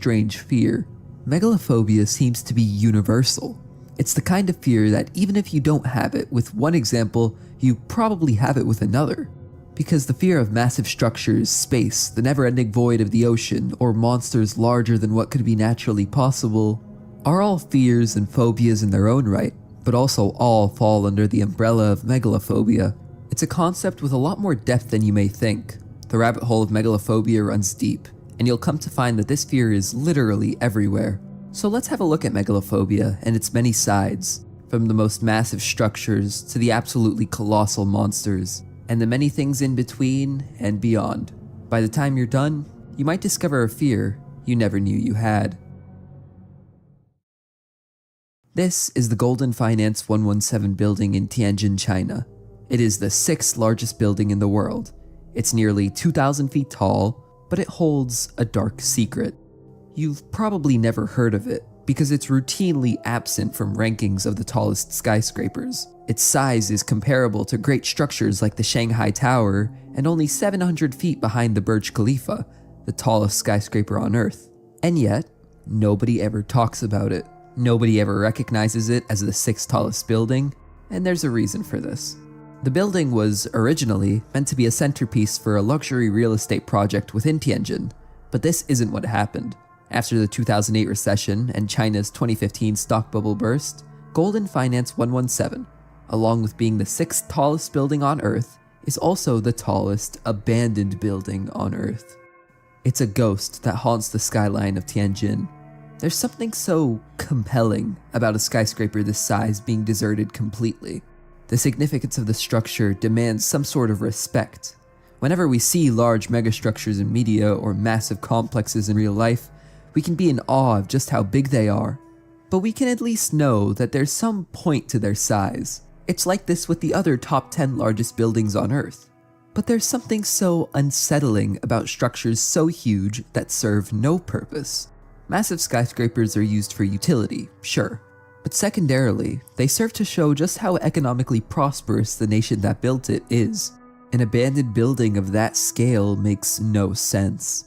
strange fear. Megalophobia seems to be universal. It's the kind of fear that even if you don't have it with one example, you probably have it with another. Because the fear of massive structures, space, the never-ending void of the ocean, or monsters larger than what could be naturally possible, are all fears and phobias in their own right, but also all fall under the umbrella of megalophobia. It's a concept with a lot more depth than you may think. The rabbit hole of megalophobia runs deep, and you'll come to find that this fear is literally everywhere. So let's have a look at megalophobia and its many sides, from the most massive structures to the absolutely colossal monsters, and the many things in between and beyond. By the time you're done, you might discover a fear you never knew you had. This is the Golden Finance 117 building in Tianjin, China. It is the 6th largest building in the world. It's nearly 2,000 feet tall, but it holds a dark secret. You've probably never heard of it, because it's routinely absent from rankings of the tallest skyscrapers. Its size is comparable to great structures like the Shanghai Tower, and only 700 feet behind the Burj Khalifa, the tallest skyscraper on Earth. And yet, nobody ever talks about it. Nobody ever recognizes it as the 6th tallest building, and there's a reason for this. The building was originally meant to be a centerpiece for a luxury real estate project within Tianjin, but this isn't what happened. After the 2008 recession and China's 2015 stock bubble burst, Golden Finance 117, along with being the 6th tallest building on Earth, is also the tallest abandoned building on Earth. It's a ghost that haunts the skyline of Tianjin. There's something so compelling about a skyscraper this size being deserted completely. The significance of the structure demands some sort of respect. Whenever we see large megastructures in media or massive complexes in real life, we can be in awe of just how big they are. But we can at least know that there's some point to their size. It's like this with the other top 10 largest buildings on Earth. But there's something so unsettling about structures so huge that serve no purpose. Massive skyscrapers are used for utility, sure. But secondarily, they serve to show just how economically prosperous the nation that built it is. An abandoned building of that scale makes no sense.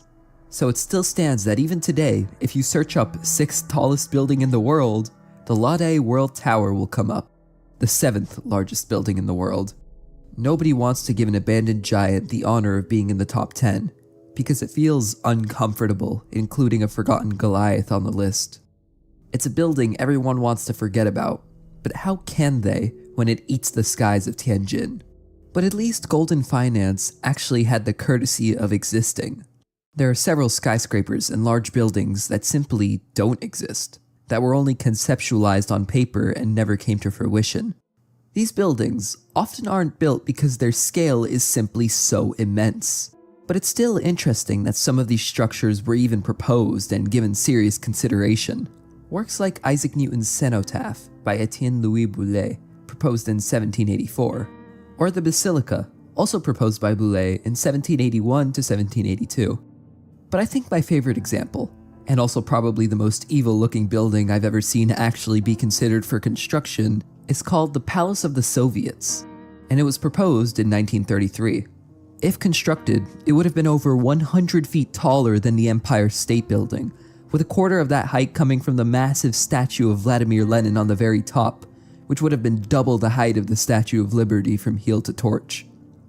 So it still stands that even today, if you search up 6th tallest building in the world, the Lade World Tower will come up, the 7th largest building in the world. Nobody wants to give an abandoned giant the honor of being in the top 10, because it feels uncomfortable including a forgotten Goliath on the list. It's a building everyone wants to forget about, but how can they when it eats the skies of Tianjin? But at least Golden Finance actually had the courtesy of existing. There are several skyscrapers and large buildings that simply don't exist, that were only conceptualized on paper and never came to fruition. These buildings often aren't built because their scale is simply so immense. But it's still interesting that some of these structures were even proposed and given serious consideration. Works like Isaac Newton's Cenotaph by Etienne Louis Boullée, proposed in 1784, or the Basilica, also proposed by Boullée in 1781 to 1782. But I think my favorite example, and also probably the most evil-looking building I've ever seen actually be considered for construction, is called the Palace of the Soviets, and it was proposed in 1933. If constructed, it would have been over 100 feet taller than the Empire State Building, with a quarter of that height coming from the massive statue of Vladimir Lenin on the very top, which would have been double the height of the Statue of Liberty from heel to torch.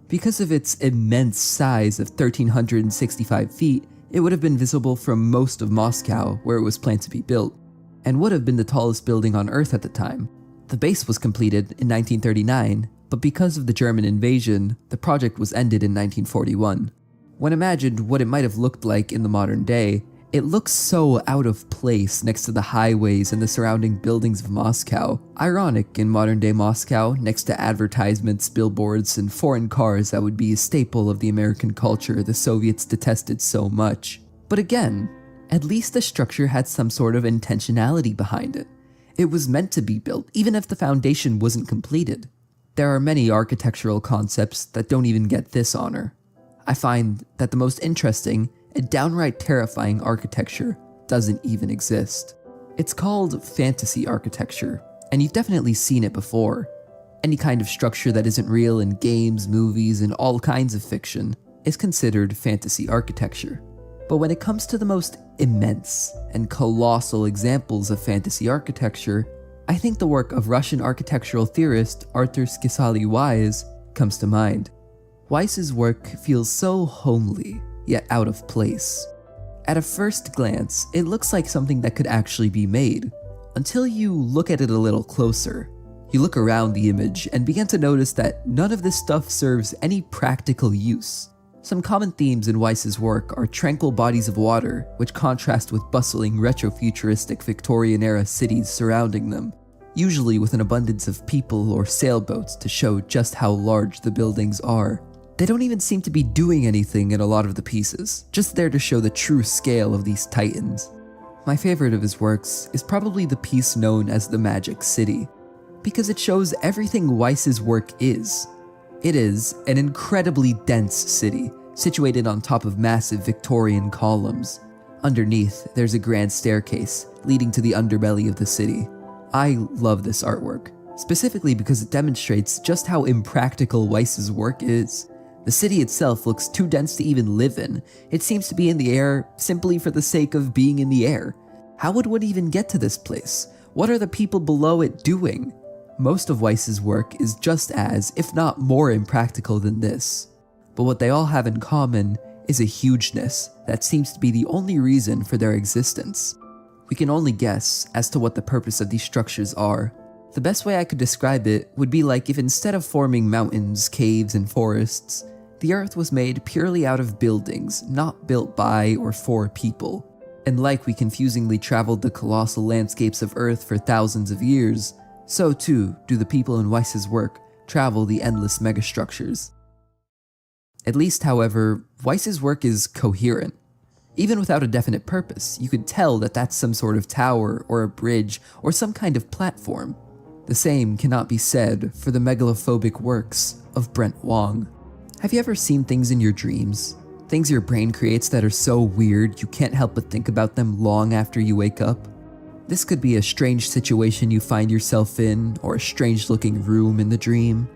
Because of its immense size of 1,365 feet, it would have been visible from most of Moscow, where it was planned to be built, and would have been the tallest building on Earth at the time. The base was completed in 1939, but because of the German invasion, the project was ended in 1941. When imagined what it might have looked like in the modern day, it looks so out of place next to the highways and the surrounding buildings of Moscow. Ironic in modern day Moscow, next to advertisements, billboards, and foreign cars that would be a staple of the American culture the Soviets detested so much. But again, at least the structure had some sort of intentionality behind it. It was meant to be built, even if the foundation wasn't completed. There are many architectural concepts that don't even get this honor. I find that the most interesting and downright terrifying architecture doesn't even exist. It's called fantasy architecture, and you've definitely seen it before. Any kind of structure that isn't real in games, movies, and all kinds of fiction is considered fantasy architecture. But when it comes to the most immense and colossal examples of fantasy architecture, I think the work of Russian architectural theorist Arthur Scisali Weiss comes to mind. Weiss's work feels so homely, yet out of place. At a first glance, it looks like something that could actually be made, until you look at it a little closer. You look around the image and begin to notice that none of this stuff serves any practical use. Some common themes in Weiss's work are tranquil bodies of water, which contrast with bustling retro-futuristic Victorian-era cities surrounding them, usually with an abundance of people or sailboats to show just how large the buildings are. They don't even seem to be doing anything in a lot of the pieces, just there to show the true scale of these titans. My favorite of his works is probably the piece known as the Magic City, because it shows everything Weiss's work is. It is an incredibly dense city, situated on top of massive Victorian columns. Underneath, there's a grand staircase leading to the underbelly of the city. I love this artwork, specifically because it demonstrates just how impractical Weiss's work is. The city itself looks too dense to even live in. It seems to be in the air simply for the sake of being in the air. How would one even get to this place? What are the people below it doing? Most of Weiss's work is just as, if not more, impractical than this. But what they all have in common is a hugeness that seems to be the only reason for their existence. We can only guess as to what the purpose of these structures are. The best way I could describe it would be like if instead of forming mountains, caves, and forests, the earth was made purely out of buildings, not built by or for people. And like we confusingly traveled the colossal landscapes of Earth for thousands of years, so too do the people in Weiss's work travel the endless megastructures. At least, however, Weiss's work is coherent. Even without a definite purpose, you could tell that that's some sort of tower or a bridge or some kind of platform. The same cannot be said for the megalophobic works of Brent Wong. Have you ever seen things in your dreams? Things your brain creates that are so weird you can't help but think about them long after you wake up? This could be a strange situation you find yourself in, or a strange-looking room in the dream.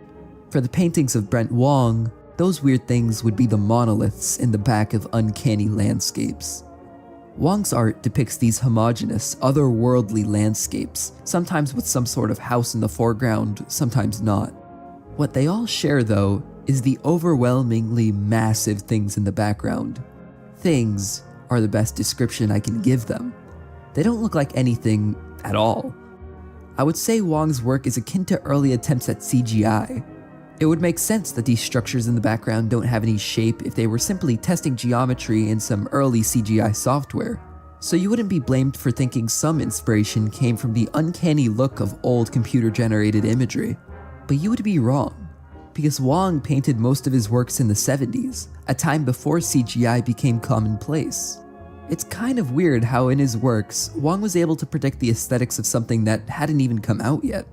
For the paintings of Brent Wong, those weird things would be the monoliths in the back of uncanny landscapes. Wong's art depicts these homogeneous, otherworldly landscapes, sometimes with some sort of house in the foreground, sometimes not. What they all share, though, is the overwhelmingly massive things in the background. Things are the best description I can give them. They don't look like anything at all. I would say Wong's work is akin to early attempts at CGI. It would make sense that these structures in the background don't have any shape if they were simply testing geometry in some early CGI software. So you wouldn't be blamed for thinking some inspiration came from the uncanny look of old computer-generated imagery. But you would be wrong, because Wong painted most of his works in the 70s, a time before CGI became commonplace. It's kind of weird how in his works, Wong was able to predict the aesthetics of something that hadn't even come out yet.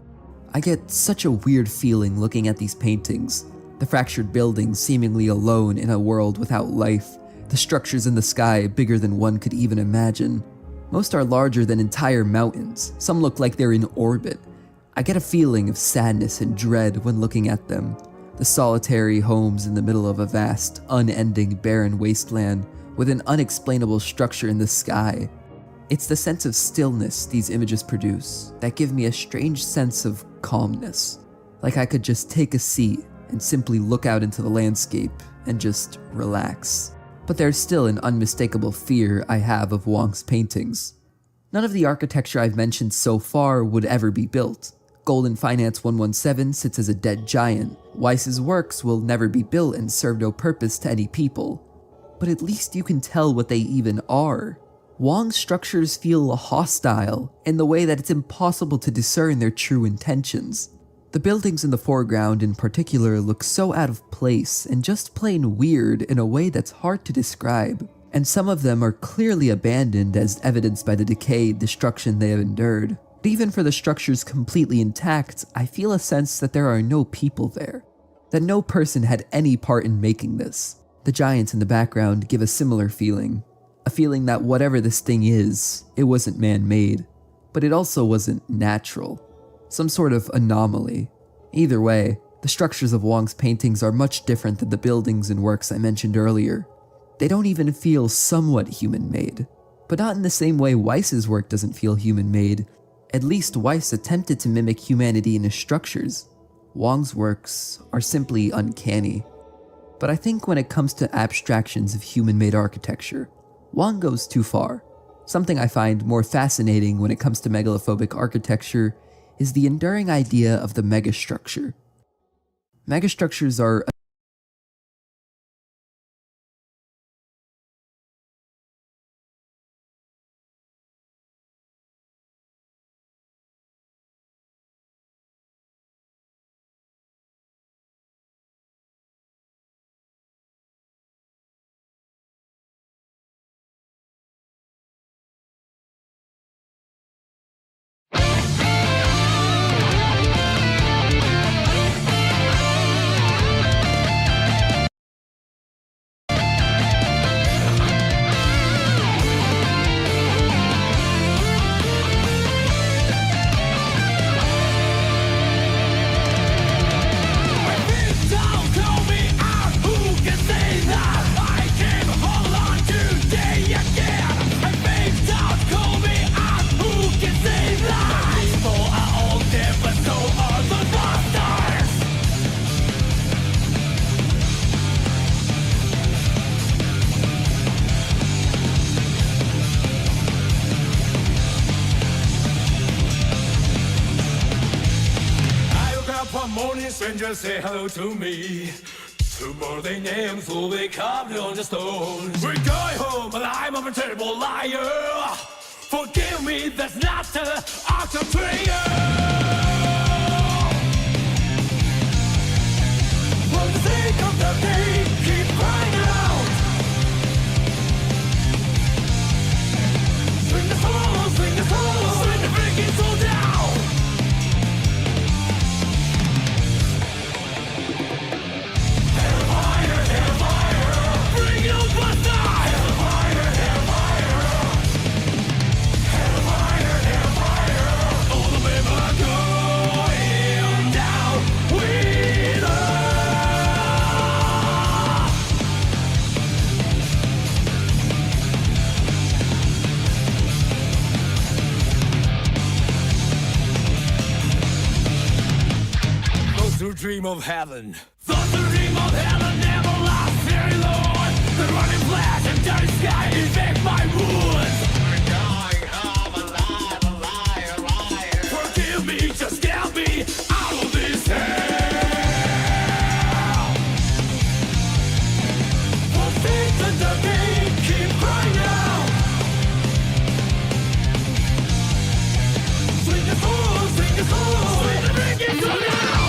I get such a weird feeling looking at these paintings. The fractured buildings seemingly alone in a world without life. The structures in the sky bigger than one could even imagine. Most are larger than entire mountains. Some look like they're in orbit. I get a feeling of sadness and dread when looking at them. The solitary homes in the middle of a vast, unending, barren wasteland with an unexplainable structure in the sky. It's the sense of stillness these images produce that give me a strange sense of calmness. Like I could just take a seat and simply look out into the landscape and just relax. But there's still an unmistakable fear I have of Wong's paintings. None of the architecture I've mentioned so far would ever be built. Golden Finance 117 sits as a dead giant. Weiss's works will never be built and serve no purpose to any people. But at least you can tell what they even are. Wong's structures feel hostile in the way that it's impossible to discern their true intentions. The buildings in the foreground in particular look so out of place and just plain weird in a way that's hard to describe. And some of them are clearly abandoned as evidenced by the decay and destruction they have endured. But even for the structures completely intact, I feel a sense that there are no people there. That no person had any part in making this. The giants in the background give a similar feeling. A feeling that whatever this thing is, it wasn't man-made. But it also wasn't natural. Some sort of anomaly. Either way, the structures of Wong's paintings are much different than the buildings and works I mentioned earlier. They don't even feel somewhat human-made. But not in the same way Weiss's work doesn't feel human-made. At least Weiss attempted to mimic humanity in his structures. Wang's works are simply uncanny. But I think when it comes to abstractions of human-made architecture, Wang goes too far. Something I find more fascinating when it comes to megalophobic architecture is the enduring idea of the megastructure. Megastructures are strangers say hello to me. Tomorrow their names will be carved on the stone. We're going home, but I'm a terrible liar. Forgive me, that's not the art of prayer. For the sake of the day, keep crying out. Swing the soul, swing the soul, swing the freaking soul down. Dream of heaven. Thought the dream of heaven never lasts very long. The running flash and dirty sky infect my wounds. We're dying of a liar. Forgive me, just get me out of this hell. For faith and the game, keep crying out. Swing the soul, swing the soul, swing the ring, it's so now.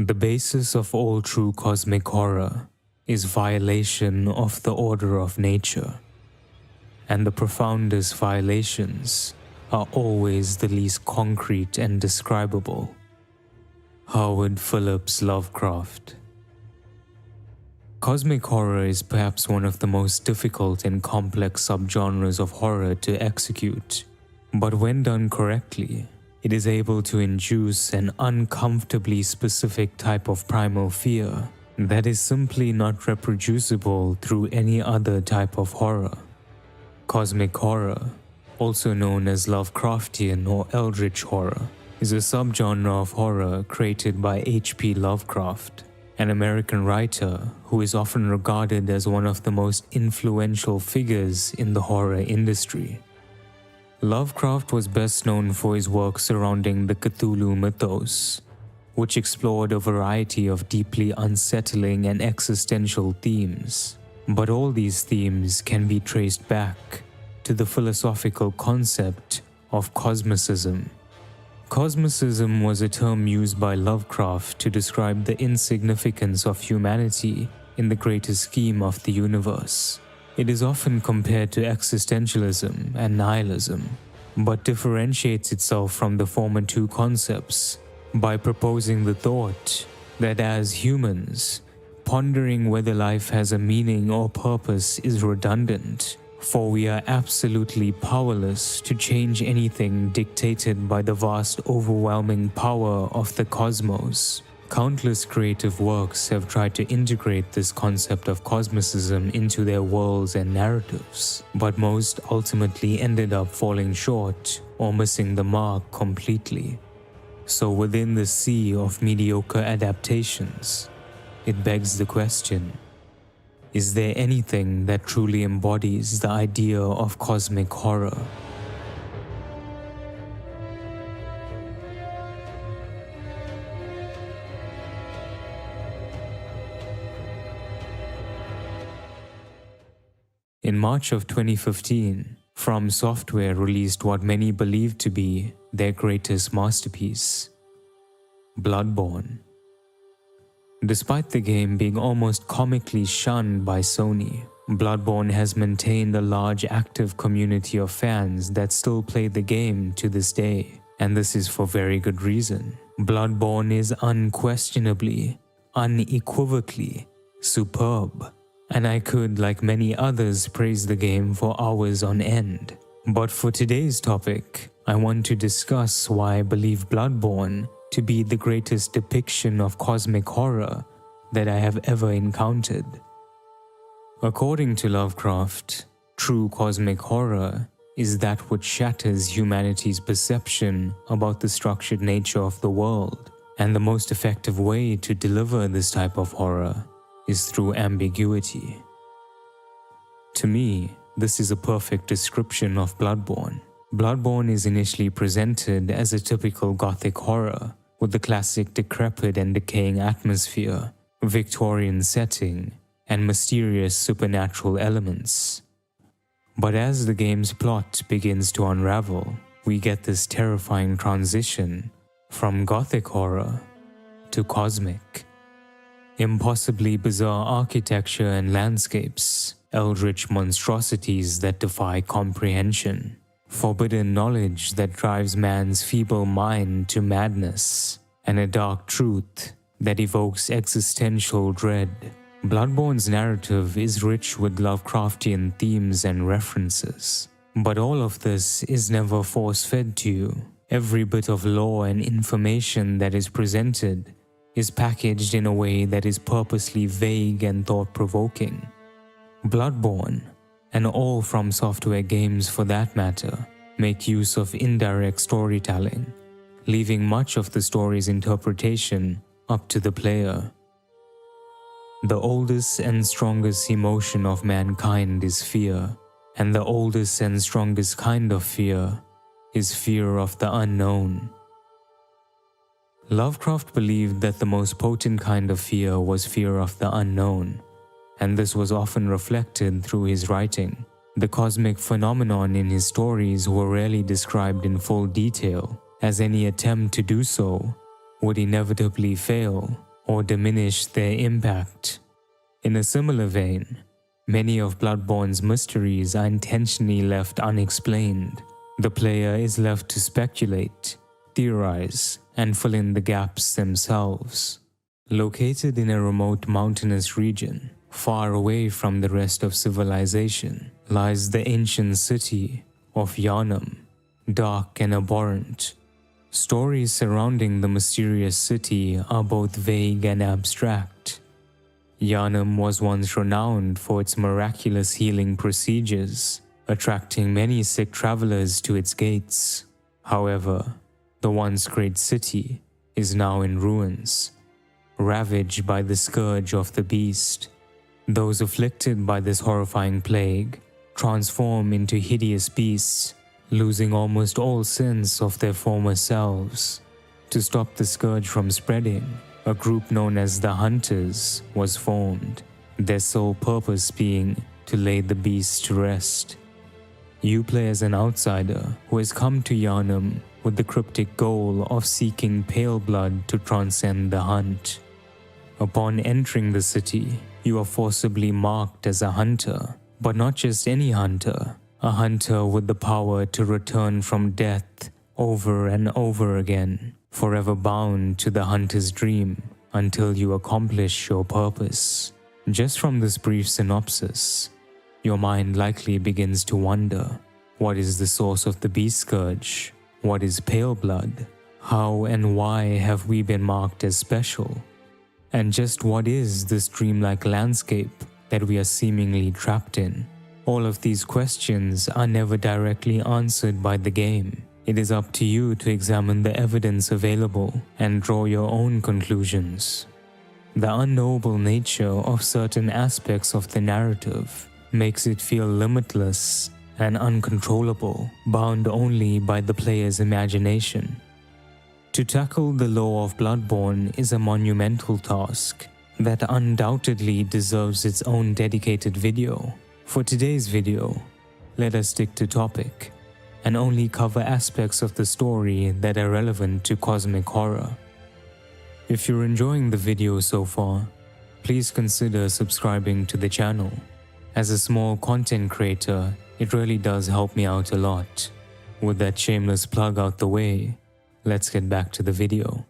The basis of all true cosmic horror is violation of the order of nature, and the profoundest violations are always the least concrete and describable. Howard Phillips Lovecraft. Cosmic horror is perhaps one of the most difficult and complex subgenres of horror to execute, but when done correctly, it is able to induce an uncomfortably specific type of primal fear that is simply not reproducible through any other type of horror. Cosmic horror, also known as Lovecraftian or Eldritch horror, is a subgenre of horror created by H.P. Lovecraft, an American writer who is often regarded as one of the most influential figures in the horror industry. Lovecraft was best known for his work surrounding the Cthulhu mythos, which explored a variety of deeply unsettling and existential themes. But all these themes can be traced back to the philosophical concept of cosmicism. Cosmicism was a term used by Lovecraft to describe the insignificance of humanity in the greater scheme of the universe. It is often compared to existentialism and nihilism, but differentiates itself from the former two concepts by proposing the thought that as humans, pondering whether life has a meaning or purpose is redundant, for we are absolutely powerless to change anything dictated by the vast overwhelming power of the cosmos. Countless creative works have tried to integrate this concept of cosmicism into their worlds and narratives, but most ultimately ended up falling short or missing the mark completely. So within the sea of mediocre adaptations, it begs the question, is there anything that truly embodies the idea of cosmic horror? In March of 2015, From Software released what many believe to be their greatest masterpiece, Bloodborne. Despite the game being almost comically shunned by Sony, Bloodborne has maintained a large active community of fans that still play the game to this day, and this is for very good reason. Bloodborne is unquestionably, unequivocally superb, and I could, like many others, praise the game for hours on end. But for today's topic, I want to discuss why I believe Bloodborne to be the greatest depiction of cosmic horror that I have ever encountered. According to Lovecraft, true cosmic horror is that which shatters humanity's perception about the structured nature of the world, and the most effective way to deliver this type of horror is through ambiguity. To me, this is a perfect description of Bloodborne. Bloodborne is initially presented as a typical gothic horror, with the classic decrepit and decaying atmosphere, Victorian setting, and mysterious supernatural elements. But as the game's plot begins to unravel, we get this terrifying transition from gothic horror to cosmic. Impossibly bizarre architecture and landscapes, eldritch monstrosities that defy comprehension, forbidden knowledge that drives man's feeble mind to madness, and a dark truth that evokes existential dread. Bloodborne's narrative is rich with Lovecraftian themes and references, but all of this is never force-fed to you. Every bit of lore and information that is presented is packaged in a way that is purposely vague and thought-provoking. Bloodborne, and all From Software games for that matter, make use of indirect storytelling, leaving much of the story's interpretation up to the player. The oldest and strongest emotion of mankind is fear, and the oldest and strongest kind of fear is fear of the unknown. Lovecraft believed that the most potent kind of fear was fear of the unknown, and this was often reflected through his writing. The cosmic phenomenon in his stories were rarely described in full detail, as any attempt to do so would inevitably fail, or diminish their impact. In a similar vein, many of Bloodborne's mysteries are intentionally left unexplained. The player is left to speculate, theorize, and fill in the gaps themselves. Located in a remote mountainous region, far away from the rest of civilization, lies the ancient city of Yharnam, dark and abhorrent. Stories surrounding the mysterious city are both vague and abstract. Yharnam was once renowned for its miraculous healing procedures, attracting many sick travelers to its gates. However, the once great city is now in ruins, ravaged by the scourge of the beast. Those afflicted by this horrifying plague transform into hideous beasts, losing almost all sense of their former selves. To stop the scourge from spreading, a group known as the Hunters was formed, their sole purpose being to lay the beast to rest. You play as an outsider who has come to Yharnam with the cryptic goal of seeking pale blood to transcend the hunt. Upon entering the city, you are forcibly marked as a hunter, but not just any hunter, a hunter with the power to return from death over and over again, forever bound to the hunter's dream until you accomplish your purpose. Just from this brief synopsis, your mind likely begins to wonder, what is the source of the beast scourge? What is pale blood? How and why have we been marked as special? And just what is this dreamlike landscape that we are seemingly trapped in? All of these questions are never directly answered by the game. It is up to you to examine the evidence available and draw your own conclusions. The unknowable nature of certain aspects of the narrative makes it feel limitless and uncontrollable, bound only by the player's imagination. To tackle the lore of Bloodborne is a monumental task that undoubtedly deserves its own dedicated video. For today's video, let us stick to topic and only cover aspects of the story that are relevant to cosmic horror. If you're enjoying the video so far, please consider subscribing to the channel. As a small content creator, it really does help me out a lot. With that shameless plug out the way, let's get back to the video.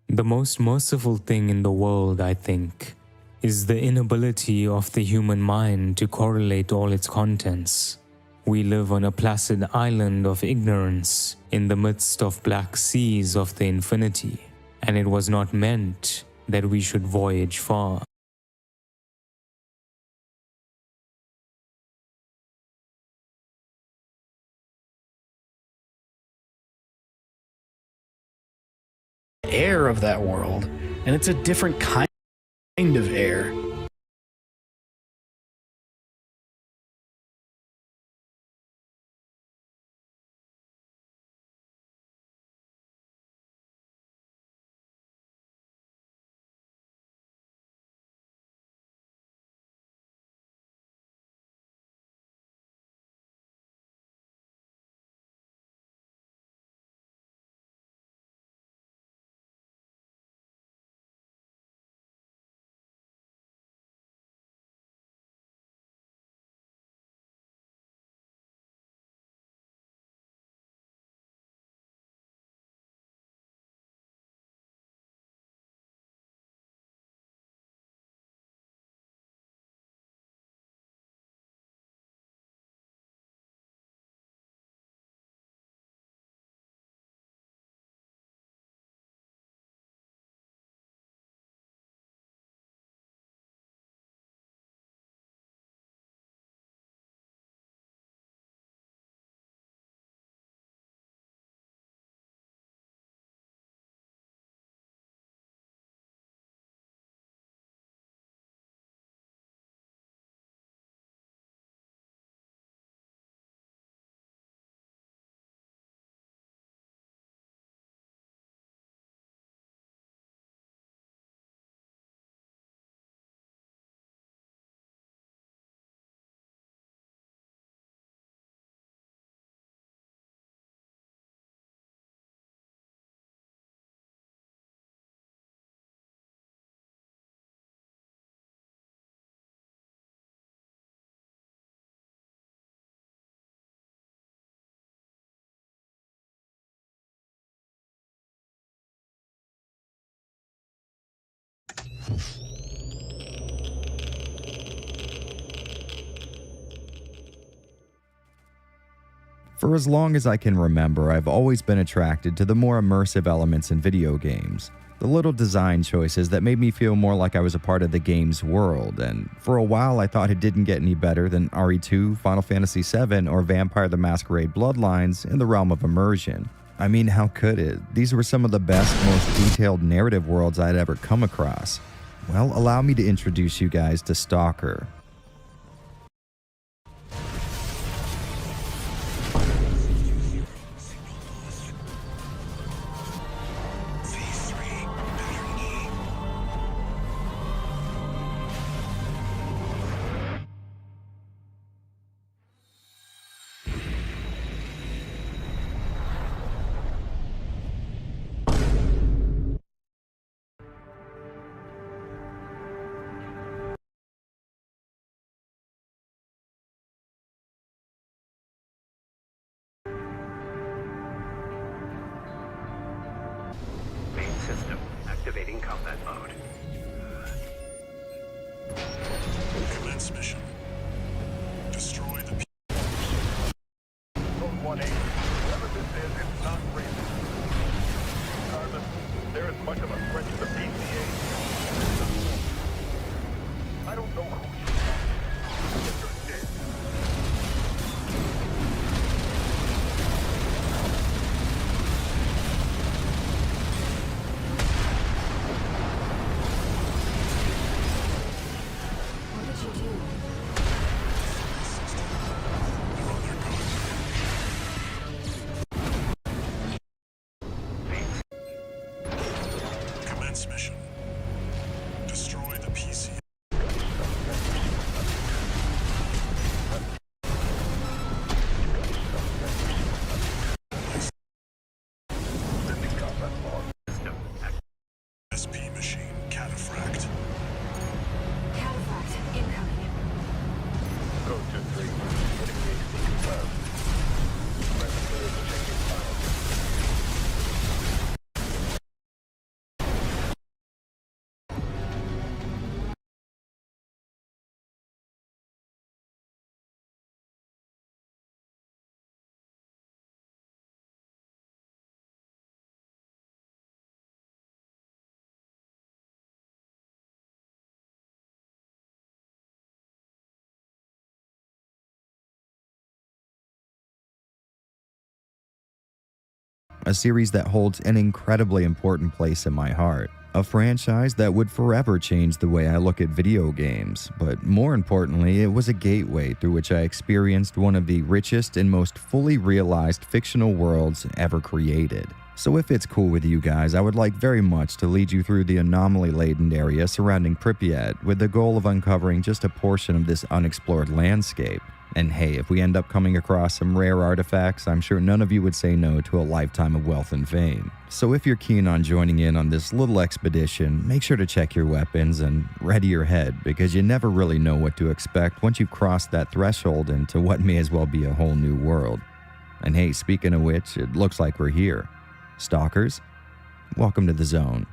The most merciful thing in the world, I think, is the inability of the human mind to correlate all its contents. We live on a placid island of ignorance in the midst of black seas of the infinity, and it was not meant that we should voyage far. Air of that world, and it's a different kind of air. For as long as I can remember, I've always been attracted to the more immersive elements in video games. The little design choices that made me feel more like I was a part of the game's world, and for a while I thought it didn't get any better than RE2, Final Fantasy VII, or Vampire the Masquerade Bloodlines in the realm of immersion. I mean, how could it? These were some of the best, most detailed narrative worlds I'd ever come across. Well, allow me to introduce you guys to Stalker. Main system activating combat mode. Commence mission. Destroy the Code 1-8. Whoever this is, it's not real. Regardless, there is much of a threat to the PCA. I don't know who you are, but you're dead. What did you do? commence mission. Destroy the PC. SP machine cataphract. Cataphract incoming. Code 2-3. Engage confirmed. Presently is checking files. A series that holds an incredibly important place in my heart. A franchise that would forever change the way I look at video games, but more importantly, it was a gateway through which I experienced one of the richest and most fully realized fictional worlds ever created. So if it's cool with you guys, I would like very much to lead you through the anomaly-laden area surrounding Pripyat with the goal of uncovering just a portion of this unexplored landscape. And hey, if we end up coming across some rare artifacts, I'm sure none of you would say no to a lifetime of wealth and fame. So if you're keen on joining in on this little expedition, make sure to check your weapons and ready your head, because you never really know what to expect once you've crossed that threshold into what may as well be a whole new world. And hey, speaking of which, it looks like we're here. Stalkers, welcome to the zone.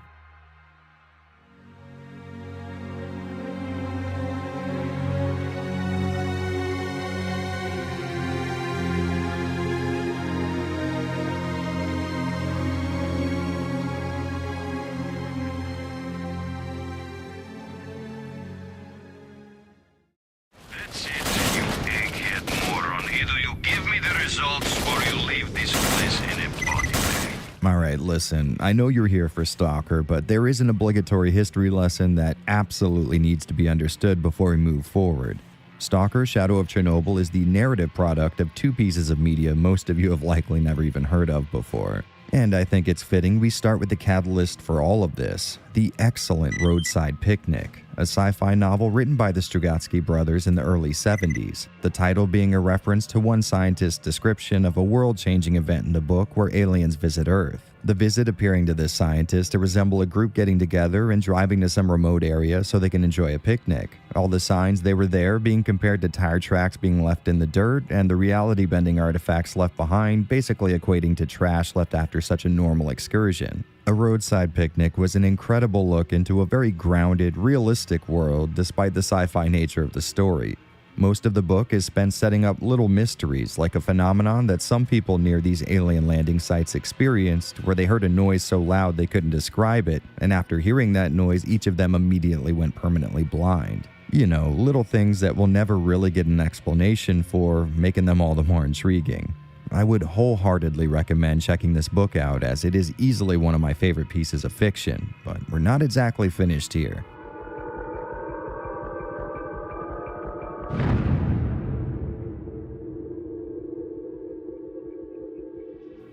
That's it, you egghead moron. Either you give me the results or you leave this place in a body bag. Alright, listen, I know you're here for Stalker, but there is an obligatory history lesson that absolutely needs to be understood before we move forward. Stalker: Shadow of Chernobyl is the narrative product of two pieces of media most of you have likely never even heard of before. And I think it's fitting we start with the catalyst for all of this, the excellent Roadside Picnic, a sci-fi novel written by the Strugatsky brothers in the early 70s, the title being a reference to one scientist's description of a world-changing event in the book where aliens visit Earth. The visit appearing to this scientist to resemble a group getting together and driving to some remote area so they can enjoy a picnic. All the signs they were there being compared to tire tracks being left in the dirt, and the reality-bending artifacts left behind basically equating to trash left after such a normal excursion. A Roadside Picnic was an incredible look into a very grounded, realistic world despite the sci-fi nature of the story. Most of the book is spent setting up little mysteries, like a phenomenon that some people near these alien landing sites experienced, where they heard a noise so loud they couldn't describe it, and after hearing that noise, each of them immediately went permanently blind. You know, little things that we'll never really get an explanation for, making them all the more intriguing. I would wholeheartedly recommend checking this book out, as it is easily one of my favorite pieces of fiction, but we're not exactly finished here.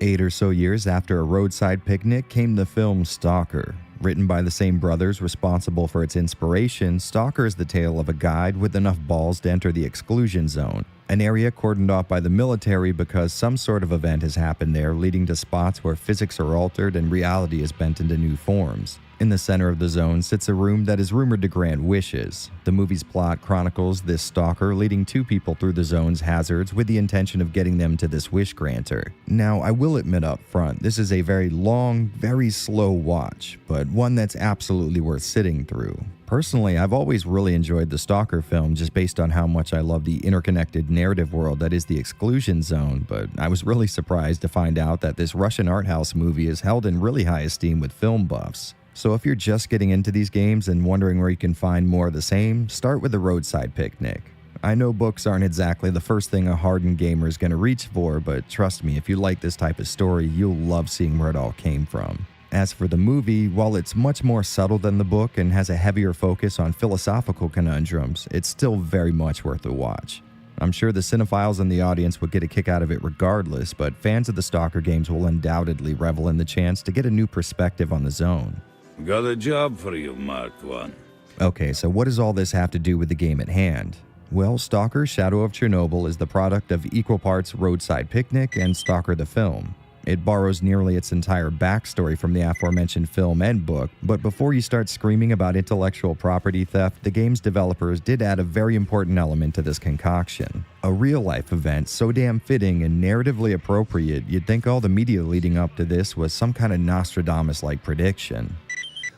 8 or so years after A Roadside Picnic came the film Stalker. Written by the same brothers responsible for its inspiration, Stalker is the tale of a guide with enough balls to enter the exclusion zone, an area cordoned off by the military because some sort of event has happened there, leading to spots where physics are altered and reality is bent into new forms. In the center of the zone sits a room that is rumored to grant wishes. The movie's plot chronicles this stalker leading 2 people through the zone's hazards with the intention of getting them to this wish granter. Now, I will admit up front, this is a very long, very slow watch, but one that's absolutely worth sitting through. Personally, I've always really enjoyed the Stalker film just based on how much I love the interconnected narrative world that is the exclusion zone, but I was really surprised to find out that this Russian art house movie is held in really high esteem with film buffs. So if you're just getting into these games and wondering where you can find more of the same, start with The Roadside Picnic. I know books aren't exactly the first thing a hardened gamer is going to reach for, but trust me, if you like this type of story, you'll love seeing where it all came from. As for the movie, while it's much more subtle than the book and has a heavier focus on philosophical conundrums, it's still very much worth a watch. I'm sure the cinephiles in the audience would get a kick out of it regardless, but fans of the Stalker games will undoubtedly revel in the chance to get a new perspective on the zone. Got a job for you, Mark 1. Okay, so what does all this have to do with the game at hand? Well, Stalker Shadow of Chernobyl is the product of equal parts Roadside Picnic and Stalker the film. It borrows nearly its entire backstory from the aforementioned film and book, but before you start screaming about intellectual property theft, the game's developers did add a very important element to this concoction. A real-life event so damn fitting and narratively appropriate, you'd think all the media leading up to this was some kind of Nostradamus-like prediction.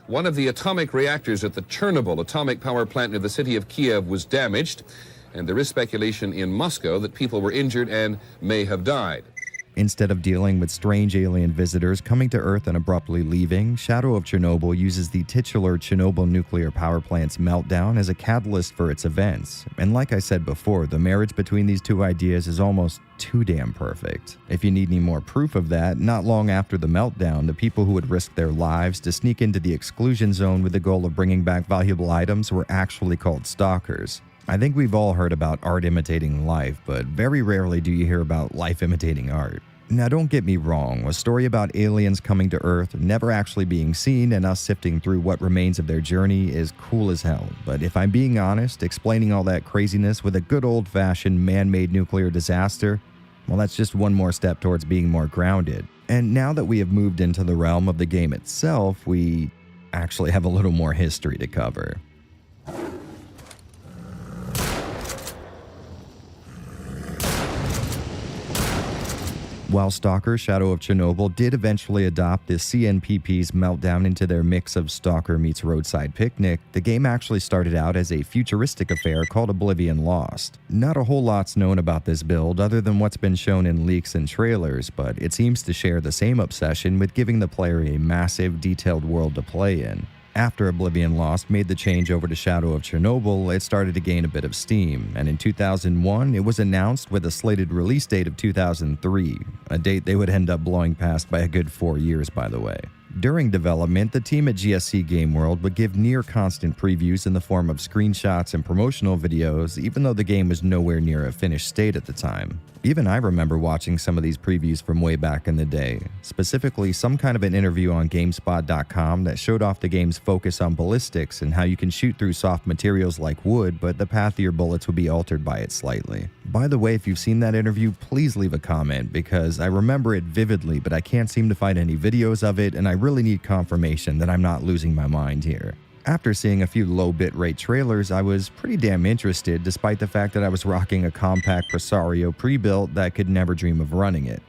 One of the atomic reactors at the Chernobyl atomic power plant near the city of Kiev was damaged, and there is speculation in Moscow that people were injured and may have died. Instead of dealing with strange alien visitors coming to Earth and abruptly leaving, Shadow of Chernobyl uses the titular Chernobyl nuclear power plant's meltdown as a catalyst for its events. And like I said before, the marriage between these two ideas is almost too damn perfect. If you need any more proof of that, not long after the meltdown, the people who would risk their lives to sneak into the exclusion zone with the goal of bringing back valuable items were actually called stalkers. I think we've all heard about art imitating life, but very rarely do you hear about life imitating art. Now don't get me wrong, a story about aliens coming to Earth, never actually being seen, and us sifting through what remains of their journey is cool as hell. But if I'm being honest, explaining all that craziness with a good old-fashioned man-made nuclear disaster, well, that's just one more step towards being more grounded. And now that we have moved into the realm of the game itself, we actually have a little more history to cover. While Stalker Shadow of Chernobyl did eventually adopt the CNPP's meltdown into their mix of Stalker meets Roadside Picnic, the game actually started out as a futuristic affair called Oblivion Lost. Not a whole lot's known about this build other than what's been shown in leaks and trailers, but it seems to share the same obsession with giving the player a massive, detailed world to play in. After Oblivion Lost made the change over to Shadow of Chernobyl, it started to gain a bit of steam, and in 2001, it was announced with a slated release date of 2003, a date they would end up blowing past by a good 4 years, by the way. During development, the team at GSC Game World would give near constant previews in the form of screenshots and promotional videos, even though the game was nowhere near a finished state at the time. Even I remember watching some of these previews from way back in the day, specifically some kind of an interview on GameSpot.com that showed off the game's focus on ballistics and how you can shoot through soft materials like wood, but the path of your bullets would be altered by it slightly. By the way, if you've seen that interview, please leave a comment because I remember it vividly, but I can't seem to find any videos of it, and I really need confirmation that I'm not losing my mind here. After seeing a few low bitrate trailers, I was pretty damn interested despite the fact that I was rocking a compact Presario pre-built that could never dream of running it.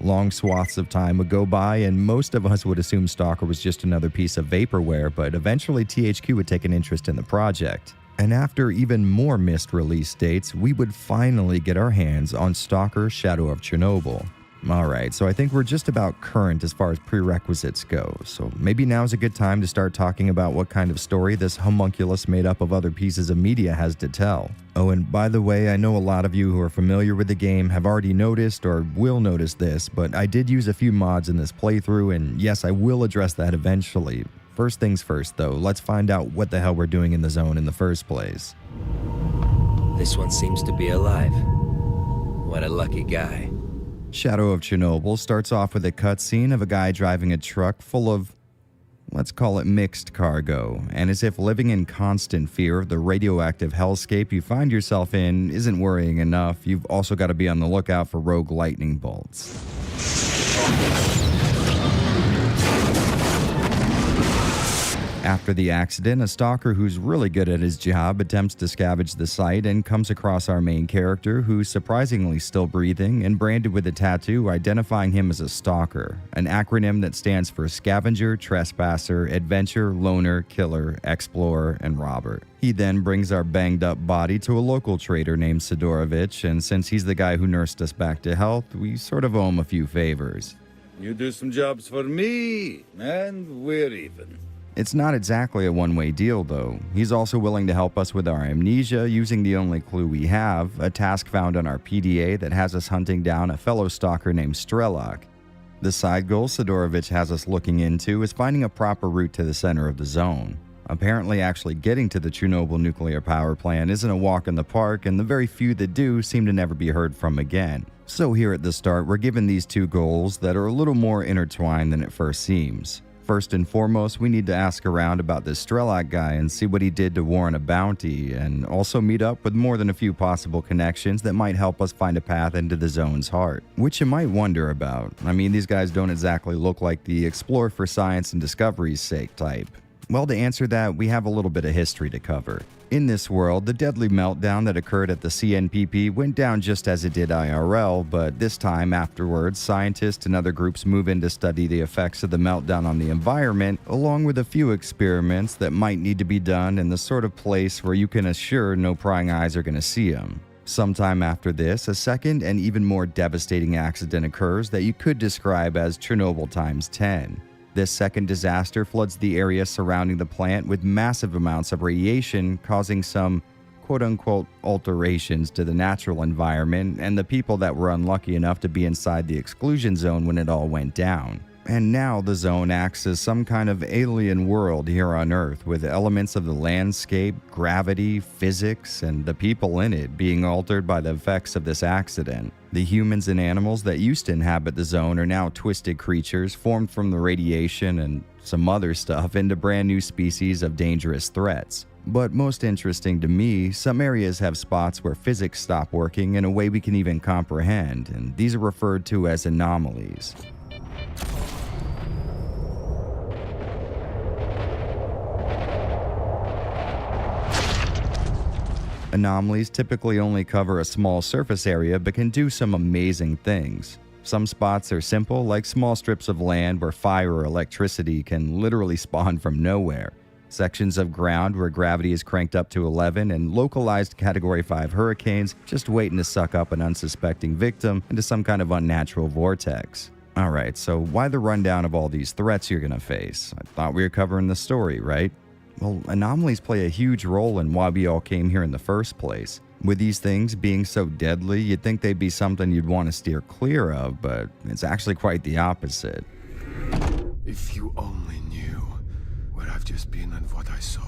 Long swaths of time would go by and most of us would assume Stalker was just another piece of vaporware, but eventually THQ would take an interest in the project. And after even more missed release dates, we would finally get our hands on Stalker Shadow of Chernobyl. Alright, so I think we're just about current as far as prerequisites go, so maybe now's a good time to start talking about what kind of story this homunculus made up of other pieces of media has to tell. Oh, and by the way, I know a lot of you who are familiar with the game have already noticed or will notice this, but I did use a few mods in this playthrough, and yes, I will address that eventually. First things first though, let's find out what the hell we're doing in the zone in the first place. This one seems to be alive. What a lucky guy. Shadow of Chernobyl starts off with a cutscene of a guy driving a truck full of, let's call it mixed cargo, and as if living in constant fear of the radioactive hellscape you find yourself in isn't worrying enough, you've also got to be on the lookout for rogue lightning bolts. After the accident, a stalker who's really good at his job attempts to scavenge the site and comes across our main character, who's surprisingly still breathing and branded with a tattoo identifying him as a stalker, an acronym that stands for Scavenger, Trespasser, Adventure, Loner, Killer, Explorer, and Robber. He then brings our banged up body to a local trader named Sidorovich, and since he's the guy who nursed us back to health, we sort of owe him a few favors. You do some jobs for me, and we're even. It's not exactly a one-way deal, though. He's also willing to help us with our amnesia using the only clue we have, a task found on our PDA that has us hunting down a fellow stalker named Strelok. The side goal Sidorovich has us looking into is finding a proper route to the center of the zone. Apparently, actually getting to the Chernobyl nuclear power plant isn't a walk in the park, and the very few that do seem to never be heard from again. So here at the start, we're given these two goals that are a little more intertwined than it first seems. First and foremost, we need to ask around about this Strelok guy and see what he did to warrant a bounty, and also meet up with more than a few possible connections that might help us find a path into the zone's heart. Which you might wonder about. I mean, these guys don't exactly look like the explore for science and discovery's sake type. Well, to answer that, we have a little bit of history to cover. In this world, the deadly meltdown that occurred at the CNPP went down just as it did IRL, but this time afterwards, scientists and other groups move in to study the effects of the meltdown on the environment, along with a few experiments that might need to be done in the sort of place where you can assure no prying eyes are going to see them. Sometime after this, a second and even more devastating accident occurs that you could describe as Chernobyl times 10. This second disaster floods the area surrounding the plant with massive amounts of radiation, causing some quote-unquote alterations to the natural environment and the people that were unlucky enough to be inside the exclusion zone when it all went down. And now the zone acts as some kind of alien world here on Earth, with elements of the landscape, gravity, physics, and the people in it being altered by the effects of this accident. The humans and animals that used to inhabit the zone are now twisted creatures formed from the radiation and some other stuff into brand new species of dangerous threats. But most interesting to me, some areas have spots where physics stop working in a way we can even comprehend, and these are referred to as anomalies. Anomalies typically only cover a small surface area but can do some amazing things. Some spots are simple, like small strips of land where fire or electricity can literally spawn from nowhere. Sections of ground where gravity is cranked up to 11 and localized Category 5 hurricanes just waiting to suck up an unsuspecting victim into some kind of unnatural vortex. Alright, so why the rundown of all these threats you're gonna face? I thought we were covering the story, right? Well, anomalies play a huge role in why we all came here in the first place. With these things being so deadly, you'd think they'd be something you'd want to steer clear of, but it's actually quite the opposite. If you only knew where I've just been and what I saw.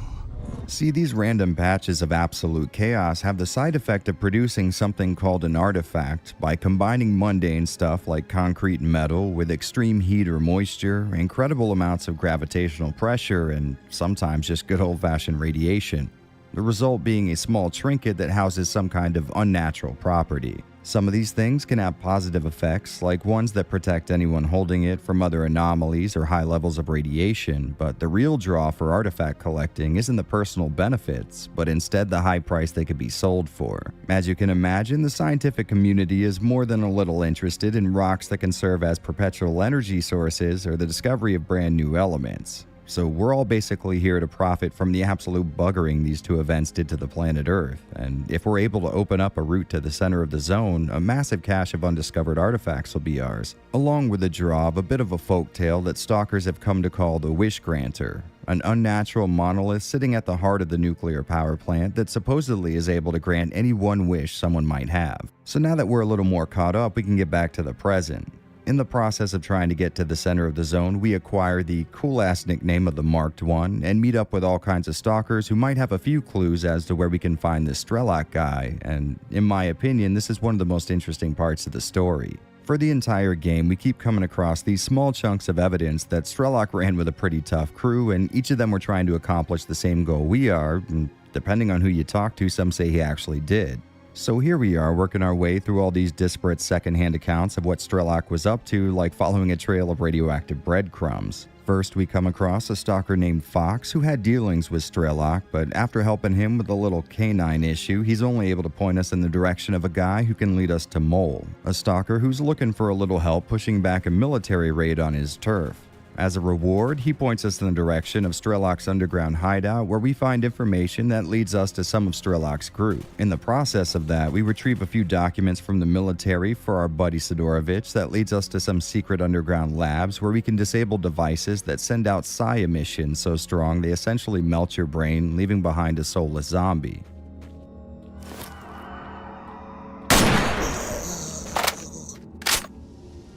See, these random patches of absolute chaos have the side effect of producing something called an artifact by combining mundane stuff like concrete and metal with extreme heat or moisture, incredible amounts of gravitational pressure, and sometimes just good old-fashioned radiation. the result being a small trinket that houses some kind of unnatural property. Some of these things can have positive effects, like ones that protect anyone holding it from other anomalies or high levels of radiation, but the real draw for artifact collecting isn't the personal benefits, but instead the high price they could be sold for. As you can imagine, the scientific community is more than a little interested in rocks that can serve as perpetual energy sources or the discovery of brand new elements. So we're all basically here to profit from the absolute buggering these two events did to the planet Earth, and if we're able to open up a route to the center of the zone, a massive cache of undiscovered artifacts will be ours, along with the draw of a bit of a folktale that stalkers have come to call the Wish Granter, an unnatural monolith sitting at the heart of the nuclear power plant that supposedly is able to grant any one wish someone might have. So now that we're a little more caught up, we can get back to the present. In the process of trying to get to the center of the zone, we acquire the cool-ass nickname of the Marked One and meet up with all kinds of stalkers who might have a few clues as to where we can find this Strelok guy, and in my opinion, this is one of the most interesting parts of the story. For the entire game, we keep coming across these small chunks of evidence that Strelok ran with a pretty tough crew, and each of them were trying to accomplish the same goal we are, and depending on who you talk to, some say he actually did. So here we are, working our way through all these disparate secondhand accounts of what Strelok was up to, like following a trail of radioactive breadcrumbs. First, we come across a stalker named Fox who had dealings with Strelok, but after helping him with a little canine issue, he's only able to point us in the direction of a guy who can lead us to Mole, a stalker who's looking for a little help pushing back a military raid on his turf. As a reward, he points us in the direction of Strelok's underground hideout, where we find information that leads us to some of Strelok's group. In the process of that, we retrieve a few documents from the military for our buddy Sidorovich that leads us to some secret underground labs where we can disable devices that send out psi emissions so strong they essentially melt your brain, leaving behind a soulless zombie.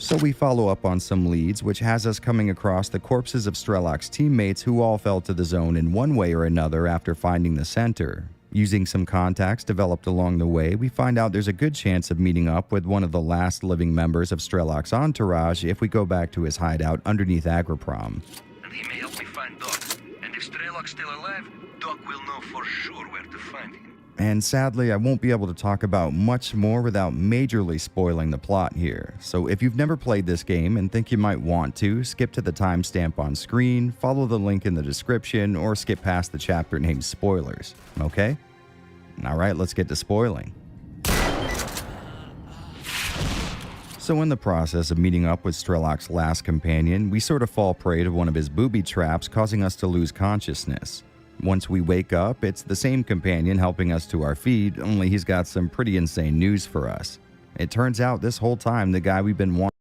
So we follow up on some leads, which has us coming across the corpses of Strelok's teammates who all fell to the zone in one way or another after finding the center. Using some contacts developed along the way, we find out there's a good chance of meeting up with one of the last living members of Strelok's entourage if we go back to his hideout underneath Agroprom. And he may help me find Doc. And if Strelok's still alive, Doc will know for sure where to find him. And sadly, I won't be able to talk about much more without majorly spoiling the plot here. So if you've never played this game and think you might want to, skip to the timestamp on screen, follow the link in the description, or skip past the chapter named Spoilers. Okay? Alright, let's get to spoiling. So in the process of meeting up with Strelok's last companion, we sort of fall prey to one of his booby traps, causing us to lose consciousness. Once we wake up, it's the same companion helping us to our feet, only he's got some pretty insane news for us. It turns out this whole time the guy we've been wanting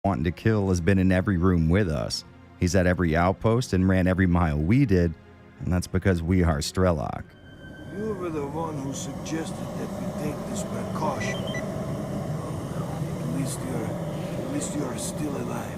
wanting to kill has been in every room with us. He's at every outpost and ran every mile we did, and that's because we are Strelok. You were the one who suggested that we take this precaution. At least you're still alive.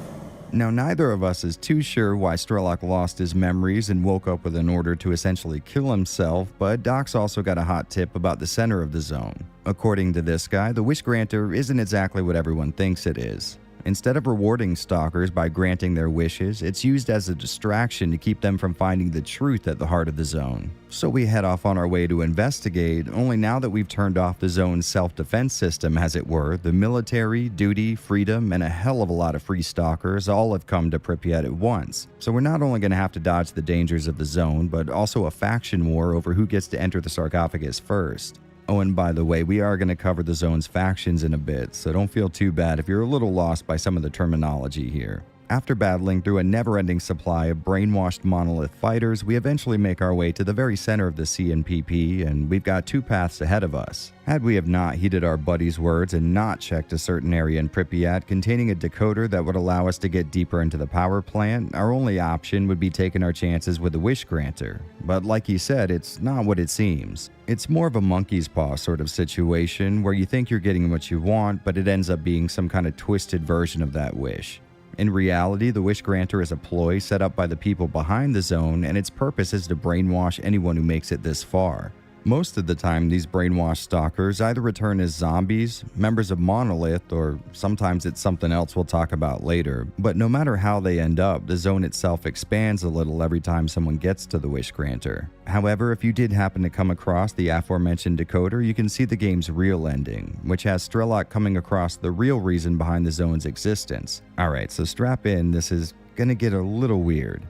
Now, neither of us is too sure why Strelok lost his memories and woke up with an order to essentially kill himself, but Doc's also got a hot tip about the center of the zone. According to this guy, the Wish Granter isn't exactly what everyone thinks it is. Instead of rewarding stalkers by granting their wishes, it's used as a distraction to keep them from finding the truth at the heart of the zone. So we head off on our way to investigate, only now that we've turned off the zone's self-defense system, as it were, the military, duty, freedom, and a hell of a lot of free stalkers all have come to Pripyat at once. So we're not only going to have to dodge the dangers of the zone, but also a faction war over who gets to enter the sarcophagus first. Oh, and by the way, we are going to cover the zone's factions in a bit, so don't feel too bad if you're a little lost by some of the terminology here. After battling through a never-ending supply of brainwashed monolith fighters, we eventually make our way to the very center of the CNPP, and we've got two paths ahead of us. Had we have not heeded our buddy's words and not checked a certain area in Pripyat containing a decoder that would allow us to get deeper into the power plant, our only option would be taking our chances with the Wish Granter. But like he said, it's not what it seems. It's more of a monkey's paw sort of situation where you think you're getting what you want, but it ends up being some kind of twisted version of that wish. In reality, the Wish Granter is a ploy set up by the people behind the zone, and its purpose is to brainwash anyone who makes it this far. Most of the time, these brainwashed stalkers either return as zombies, members of Monolith, or sometimes it's something else we'll talk about later. But no matter how they end up, the zone itself expands a little every time someone gets to the Wish Granter. However, if you did happen to come across the aforementioned decoder, you can see the game's real ending, which has Strelok coming across the real reason behind the zone's existence. Alright, so strap in, this is gonna get a little weird.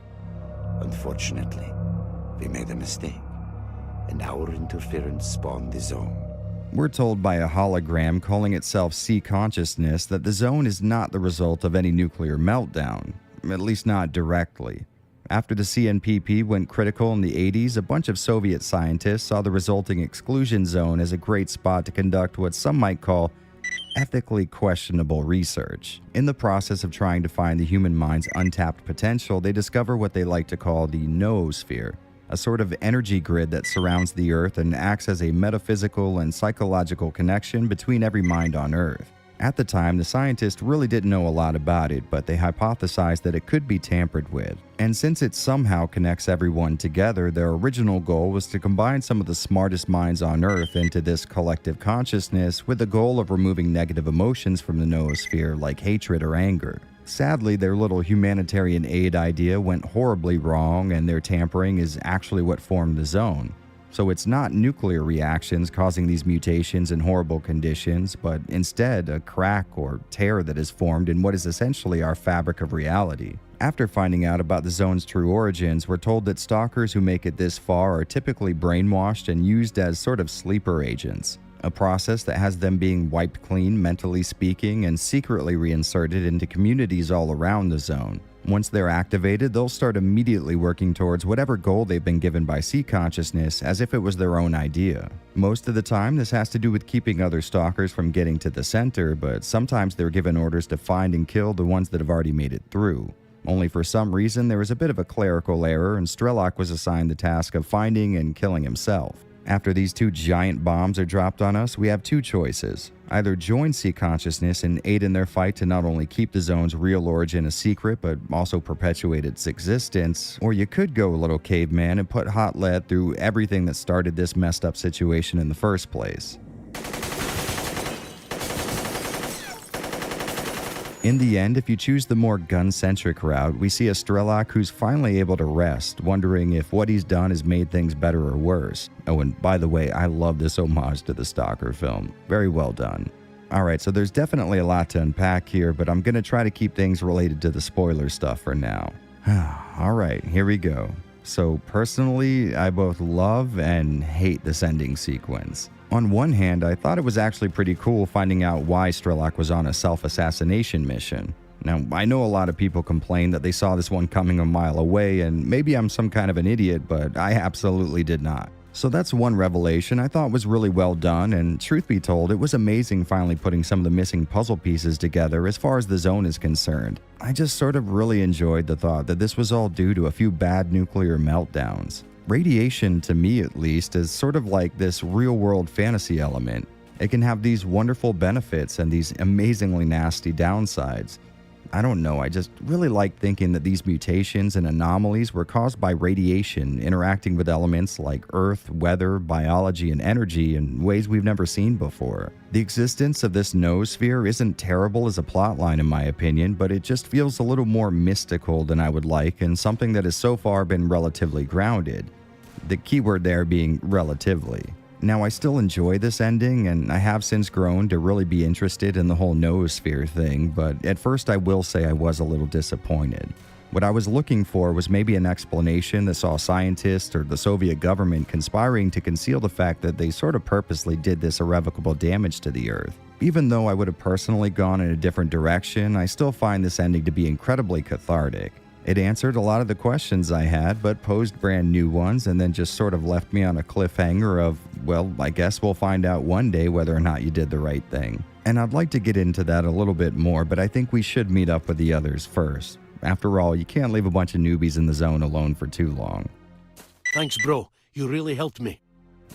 Unfortunately, we made a mistake, and our interference spawned the zone. We're told by a hologram calling itself C Consciousness that the zone is not the result of any nuclear meltdown, at least not directly. After the CNPP went critical in the 80s, a bunch of Soviet scientists saw the resulting exclusion zone as a great spot to conduct what some might call ethically questionable research. In the process of trying to find the human mind's untapped potential, they discover what they like to call the noosphere, a sort of energy grid that surrounds the Earth and acts as a metaphysical and psychological connection between every mind on Earth. At the time, the scientists really didn't know a lot about it, but they hypothesized that it could be tampered with. And since it somehow connects everyone together, their original goal was to combine some of the smartest minds on Earth into this collective consciousness with the goal of removing negative emotions from the noosphere like hatred or anger. Sadly, their little humanitarian aid idea went horribly wrong, and their tampering is actually what formed the zone. So it's not nuclear reactions causing these mutations and horrible conditions, but instead a crack or tear that is formed in what is essentially our fabric of reality. After finding out about the zone's true origins, we're told that stalkers who make it this far are typically brainwashed and used as sort of sleeper agents, a process that has them being wiped clean, mentally speaking, and secretly reinserted into communities all around the zone. Once they're activated, they'll start immediately working towards whatever goal they've been given by C Consciousness as if it was their own idea. Most of the time, this has to do with keeping other stalkers from getting to the center, but sometimes they're given orders to find and kill the ones that have already made it through. Only for some reason, there was a bit of a clerical error, and Strelok was assigned the task of finding and killing himself. After these two giant bombs are dropped on us, we have two choices. Either join C Consciousness and aid in their fight to not only keep the zone's real origin a secret, but also perpetuate its existence, or you could go a little caveman and put hot lead through everything that started this messed up situation in the first place. In the end, if you choose the more gun-centric route, we see a Strelok who's finally able to rest, wondering if what he's done has made things better or worse. Oh, and by the way, I love this homage to the Stalker film. Very well done. Alright, so there's definitely a lot to unpack here, but I'm gonna try to keep things related to the spoiler stuff for now. Alright, here we go. So personally, I both love and hate this ending sequence. On one hand, I thought it was actually pretty cool finding out why Strelok was on a self-assassination mission. Now, I know a lot of people complain that they saw this one coming a mile away, and maybe I'm some kind of an idiot, but I absolutely did not. So that's one revelation I thought was really well done, and truth be told, it was amazing finally putting some of the missing puzzle pieces together as far as the zone is concerned. I just sort of really enjoyed the thought that this was all due to a few bad nuclear meltdowns. Radiation, to me at least, is sort of like this real-world fantasy element. It can have these wonderful benefits and these amazingly nasty downsides. I don't know, I just really like thinking that these mutations and anomalies were caused by radiation interacting with elements like Earth, weather, biology, and energy in ways we've never seen before. The existence of this noosphere isn't terrible as a plotline in my opinion, but it just feels a little more mystical than I would like and something that has so far been relatively grounded. The keyword there being relatively. Now, I still enjoy this ending, and I have since grown to really be interested in the whole noosphere thing, but at first I will say I was a little disappointed. What I was looking for was maybe an explanation that saw scientists or the Soviet government conspiring to conceal the fact that they sort of purposely did this irrevocable damage to the Earth. Even though I would have personally gone in a different direction, I still find this ending to be incredibly cathartic. It answered a lot of the questions I had, but posed brand new ones and then just sort of left me on a cliffhanger of, well, I guess we'll find out one day whether or not you did the right thing. And I'd like to get into that a little bit more, but I think we should meet up with the others first. After all, you can't leave a bunch of newbies in the zone alone for too long. Thanks, bro. You really helped me.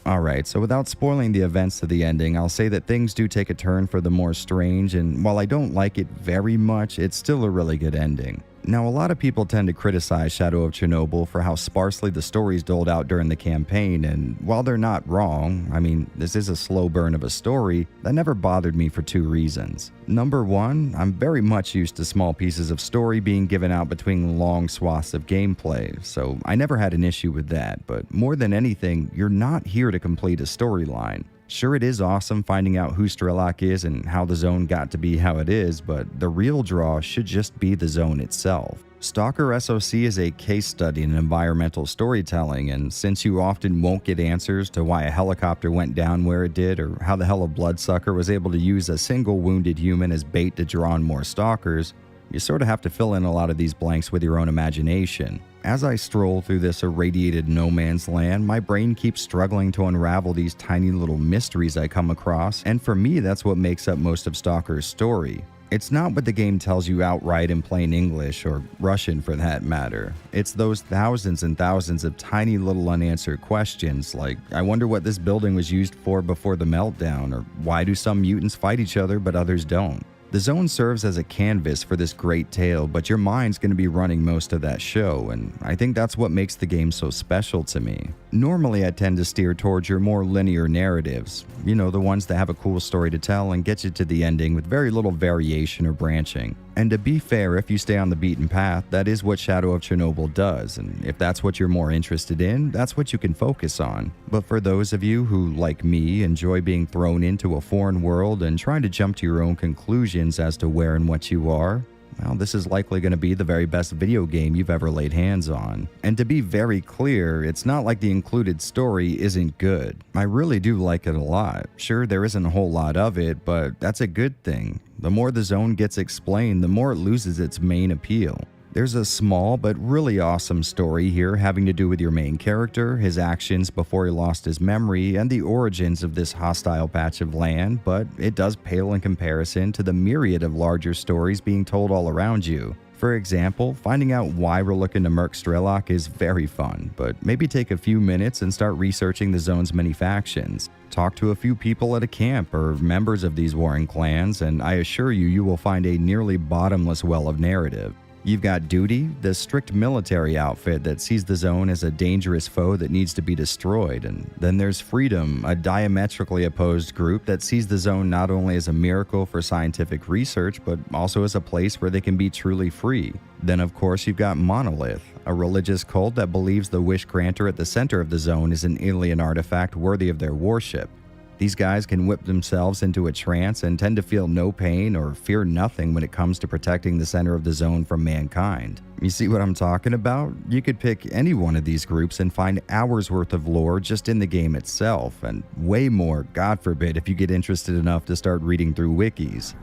Alright, so without spoiling the events of the ending, I'll say that things do take a turn for the more strange, and while I don't like it very much, it's still a really good ending. Now, a lot of people tend to criticize Shadow of Chernobyl for how sparsely the stories doled out during the campaign, and while they're not wrong, I mean, this is a slow burn of a story, that never bothered me for two reasons. Number one, I'm very much used to small pieces of story being given out between long swaths of gameplay, so I never had an issue with that, but more than anything, you're not here to complete a storyline. Sure, it is awesome finding out who Strelok is and how the zone got to be how it is, but the real draw should just be the zone itself. Stalker SOC is a case study in environmental storytelling, and since you often won't get answers to why a helicopter went down where it did or how the hell a bloodsucker was able to use a single wounded human as bait to draw on more stalkers, you sort of have to fill in a lot of these blanks with your own imagination. As I stroll through this irradiated no man's land, my brain keeps struggling to unravel these tiny little mysteries I come across, and for me that's what makes up most of Stalker's story. It's not what the game tells you outright in plain English, or Russian for that matter. It's those thousands and thousands of tiny little unanswered questions, like, I wonder what this building was used for before the meltdown, or why do some mutants fight each other but others don't? The zone serves as a canvas for this great tale, but your mind's going to be running most of that show, and I think that's what makes the game so special to me. Normally I tend to steer towards your more linear narratives, you know, the ones that have a cool story to tell and get you to the ending with very little variation or branching. And to be fair, if you stay on the beaten path, that is what Shadow of Chernobyl does, and if that's what you're more interested in, that's what you can focus on. But for those of you who, like me, enjoy being thrown into a foreign world and trying to jump to your own conclusions as to where and what you are, well, this is likely going to be the very best video game you've ever laid hands on. And to be very clear, it's not like the included story isn't good. I really do like it a lot. Sure, there isn't a whole lot of it, but that's a good thing. The more the zone gets explained, the more it loses its main appeal. There's a small but really awesome story here having to do with your main character, his actions before he lost his memory, and the origins of this hostile patch of land, but it does pale in comparison to the myriad of larger stories being told all around you. For example, finding out why we're looking to murk Strelok is very fun, but maybe take a few minutes and start researching the zone's many factions. Talk to a few people at a camp or members of these warring clans, and I assure you, you will find a nearly bottomless well of narrative. You've got Duty, the strict military outfit that sees the zone as a dangerous foe that needs to be destroyed, and then there's Freedom, a diametrically opposed group that sees the zone not only as a miracle for scientific research, but also as a place where they can be truly free. Then of course you've got Monolith, a religious cult that believes the Wish Granter at the center of the zone is an alien artifact worthy of their worship. These guys can whip themselves into a trance and tend to feel no pain or fear nothing when it comes to protecting the center of the zone from mankind. You see what I'm talking about? You could pick any one of these groups and find hours worth of lore just in the game itself, and way more, God forbid, if you get interested enough to start reading through wikis.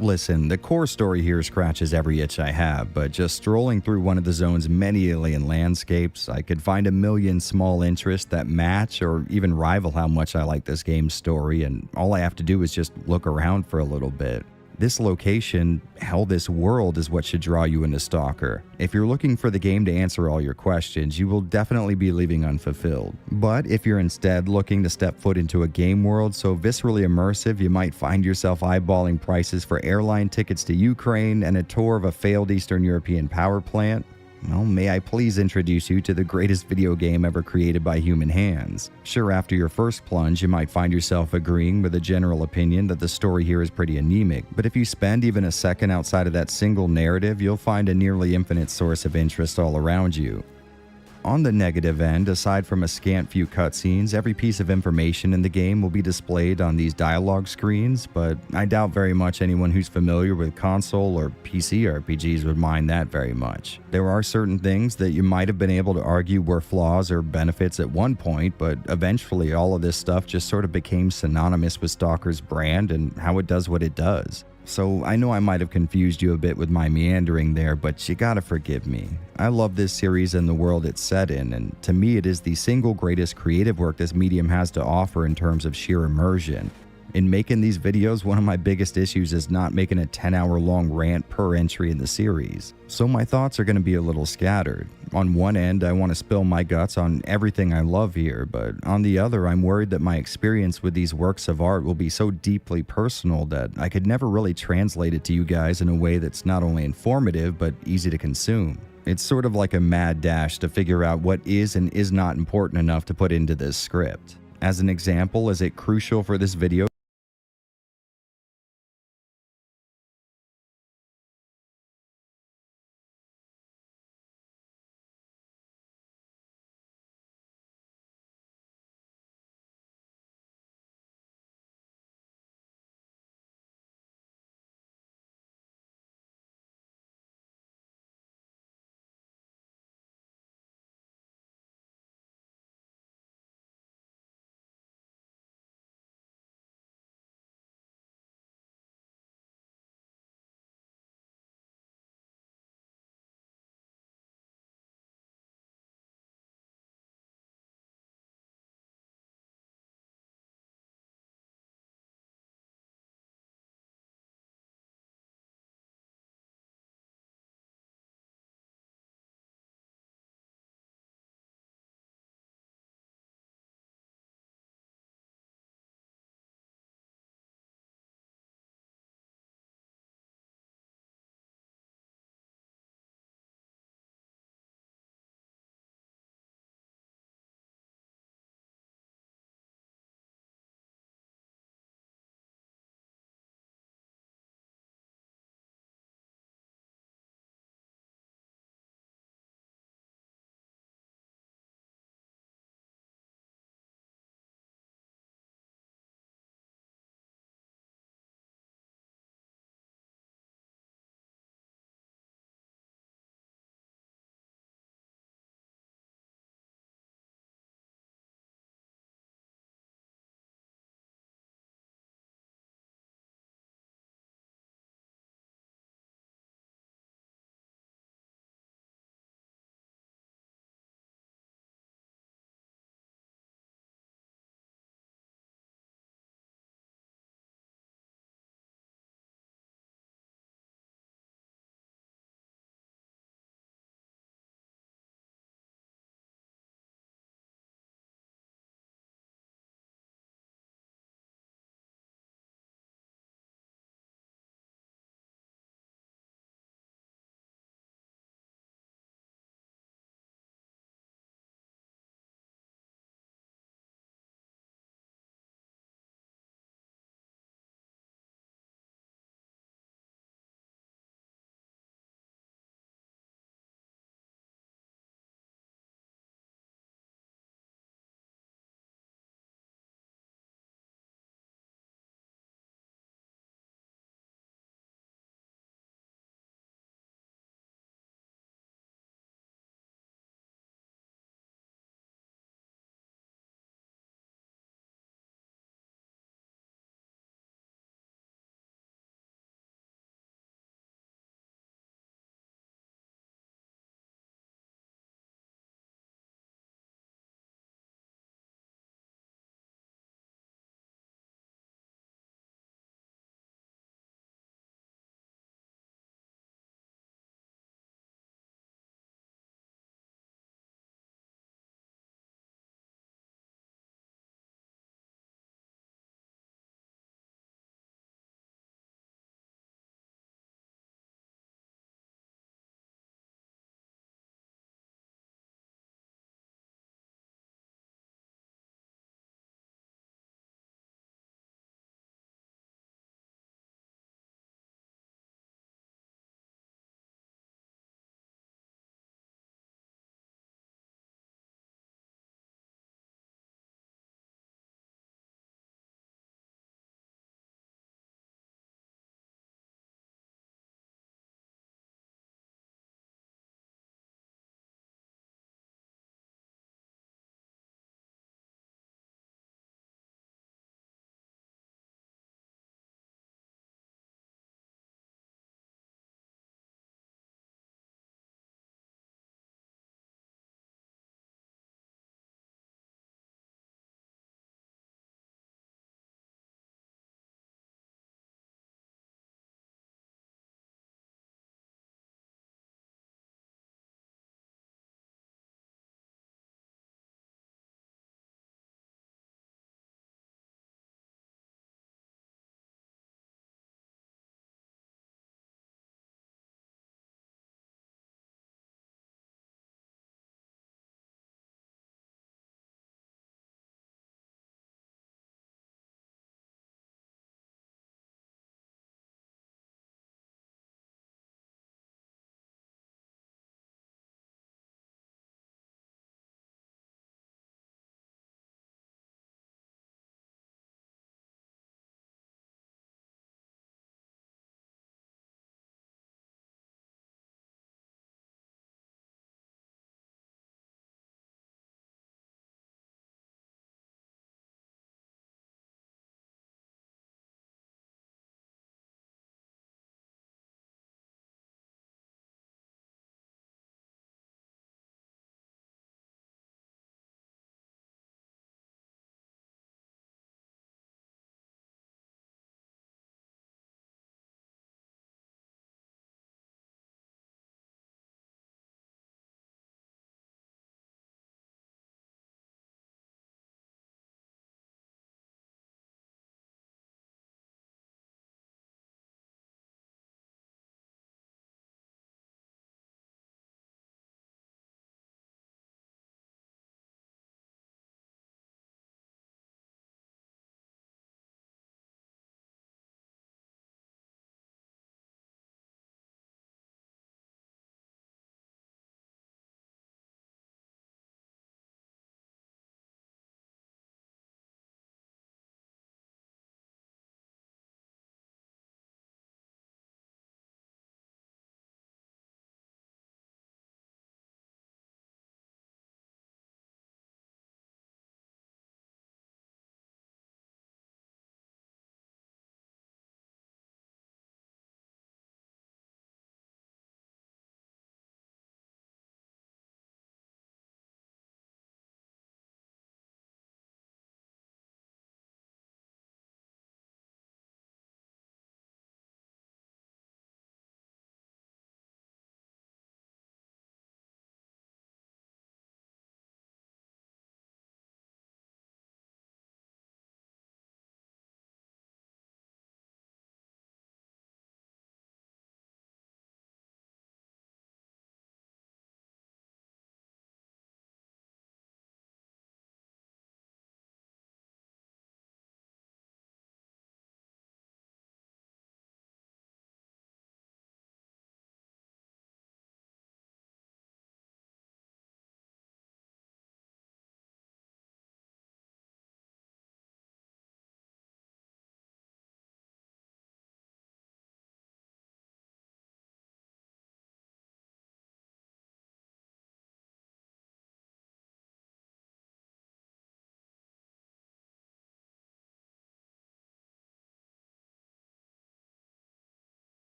Listen, the core story here scratches every itch I have, but just strolling through one of the zone's many alien landscapes, I could find a million small interests that match or even rival how much I like this game's story, and all I have to do is just look around for a little bit. This location, hell, this world is what should draw you into Stalker. If you're looking for the game to answer all your questions, you will definitely be leaving unfulfilled. But if you're instead looking to step foot into a game world so viscerally immersive you might find yourself eyeballing prices for airline tickets to Ukraine and a tour of a failed Eastern European power plant, well, may I please introduce you to the greatest video game ever created by human hands. Sure, after your first plunge, you might find yourself agreeing with the general opinion that the story here is pretty anemic, but if you spend even a second outside of that single narrative, you'll find a nearly infinite source of interest all around you. On the negative end, aside from a scant few cutscenes, every piece of information in the game will be displayed on these dialogue screens, but I doubt very much anyone who's familiar with console or PC RPGs would mind that very much. There are certain things that you might have been able to argue were flaws or benefits at one point, but eventually all of this stuff just sort of became synonymous with Stalker's brand and how it does what it does. So I know I might have confused you a bit with my meandering there, but you gotta forgive me. I love this series and the world it's set in, and to me it is the single greatest creative work this medium has to offer in terms of sheer immersion. In making these videos, one of my biggest issues is not making a 10-hour long rant per entry in the series. So my thoughts are going to be a little scattered. On one end, I want to spill my guts on everything I love here, but on the other, I'm worried that my experience with these works of art will be so deeply personal that I could never really translate it to you guys in a way that's not only informative, but easy to consume. It's sort of like a mad dash to figure out what is and is not important enough to put into this script. As an example, is it crucial for this video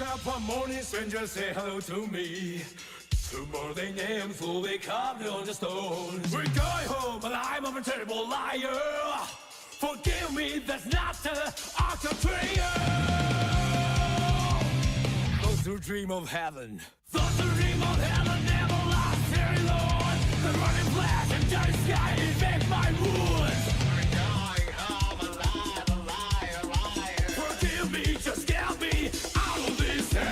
up one morning, strangers say hello to me. Tomorrow their names will be carved on the stones. We're going home, but I'm a terrible liar. Forgive me, that's not the art of those who dream of heaven. Those who dream of heaven never last very long. The running flash and dark sky infect my wounds. We're going home alive, alive, alive. Forgive me, just get me out of this hell.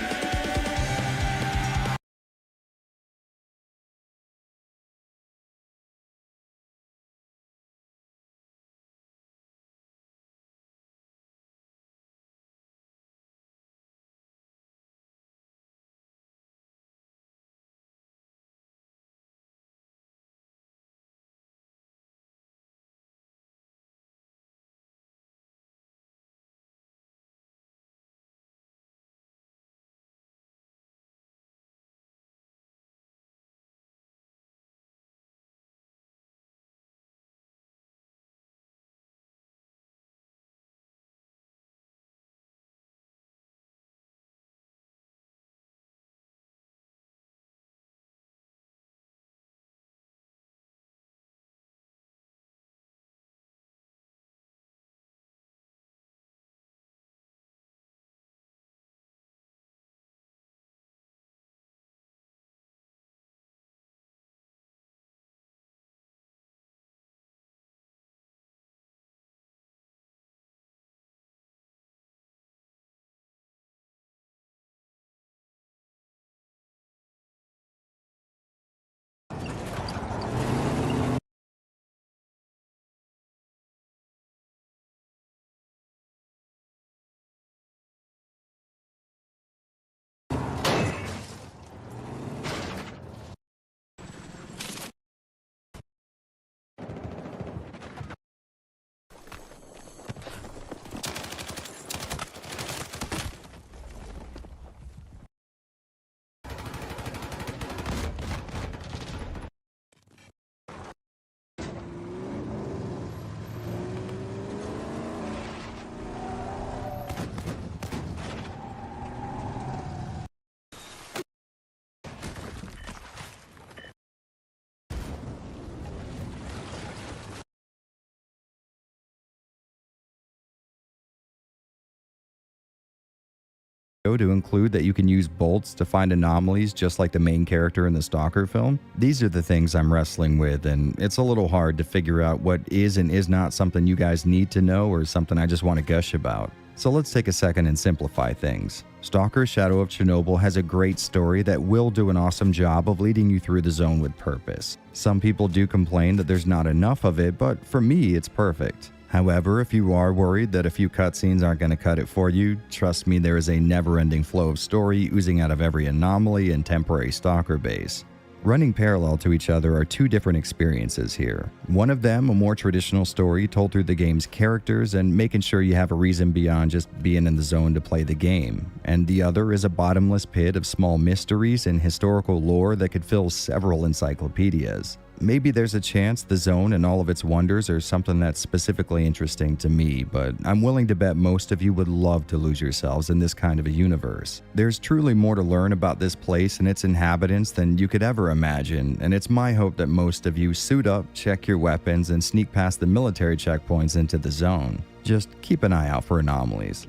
To include that you can use bolts to find anomalies just like the main character in the Stalker film. These are the things I'm wrestling with, and it's a little hard to figure out what is and is not something you guys need to know or something I just want to gush about. So let's take a second and simplify things. Stalker Shadow of Chernobyl has a great story that will do an awesome job of leading you through the zone with purpose. Some people do complain that there's not enough of it, but for me it's perfect. However, if you are worried that a few cutscenes aren't going to cut it for you, trust me, there is a never-ending flow of story oozing out of every anomaly and temporary Stalker base. Running parallel to each other are two different experiences here. One of them, a more traditional story told through the game's characters and making sure you have a reason beyond just being in the zone to play the game. And the other is a bottomless pit of small mysteries and historical lore that could fill several encyclopedias. Maybe there's a chance the zone and all of its wonders are something that's specifically interesting to me, but I'm willing to bet most of you would love to lose yourselves in this kind of a universe. There's truly more to learn about this place and its inhabitants than you could ever imagine, and it's my hope that most of you suit up, check your weapons, and sneak past the military checkpoints into the zone. Just keep an eye out for anomalies.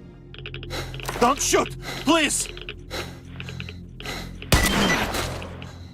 Don't shoot! Please!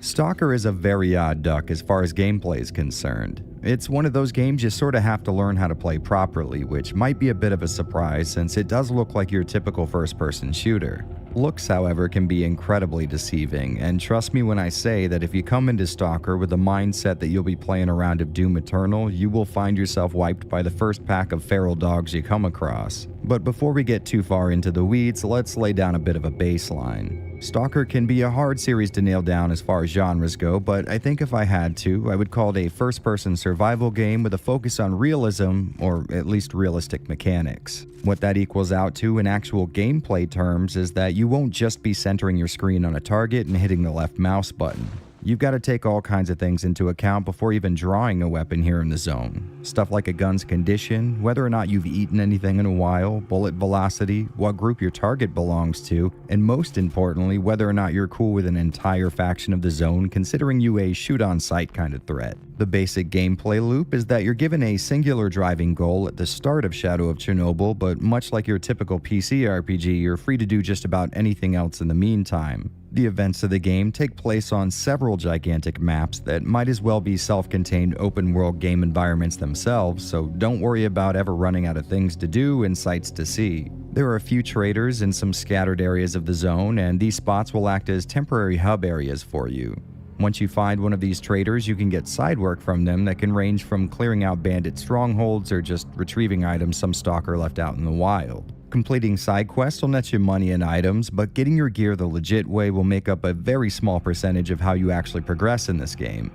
Stalker is a very odd duck as far as gameplay is concerned. It's one of those games you sort of have to learn how to play properly, which might be a bit of a surprise since it does look like your typical first-person shooter. Looks, however, can be incredibly deceiving, and trust me when I say that if you come into Stalker with the mindset that you'll be playing a round of Doom Eternal, you will find yourself wiped by the first pack of feral dogs you come across. But before we get too far into the weeds, let's lay down a bit of a baseline. Stalker can be a hard series to nail down as far as genres go, but I think if I had to, I would call it a first-person survival game with a focus on realism, or at least realistic mechanics. What that equals out to in actual gameplay terms is that you won't just be centering your screen on a target and hitting the left mouse button. You've got to take all kinds of things into account before even drawing a weapon here in the zone. Stuff like a gun's condition, whether or not you've eaten anything in a while, bullet velocity, what group your target belongs to, and most importantly, whether or not you're cool with an entire faction of the zone considering you a shoot-on-sight kind of threat. The basic gameplay loop is that you're given a singular driving goal at the start of Shadow of Chernobyl, but much like your typical PC RPG, you're free to do just about anything else in the meantime. The events of the game take place on several gigantic maps that might as well be self-contained open-world game environments themselves, so don't worry about ever running out of things to do and sights to see. There are a few traders in some scattered areas of the zone, and these spots will act as temporary hub areas for you. Once you find one of these traders, you can get side work from them that can range from clearing out bandit strongholds or just retrieving items some stalker left out in the wild. Completing side quests will net you money and items, but getting your gear the legit way will make up a very small percentage of how you actually progress in this game.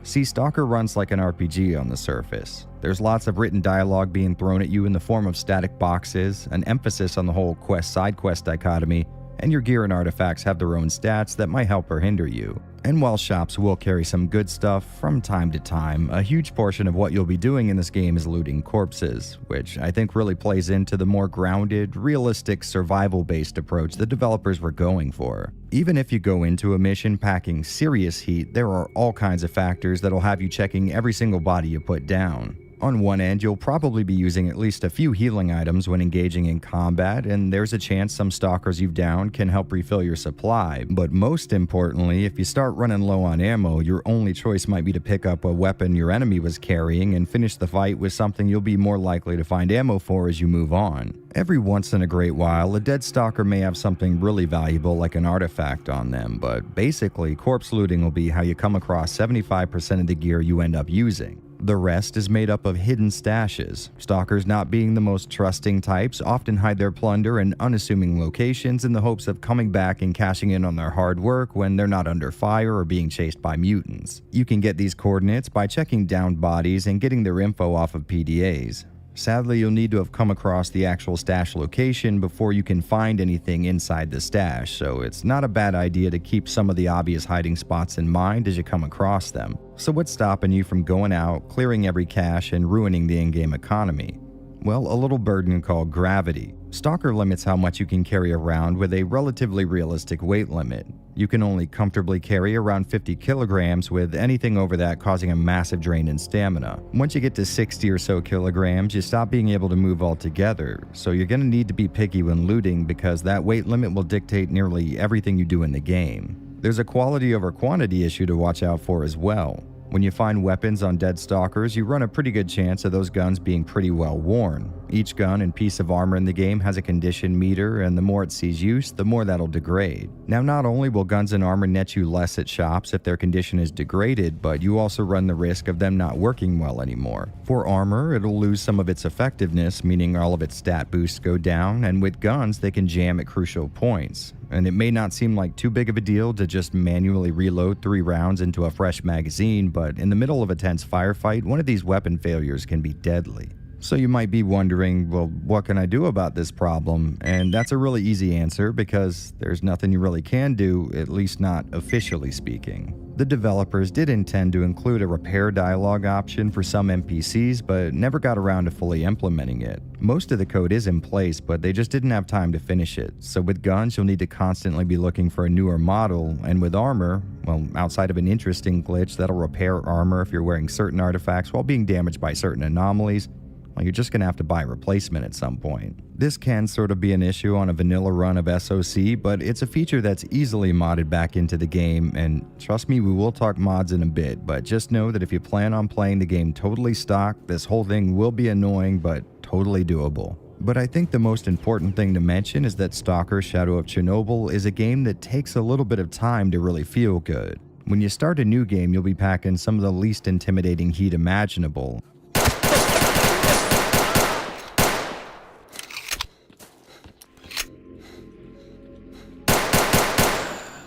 See, Stalker runs like an RPG on the surface. There's lots of written dialogue being thrown at you in the form of static boxes, an emphasis on the whole quest-side quest dichotomy, and your gear and artifacts have their own stats that might help or hinder you. And while shops will carry some good stuff from time to time, a huge portion of what you'll be doing in this game is looting corpses, which I think really plays into the more grounded, realistic, survival-based approach the developers were going for. Even if you go into a mission packing serious heat, there are all kinds of factors that'll have you checking every single body you put down. On one end, you'll probably be using at least a few healing items when engaging in combat, and there's a chance some stalkers you've downed can help refill your supply. But most importantly, if you start running low on ammo, your only choice might be to pick up a weapon your enemy was carrying and finish the fight with something you'll be more likely to find ammo for as you move on. Every once in a great while, a dead stalker may have something really valuable like an artifact on them, but basically, corpse looting will be how you come across 75% of the gear you end up using. The rest is made up of hidden stashes. Stalkers, not being the most trusting types, often hide their plunder in unassuming locations in the hopes of coming back and cashing in on their hard work when they're not under fire or being chased by mutants. You can get these coordinates by checking downed bodies and getting their info off of PDAs. Sadly, you'll need to have come across the actual stash location before you can find anything inside the stash, so it's not a bad idea to keep some of the obvious hiding spots in mind as you come across them. So what's stopping you from going out, clearing every cache, and ruining the in-game economy? Well, a little burden called gravity. Stalker limits how much you can carry around with a relatively realistic weight limit. You can only comfortably carry around 50 kilograms, with anything over that causing a massive drain in stamina. Once you get to 60 or so kilograms, you stop being able to move altogether, so you're going to need to be picky when looting because that weight limit will dictate nearly everything you do in the game. There's a quality over quantity issue to watch out for as well. When you find weapons on dead stalkers, you run a pretty good chance of those guns being pretty well worn. Each gun and piece of armor in the game has a condition meter, and the more it sees use, the more that'll degrade. Now, not only will guns and armor net you less at shops if their condition is degraded, but you also run the risk of them not working well anymore. For armor, it'll lose some of its effectiveness, meaning all of its stat boosts go down, and with guns, they can jam at crucial points. And it may not seem like too big of a deal to just manually reload 3 rounds into a fresh magazine, but in the middle of a tense firefight, one of these weapon failures can be deadly. So you might be wondering, well, what can I do about this problem? And that's a really easy answer because there's nothing you really can do, at least not officially speaking. The developers did intend to include a repair dialogue option for some NPCs, but never got around to fully implementing it. Most of the code is in place, but they just didn't have time to finish it. So with guns, you'll need to constantly be looking for a newer model, and with armor, well, outside of an interesting glitch that'll repair armor if you're wearing certain artifacts while being damaged by certain anomalies, well, you're just going to have to buy a replacement at some point. This can sort of be an issue on a vanilla run of SOC, but it's a feature that's easily modded back into the game, and trust me, we will talk mods in a bit, but just know that if you plan on playing the game totally stock, this whole thing will be annoying, but totally doable. But I think the most important thing to mention is that Stalker Shadow of Chernobyl is a game that takes a little bit of time to really feel good. When you start a new game, you'll be packing some of the least intimidating heat imaginable.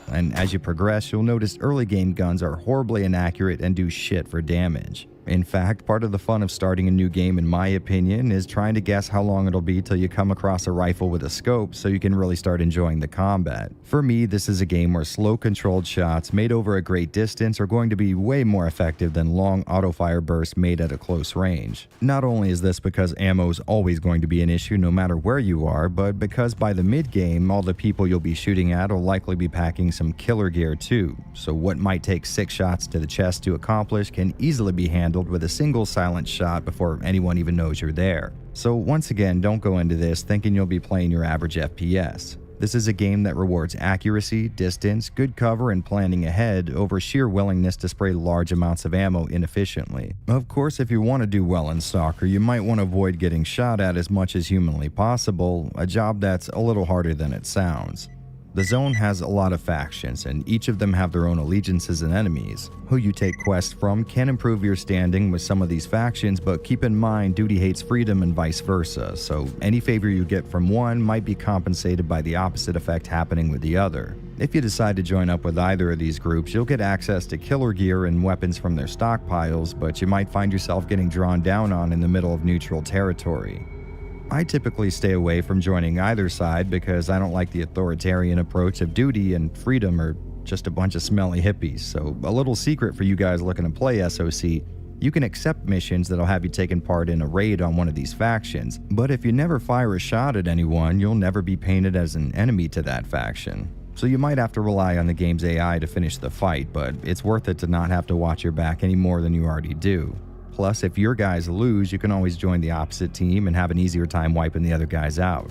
And as you progress, you'll notice early game guns are horribly inaccurate and do shit for damage. In fact, part of the fun of starting a new game, in my opinion, is trying to guess how long it'll be till you come across a rifle with a scope so you can really start enjoying the combat. For me, this is a game where slow controlled shots made over a great distance are going to be way more effective than long auto-fire bursts made at a close range. Not only is this because ammo is always going to be an issue no matter where you are, but because by the mid-game, all the people you'll be shooting at will likely be packing some killer gear too, so what might take 6 shots to the chest to accomplish can easily be handled with a single silent shot before anyone even knows you're there. So once again, don't go into this thinking you'll be playing your average FPS. This is a game that rewards accuracy, distance, good cover, and planning ahead over sheer willingness to spray large amounts of ammo inefficiently. Of course, if you want to do well in Stalker, you might want to avoid getting shot at as much as humanly possible, a job that's a little harder than it sounds. The zone has a lot of factions, and each of them have their own allegiances and enemies. Who you take quests from can improve your standing with some of these factions, but keep in mind duty hates freedom and vice versa, so any favor you get from one might be compensated by the opposite effect happening with the other. If you decide to join up with either of these groups, you'll get access to killer gear and weapons from their stockpiles, but you might find yourself getting drawn down on in the middle of neutral territory. I typically stay away from joining either side because I don't like the authoritarian approach of duty and freedom are just a bunch of smelly hippies, so a little secret for you guys looking to play SOC, you can accept missions that'll have you taking part in a raid on one of these factions, but if you never fire a shot at anyone, you'll never be painted as an enemy to that faction. So you might have to rely on the game's AI to finish the fight, but it's worth it to not have to watch your back any more than you already do. Plus, if your guys lose, you can always join the opposite team and have an easier time wiping the other guys out.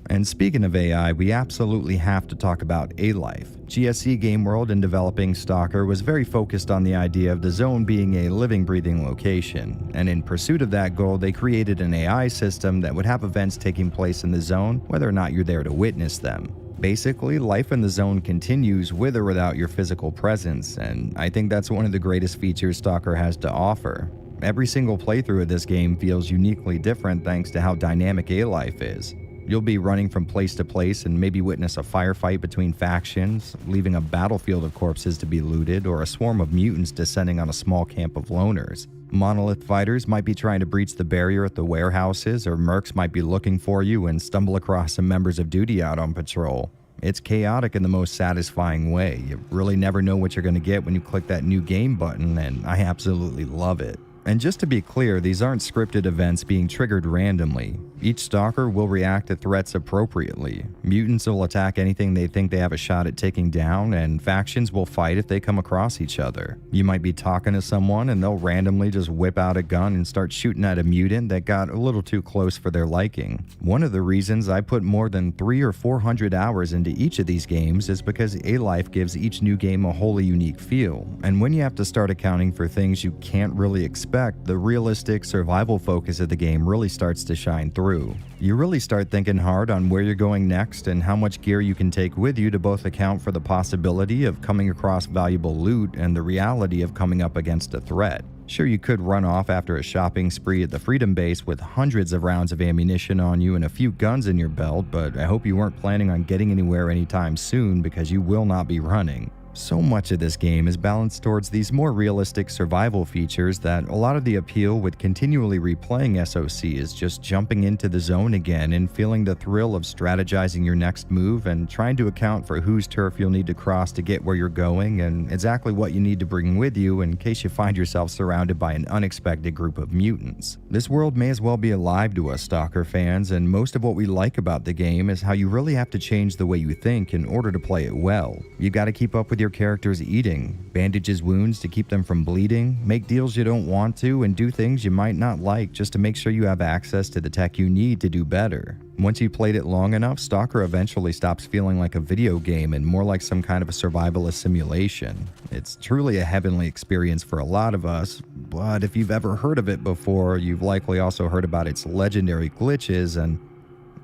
And speaking of AI, we absolutely have to talk about A-Life. GSC Game World, in developing Stalker, was very focused on the idea of the zone being a living, breathing location, and in pursuit of that goal, they created an AI system that would have events taking place in the zone, whether or not you're there to witness them. Basically, life in the zone continues with or without your physical presence, and I think that's one of the greatest features Stalker has to offer. Every single playthrough of this game feels uniquely different thanks to how dynamic A-Life is. You'll be running from place to place and maybe witness a firefight between factions, leaving a battlefield of corpses to be looted, or a swarm of mutants descending on a small camp of loners. Monolith fighters might be trying to breach the barrier at the warehouses, or mercs might be looking for you and stumble across some members of duty out on patrol. It's chaotic in the most satisfying way. You really never know what you're going to get when you click that new game button, and I absolutely love it. And just to be clear, these aren't scripted events being triggered randomly. Each stalker will react to threats appropriately. Mutants will attack anything they think they have a shot at taking down, and factions will fight if they come across each other. You might be talking to someone and they'll randomly just whip out a gun and start shooting at a mutant that got a little too close for their liking. One of the reasons I put more than 300 or 400 hours into each of these games is because A-Life gives each new game a wholly unique feel, and when you have to start accounting for things you can't really expect, the realistic survival focus of the game really starts to shine through. You really start thinking hard on where you're going next and how much gear you can take with you to both account for the possibility of coming across valuable loot and the reality of coming up against a threat. Sure, you could run off after a shopping spree at the Freedom Base with hundreds of rounds of ammunition on you and a few guns in your belt, but I hope you weren't planning on getting anywhere anytime soon because you will not be running. So much of this game is balanced towards these more realistic survival features that a lot of the appeal with continually replaying SOC is just jumping into the zone again and feeling the thrill of strategizing your next move and trying to account for whose turf you'll need to cross to get where you're going and exactly what you need to bring with you in case you find yourself surrounded by an unexpected group of mutants. This world may as well be alive to us Stalker fans, and most of what we like about the game is how you really have to change the way you think in order to play it well. You gotta keep up with your character's eating, bandage his wounds to keep them from bleeding, make deals you don't want to, and do things you might not like just to make sure you have access to the tech you need to do better. Once you played it long enough, Stalker eventually stops feeling like a video game and more like some kind of a survivalist simulation. It's truly a heavenly experience for a lot of us, but if you've ever heard of it before, you've likely also heard about its legendary glitches, and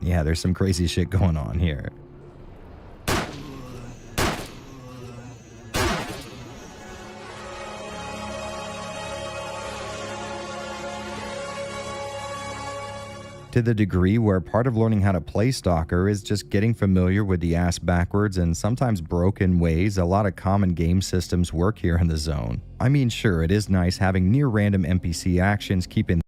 yeah, there's some crazy shit going on here. to the degree where part of learning how to play Stalker is just getting familiar with the ass backwards and sometimes broken ways a lot of common game systems work here in the zone. I mean, sure, it is nice having near random NPC actions keeping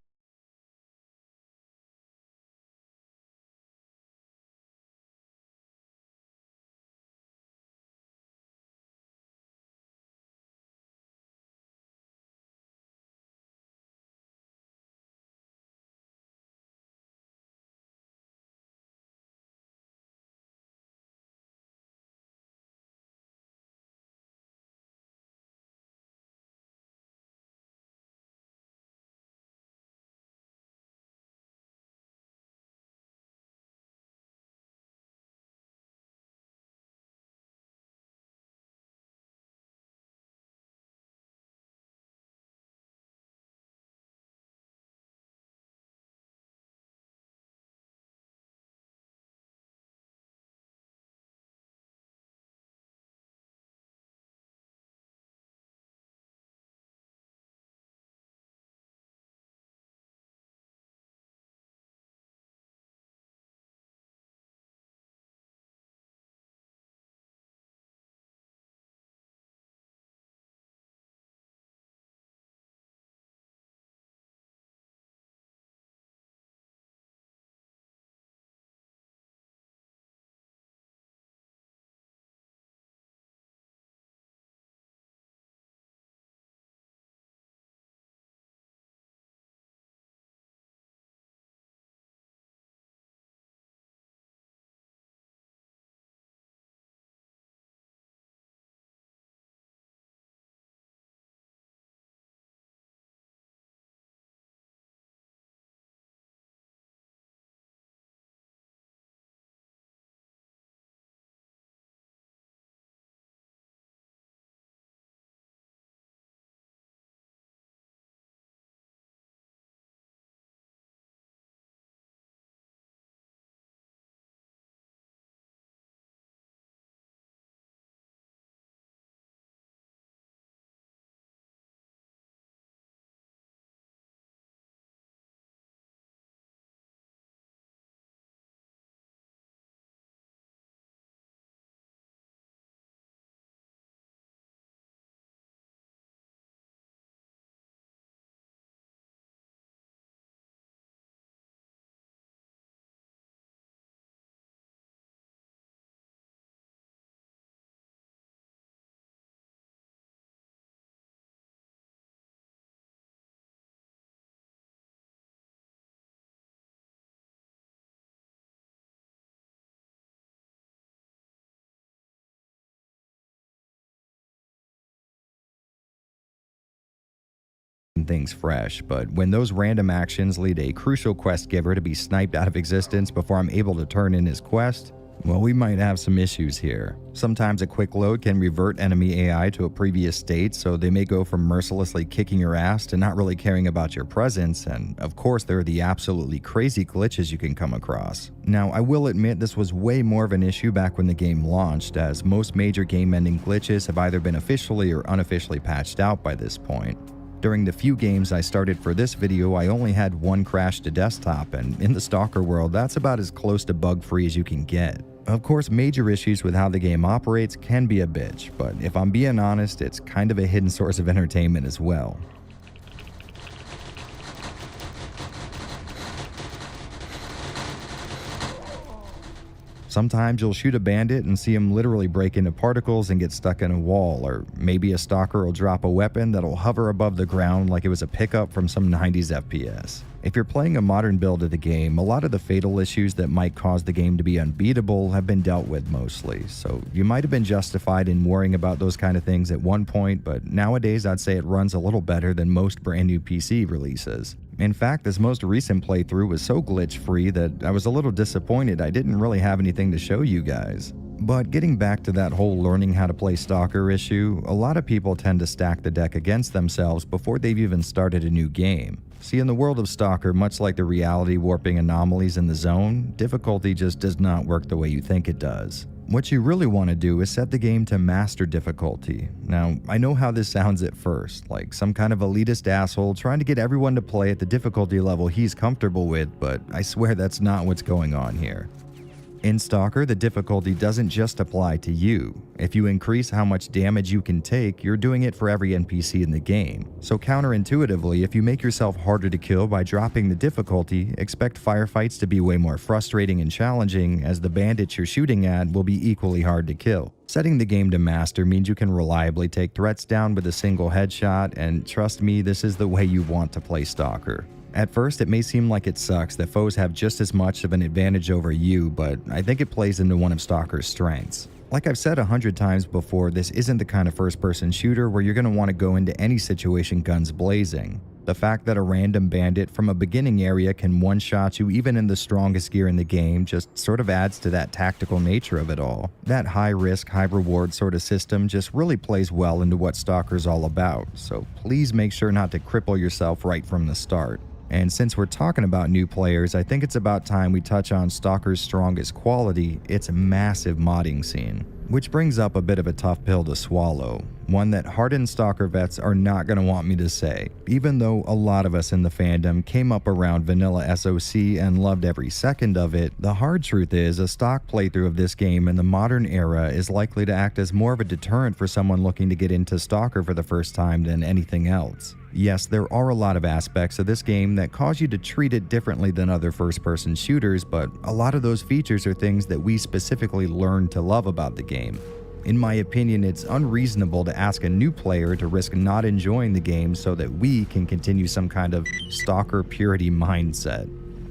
things fresh, but when those random actions lead a crucial quest giver to be sniped out of existence before I'm able to turn in his quest, well, we might have some issues here. Sometimes a quick load can revert enemy AI to a previous state, so they may go from mercilessly kicking your ass to not really caring about your presence, and of course there are the absolutely crazy glitches you can come across. Now, I will admit this was way more of an issue back when the game launched, as most major game-ending glitches have either been officially or unofficially patched out by this point. During the few games I started for this video, I only had one crash to desktop, and in the Stalker world, that's about as close to bug-free as you can get. Of course, major issues with how the game operates can be a bitch, but if I'm being honest, it's kind of a hidden source of entertainment as well. Sometimes you'll shoot a bandit and see him literally break into particles and get stuck in a wall, or maybe a stalker will drop a weapon that'll hover above the ground like it was a pickup from some 90s FPS. If you're playing a modern build of the game, a lot of the fatal issues that might cause the game to be unbeatable have been dealt with mostly, so you might have been justified in worrying about those kind of things at one point, but nowadays I'd say it runs a little better than most brand new PC releases. In fact, this most recent playthrough was so glitch-free that I was a little disappointed I didn't really have anything to show you guys. But getting back to that whole learning how to play Stalker issue, a lot of people tend to stack the deck against themselves before they've even started a new game. See, in the world of Stalker, much like the reality warping anomalies in the zone, difficulty just does not work the way you think it does. What you really want to do is set the game to master difficulty. Now, I know how this sounds at first, like some kind of elitist asshole trying to get everyone to play at the difficulty level he's comfortable with, but I swear that's not what's going on here. In Stalker, the difficulty doesn't just apply to you. If you increase how much damage you can take, you're doing it for every NPC in the game. So counterintuitively, if you make yourself harder to kill by dropping the difficulty, expect firefights to be way more frustrating and challenging, as the bandits you're shooting at will be equally hard to kill. Setting the game to master means you can reliably take threats down with a single headshot, and trust me, this is the way you want to play Stalker. At first, it may seem like it sucks that foes have just as much of an advantage over you, but I think it plays into one of Stalker's strengths. Like I've said 100 times before, this isn't the kind of first-person shooter where you're going to want to go into any situation guns blazing. The fact that a random bandit from a beginning area can one-shot you even in the strongest gear in the game just sort of adds to that tactical nature of it all. That high-risk, high-reward sort of system just really plays well into what Stalker's all about, so please make sure not to cripple yourself right from the start. And since we're talking about new players, I think it's about time we touch on Stalker's strongest quality, its massive modding scene. Which brings up a bit of a tough pill to swallow, one that hardened Stalker vets are not going to want me to say, even though a lot of us in the fandom came up around vanilla SOC and loved every second of it. The hard truth is a stock playthrough of this game in the modern era is likely to act as more of a deterrent for someone looking to get into Stalker for the first time than anything else. Yes, there are a lot of aspects of this game that cause you to treat it differently than other first-person shooters, but a lot of those features are things that we specifically learned to love about the game. In my opinion, it's unreasonable to ask a new player to risk not enjoying the game so that we can continue some kind of Stalker purity mindset.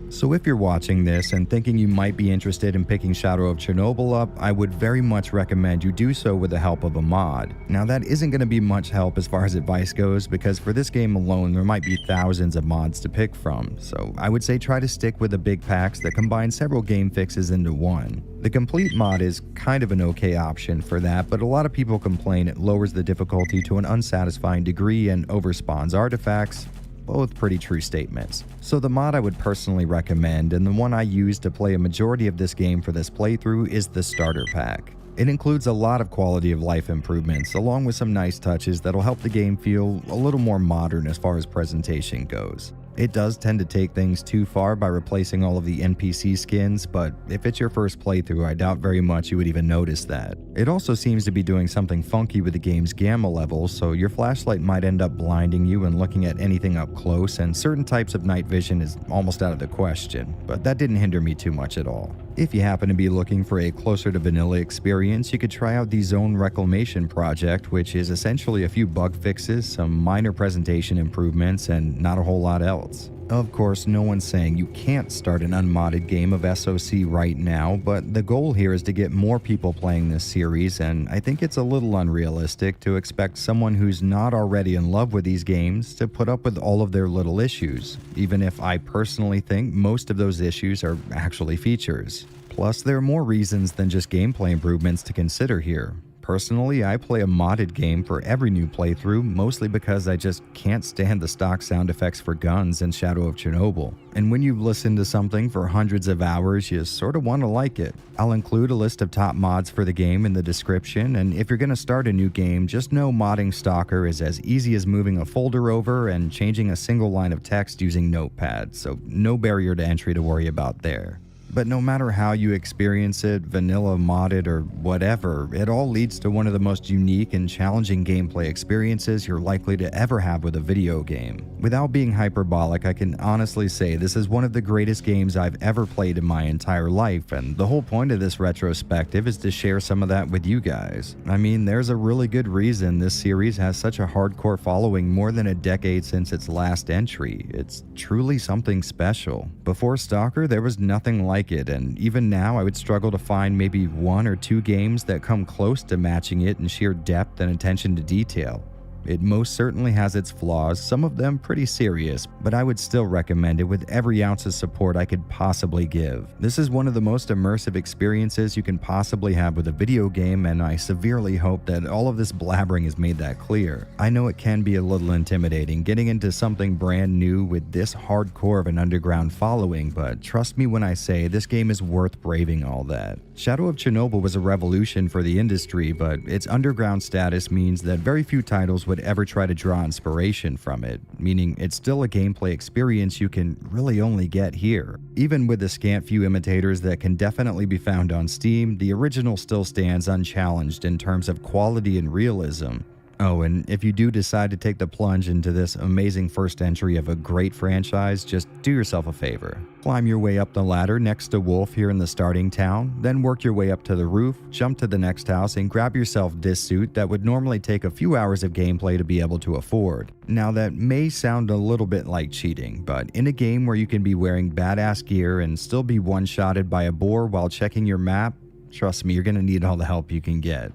So if you're watching this and thinking you might be interested in picking Shadow of Chernobyl up, I would very much recommend you do so with the help of a mod. Now that isn't going to be much help as far as advice goes, because for this game alone there might be thousands of mods to pick from, so I would say try to stick with the big packs that combine several game fixes into one. The complete mod is kind of an okay option for that, but a lot of people complain it lowers the difficulty to an unsatisfying degree and overspawns artifacts. Both pretty true statements. So the mod I would personally recommend, and the one I use to play a majority of this game for this playthrough, is the Starter Pack. It includes a lot of quality of life improvements, along with some nice touches that'll help the game feel a little more modern as far as presentation goes. It does tend to take things too far by replacing all of the NPC skins, but if it's your first playthrough, I doubt very much you would even notice that. It also seems to be doing something funky with the game's gamma levels, so your flashlight might end up blinding you when looking at anything up close, and certain types of night vision is almost out of the question, but that didn't hinder me too much at all. If you happen to be looking for a closer to vanilla experience, you could try out the Zone Reclamation project, which is essentially a few bug fixes, some minor presentation improvements, and not a whole lot else. Of course, no one's saying you can't start an unmodded game of SOC right now, but the goal here is to get more people playing this series, and I think it's a little unrealistic to expect someone who's not already in love with these games to put up with all of their little issues, even if I personally think most of those issues are actually features. Plus, there are more reasons than just gameplay improvements to consider here. Personally, I play a modded game for every new playthrough, mostly because I just can't stand the stock sound effects for guns in Shadow of Chernobyl. And when you've listened to something for hundreds of hours, you sort of want to like it. I'll include a list of top mods for the game in the description, and if you're going to start a new game, just know modding Stalker is as easy as moving a folder over and changing a single line of text using Notepad, so no barrier to entry to worry about there. But no matter how you experience it, vanilla, modded, or whatever, it all leads to one of the most unique and challenging gameplay experiences you're likely to ever have with a video game. Without being hyperbolic, I can honestly say this is one of the greatest games I've ever played in my entire life, and the whole point of this retrospective is to share some of that with you guys. I mean, there's a really good reason this series has such a hardcore following more than a decade since its last entry. It's truly something special. Before Stalker, there was nothing like it, and even now I would struggle to find maybe 1 or 2 games that come close to matching it in sheer depth and attention to detail. It most certainly has its flaws, some of them pretty serious, but I would still recommend it with every ounce of support I could possibly give. This is one of the most immersive experiences you can possibly have with a video game, and I severely hope that all of this blabbering has made that clear. I know it can be a little intimidating getting into something brand new with this hardcore of an underground following, but trust me when I say this game is worth braving all that. Shadow of Chernobyl was a revolution for the industry, but its underground status means that very few titles would ever try to draw inspiration from it, meaning it's still a gameplay experience you can really only get here. Even with the scant few imitators that can definitely be found on Steam, the original still stands unchallenged in terms of quality and realism. Oh, and if you do decide to take the plunge into this amazing first entry of a great franchise, just do yourself a favor. Climb your way up the ladder next to Wolf here in the starting town, then work your way up to the roof, jump to the next house, and grab yourself this suit that would normally take a few hours of gameplay to be able to afford. Now that may sound a little bit like cheating, but in a game where you can be wearing badass gear and still be one-shotted by a boar while checking your map, trust me, you're gonna need all the help you can get.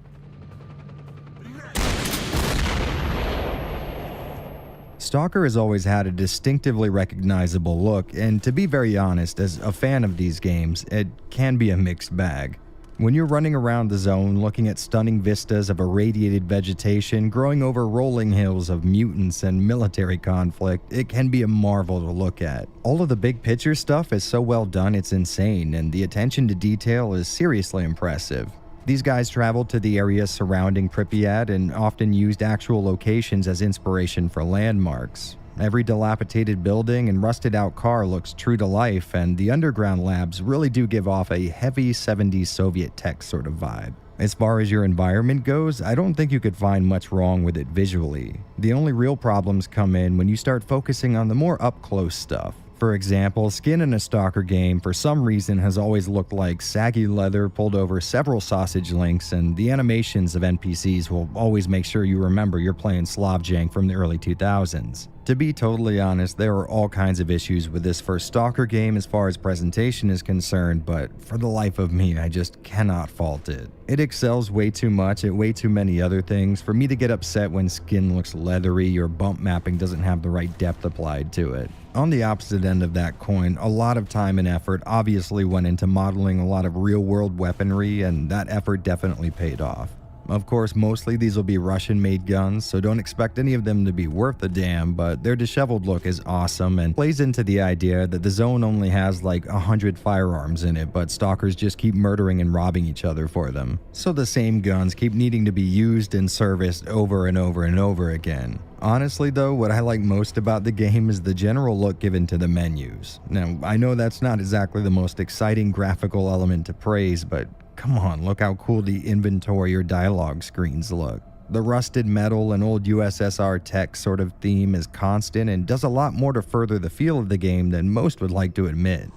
Stalker has always had a distinctively recognizable look, and to be very honest, as a fan of these games, it can be a mixed bag. When you're running around the zone looking at stunning vistas of irradiated vegetation growing over rolling hills of mutants and military conflict, it can be a marvel to look at. All of the big picture stuff is so well done it's insane, and the attention to detail is seriously impressive. These guys traveled to the area surrounding Pripyat and often used actual locations as inspiration for landmarks. Every dilapidated building and rusted out car looks true to life, and the underground labs really do give off a heavy 70s Soviet tech sort of vibe. As far as your environment goes, I don't think you could find much wrong with it visually. The only real problems come in when you start focusing on the more up-close stuff. For example, skin in a Stalker game for some reason has always looked like saggy leather pulled over several sausage links, and the animations of NPCs will always make sure you remember you're playing Slavjank from the early 2000s. To be totally honest, there are all kinds of issues with this first Stalker game as far as presentation is concerned, but for the life of me, I just cannot fault it. It excels way too much at way too many other things for me to get upset when skin looks leathery or bump mapping doesn't have the right depth applied to it. On the opposite end of that coin, a lot of time and effort obviously went into modeling a lot of real-world weaponry, and that effort definitely paid off. Of course, mostly these will be Russian-made guns, so don't expect any of them to be worth a damn, but their disheveled look is awesome and plays into the idea that the zone only has like 100 firearms in it, but stalkers just keep murdering and robbing each other for them. So the same guns keep needing to be used and serviced over and over and over again. Honestly though, what I like most about the game is the general look given to the menus. Now, I know that's not exactly the most exciting graphical element to praise, but come on, look how cool the inventory or dialogue screens look. The rusted metal and old USSR tech sort of theme is constant and does a lot more to further the feel of the game than most would like to admit.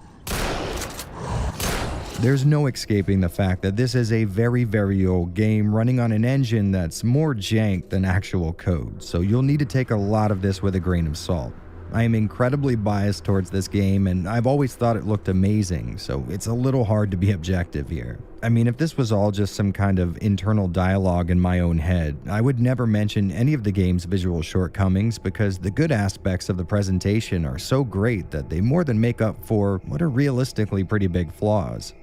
There's no escaping the fact that this is a very, very old game running on an engine that's more jank than actual code, so you'll need to take a lot of this with a grain of salt. I am incredibly biased towards this game, and I've always thought it looked amazing, so it's a little hard to be objective here. I mean, if this was all just some kind of internal dialogue in my own head, I would never mention any of the game's visual shortcomings because the good aspects of the presentation are so great that they more than make up for what are realistically pretty big flaws.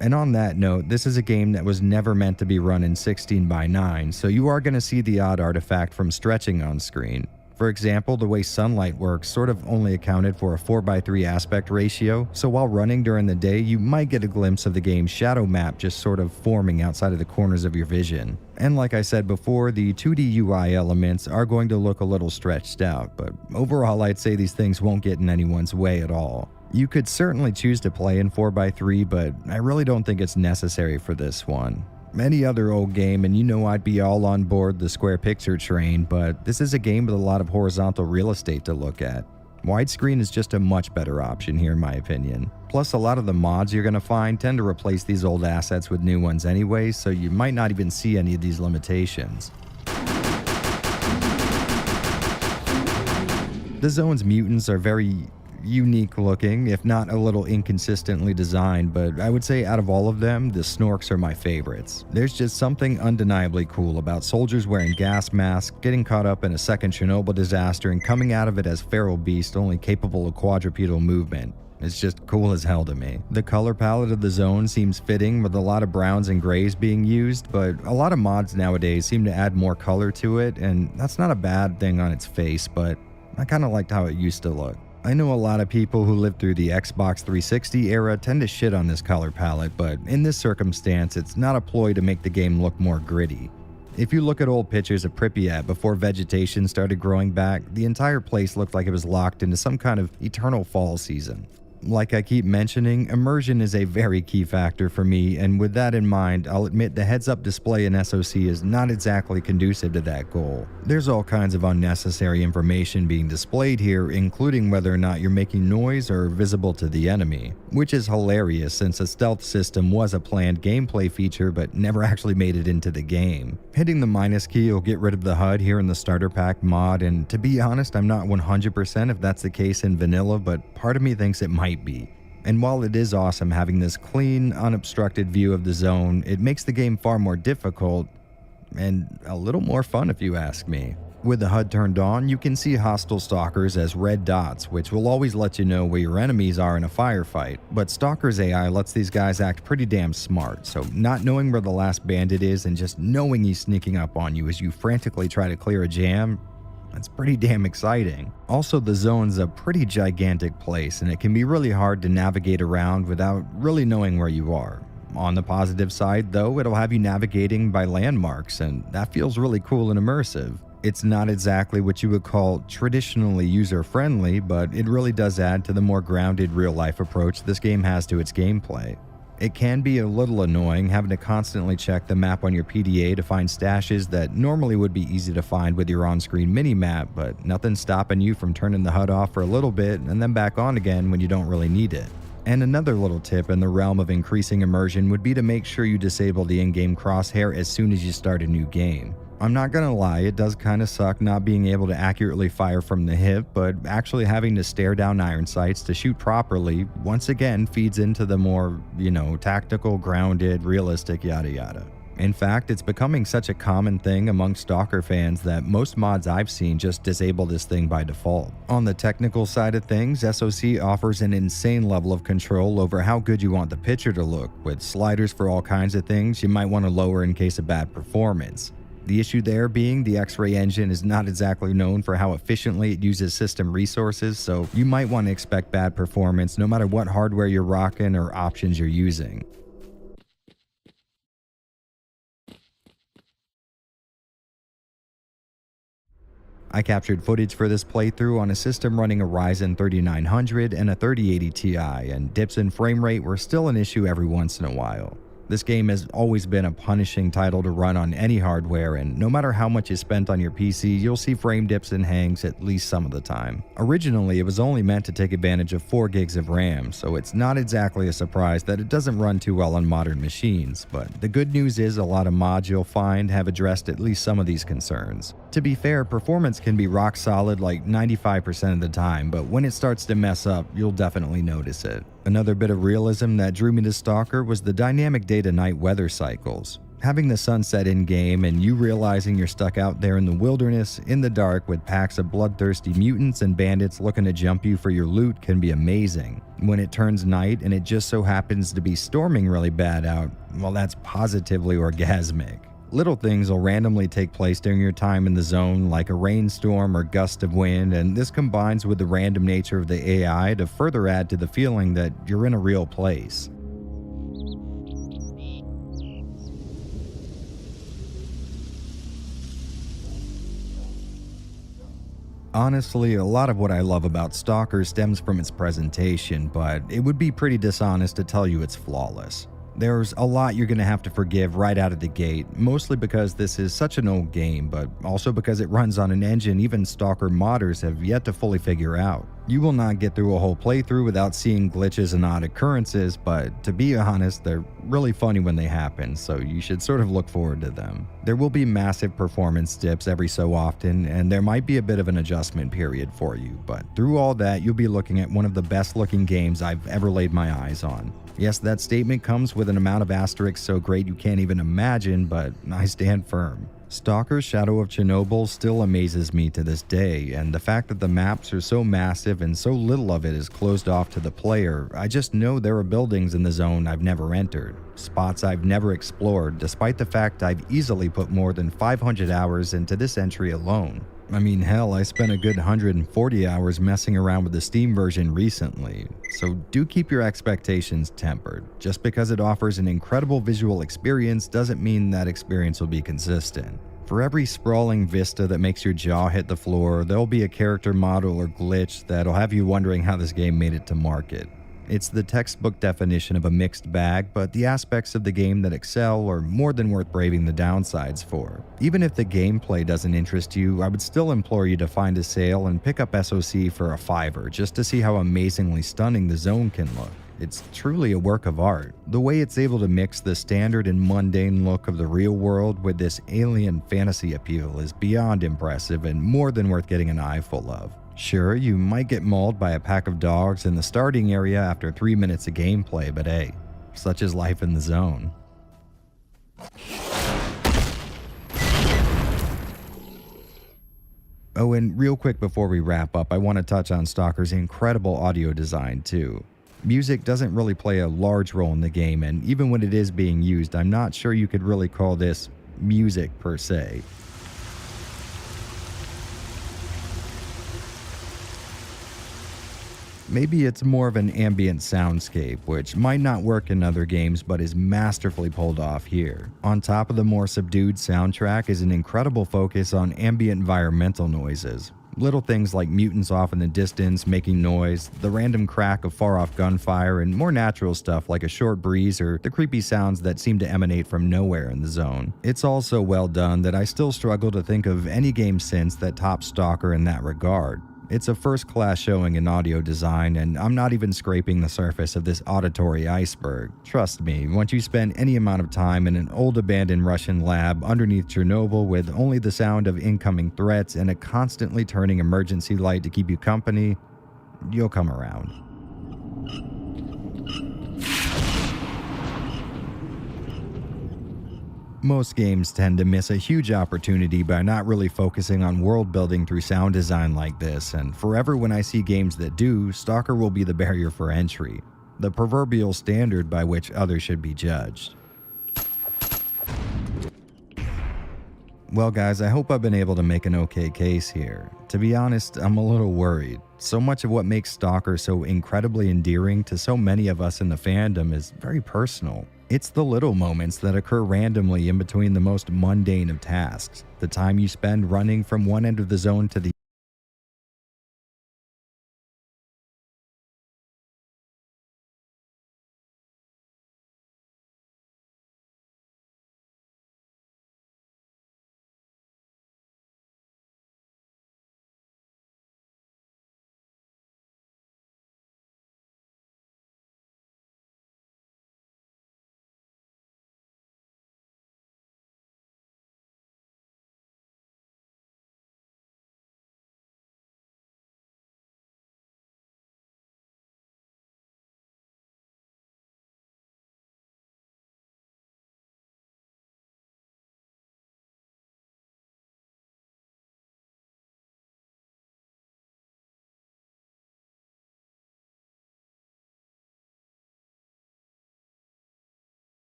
And on that note, this is a game that was never meant to be run in 16:9, so you are going to see the odd artifact from stretching on screen. For example, the way sunlight works sort of only accounted for a 4:3 aspect ratio, so while running during the day, you might get a glimpse of the game's shadow map just sort of forming outside of the corners of your vision. And like I said before, the 2D UI elements are going to look a little stretched out, but overall I'd say these things won't get in anyone's way at all. You could certainly choose to play in 4:3, but I really don't think it's necessary for this one. Any other old game, and you know I'd be all on board the square picture train, but this is a game with a lot of horizontal real estate to look at. Widescreen is just a much better option here in my opinion. Plus, a lot of the mods you're going to find tend to replace these old assets with new ones anyway, so you might not even see any of these limitations. The zone's mutants are very unique looking, if not a little inconsistently designed, but I would say out of all of them, the Snorks are my favorites. There's just something undeniably cool about soldiers wearing gas masks, getting caught up in a second Chernobyl disaster, and coming out of it as feral beasts only capable of quadrupedal movement. It's just cool as hell to me. The color palette of the zone seems fitting, with a lot of browns and grays being used, but a lot of mods nowadays seem to add more color to it, and that's not a bad thing on its face, but I kinda liked how it used to look. I know a lot of people who lived through the Xbox 360 era tend to shit on this color palette, but in this circumstance, it's not a ploy to make the game look more gritty. If you look at old pictures of Pripyat before vegetation started growing back, the entire place looked like it was locked into some kind of eternal fall season. Like I keep mentioning, immersion is a very key factor for me, and with that in mind, I'll admit the heads-up display in SOC is not exactly conducive to that goal. There's all kinds of unnecessary information being displayed here, including whether or not you're making noise or visible to the enemy, which is hilarious since a stealth system was a planned gameplay feature but never actually made it into the game. Hitting the minus key will get rid of the HUD here in the starter pack mod, and to be honest, I'm not 100% if that's the case in vanilla, but part of me thinks it might be. And while it is awesome having this clean, unobstructed view of the zone, it makes the game far more difficult and a little more fun if you ask me. With the HUD turned on, you can see hostile stalkers as red dots, which will always let you know where your enemies are in a firefight. But Stalker's AI lets these guys act pretty damn smart, so not knowing where the last bandit is and just knowing he's sneaking up on you as you frantically try to clear a jam, that's pretty damn exciting. Also, the zone's a pretty gigantic place, and it can be really hard to navigate around without really knowing where you are. On the positive side, though, it'll have you navigating by landmarks, and that feels really cool and immersive. It's not exactly what you would call traditionally user-friendly, but it really does add to the more grounded real-life approach this game has to its gameplay. It can be a little annoying having to constantly check the map on your PDA to find stashes that normally would be easy to find with your on-screen mini-map, but nothing's stopping you from turning the HUD off for a little bit and then back on again when you don't really need it. And another little tip in the realm of increasing immersion would be to make sure you disable the in-game crosshair as soon as you start a new game. I'm not gonna lie, it does kinda suck not being able to accurately fire from the hip, but actually having to stare down iron sights to shoot properly once again feeds into the more, tactical, grounded, realistic yada yada. In fact, it's becoming such a common thing among Stalker fans that most mods I've seen just disable this thing by default. On the technical side of things, SOC offers an insane level of control over how good you want the picture to look, with sliders for all kinds of things you might want to lower in case of bad performance. The issue there being the X-Ray engine is not exactly known for how efficiently it uses system resources, so you might want to expect bad performance no matter what hardware you're rocking or options you're using. I captured footage for this playthrough on a system running a Ryzen 3900 and a 3080 Ti, and dips in frame rate were still an issue every once in a while. This game has always been a punishing title to run on any hardware, and no matter how much is spent on your PC, you'll see frame dips and hangs at least some of the time. Originally, it was only meant to take advantage of 4 gigs of RAM, so it's not exactly a surprise that it doesn't run too well on modern machines, but the good news is a lot of mods you'll find have addressed at least some of these concerns. To be fair, performance can be rock solid like 95% of the time, but when it starts to mess up, you'll definitely notice it. Another bit of realism that drew me to Stalker was the dynamic day-to-night weather cycles. Having the sunset in-game and you realizing you're stuck out there in the wilderness, in the dark, with packs of bloodthirsty mutants and bandits looking to jump you for your loot can be amazing. When it turns night and it just so happens to be storming really bad out, well, that's positively orgasmic. Little things will randomly take place during your time in the zone, like a rainstorm or gust of wind, and this combines with the random nature of the AI to further add to the feeling that you're in a real place. Honestly, a lot of what I love about Stalker stems from its presentation, but it would be pretty dishonest to tell you it's flawless. There's a lot you're going to have to forgive right out of the gate, mostly because this is such an old game, but also because it runs on an engine even Stalker modders have yet to fully figure out. You will not get through a whole playthrough without seeing glitches and odd occurrences, but to be honest, they're really funny when they happen, so you should sort of look forward to them. There will be massive performance dips every so often, and there might be a bit of an adjustment period for you, but through all that, you'll be looking at one of the best looking games I've ever laid my eyes on. Yes, that statement comes with an amount of asterisks so great you can't even imagine, but I stand firm. Stalker Shadow of Chernobyl still amazes me to this day, and the fact that the maps are so massive and so little of it is closed off to the player, I just know there are buildings in the zone I've never entered, spots I've never explored, despite the fact I've easily put more than 500 hours into this entry alone. I mean, hell, I spent a good 140 hours messing around with the Steam version recently, so do keep your expectations tempered. Just because it offers an incredible visual experience doesn't mean that experience will be consistent. For every sprawling vista that makes your jaw hit the floor, there'll be a character model or glitch that'll have you wondering how this game made it to market. It's the textbook definition of a mixed bag, but the aspects of the game that excel are more than worth braving the downsides for. Even if the gameplay doesn't interest you, I would still implore you to find a sale and pick up SOC for a $5 just to see how amazingly stunning the zone can look. It's truly a work of art. The way it's able to mix the standard and mundane look of the real world with this alien fantasy appeal is beyond impressive and more than worth getting an eyeful of. Sure, you might get mauled by a pack of dogs in the starting area after 3 minutes of gameplay, but hey, such is life in the zone. Oh, and real quick before we wrap up, I want to touch on Stalker's incredible audio design too. Music doesn't really play a large role in the game, and even when it is being used, I'm not sure you could really call this music per se. Maybe it's more of an ambient soundscape, which might not work in other games but is masterfully pulled off here. On top of the more subdued soundtrack is an incredible focus on ambient environmental noises. Little things like mutants off in the distance making noise, the random crack of far-off gunfire, and more natural stuff like a short breeze or the creepy sounds that seem to emanate from nowhere in the zone. It's all so well done that I still struggle to think of any game since that tops Stalker in that regard. It's a first-class showing in audio design, and I'm not even scraping the surface of this auditory iceberg. Trust me, once you spend any amount of time in an old abandoned Russian lab underneath Chernobyl with only the sound of incoming threats and a constantly turning emergency light to keep you company, you'll come around. Most games tend to miss a huge opportunity by not really focusing on world building through sound design like this, and forever when I see games that do, Stalker will be the barrier for entry, the proverbial standard by which others should be judged. Well guys, I hope I've been able to make an okay case here. To be honest, I'm a little worried. So much of what makes Stalker so incredibly endearing to so many of us in the fandom is very personal. It's the little moments that occur randomly in between the most mundane of tasks, the time you spend running from one end of the zone to the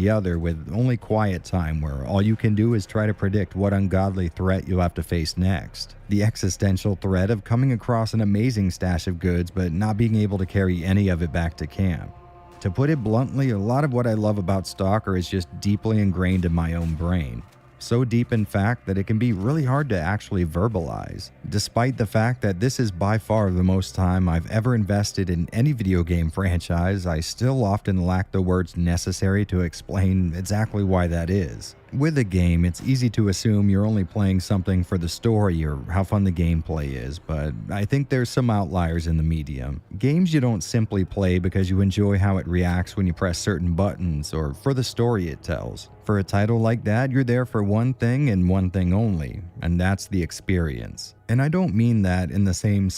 other with only quiet time where all you can do is try to predict what ungodly threat you'll have to face next. The existential threat of coming across an amazing stash of goods but not being able to carry any of it back to camp. To put it bluntly, a lot of what I love about Stalker is just deeply ingrained in my own brain. So deep in fact that it can be really hard to actually verbalize. Despite the fact that this is by far the most time I've ever invested in any video game franchise, I still often lack the words necessary to explain exactly why that is. With a game, it's easy to assume you're only playing something for the story or how fun the gameplay is, but I think there's some outliers in the medium. Games you don't simply play because you enjoy how it reacts when you press certain buttons or for the story it tells. For a title like that, you're there for one thing and one thing only, and that's the experience. And I don't mean that in the same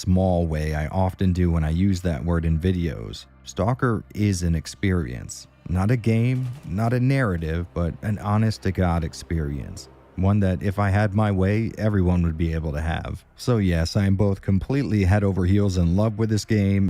small way I often do when I use that word in videos. Stalker is an experience. Not a game, not a narrative, but an honest-to-God experience. One that, if I had my way, everyone would be able to have. So yes, I am both completely head over heels in love with this game,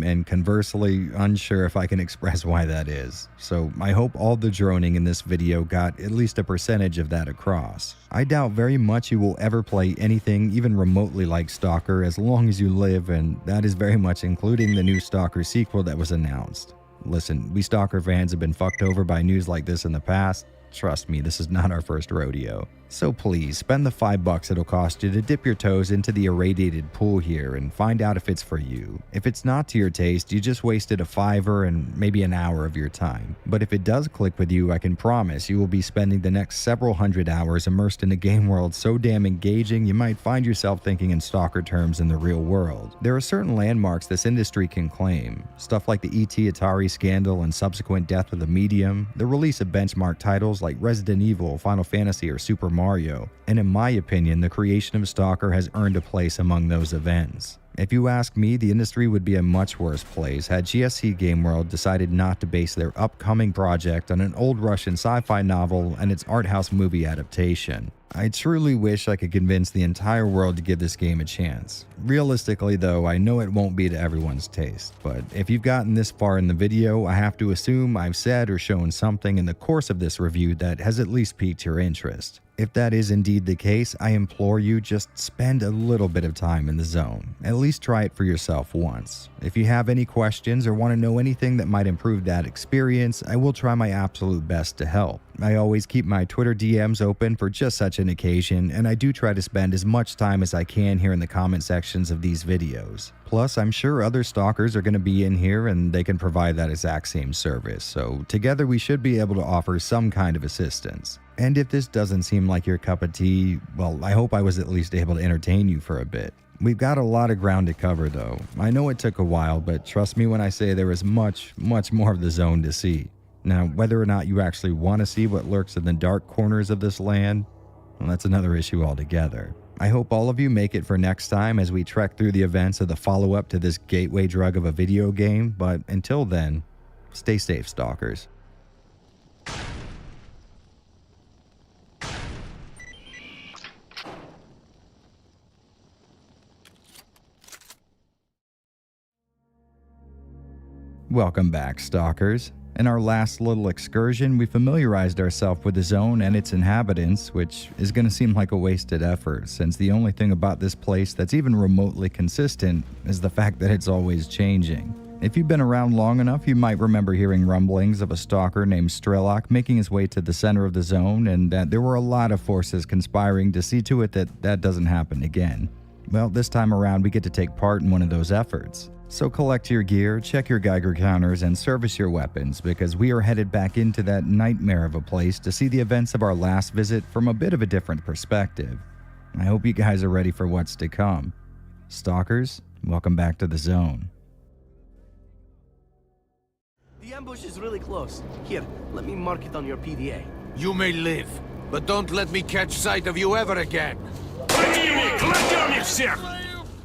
and conversely, unsure if I can express why that is. So I hope all the droning in this video got at least a percentage of that across. I doubt very much you will ever play anything even remotely like Stalker as long as you live, and that is very much including the new Stalker sequel that was announced. Listen, we Stalker fans have been fucked over by news like this in the past. Trust me, this is not our first rodeo. So please, spend the $5 it'll cost you to dip your toes into the irradiated pool here and find out if it's for you. If it's not to your taste, you just wasted a $5 and maybe an hour of your time. But if it does click with you, I can promise you will be spending the next several hundred hours immersed in a game world so damn engaging you might find yourself thinking in Stalker terms in the real world. There are certain landmarks this industry can claim. Stuff like the ET Atari scandal and subsequent death of the medium, the release of benchmark titles like Resident Evil, Final Fantasy, or Super Mario, and in my opinion, the creation of Stalker has earned a place among those events. If you ask me, the industry would be a much worse place had GSC Game World decided not to base their upcoming project on an old Russian sci-fi novel and its art house movie adaptation. I truly wish I could convince the entire world to give this game a chance. Realistically though, I know it won't be to everyone's taste, but if you've gotten this far in the video, I have to assume I've said or shown something in the course of this review that has at least piqued your interest. If that is indeed the case, I implore you just spend a little bit of time in the zone. At least try it for yourself once. If you have any questions or want to know anything that might improve that experience, I will try my absolute best to help. I always keep my Twitter DMs open for just such an occasion, and I do try to spend as much time as I can here in the comment sections of these videos. Plus, I'm sure other stalkers are going to be in here and they can provide that exact same service, so together we should be able to offer some kind of assistance. And if this doesn't seem like your cup of tea, well, I hope I was at least able to entertain you for a bit. We've got a lot of ground to cover though. I know it took a while, but trust me when I say there is much more of the zone to see. Now, whether or not you actually want to see what lurks in the dark corners of this land, well, that's another issue altogether. I hope all of you make it for next time as we trek through the events of the follow-up to this gateway drug of a video game, but until then, stay safe, stalkers. Welcome back, stalkers. In our last little excursion, we familiarized ourselves with the zone and its inhabitants, which is going to seem like a wasted effort, since the only thing about this place that's even remotely consistent is the fact that it's always changing. If you've been around long enough, you might remember hearing rumblings of a stalker named Strelok making his way to the center of the zone, and that there were a lot of forces conspiring to see to it that that doesn't happen again. Well, this time around, we get to take part in one of those efforts. So collect your gear, check your Geiger counters, and service your weapons, because we are headed back into that nightmare of a place to see the events of our last visit from a bit of a different perspective. I hope you guys are ready for what's to come. Stalkers, welcome back to the zone. The ambush is really close. Here, let me mark it on your PDA. You may live, but don't let me catch sight of you ever again.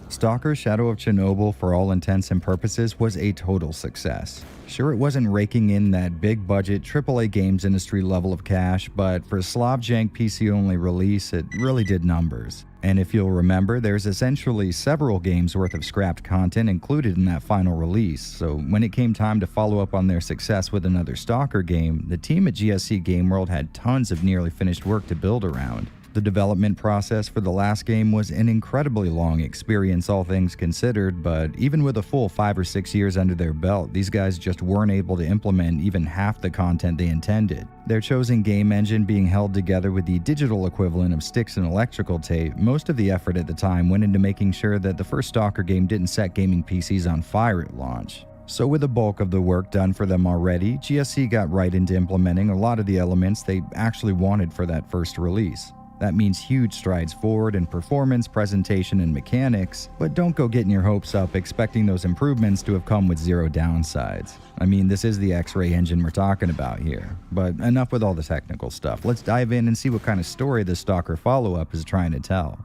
Stalker Shadow of Chernobyl, for all intents and purposes, was a total success. Sure, it wasn't raking in that big budget AAA games industry level of cash, but for a Slobjank PC-only release, it really did numbers. And if you'll remember, there's essentially several games worth of scrapped content included in that final release, so when it came time to follow up on their success with another Stalker game, the team at GSC Game World had tons of nearly finished work to build around. The development process for the last game was an incredibly long experience, all things considered, but even with a full 5 or 6 years under their belt, these guys just weren't able to implement even half the content they intended. Their chosen game engine being held together with the digital equivalent of sticks and electrical tape, most of the effort at the time went into making sure that the first Stalker game didn't set gaming PCs on fire at launch. So with the bulk of the work done for them already, GSC got right into implementing a lot of the elements they actually wanted for that first release. That means huge strides forward in performance, presentation, and mechanics, but don't go getting your hopes up expecting those improvements to have come with zero downsides. I mean, this is the X-Ray engine we're talking about here. But enough with all the technical stuff. Let's dive in and see what kind of story the Stalker follow-up is trying to tell.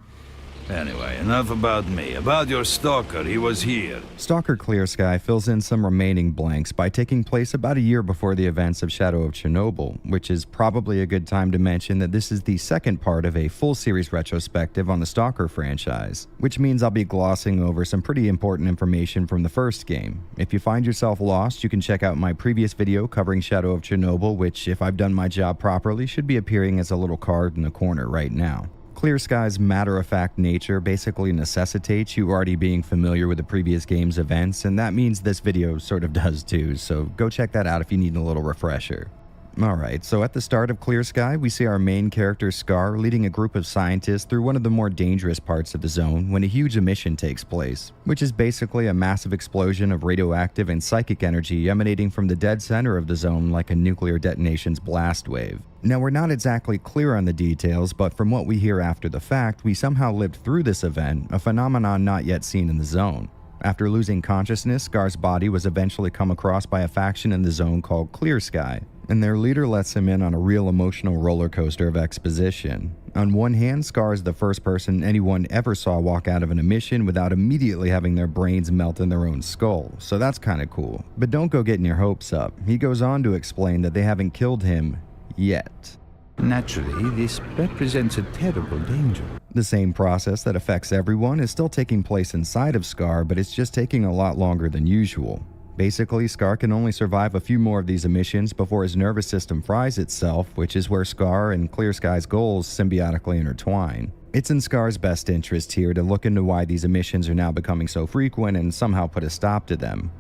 Anyway, enough about me. About your stalker, he was here. Stalker Clear Sky fills in some remaining blanks by taking place about a year before the events of Shadow of Chernobyl, which is probably a good time to mention that this is the second part of a full series retrospective on the Stalker franchise, which means I'll be glossing over some pretty important information from the first game. If you find yourself lost, you can check out my previous video covering Shadow of Chernobyl, which, if I've done my job properly, should be appearing as a little card in the corner right now. Clear Sky's matter-of-fact nature basically necessitates you already being familiar with the previous game's events, and that means this video sort of does too, so go check that out if you need a little refresher. Alright, so at the start of Clear Sky, we see our main character Scar leading a group of scientists through one of the more dangerous parts of the zone when a huge emission takes place, which is basically a massive explosion of radioactive and psychic energy emanating from the dead center of the zone like a nuclear detonation's blast wave. Now, we're not exactly clear on the details, but from what we hear after the fact, we somehow lived through this event, a phenomenon not yet seen in the zone. After losing consciousness, Scar's body was eventually come across by a faction in the zone called Clear Sky, and their leader lets him in on a real emotional roller coaster of exposition. On one hand, Scar is the first person anyone ever saw walk out of an emission without immediately having their brains melt in their own skull, so that's kinda cool. But don't go getting your hopes up. He goes on to explain that they haven't killed him yet. Naturally, this represents a terrible danger. The same process that affects everyone is still taking place inside of Scar, but it's just taking a lot longer than usual. Basically, Scar can only survive a few more of these emissions before his nervous system fries itself, which is where Scar and Clear Sky's goals symbiotically intertwine. It's in Scar's best interest here to look into why these emissions are now becoming so frequent and somehow put a stop to them.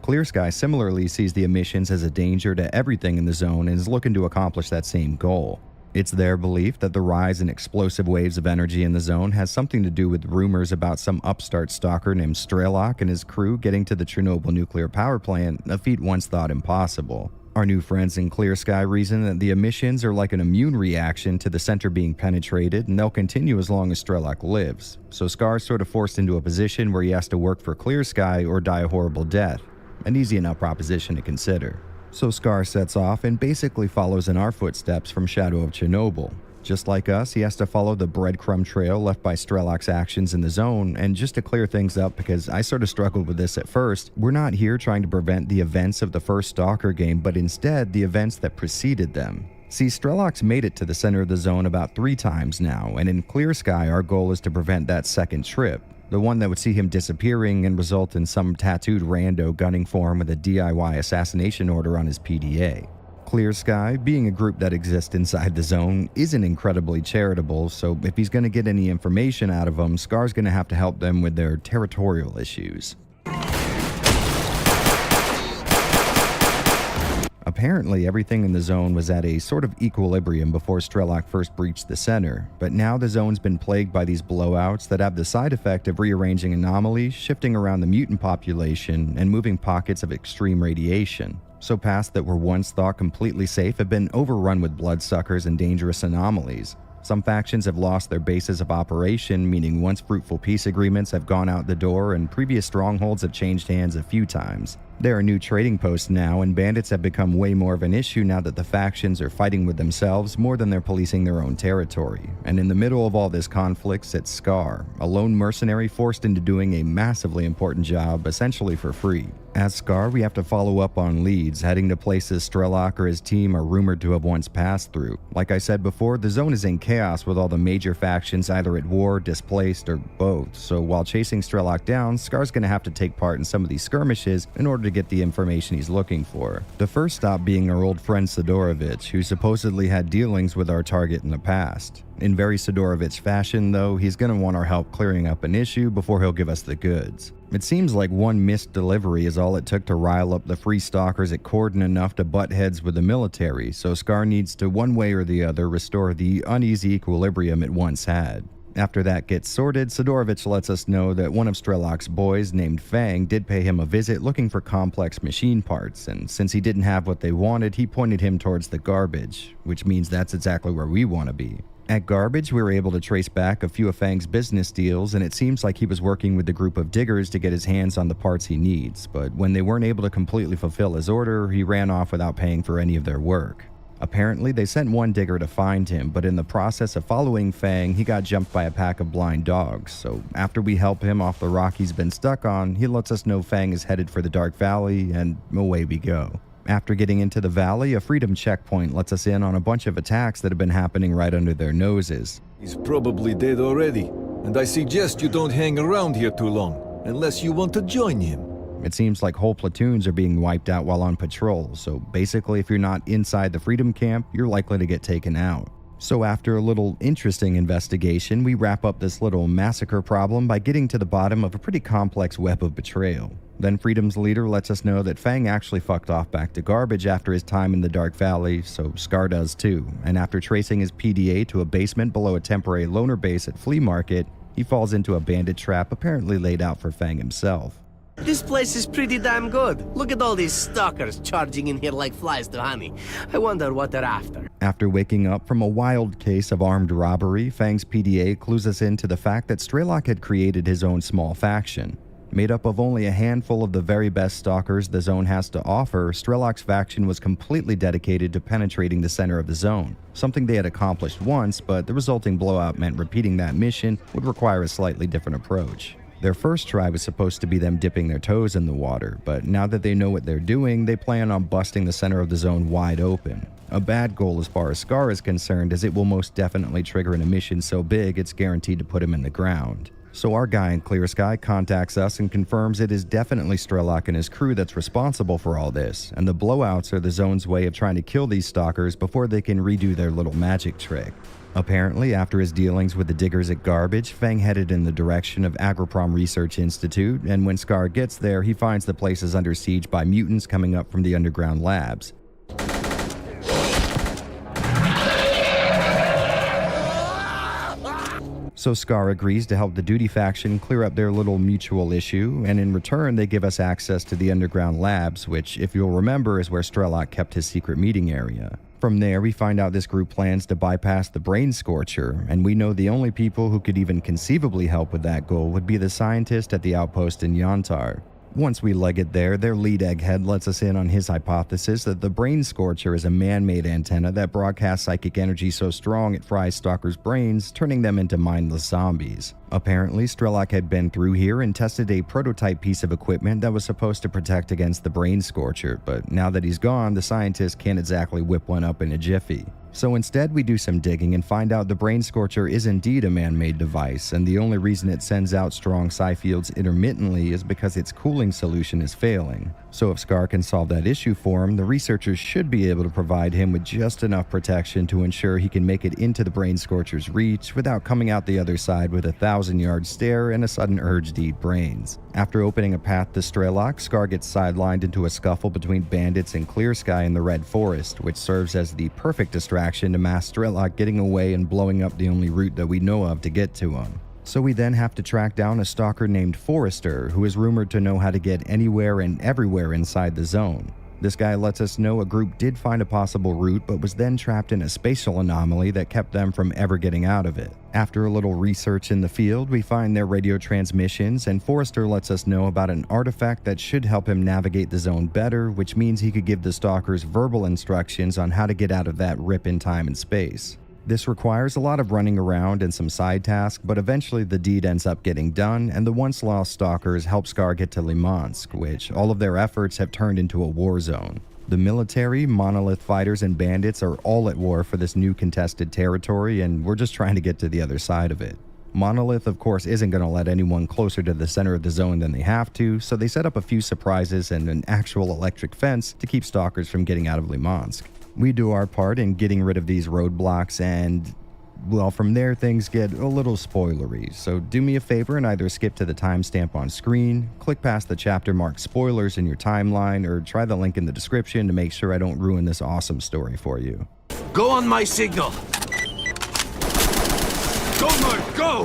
Clear Sky similarly sees the emissions as a danger to everything in the zone and is looking to accomplish that same goal. It's their belief that the rise in explosive waves of energy in the zone has something to do with rumors about some upstart stalker named Strelok and his crew getting to the Chernobyl nuclear power plant, a feat once thought impossible. Our new friends in Clear Sky reason that the emissions are like an immune reaction to the center being penetrated, and they'll continue as long as Strelok lives. So Scar's sort of forced into a position where he has to work for Clear Sky or die a horrible death. An easy enough proposition to consider. So Scar sets off and basically follows in our footsteps from Shadow of Chernobyl. Just like us, he has to follow the breadcrumb trail left by Strelok's actions in the zone, and just to clear things up, because I sort of struggled with this at first, we're not here trying to prevent the events of the first Stalker game, but instead the events that preceded them. See, Strelok's made it to the center of the zone about 3 times now, and in Clear Sky our goal is to prevent that second trip. The one that would see him disappearing and result in some tattooed rando gunning for him with a DIY assassination order on his PDA. Clear Sky, being a group that exists inside the zone, isn't incredibly charitable, so if he's going to get any information out of them, Scar's going to have to help them with their territorial issues. Apparently, everything in the zone was at a sort of equilibrium before Strelok first breached the center, but now the zone's been plagued by these blowouts that have the side effect of rearranging anomalies, shifting around the mutant population, and moving pockets of extreme radiation. So paths that were once thought completely safe have been overrun with bloodsuckers and dangerous anomalies. Some factions have lost their bases of operation, meaning once fruitful peace agreements have gone out the door and previous strongholds have changed hands a few times. There are new trading posts now, and bandits have become way more of an issue now that the factions are fighting with themselves more than they're policing their own territory. And in the middle of all this conflict sits Scar, a lone mercenary forced into doing a massively important job, essentially for free. As Scar, we have to follow up on leads, heading to places Strelok or his team are rumored to have once passed through. Like I said before, the zone is in chaos with all the major factions either at war, displaced, or both, so while chasing Strelok down, Scar's gonna have to take part in some of these skirmishes in order to get the information he's looking for. The first stop being our old friend Sidorovich, who supposedly had dealings with our target in the past. In very Sidorovich fashion, though, he's gonna want our help clearing up an issue before he'll give us the goods. It seems like one missed delivery is all it took to rile up the free stalkers at Cordon enough to butt heads with the military, so Scar needs to one way or the other restore the uneasy equilibrium it once had. After that gets sorted, Sidorovich lets us know that one of Strelok's boys, named Fang, did pay him a visit looking for complex machine parts, and since he didn't have what they wanted, he pointed him towards the garbage, which means that's exactly where we want to be. At Garbage, we were able to trace back a few of Fang's business deals, and it seems like he was working with the group of diggers to get his hands on the parts he needs, but when they weren't able to completely fulfill his order, he ran off without paying for any of their work. Apparently, they sent one digger to find him, but in the process of following Fang, he got jumped by a pack of blind dogs, so after we help him off the rock he's been stuck on, he lets us know Fang is headed for the Dark Valley, and away we go. After getting into the valley, a freedom checkpoint lets us in on a bunch of attacks that have been happening right under their noses. He's probably dead already, and I suggest you don't hang around here too long, unless you want to join him. It seems like whole platoons are being wiped out while on patrol, so basically if you're not inside the freedom camp, you're likely to get taken out. So after a little interesting investigation, we wrap up this little massacre problem by getting to the bottom of a pretty complex web of betrayal. Then Freedom's leader lets us know that Fang actually fucked off back to Garbage after his time in the Dark Valley, so Scar does too, and after tracing his PDA to a basement below a temporary loner base at Flea Market, he falls into a bandit trap apparently laid out for Fang himself. This place is pretty damn good. Look at all these stalkers charging in here like flies to honey. I wonder what they're after. After waking up from a wild case of armed robbery, Fang's PDA clues us into the fact that Strelok had created his own small faction. Made up of only a handful of the very best stalkers the zone has to offer, Strelok's faction was completely dedicated to penetrating the center of the zone, something they had accomplished once, but the resulting blowout meant repeating that mission would require a slightly different approach. Their first try was supposed to be them dipping their toes in the water, but now that they know what they're doing, they plan on busting the center of the zone wide open. A bad goal as far as Scar is concerned, as it will most definitely trigger an emission so big it's guaranteed to put him in the ground. So our guy in Clear Sky contacts us and confirms it is definitely Strelok and his crew that's responsible for all this, and the blowouts are the zone's way of trying to kill these stalkers before they can redo their little magic trick. Apparently, after his dealings with the diggers at Garbage, Fang headed in the direction of Agroprom Research Institute, and when Scar gets there, he finds the place is under siege by mutants coming up from the underground labs. So Scar agrees to help the Duty faction clear up their little mutual issue, and in return they give us access to the underground labs, which, if you'll remember, is where Strelok kept his secret meeting area. From there, we find out this group plans to bypass the Brain Scorcher, and we know the only people who could even conceivably help with that goal would be the scientist at the outpost in Yantar. Once we leg it there, their lead egghead lets us in on his hypothesis that the Brain Scorcher is a man-made antenna that broadcasts psychic energy so strong it fries stalkers' brains, turning them into mindless zombies. Apparently, Strelok had been through here and tested a prototype piece of equipment that was supposed to protect against the Brain Scorcher, but now that he's gone, the scientist can't exactly whip one up in a jiffy. So instead, we do some digging and find out the Brain Scorcher is indeed a man-made device, and the only reason it sends out strong psi fields intermittently is because its cooling solution is failing. So if Scar can solve that issue for him, the researchers should be able to provide him with just enough protection to ensure he can make it into the Brain Scorcher's reach without coming out the other side with a 1,000-yard stare and a sudden urge to eat brains. After opening a path to Strelok, Scar gets sidelined into a scuffle between bandits and Clear Sky in the Red Forest, which serves as the perfect distraction to mask Strelok getting away and blowing up the only route that we know of to get to him. So we then have to track down a stalker named Forrester, who is rumored to know how to get anywhere and everywhere inside the zone. This guy lets us know a group did find a possible route, but was then trapped in a spatial anomaly that kept them from ever getting out of it. After a little research in the field, we find their radio transmissions, and Forrester lets us know about an artifact that should help him navigate the zone better, which means he could give the stalkers verbal instructions on how to get out of that rip in time and space. This requires a lot of running around and some side tasks, but eventually the deed ends up getting done, and the once lost stalkers help Scar get to Limansk, which all of their efforts have turned into a war zone. The military, monolith fighters, and bandits are all at war for this new contested territory, and we're just trying to get to the other side of it. Monolith, of course, isn't going to let anyone closer to the center of the zone than they have to, so they set up a few surprises and an actual electric fence to keep stalkers from getting out of Limansk. We do our part in getting rid of these roadblocks, and, well, from there things get a little spoilery, so do me a favor and either skip to the timestamp on screen, click past the chapter marked spoilers in your timeline, or try the link in the description to make sure I don't ruin this awesome story for you. Go on my signal! Go, Merc, go!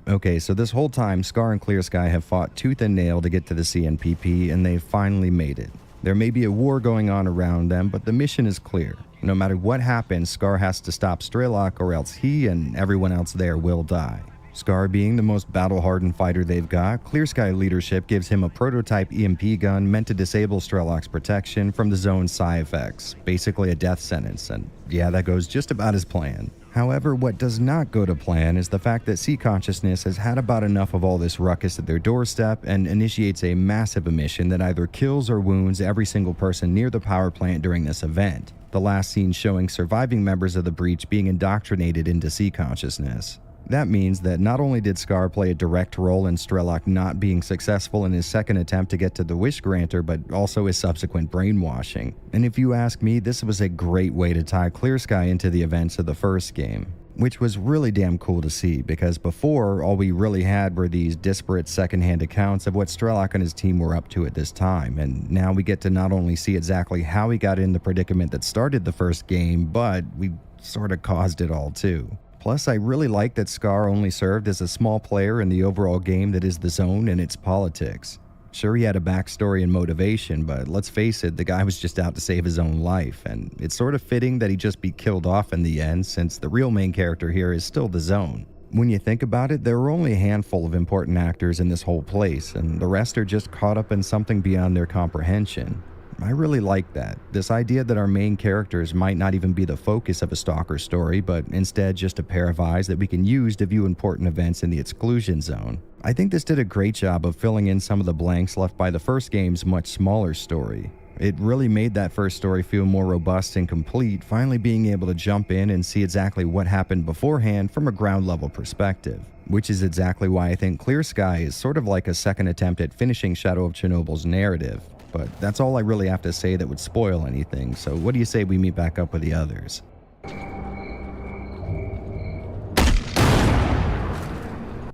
Okay, so this whole time, Scar and Clear Sky have fought tooth and nail to get to the CNPP, and they've finally made it. There may be a war going on around them, but the mission is clear. No matter what happens, Scar has to stop Strelok, or else he and everyone else there will die. Scar being the most battle-hardened fighter they've got, Clear Sky leadership gives him a prototype EMP gun meant to disable Strelok's protection from the zone's psi effects, basically a death sentence, and yeah, that goes just about as planned. However, what does not go to plan is the fact that Sea Consciousness has had about enough of all this ruckus at their doorstep and initiates a massive mission that either kills or wounds every single person near the power plant during this event, the last scene showing surviving members of the breach being indoctrinated into Sea Consciousness. That means that not only did Scar play a direct role in Strelok not being successful in his second attempt to get to the Wish Granter, but also his subsequent brainwashing. And if you ask me, this was a great way to tie Clear Sky into the events of the first game, which was really damn cool to see, because before, all we really had were these disparate secondhand accounts of what Strelok and his team were up to at this time, and now we get to not only see exactly how he got in the predicament that started the first game, but we sort of caused it all too. Plus, I really like that Scar only served as a small player in the overall game that is the zone and its politics. Sure, he had a backstory and motivation, but let's face it, the guy was just out to save his own life, and it's sort of fitting that he just be killed off in the end, since the real main character here is still the zone. When you think about it, there are only a handful of important actors in this whole place, and the rest are just caught up in something beyond their comprehension. I really like that. This idea that our main characters might not even be the focus of a stalker story, but instead just a pair of eyes that we can use to view important events in the exclusion zone. I think this did a great job of filling in some of the blanks left by the first game's much smaller story. It really made that first story feel more robust and complete, finally being able to jump in and see exactly what happened beforehand from a ground level perspective. Which is exactly why I think Clear Sky is sort of like a second attempt at finishing Shadow of Chernobyl's narrative. But that's all I really have to say that would spoil anything, so what do you say we meet back up with the others?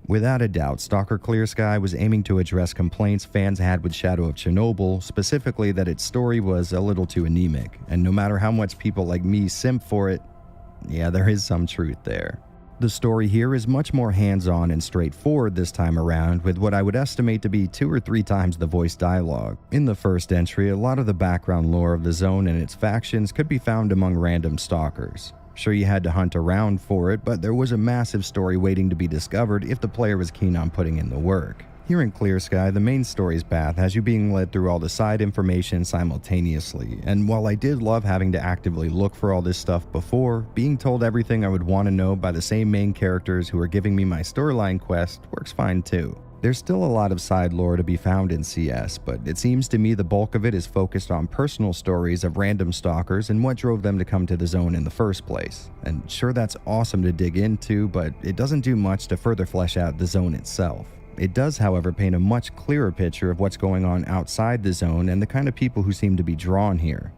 Without a doubt, Stalker Clear Sky was aiming to address complaints fans had with Shadow of Chernobyl, specifically that its story was a little too anemic, and no matter how much people like me simp for it, yeah, there is some truth there. The story here is much more hands-on and straightforward this time around, with what I would estimate to be 2 or 3 times the voice dialogue. In the first entry, a lot of the background lore of the zone and its factions could be found among random stalkers. Sure, you had to hunt around for it, but there was a massive story waiting to be discovered if the player was keen on putting in the work. Here in Clear Sky, the main story's path has you being led through all the side information simultaneously, and while I did love having to actively look for all this stuff before, being told everything I would want to know by the same main characters who are giving me my storyline quest works fine too. There's still a lot of side lore to be found in CS, but it seems to me the bulk of it is focused on personal stories of random stalkers and what drove them to come to the zone in the first place. And sure, that's awesome to dig into, but it doesn't do much to further flesh out the zone itself. It does, however, paint a much clearer picture of what's going on outside the zone and the kind of people who seem to be drawn here.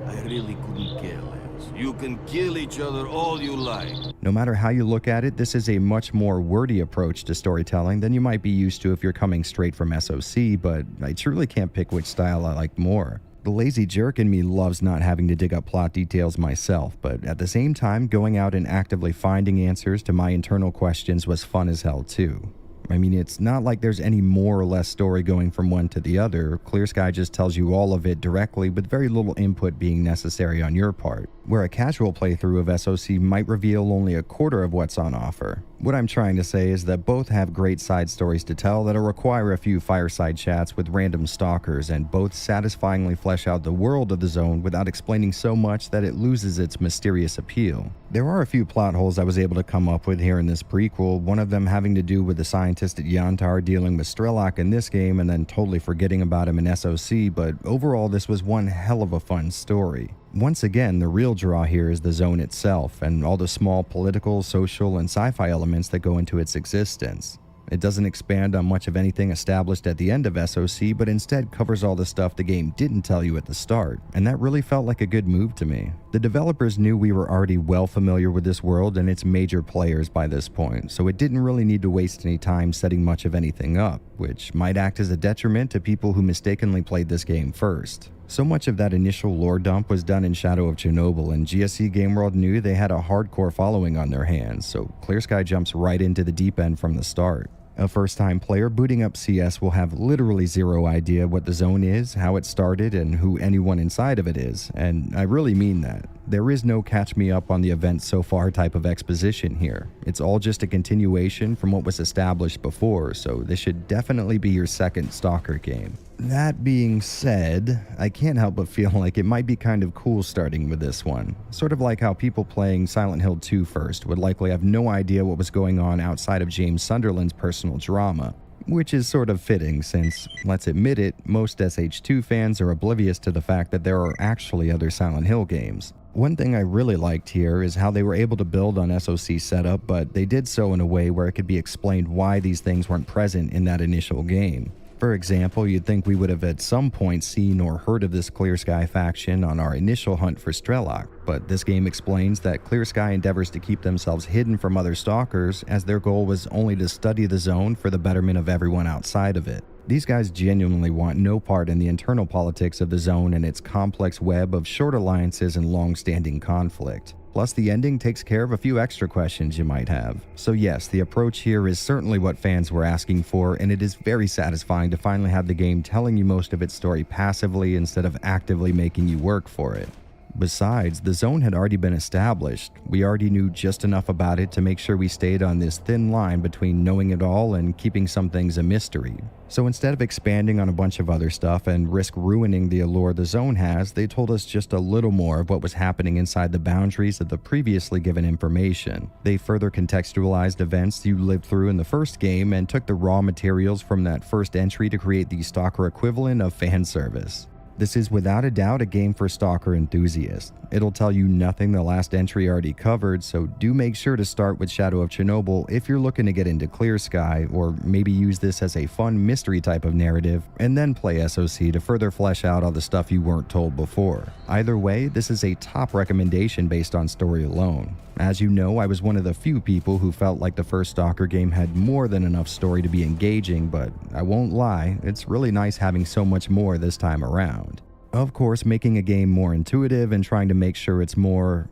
I really couldn't care less. You can kill each other all you like. No matter how you look at it, this is a much more wordy approach to storytelling than you might be used to if you're coming straight from SOC, but I truly can't pick which style I like more. The lazy jerk in me loves not having to dig up plot details myself, but at the same time, going out and actively finding answers to my internal questions was fun as hell too. I mean, it's not like there's any more or less story going from one to the other. Clear Sky just tells you all of it directly with very little input being necessary on your part, where a casual playthrough of SOC might reveal only a quarter of what's on offer. What I'm trying to say is that both have great side stories to tell that'll require a few fireside chats with random stalkers, and both satisfyingly flesh out the world of the zone without explaining so much that it loses its mysterious appeal. There are a few plot holes I was able to come up with here in this prequel, one of them having to do with the scientist at Yantar dealing with Strelok in this game and then totally forgetting about him in SOC, but overall this was one hell of a fun story. Once again, the real draw here is the zone itself and all the small political, social, and sci-fi elements that go into its existence. It doesn't expand on much of anything established at the end of SOC, but instead covers all the stuff the game didn't tell you at the start, and that really felt like a good move to me. The developers knew we were already well familiar with this world and its major players by this point, so it didn't really need to waste any time setting much of anything up, which might act as a detriment to people who mistakenly played this game first. So much of that initial lore dump was done in Shadow of Chernobyl, and GSC Game World knew they had a hardcore following on their hands, so Clear Sky jumps right into the deep end from the start. A first-time player booting up CS will have literally zero idea what the zone is, how it started, and who anyone inside of it is, and I really mean that. There is no catch me up on the events so far type of exposition here. It's all just a continuation from what was established before, so this should definitely be your second Stalker game. That being said, I can't help but feel like it might be kind of cool starting with this one. Sort of like how people playing Silent Hill 2 first would likely have no idea what was going on outside of James Sunderland's personal drama. Which is sort of fitting since, let's admit it, most SH2 fans are oblivious to the fact that there are actually other Silent Hill games. One thing I really liked here is how they were able to build on SOC setup, but they did so in a way where it could be explained why these things weren't present in that initial game. For example, you'd think we would have at some point seen or heard of this Clear Sky faction on our initial hunt for Strelok, but this game explains that Clear Sky endeavors to keep themselves hidden from other stalkers as their goal was only to study the zone for the betterment of everyone outside of it. These guys genuinely want no part in the internal politics of the zone and its complex web of short alliances and long-standing conflict. Plus, the ending takes care of a few extra questions you might have. So yes, the approach here is certainly what fans were asking for, and it is very satisfying to finally have the game telling you most of its story passively instead of actively making you work for it. Besides, the zone had already been established. We already knew just enough about it to make sure we stayed on this thin line between knowing it all and keeping some things a mystery. So instead of expanding on a bunch of other stuff and risk ruining the allure the zone has, they told us just a little more of what was happening inside the boundaries of the previously given information. They further contextualized events you lived through in the first game and took the raw materials from that first entry to create the Stalker equivalent of fan service. This is without a doubt a game for Stalker enthusiasts. It'll tell you nothing the last entry already covered, so do make sure to start with Shadow of Chernobyl if you're looking to get into Clear Sky, or maybe use this as a fun mystery type of narrative, and then play SOC to further flesh out all the stuff you weren't told before. Either way, this is a top recommendation based on story alone. As you know, I was one of the few people who felt like the first Stalker game had more than enough story to be engaging, but I won't lie, it's really nice having so much more this time around. Of course, making a game more intuitive and trying to make sure it's more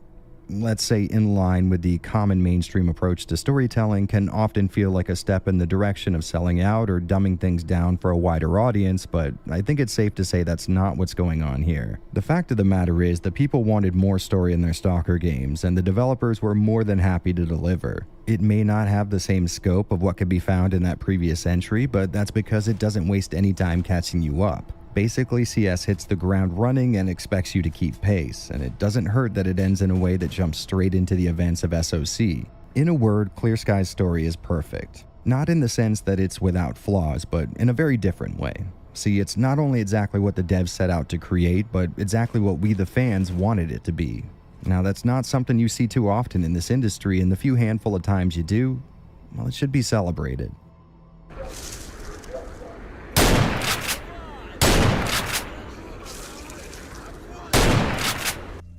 let's say in line with the common mainstream approach to storytelling, can often feel like a step in the direction of selling out or dumbing things down for a wider audience, but I think it's safe to say that's not what's going on here. The fact of the matter is the people wanted more story in their Stalker games, and the developers were more than happy to deliver. It may not have the same scope of what could be found in that previous entry, but that's because it doesn't waste any time catching you up. Basically, CS hits the ground running and expects you to keep pace, and it doesn't hurt that it ends in a way that jumps straight into the events of SOC. In a word, Clear Sky's story is perfect. Not in the sense that it's without flaws, but in a very different way. See, it's not only exactly what the devs set out to create, but exactly what we the fans wanted it to be. Now, that's not something you see too often in this industry, and the few handful of times you do, well, it should be celebrated.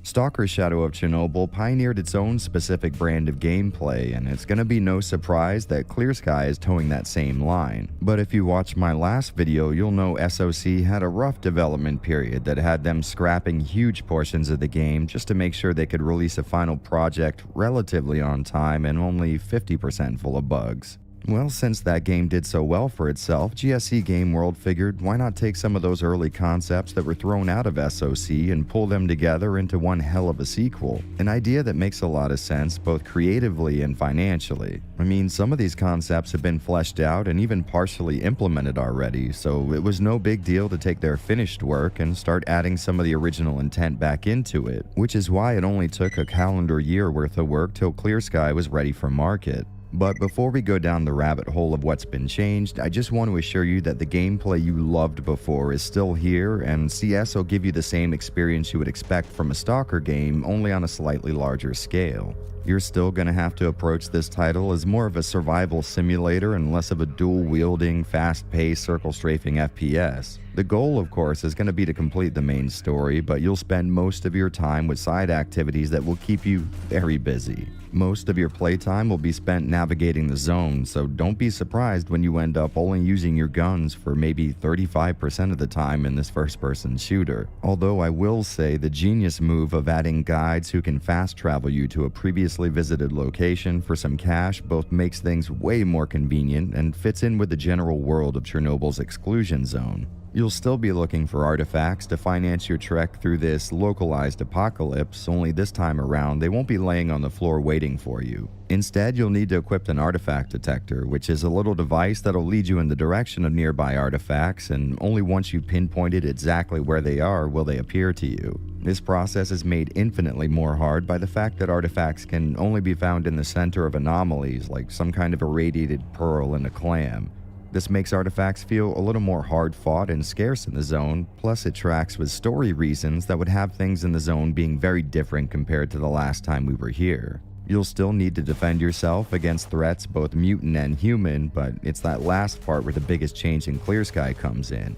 Stalker Shadow of Chernobyl pioneered its own specific brand of gameplay, and it's gonna be no surprise that Clear Sky is towing that same line. But if you watched my last video, you'll know SOC had a rough development period that had them scrapping huge portions of the game just to make sure they could release a final project relatively on time and only 50% full of bugs. Well, since that game did so well for itself, GSC Game World figured why not take some of those early concepts that were thrown out of SOC and pull them together into one hell of a sequel. An idea that makes a lot of sense both creatively and financially. I mean, some of these concepts have been fleshed out and even partially implemented already, so it was no big deal to take their finished work and start adding some of the original intent back into it, which is why it only took a calendar year worth of work till Clear Sky was ready for market. But before we go down the rabbit hole of what's been changed, I just want to assure you that the gameplay you loved before is still here, and CS will give you the same experience you would expect from a Stalker game, only on a slightly larger scale. You're still going to have to approach this title as more of a survival simulator and less of a dual-wielding, fast-paced, circle-strafing FPS. The goal, of course, is going to be to complete the main story, but you'll spend most of your time with side activities that will keep you very busy. Most of your playtime will be spent navigating the zone, so don't be surprised when you end up only using your guns for maybe 35% of the time in this first-person shooter. Although I will say the genius move of adding guides who can fast travel you to a previously visited location for some cash both makes things way more convenient and fits in with the general world of Chernobyl's exclusion zone. You'll still be looking for artifacts to finance your trek through this localized apocalypse, only this time around they won't be laying on the floor waiting for you. Instead, you'll need to equip an artifact detector, which is a little device that'll lead you in the direction of nearby artifacts, and only once you've pinpointed exactly where they are will they appear to you. This process is made infinitely more hard by the fact that artifacts can only be found in the center of anomalies, like some kind of irradiated pearl in a clam. This makes artifacts feel a little more hard-fought and scarce in the zone, plus it tracks with story reasons that would have things in the zone being very different compared to the last time we were here. You'll still need to defend yourself against threats both mutant and human, but it's that last part where the biggest change in Clear Sky comes in.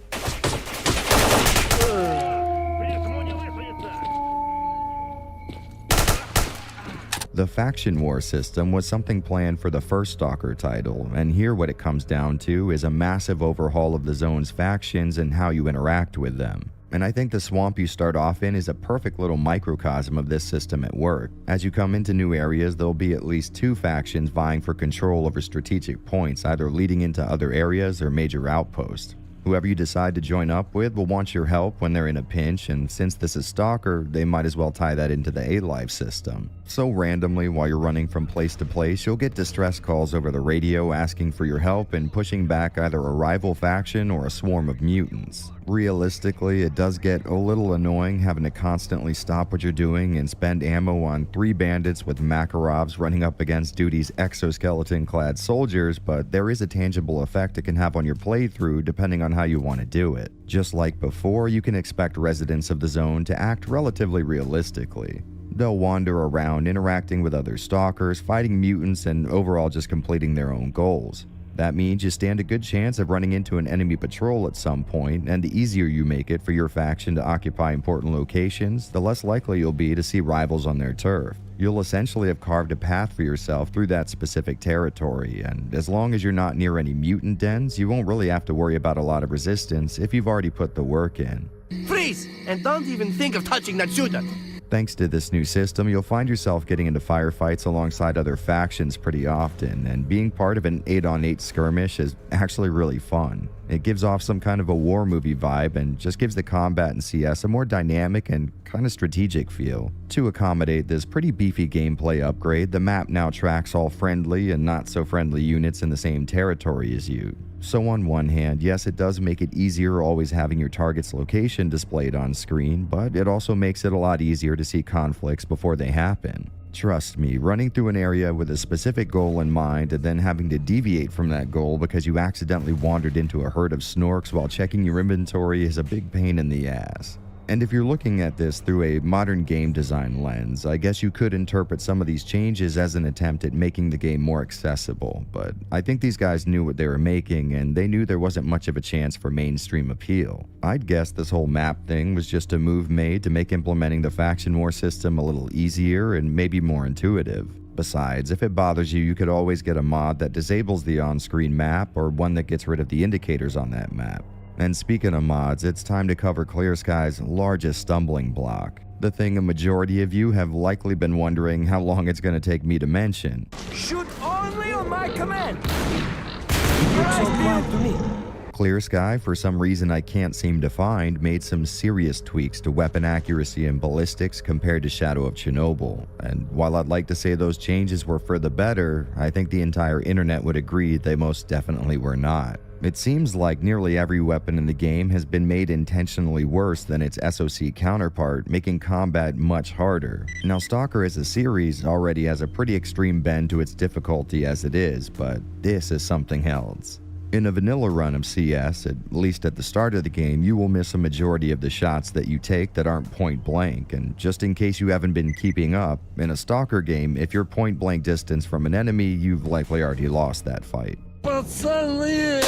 The faction war system was something planned for the first Stalker title, and here what it comes down to is a massive overhaul of the zone's factions and how you interact with them. And I think the swamp you start off in is a perfect little microcosm of this system at work. As you come into new areas, there'll be at least 2 factions vying for control over strategic points, either leading into other areas or major outposts. Whoever you decide to join up with will want your help when they're in a pinch, and since this is Stalker, they might as well tie that into the A-Live system. So randomly, while you're running from place to place, you'll get distress calls over the radio asking for your help and pushing back either a rival faction or a swarm of mutants. Realistically, it does get a little annoying having to constantly stop what you're doing and spend ammo on 3 bandits with Makarovs running up against duty's exoskeleton-clad soldiers, but there is a tangible effect it can have on your playthrough depending on how you want to do it. Just like before, you can expect residents of the zone to act relatively realistically. They'll wander around interacting with other stalkers, fighting mutants, and overall just completing their own goals. That means you stand a good chance of running into an enemy patrol at some point, and the easier you make it for your faction to occupy important locations, the less likely you'll be to see rivals on their turf. You'll essentially have carved a path for yourself through that specific territory, and as long as you're not near any mutant dens, you won't really have to worry about a lot of resistance if you've already put the work in. Freeze! And don't even think of touching that shooter! Thanks to this new system, you'll find yourself getting into firefights alongside other factions pretty often, and being part of an 8-on-8 skirmish is actually really fun. It gives off some kind of a war movie vibe and just gives the combat in CS a more dynamic and kind of strategic feel. To accommodate this pretty beefy gameplay upgrade, the map now tracks all friendly and not so friendly units in the same territory as you. So on one hand, yes, it does make it easier always having your target's location displayed on screen, but it also makes it a lot easier to see conflicts before they happen. Trust me, running through an area with a specific goal in mind and then having to deviate from that goal because you accidentally wandered into a herd of snorks while checking your inventory is a big pain in the ass. And if you're looking at this through a modern game design lens, I guess you could interpret some of these changes as an attempt at making the game more accessible, but I think these guys knew what they were making and they knew there wasn't much of a chance for mainstream appeal. I'd guess this whole map thing was just a move made to make implementing the faction war system a little easier and maybe more intuitive. Besides, if it bothers you, you could always get a mod that disables the on-screen map or one that gets rid of the indicators on that map. And speaking of mods, it's time to cover Clear Sky's largest stumbling block. The thing a majority of you have likely been wondering how long it's going to take me to mention. Shoot only on my command! Clear Sky, for some reason I can't seem to find, made some serious tweaks to weapon accuracy and ballistics compared to Shadow of Chernobyl. And while I'd like to say those changes were for the better, I think the entire internet would agree they most definitely were not. It seems like nearly every weapon in the game has been made intentionally worse than its SOC counterpart, making combat much harder. Now, Stalker as a series already has a pretty extreme bend to its difficulty as it is, but this is something else. In a vanilla run of CS, at least at the start of the game, you will miss a majority of the shots that you take that aren't point blank, and just in case you haven't been keeping up, in a Stalker game, if you're point blank distance from an enemy, you've likely already lost that fight. But suddenly...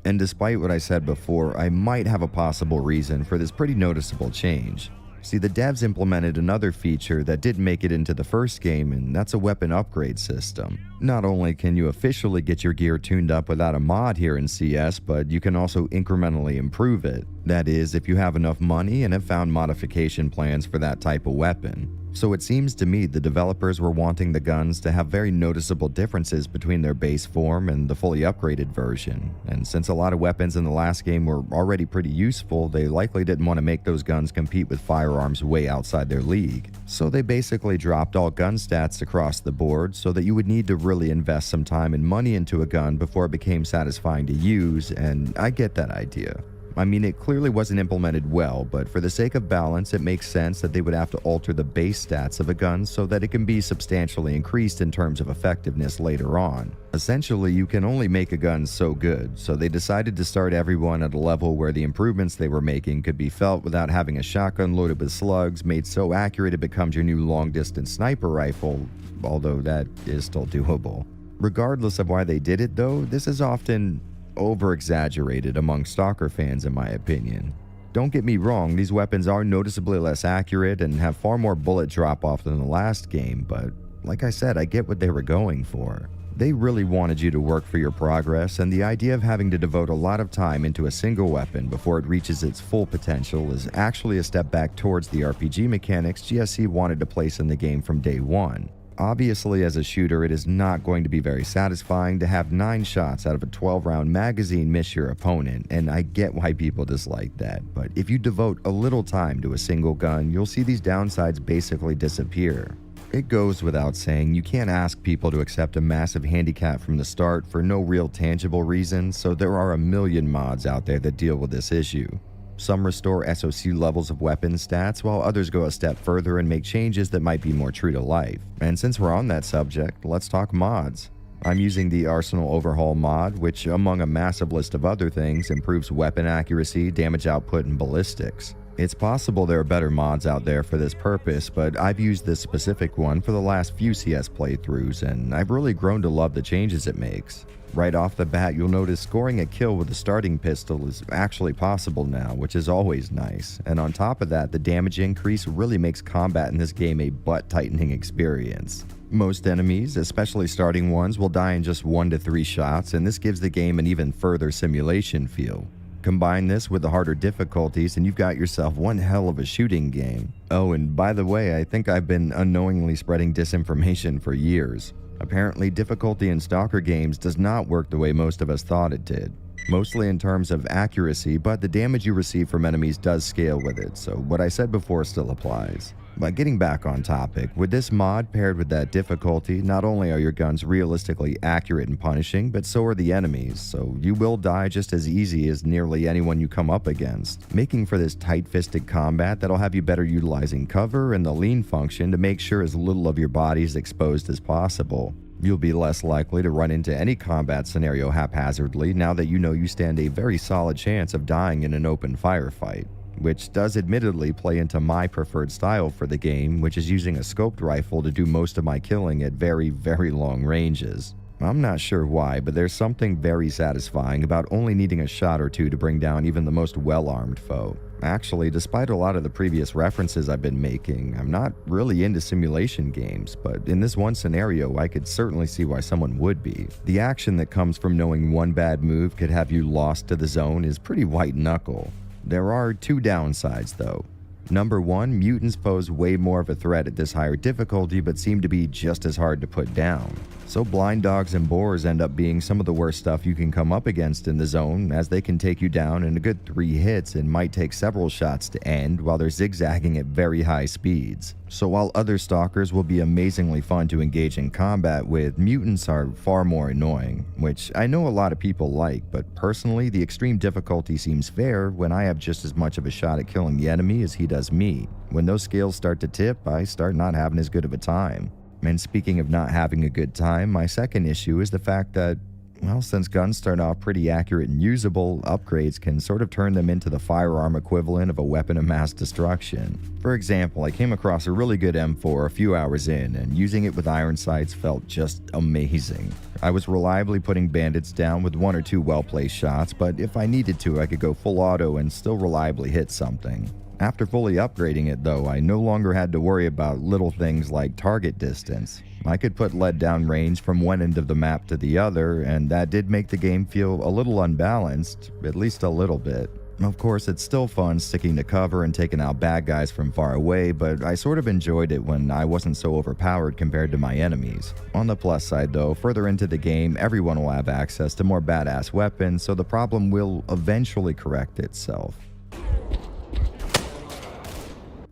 And despite what I said before, I might have a possible reason for this pretty noticeable change. See, the devs implemented another feature that did make it into the first game, and that's a weapon upgrade system. Not only can you officially get your gear tuned up without a mod here in CS, but you can also incrementally improve it. That is, if you have enough money and have found modification plans for that type of weapon. So it seems to me the developers were wanting the guns to have very noticeable differences between their base form and the fully upgraded version. And since a lot of weapons in the last game were already pretty useful, they likely didn't want to make those guns compete with firearms way outside their league. So they basically dropped all gun stats across the board so that you would need to really invest some time and money into a gun before it became satisfying to use, and I get that idea. I mean, it clearly wasn't implemented well, but for the sake of balance, it makes sense that they would have to alter the base stats of a gun so that it can be substantially increased in terms of effectiveness later on. Essentially, you can only make a gun so good, so they decided to start everyone at a level where the improvements they were making could be felt without having a shotgun loaded with slugs made so accurate it becomes your new long-distance sniper rifle, although that is still doable. Regardless of why they did it though, this is often over-exaggerated among Stalker fans in my opinion. Don't get me wrong, these weapons are noticeably less accurate and have far more bullet drop-off than the last game, but like I said, I get what they were going for. They really wanted you to work for your progress, and the idea of having to devote a lot of time into a single weapon before it reaches its full potential is actually a step back towards the RPG mechanics GSC wanted to place in the game from day one. Obviously, as a shooter, it is not going to be very satisfying to have 9 shots out of a 12-round magazine miss your opponent, and I get why people dislike that, but if you devote a little time to a single gun, you'll see these downsides basically disappear. It goes without saying, you can't ask people to accept a massive handicap from the start for no real tangible reason, so there are a million mods out there that deal with this issue. Some restore SOC levels of weapon stats, while others go a step further and make changes that might be more true to life. And since we're on that subject, let's talk mods. I'm using the Arsenal Overhaul mod, which, among a massive list of other things, improves weapon accuracy, damage output, and ballistics. It's possible there are better mods out there for this purpose, but I've used this specific one for the last few CS playthroughs, and I've really grown to love the changes it makes. Right off the bat, you'll notice scoring a kill with a starting pistol is actually possible now, which is always nice. And on top of that, the damage increase really makes combat in this game a butt-tightening experience. Most enemies, especially starting ones, will die in just 1 to 3 shots, and this gives the game an even further simulation feel. Combine this with the harder difficulties and you've got yourself one hell of a shooting game. Oh, and by the way, I think I've been unknowingly spreading disinformation for years. Apparently, difficulty in Stalker games does not work the way most of us thought it did. Mostly in terms of accuracy, but the damage you receive from enemies does scale with it, so what I said before still applies. But getting back on topic, with this mod paired with that difficulty, not only are your guns realistically accurate and punishing, but so are the enemies, so you will die just as easy as nearly anyone you come up against, making for this tight-fisted combat that'll have you better utilizing cover and the lean function to make sure as little of your body is exposed as possible. You'll be less likely to run into any combat scenario haphazardly now that you know you stand a very solid chance of dying in an open firefight, which does admittedly play into my preferred style for the game, which is using a scoped rifle to do most of my killing at very, very long ranges. I'm not sure why, but there's something very satisfying about only needing a shot or two to bring down even the most well-armed foe. Actually, despite a lot of the previous references I've been making, I'm not really into simulation games, but in this one scenario, I could certainly see why someone would be. The action that comes from knowing one bad move could have you lost to the zone is pretty white knuckle. There are two downsides though. Number one, mutants pose way more of a threat at this higher difficulty but seem to be just as hard to put down. So blind dogs and boars end up being some of the worst stuff you can come up against in the zone, as they can take you down in a good 3 hits and might take several shots to end while they're zigzagging at very high speeds. So while other stalkers will be amazingly fun to engage in combat with, mutants are far more annoying, which I know a lot of people like, but personally the extreme difficulty seems fair when I have just as much of a shot at killing the enemy as he does me. When those scales start to tip, I start not having as good of a time. And speaking of not having a good time, my second issue is the fact that, well, since guns start off pretty accurate and usable, upgrades can sort of turn them into the firearm equivalent of a weapon of mass destruction. For example, I came across a really good M4 a few hours in, and using it with iron sights felt just amazing. I was reliably putting bandits down with 1 or 2 well-placed shots, but if I needed to, I could go full auto and still reliably hit something. After fully upgrading it though, I no longer had to worry about little things like target distance. I could put lead down range from one end of the map to the other, and that did make the game feel a little unbalanced, at least a little bit. Of course, it's still fun sticking to cover and taking out bad guys from far away, but I sort of enjoyed it when I wasn't so overpowered compared to my enemies. On the plus side though, further into the game, everyone will have access to more badass weapons, so the problem will eventually correct itself.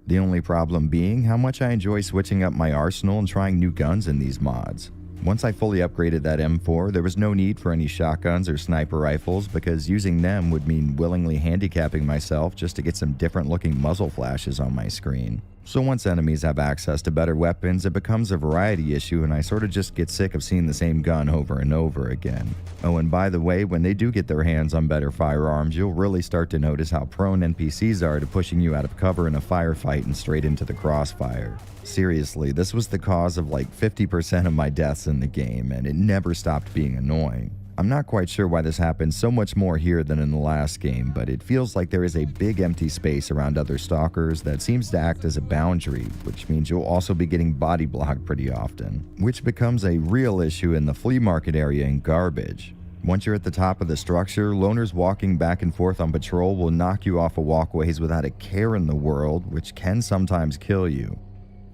The only problem being how much I enjoy switching up my arsenal and trying new guns in these mods. Once I fully upgraded that M4, there was no need for any shotguns or sniper rifles because using them would mean willingly handicapping myself just to get some different looking muzzle flashes on my screen. So once enemies have access to better weapons, it becomes a variety issue and I sort of just get sick of seeing the same gun over and over again. Oh, and by the way, when they do get their hands on better firearms, you'll really start to notice how prone NPCs are to pushing you out of cover in a firefight and straight into the crossfire. Seriously, this was the cause of like 50% of my deaths in the game, and it never stopped being annoying. I'm not quite sure why this happens so much more here than in the last game, but it feels like there is a big empty space around other stalkers that seems to act as a boundary, which means you'll also be getting body blocked pretty often, which becomes a real issue in the flea market area in Garbage. Once you're at the top of the structure, loners walking back and forth on patrol will knock you off of walkways without a care in the world, which can sometimes kill you.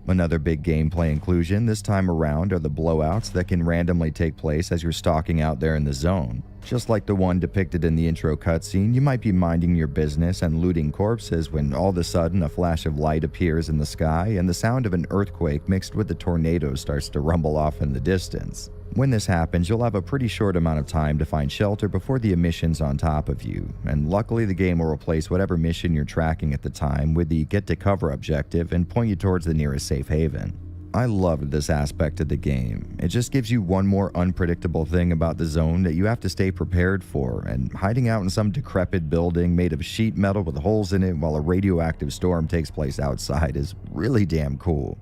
Another big gameplay inclusion this time around are the blowouts that can randomly take place as you're stalking out there in the zone. Just like the one depicted in the intro cutscene, you might be minding your business and looting corpses when all of a sudden a flash of light appears in the sky and the sound of an earthquake mixed with the tornado starts to rumble off in the distance. When this happens, you'll have a pretty short amount of time to find shelter before the emission's on top of you, and luckily the game will replace whatever mission you're tracking at the time with the get to cover objective and point you towards the nearest safe haven. I loved this aspect of the game. It just gives you one more unpredictable thing about the zone that you have to stay prepared for, and hiding out in some decrepit building made of sheet metal with holes in it while a radioactive storm takes place outside is really damn cool.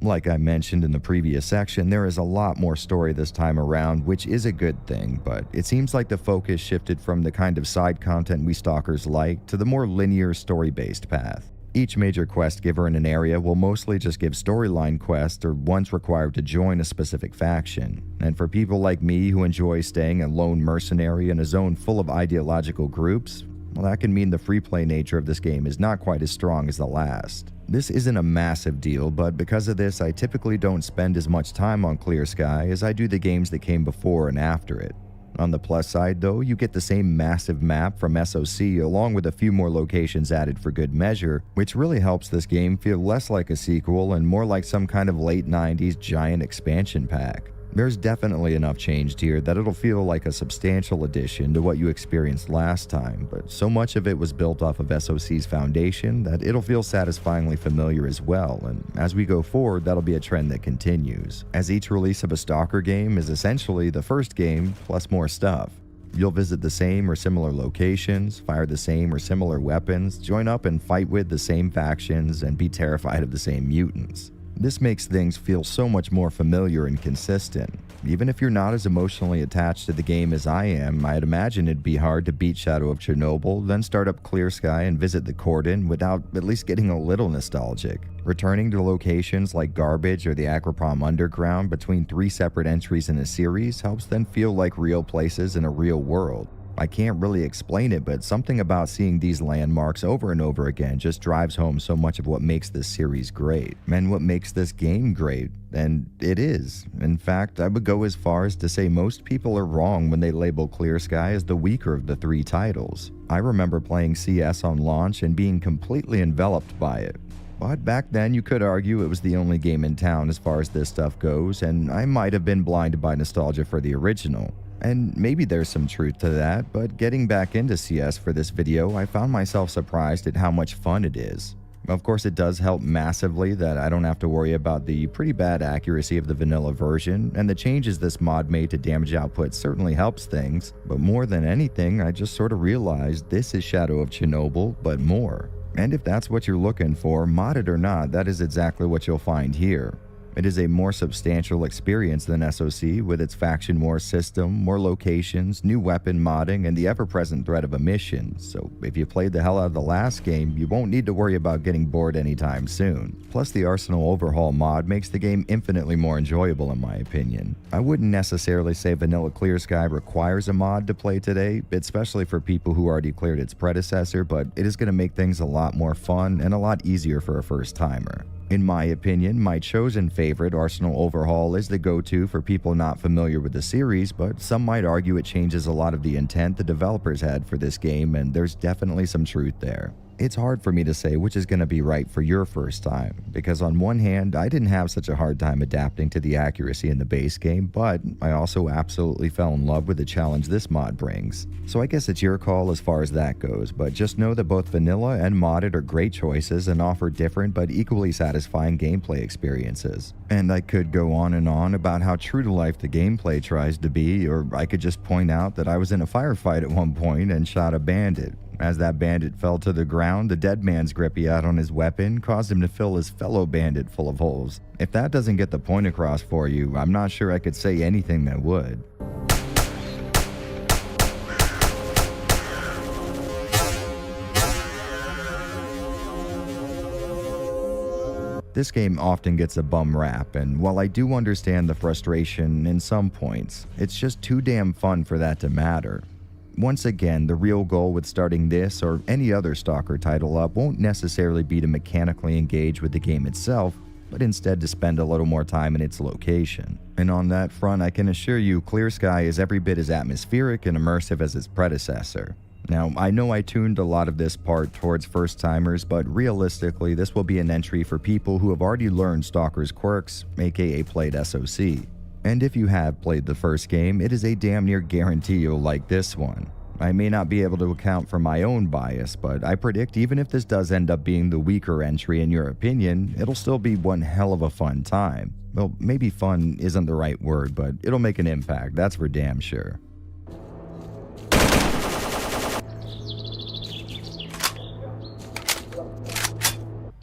Like I mentioned in the previous section, there is a lot more story this time around, which is a good thing, but it seems like the focus shifted from the kind of side content we stalkers like to the more linear story-based path. Each major quest giver in an area will mostly just give storyline quests or ones required to join a specific faction. And for people like me who enjoy staying a lone mercenary in a zone full of ideological groups, well, that can mean the free play nature of this game is not quite as strong as the last. This isn't a massive deal, but because of this, I typically don't spend as much time on Clear Sky as I do the games that came before and after it. On the plus side though, you get the same massive map from SOC along with a few more locations added for good measure, which really helps this game feel less like a sequel and more like some kind of late 90s giant expansion pack. There's definitely enough changed here that it'll feel like a substantial addition to what you experienced last time, but so much of it was built off of SOC's foundation that it'll feel satisfyingly familiar as well, and as we go forward, that'll be a trend that continues, as each release of a Stalker game is essentially the first game plus more stuff. You'll visit the same or similar locations, fire the same or similar weapons, join up and fight with the same factions, and be terrified of the same mutants. This makes things feel so much more familiar and consistent. Even if you're not as emotionally attached to the game as I am, I'd imagine it'd be hard to beat Shadow of Chernobyl, then start up Clear Sky and visit the Cordon without at least getting a little nostalgic. Returning to locations like Garbage or the Agroprom Underground between 3 separate entries in a series helps them feel like real places in a real world. I can't really explain it, but something about seeing these landmarks over and over again just drives home so much of what makes this series great, and what makes this game great, and it is. In fact, I would go as far as to say most people are wrong when they label Clear Sky as the weaker of the 3 titles. I remember playing CS on launch and being completely enveloped by it. But back then you could argue it was the only game in town as far as this stuff goes, and I might have been blinded by nostalgia for the original. And maybe there's some truth to that, but getting back into CS for this video, I found myself surprised at how much fun it is. Of course, it does help massively that I don't have to worry about the pretty bad accuracy of the vanilla version, and the changes this mod made to damage output certainly helps things, but more than anything, I just sort of realized this is Shadow of Chernobyl, but more. And if that's what you're looking for, modded or not, that is exactly what you'll find here. It is a more substantial experience than SOC with its faction war system, more locations, new weapon modding, and the ever-present threat of emissions, so if you played the hell out of the last game, you won't need to worry about getting bored anytime soon. Plus, the Arsenal Overhaul mod makes the game infinitely more enjoyable in my opinion. I wouldn't necessarily say Vanilla Clear Sky requires a mod to play today, especially for people who already cleared its predecessor, but it is going to make things a lot more fun and a lot easier for a first-timer. In my opinion, my chosen favorite, Arsenal Overhaul, is the go-to for people not familiar with the series, but some might argue it changes a lot of the intent the developers had for this game, and there's definitely some truth there. It's hard for me to say which is going to be right for your first time, because on one hand, I didn't have such a hard time adapting to the accuracy in the base game, but I also absolutely fell in love with the challenge this mod brings. So I guess it's your call as far as that goes, but just know that both vanilla and modded are great choices and offer different but equally satisfying gameplay experiences. And I could go on and on about how true to life the gameplay tries to be, or I could just point out that I was in a firefight at one point and shot a bandit. As that bandit fell to the ground, the dead man's grip he had on his weapon caused him to fill his fellow bandit full of holes. If that doesn't get the point across for you, I'm not sure I could say anything that would. This game often gets a bum rap, and while I do understand the frustration in some points, it's just too damn fun for that to matter. Once again, the real goal with starting this or any other Stalker title up won't necessarily be to mechanically engage with the game itself, but instead to spend a little more time in its location. And on that front, I can assure you Clear Sky is every bit as atmospheric and immersive as its predecessor. Now, I know I tuned a lot of this part towards first-timers, but realistically, this will be an entry for people who have already learned Stalker's quirks, aka played SOC. And if you have played the first game, it is a damn near guarantee you'll like this one. I may not be able to account for my own bias, but I predict even if this does end up being the weaker entry in your opinion, it'll still be one hell of a fun time. Well, maybe fun isn't the right word, but it'll make an impact, that's for damn sure.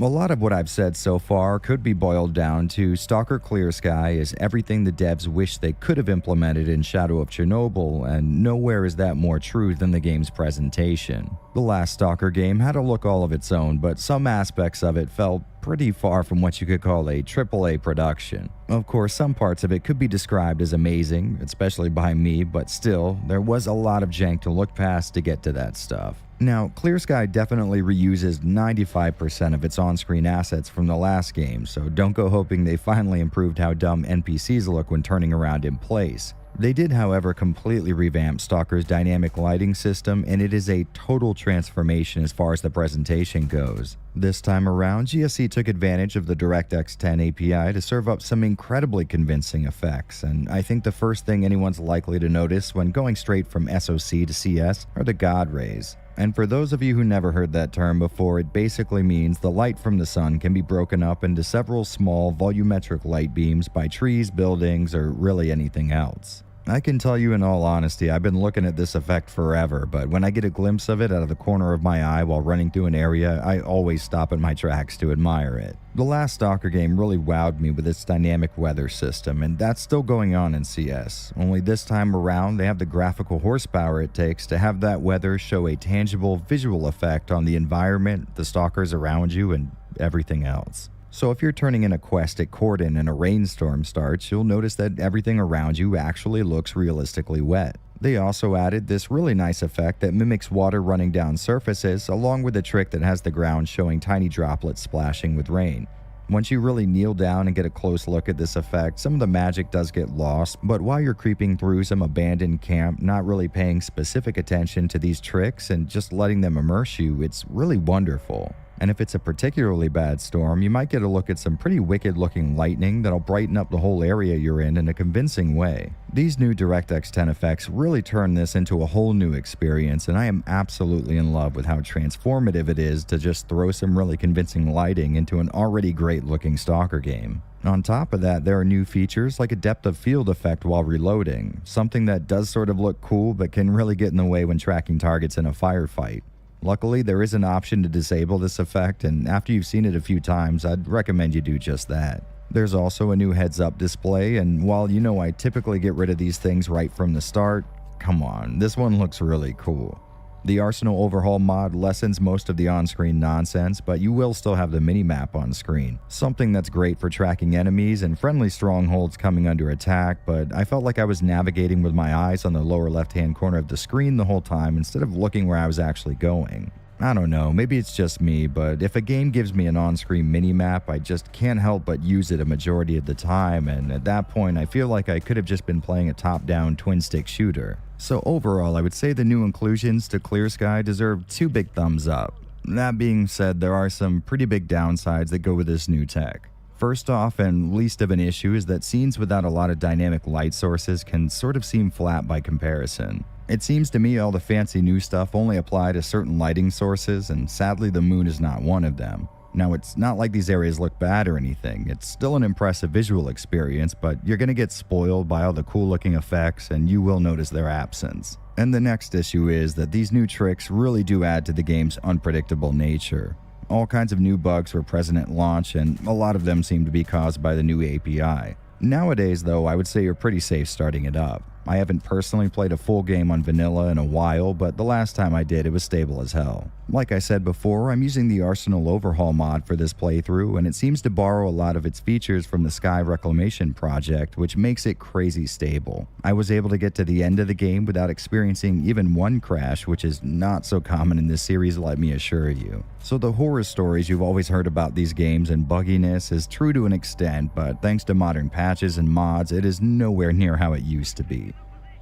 A lot of what I've said so far could be boiled down to Stalker Clear Sky is everything the devs wish they could have implemented in Shadow of Chernobyl, and nowhere is that more true than the game's presentation. The last Stalker game had a look all of its own, but some aspects of it felt pretty far from what you could call a AAA production. Of course, some parts of it could be described as amazing, especially by me, but still, there was a lot of jank to look past to get to that stuff. Now, Clear Sky definitely reuses 95% of its on-screen assets from the last game, so don't go hoping they finally improved how dumb NPCs look when turning around in place. They did, however, completely revamp Stalker's dynamic lighting system, and it is a total transformation as far as the presentation goes. This time around, GSC took advantage of the DirectX 10 API to serve up some incredibly convincing effects, and I think the first thing anyone's likely to notice when going straight from SoC to CS are the God rays. And for those of you who never heard that term before, it basically means the light from the sun can be broken up into several small volumetric light beams by trees, buildings, or really anything else. I can tell you in all honesty, I've been looking at this effect forever, but when I get a glimpse of it out of the corner of my eye while running through an area, I always stop in my tracks to admire it. The last Stalker game really wowed me with its dynamic weather system, and that's still going on in CS. Only this time around, they have the graphical horsepower it takes to have that weather show a tangible visual effect on the environment, the stalkers around you, and everything else. So if you're turning in a quest at Cordon and a rainstorm starts, you'll notice that everything around you actually looks realistically wet. They also added this really nice effect that mimics water running down surfaces, along with a trick that has the ground showing tiny droplets splashing with rain. Once you really kneel down and get a close look at this effect, some of the magic does get lost, but while you're creeping through some abandoned camp, not really paying specific attention to these tricks and just letting them immerse you, it's really wonderful. And if it's a particularly bad storm, you might get a look at some pretty wicked looking lightning that'll brighten up the whole area you're in a convincing way. These new DirectX 10 effects really turn this into a whole new experience, and I am absolutely in love with how transformative it is to just throw some really convincing lighting into an already great looking Stalker game. On top of that, there are new features like a depth of field effect while reloading, something that does sort of look cool but can really get in the way when tracking targets in a firefight. Luckily, there is an option to disable this effect, and after you've seen it a few times, I'd recommend you do just that. There's also a new heads-up display, and while you know I typically get rid of these things right from the start, come on, this one looks really cool. The Arsenal Overhaul mod lessens most of the on-screen nonsense, but you will still have the minimap on screen, something that's great for tracking enemies and friendly strongholds coming under attack, but I felt like I was navigating with my eyes on the lower left-hand corner of the screen the whole time instead of looking where I was actually going. I don't know, maybe it's just me, but if a game gives me an on-screen minimap, I just can't help but use it a majority of the time, and at that point I feel like I could have just been playing a top-down twin-stick shooter. So overall, I would say the new inclusions to Clear Sky deserve 2 big thumbs up. That being said, there are some pretty big downsides that go with this new tech. First off, and least of an issue, is that scenes without a lot of dynamic light sources can sort of seem flat by comparison. It seems to me all the fancy new stuff only apply to certain lighting sources, and sadly the moon is not one of them. Now, it's not like these areas look bad or anything, it's still an impressive visual experience, but you're gonna get spoiled by all the cool looking effects and you will notice their absence. And the next issue is that these new tricks really do add to the game's unpredictable nature. All kinds of new bugs were present at launch, and a lot of them seem to be caused by the new API. Nowadays though, I would say you're pretty safe starting it up. I haven't personally played a full game on vanilla in a while, but the last time I did, it was stable as hell. Like I said before, I'm using the Arsenal Overhaul mod for this playthrough, and it seems to borrow a lot of its features from the Sky Reclamation project, which makes it crazy stable. I was able to get to the end of the game without experiencing even one crash, which is not so common in this series, let me assure you. So the horror stories you've always heard about these games and bugginess is true to an extent, but thanks to modern patches and mods, it is nowhere near how it used to be.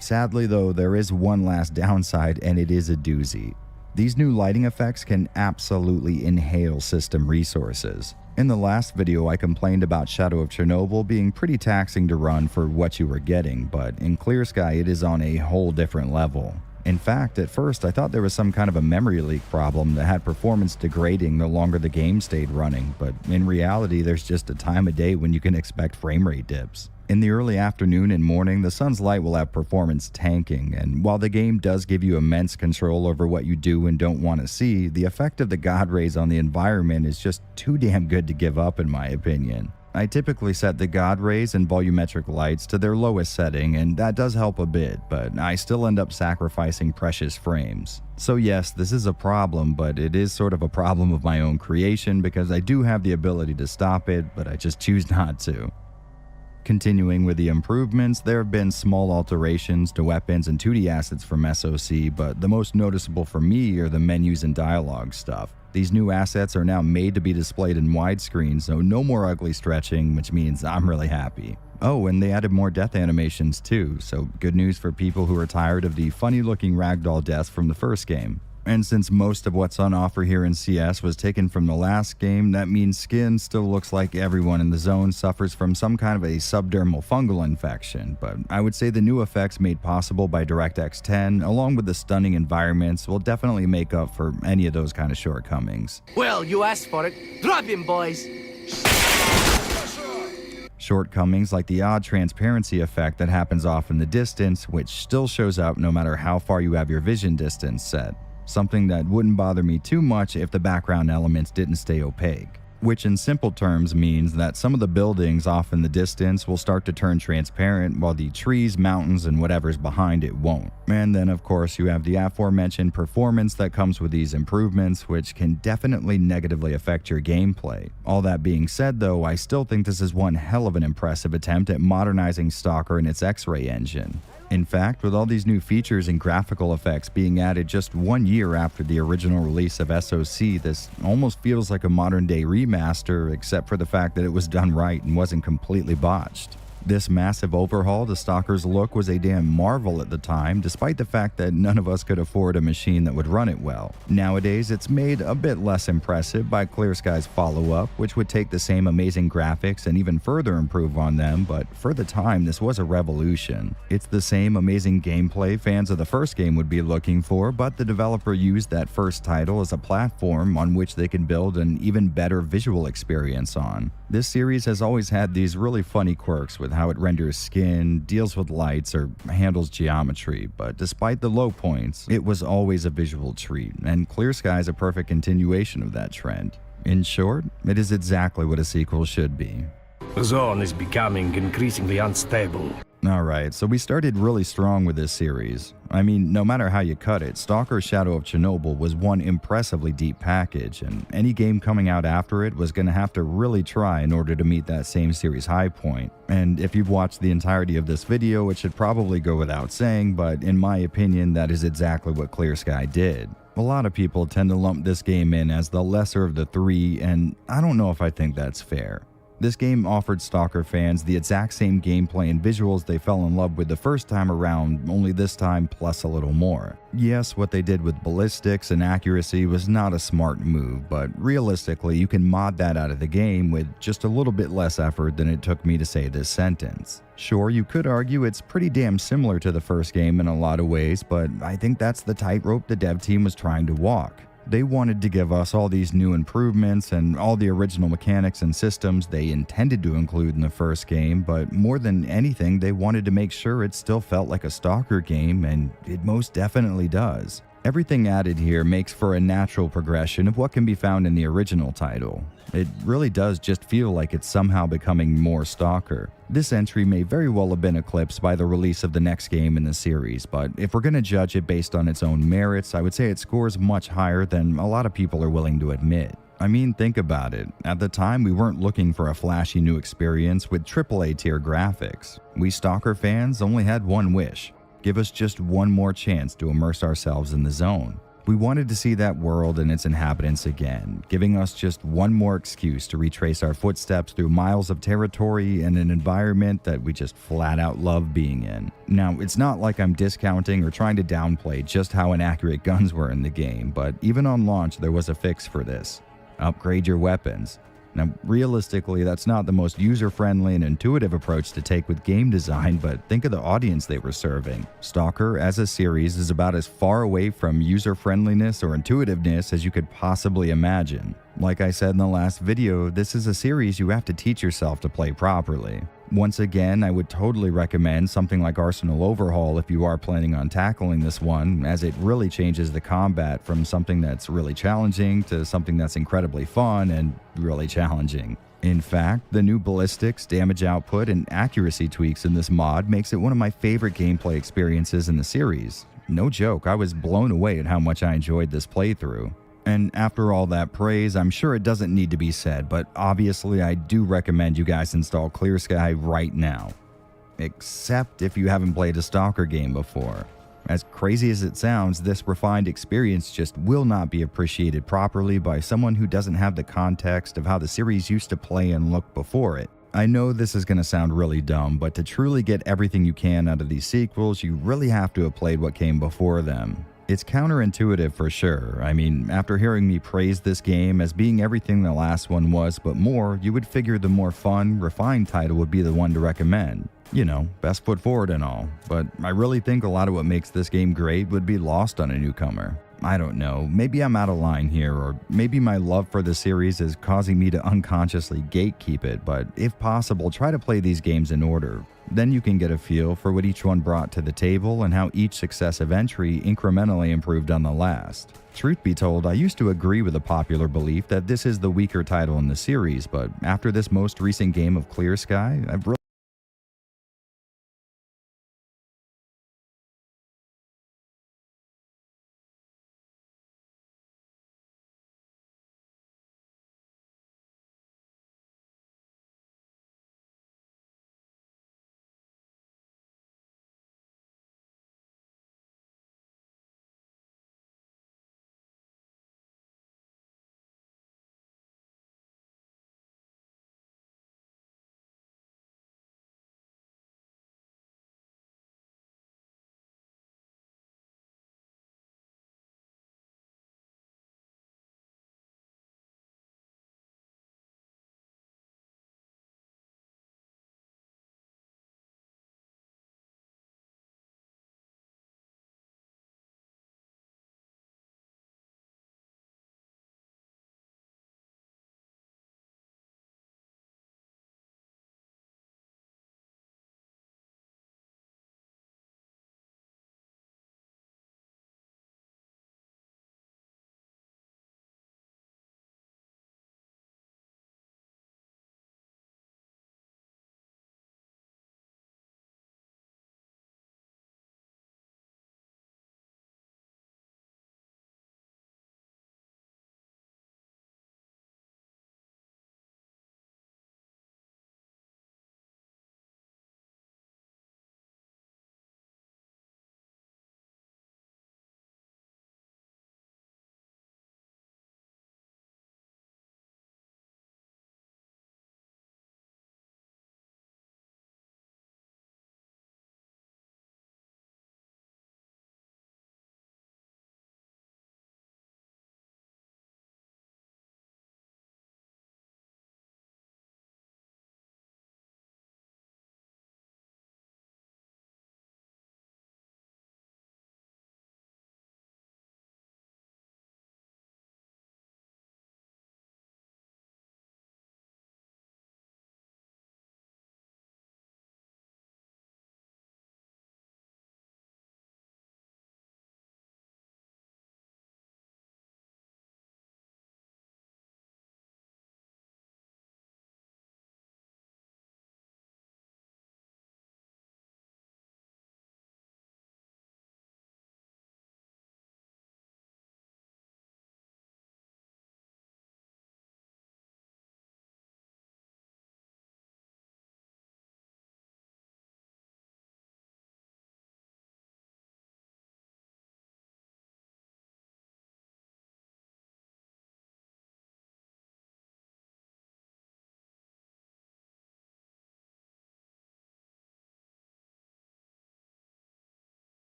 Sadly though, there is one last downside, and it is a doozy. These new lighting effects can absolutely inhale system resources. In the last video, I complained about Shadow of Chernobyl being pretty taxing to run for what you were getting, but in Clear Sky it is on a whole different level. In fact, at first I thought there was some kind of a memory leak problem that had performance degrading the longer the game stayed running, but in reality there's just a time of day when you can expect frame rate dips. In the early afternoon and morning, the sun's light will have performance tanking, and while the game does give you immense control over what you do and don't want to see, the effect of the God rays on the environment is just too damn good to give up in my opinion. I typically set the God rays and volumetric lights to their lowest setting, and that does help a bit, but I still end up sacrificing precious frames. So yes, this is a problem, but it is sort of a problem of my own creation because I do have the ability to stop it, but I just choose not to. Continuing with the improvements, there have been small alterations to weapons and 2D assets from SOC, but the most noticeable for me are the menus and dialogue stuff. These new assets are now made to be displayed in widescreen, so no more ugly stretching, which means I'm really happy. Oh, and they added more death animations too, so good news for people who are tired of the funny-looking ragdoll deaths from the first game. And since most of what's on offer here in CS was taken from the last game, that means Skin still looks like everyone in the zone suffers from some kind of a subdermal fungal infection, but I would say the new effects made possible by DirectX 10, along with the stunning environments, will definitely make up for any of those kind of shortcomings. Well, you asked for it. Drop him, boys! Shortcomings like the odd transparency effect that happens off in the distance, which still shows up no matter how far you have your vision distance set. Something that wouldn't bother me too much if the background elements didn't stay opaque. Which in simple terms means that some of the buildings off in the distance will start to turn transparent while the trees, mountains, and whatever's behind it won't. And then of course you have the aforementioned performance that comes with these improvements, which can definitely negatively affect your gameplay. All that being said though, I still think this is one hell of an impressive attempt at modernizing Stalker and its X-ray engine. In fact, with all these new features and graphical effects being added just 1 year after the original release of SOC, this almost feels like a modern-day remaster, except for the fact that it was done right and wasn't completely botched. This massive overhaul to Stalker's look was a damn marvel at the time, despite the fact that none of us could afford a machine that would run it well. Nowadays, it's made a bit less impressive by Clear Sky's follow-up, which would take the same amazing graphics and even further improve on them, but for the time, this was a revolution. It's the same amazing gameplay fans of the first game would be looking for, but the developer used that first title as a platform on which they could build an even better visual experience on. This series has always had these really funny quirks with how it renders skin, deals with lights, or handles geometry, but despite the low points, it was always a visual treat, and Clear Sky is a perfect continuation of that trend. In short, it is exactly what a sequel should be. The zone is becoming increasingly unstable. Alright, so we started really strong with this series. I mean, no matter how you cut it, Stalker Shadow of Chernobyl was one impressively deep package, and any game coming out after it was going to have to really try in order to meet that same series high point. And if you've watched the entirety of this video, it should probably go without saying, but in my opinion, that is exactly what Clear Sky did. A lot of people tend to lump this game in as the lesser of the three, and I don't know if I think that's fair. This game offered Stalker fans the exact same gameplay and visuals they fell in love with the first time around, only this time plus a little more. Yes, what they did with ballistics and accuracy was not a smart move, but realistically you can mod that out of the game with just a little bit less effort than it took me to say this sentence. Sure, you could argue it's pretty damn similar to the first game in a lot of ways, but I think that's the tightrope the dev team was trying to walk. They wanted to give us all these new improvements and all the original mechanics and systems they intended to include in the first game, but more than anything, they wanted to make sure it still felt like a Stalker game, and it most definitely does. Everything added here makes for a natural progression of what can be found in the original title. It really does just feel like it's somehow becoming more Stalker. This entry may very well have been eclipsed by the release of the next game in the series, but if we're going to judge it based on its own merits, I would say it scores much higher than a lot of people are willing to admit. I mean, think about it. At the time, we weren't looking for a flashy new experience with AAA tier graphics. We Stalker fans only had one wish: give us just one more chance to immerse ourselves in the zone. We wanted to see that world and its inhabitants again, giving us just one more excuse to retrace our footsteps through miles of territory and an environment that we just flat out love being in. Now, it's not like I'm discounting or trying to downplay just how inaccurate guns were in the game, but even on launch there was a fix for this. Upgrade your weapons. Now, realistically, that's not the most user-friendly and intuitive approach to take with game design, but think of the audience they were serving. Stalker, as a series, is about as far away from user-friendliness or intuitiveness as you could possibly imagine. Like I said in the last video, this is a series you have to teach yourself to play properly. Once again, I would totally recommend something like Arsenal Overhaul if you are planning on tackling this one, as it really changes the combat from something that's really challenging to something that's incredibly fun and really challenging. In fact, the new ballistics, damage output, and accuracy tweaks in this mod makes it one of my favorite gameplay experiences in the series. No joke, I was blown away at how much I enjoyed this playthrough. And after all that praise, I'm sure it doesn't need to be said, but obviously I do recommend you guys install Clear Sky right now. Except if you haven't played a Stalker game before. As crazy as it sounds, this refined experience just will not be appreciated properly by someone who doesn't have the context of how the series used to play and look before it. I know this is going to sound really dumb, but to truly get everything you can out of these sequels, you really have to have played what came before them. It's counterintuitive for sure. I mean, after hearing me praise this game as being everything the last one was but more, you would figure the more fun, refined title would be the one to recommend. You know, best foot forward and all, but I really think a lot of what makes this game great would be lost on a newcomer. I don't know, maybe I'm out of line here, or maybe my love for the series is causing me to unconsciously gatekeep it, but if possible, try to play these games in order. Then you can get a feel for what each one brought to the table and how each successive entry incrementally improved on the last. Truth be told, I used to agree with the popular belief that this is the weaker title in the series, but after this most recent game of Clear Sky, I've really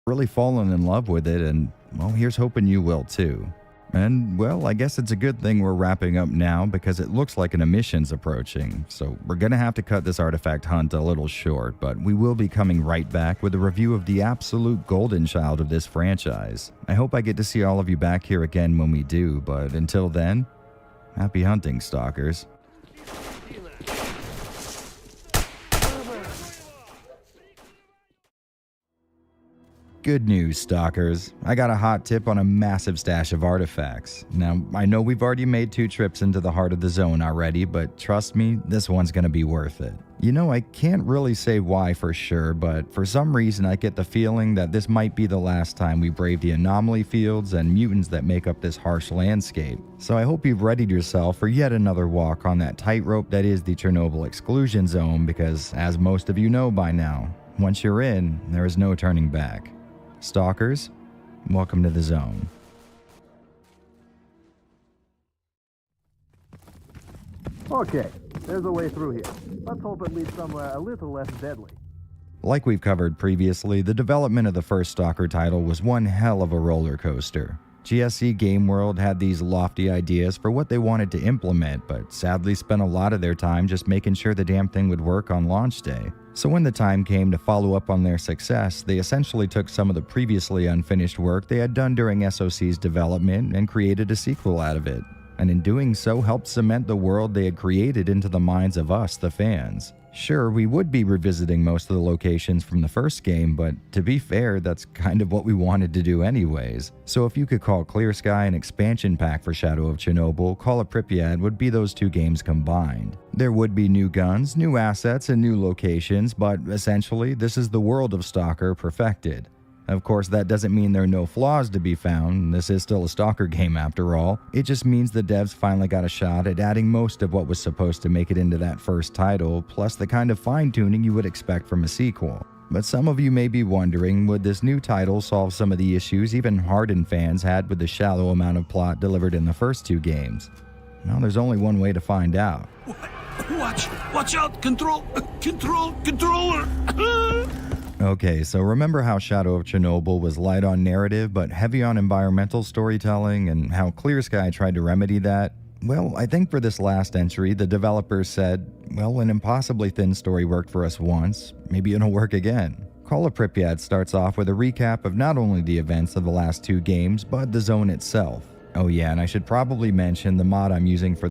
really fallen in love with it, and, well, here's hoping you will too. And, well, I guess it's a good thing we're wrapping up now because it looks like an emission's approaching, so we're gonna have to cut this artifact hunt a little short, but we will be coming right back with a review of the absolute golden child of this franchise. I hope I get to see all of you back here again when we do, but until then, happy hunting, stalkers. Good news, stalkers. I got a hot tip on a massive stash of artifacts. Now, I know we've already made 2 trips into the heart of the zone already, but trust me, this one's gonna be worth it. You know, I can't really say why for sure, but for some reason I get the feeling that this might be the last time we brave the anomaly fields and mutants that make up this harsh landscape. So I hope you've readied yourself for yet another walk on that tightrope that is the Chernobyl exclusion zone, because as most of you know by now, once you're in, there is no turning back. Stalkers, welcome to the zone. Okay, there's a way through here. Let's hope it leads somewhere a little less deadly. Like we've covered previously, the development of the first Stalker title was one hell of a roller coaster. GSC Game World had these lofty ideas for what they wanted to implement, but sadly spent a lot of their time just making sure the damn thing would work on launch day. So when the time came to follow up on their success, they essentially took some of the previously unfinished work they had done during SOC's development and created a sequel out of it, and in doing so helped cement the world they had created into the minds of us, the fans. Sure, we would be revisiting most of the locations from the first game, but to be fair, that's kind of what we wanted to do anyways. So if you could call Clear Sky an expansion pack for Shadow of Chernobyl, Call of Pripyat would be those 2 games combined. There would be new guns, new assets, and new locations, but essentially, this is the world of Stalker perfected. Of course, that doesn't mean there are no flaws to be found. This is still a Stalker game after all. It just means the devs finally got a shot at adding most of what was supposed to make it into that first title, plus the kind of fine-tuning you would expect from a sequel. But some of you may be wondering, would this new title solve some of the issues even hardened fans had with the shallow amount of plot delivered in the first 2 games? Well, there's only one way to find out. Watch out! Controller! Okay, so remember how Shadow of Chernobyl was light on narrative but heavy on environmental storytelling, and how Clear Sky tried to remedy that? Well, I think for this last entry, the developers said, well, an impossibly thin story worked for us once, maybe it'll work again. Call of Pripyat starts off with a recap of not only the events of the last 2 games, but the zone itself. Oh yeah, and I should probably mention the mod I'm using for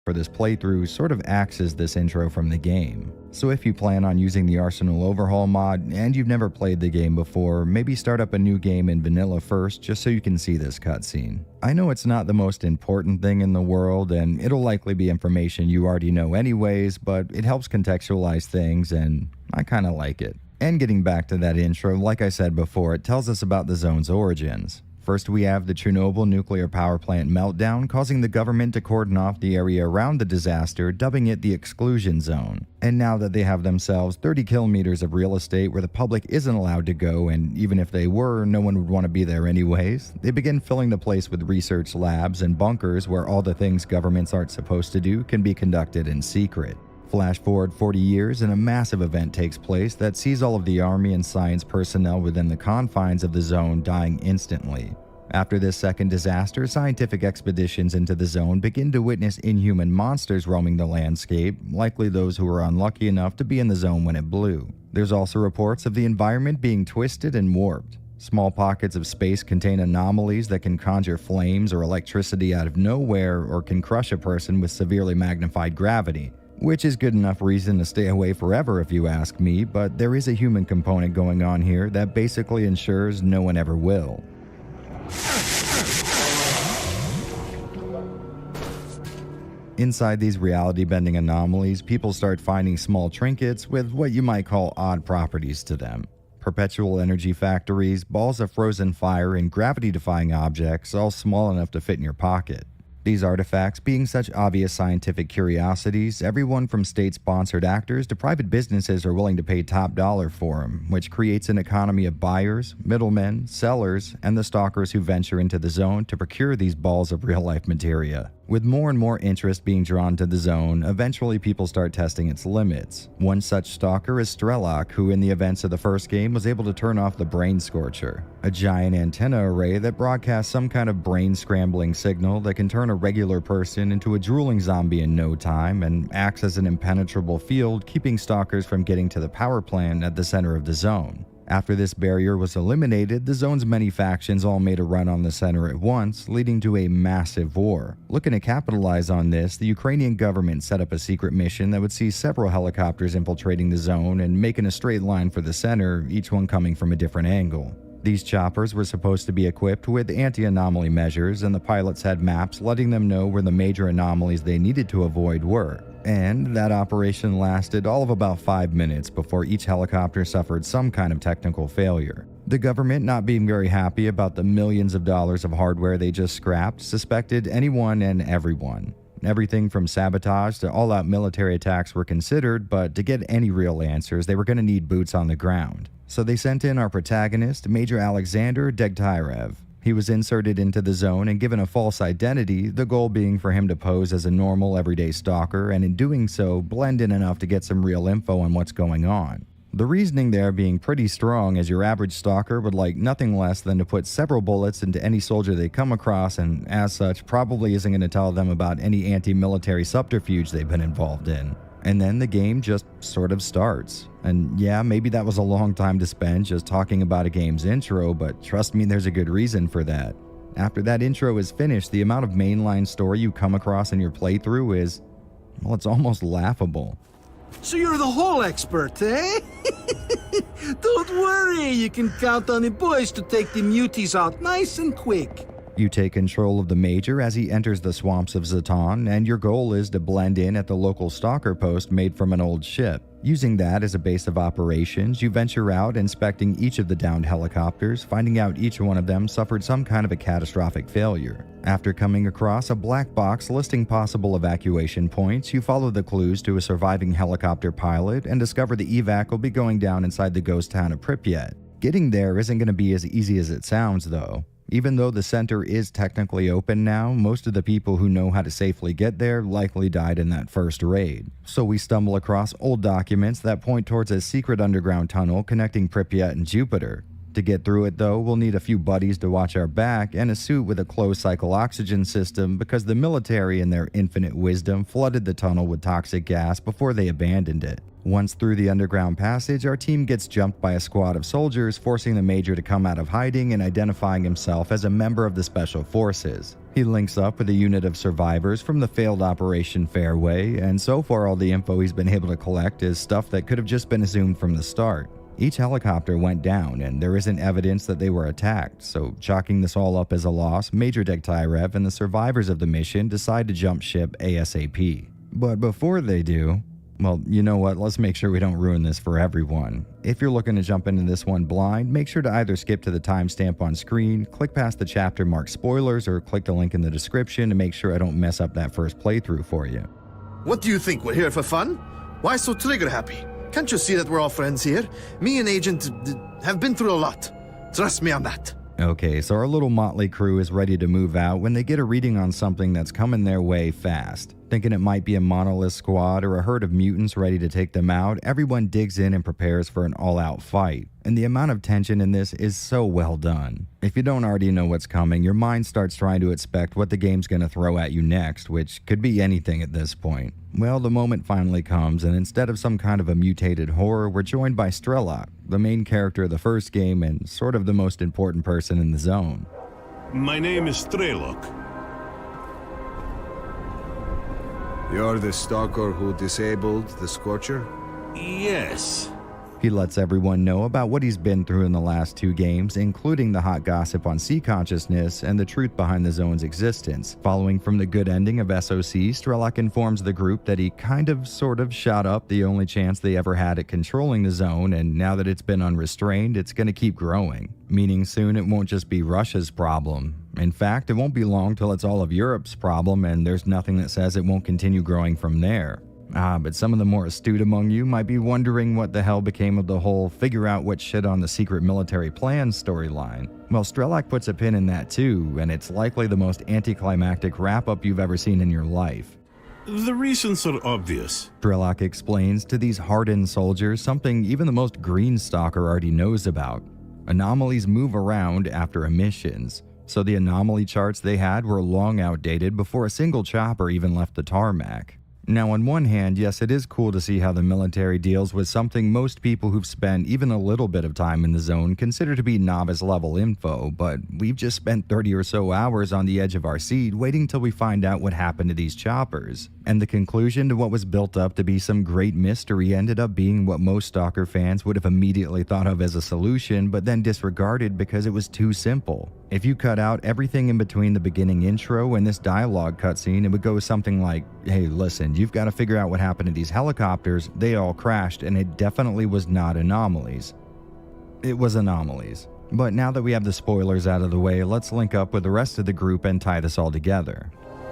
for this playthrough sort of acts as this intro from the game. So if you plan on using the Arsenal Overhaul mod and you've never played the game before, maybe start up a new game in vanilla first just so you can see this cutscene. I know it's not the most important thing in the world and it'll likely be information you already know anyways, but it helps contextualize things and I kinda like it. And getting back to that intro, like I said before, it tells us about the zone's origins. First, we have the Chernobyl nuclear power plant meltdown, causing the government to cordon off the area around the disaster, dubbing it the exclusion zone. And now that they have themselves 30 kilometers of real estate where the public isn't allowed to go, and even if they were, no one would want to be there anyways, they begin filling the place with research labs and bunkers where all the things governments aren't supposed to do can be conducted in secret. Flash forward 40 years and a massive event takes place that sees all of the army and science personnel within the confines of the zone dying instantly. After this second disaster, scientific expeditions into the zone begin to witness inhuman monsters roaming the landscape, likely those who were unlucky enough to be in the zone when it blew. There's also reports of the environment being twisted and warped. Small pockets of space contain anomalies that can conjure flames or electricity out of nowhere or can crush a person with severely magnified gravity. Which is good enough reason to stay away forever if you ask me, but there is a human component going on here that basically ensures no one ever will. Inside these reality-bending anomalies, people start finding small trinkets with what you might call odd properties to them. Perpetual energy factories, balls of frozen fire, and gravity-defying objects, all small enough to fit in your pocket. These artifacts being such obvious scientific curiosities, everyone from state-sponsored actors to private businesses are willing to pay top dollar for them, which creates an economy of buyers, middlemen, sellers, and the stalkers who venture into the zone to procure these balls of real-life materia. With more and more interest being drawn to the zone, eventually people start testing its limits. One such stalker is Strelok, who in the events of the first game was able to turn off the Brain Scorcher, a giant antenna array that broadcasts some kind of brain-scrambling signal that can turn a regular person into a drooling zombie in no time and acts as an impenetrable field, keeping stalkers from getting to the power plant at the center of the zone. After this barrier was eliminated, the zone's many factions all made a run on the center at once, leading to a massive war. Looking to capitalize on this, the Ukrainian government set up a secret mission that would see several helicopters infiltrating the zone and making a straight line for the center, each one coming from a different angle. These choppers were supposed to be equipped with anti-anomaly measures, and the pilots had maps letting them know where the major anomalies they needed to avoid were. And that operation lasted all of about 5 minutes before each helicopter suffered some kind of technical failure. The government, not being very happy about the millions of dollars of hardware they just scrapped, suspected anyone and everyone. Everything from sabotage to all-out military attacks were considered, but to get any real answers, they were going to need boots on the ground. So they sent in our protagonist, Major Alexander Degtyarev. He was inserted into the zone and given a false identity, the goal being for him to pose as a normal everyday stalker and in doing so blend in enough to get some real info on what's going on. The reasoning there being pretty strong, as your average stalker would like nothing less than to put several bullets into any soldier they come across, and as such probably isn't going to tell them about any anti-military subterfuge they've been involved in. And then the game just sort of starts. And yeah, maybe that was a long time to spend just talking about a game's intro, but trust me, there's a good reason for that. After that intro is finished, the amount of mainline story you come across in your playthrough is, well, it's almost laughable. So you're the whole expert, eh? Don't worry, you can count on the boys to take the muties out nice and quick. You take control of the Major as he enters the swamps of Zaton, and your goal is to blend in at the local stalker post made from an old ship. Using that as a base of operations, you venture out inspecting each of the downed helicopters, finding out each one of them suffered some kind of a catastrophic failure. After coming across a black box listing possible evacuation points, you follow the clues to a surviving helicopter pilot and discover the evac will be going down inside the ghost town of Pripyat. Getting there isn't going to be as easy as it sounds, though. Even though the center is technically open now, most of the people who know how to safely get there likely died in that first raid. So we stumble across old documents that point towards a secret underground tunnel connecting Pripyat and Jupiter. To get through it though, we'll need a few buddies to watch our back and a suit with a closed cycle oxygen system because the military in their infinite wisdom flooded the tunnel with toxic gas before they abandoned it. Once through the underground passage, our team gets jumped by a squad of soldiers, forcing the Major to come out of hiding and identifying himself as a member of the Special Forces. He links up with a unit of survivors from the failed Operation Fairway, and so far all the info he's been able to collect is stuff that could have just been assumed from the start. Each helicopter went down, and there isn't evidence that they were attacked, so chalking this all up as a loss, Major Dektyrev and the survivors of the mission decide to jump ship ASAP. But before they do, well, you know what, let's make sure we don't ruin this for everyone. If you're looking to jump into this one blind, make sure to either skip to the timestamp on screen, click past the chapter marked spoilers, or click the link in the description to make sure I don't mess up that first playthrough for you. What do you think, we're here for fun? Why so trigger happy? Can't you see that we're all friends here? Me and Agent have been through a lot. Trust me on that. Okay, so our little motley crew is ready to move out when they get a reading on something that's coming their way fast. Thinking it might be a Monolith squad or a herd of mutants ready to take them out, everyone digs in and prepares for an all-out fight. And the amount of tension in this is so well done. If you don't already know what's coming, your mind starts trying to expect what the game's going to throw at you next, which could be anything at this point. Well, the moment finally comes, and instead of some kind of a mutated horror, we're joined by Strelok, the main character of the first game and sort of the most important person in the zone. My name is Strelok. You're the stalker who disabled the Scorcher? Yes. He lets everyone know about what he's been through in the last 2 games, including the hot gossip on Sea Consciousness and the truth behind the zone's existence. Following from the good ending of SOC, Strelok informs the group that he sort of shot up the only chance they ever had at controlling the zone, and now that it's been unrestrained, it's going to keep growing. Meaning soon it won't just be Russia's problem. In fact, it won't be long till it's all of Europe's problem, and there's nothing that says it won't continue growing from there. But some of the more astute among you might be wondering what the hell became of the whole figure out what shit on the secret military plan storyline. Well, Strelok puts a pin in that too, and it's likely the most anticlimactic wrap-up you've ever seen in your life. The reasons are obvious. Strelok explains to these hardened soldiers something even the most green stalker already knows about. Anomalies move around after emissions, so the anomaly charts they had were long outdated before a single chopper even left the tarmac. Now, on one hand, yes, it is cool to see how the military deals with something most people who've spent even a little bit of time in the zone consider to be novice-level info, but we've just spent 30 or so hours on the edge of our seat waiting till we find out what happened to these choppers. And the conclusion to what was built up to be some great mystery ended up being what most Stalker fans would have immediately thought of as a solution, but then disregarded because it was too simple. If you cut out everything in between the beginning intro and this dialogue cutscene, it would go something like, hey, listen, you've got to figure out what happened to these helicopters. They all crashed, and it definitely was not anomalies. It was anomalies. But now that we have the spoilers out of the way, let's link up with the rest of the group and tie this all together.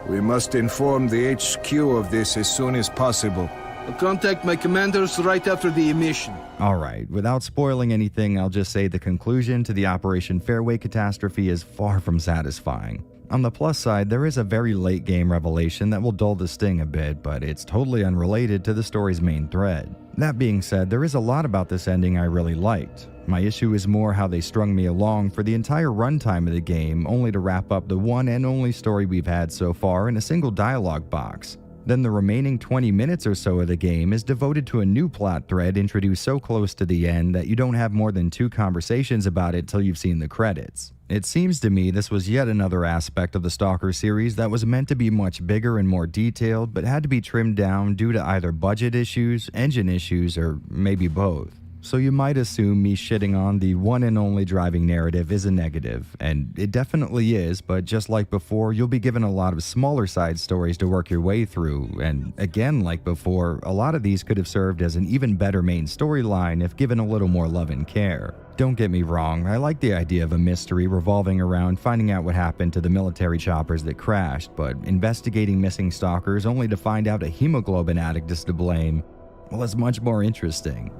We must inform the HQ of this as soon as possible. I'll contact my commanders right after the emission. Alright, without spoiling anything, I'll just say the conclusion to the Operation Fairway catastrophe is far from satisfying. On the plus side, there is a very late game revelation that will dull the sting a bit, but it's totally unrelated to the story's main thread. That being said, there is a lot about this ending I really liked. My issue is more how they strung me along for the entire runtime of the game, only to wrap up the one and only story we've had so far in a single dialogue box. Then the remaining 20 minutes or so of the game is devoted to a new plot thread introduced so close to the end that you don't have more than 2 conversations about it till you've seen the credits. It seems to me this was yet another aspect of the Stalker series that was meant to be much bigger and more detailed, but had to be trimmed down due to either budget issues, engine issues, or maybe both. So you might assume me shitting on the one and only driving narrative is a negative, and it definitely is, but just like before, you'll be given a lot of smaller side stories to work your way through, and again like before, a lot of these could have served as an even better main storyline if given a little more love and care. Don't get me wrong, I like the idea of a mystery revolving around finding out what happened to the military choppers that crashed, but investigating missing stalkers only to find out a hemoglobin addict is to blame, well, it's much more interesting.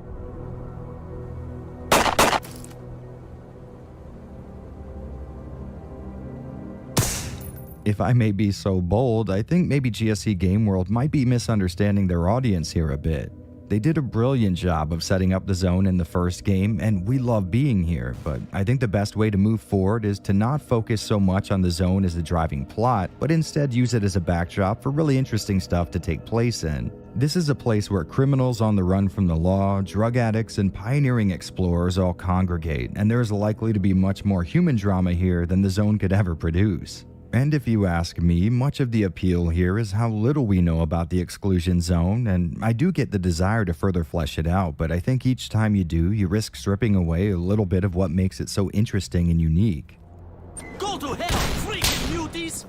If I may be so bold, I think maybe GSC Game World might be misunderstanding their audience here a bit. They did a brilliant job of setting up the zone in the first game, and we love being here, but I think the best way to move forward is to not focus so much on the zone as the driving plot, but instead use it as a backdrop for really interesting stuff to take place in. This is a place where criminals on the run from the law, drug addicts, and pioneering explorers all congregate, and there is likely to be much more human drama here than the zone could ever produce. And if you ask me, much of the appeal here is how little we know about the exclusion zone, and I do get the desire to further flesh it out, but I think each time you do, you risk stripping away a little bit of what makes it so interesting and unique. Go to hell, freaking muties!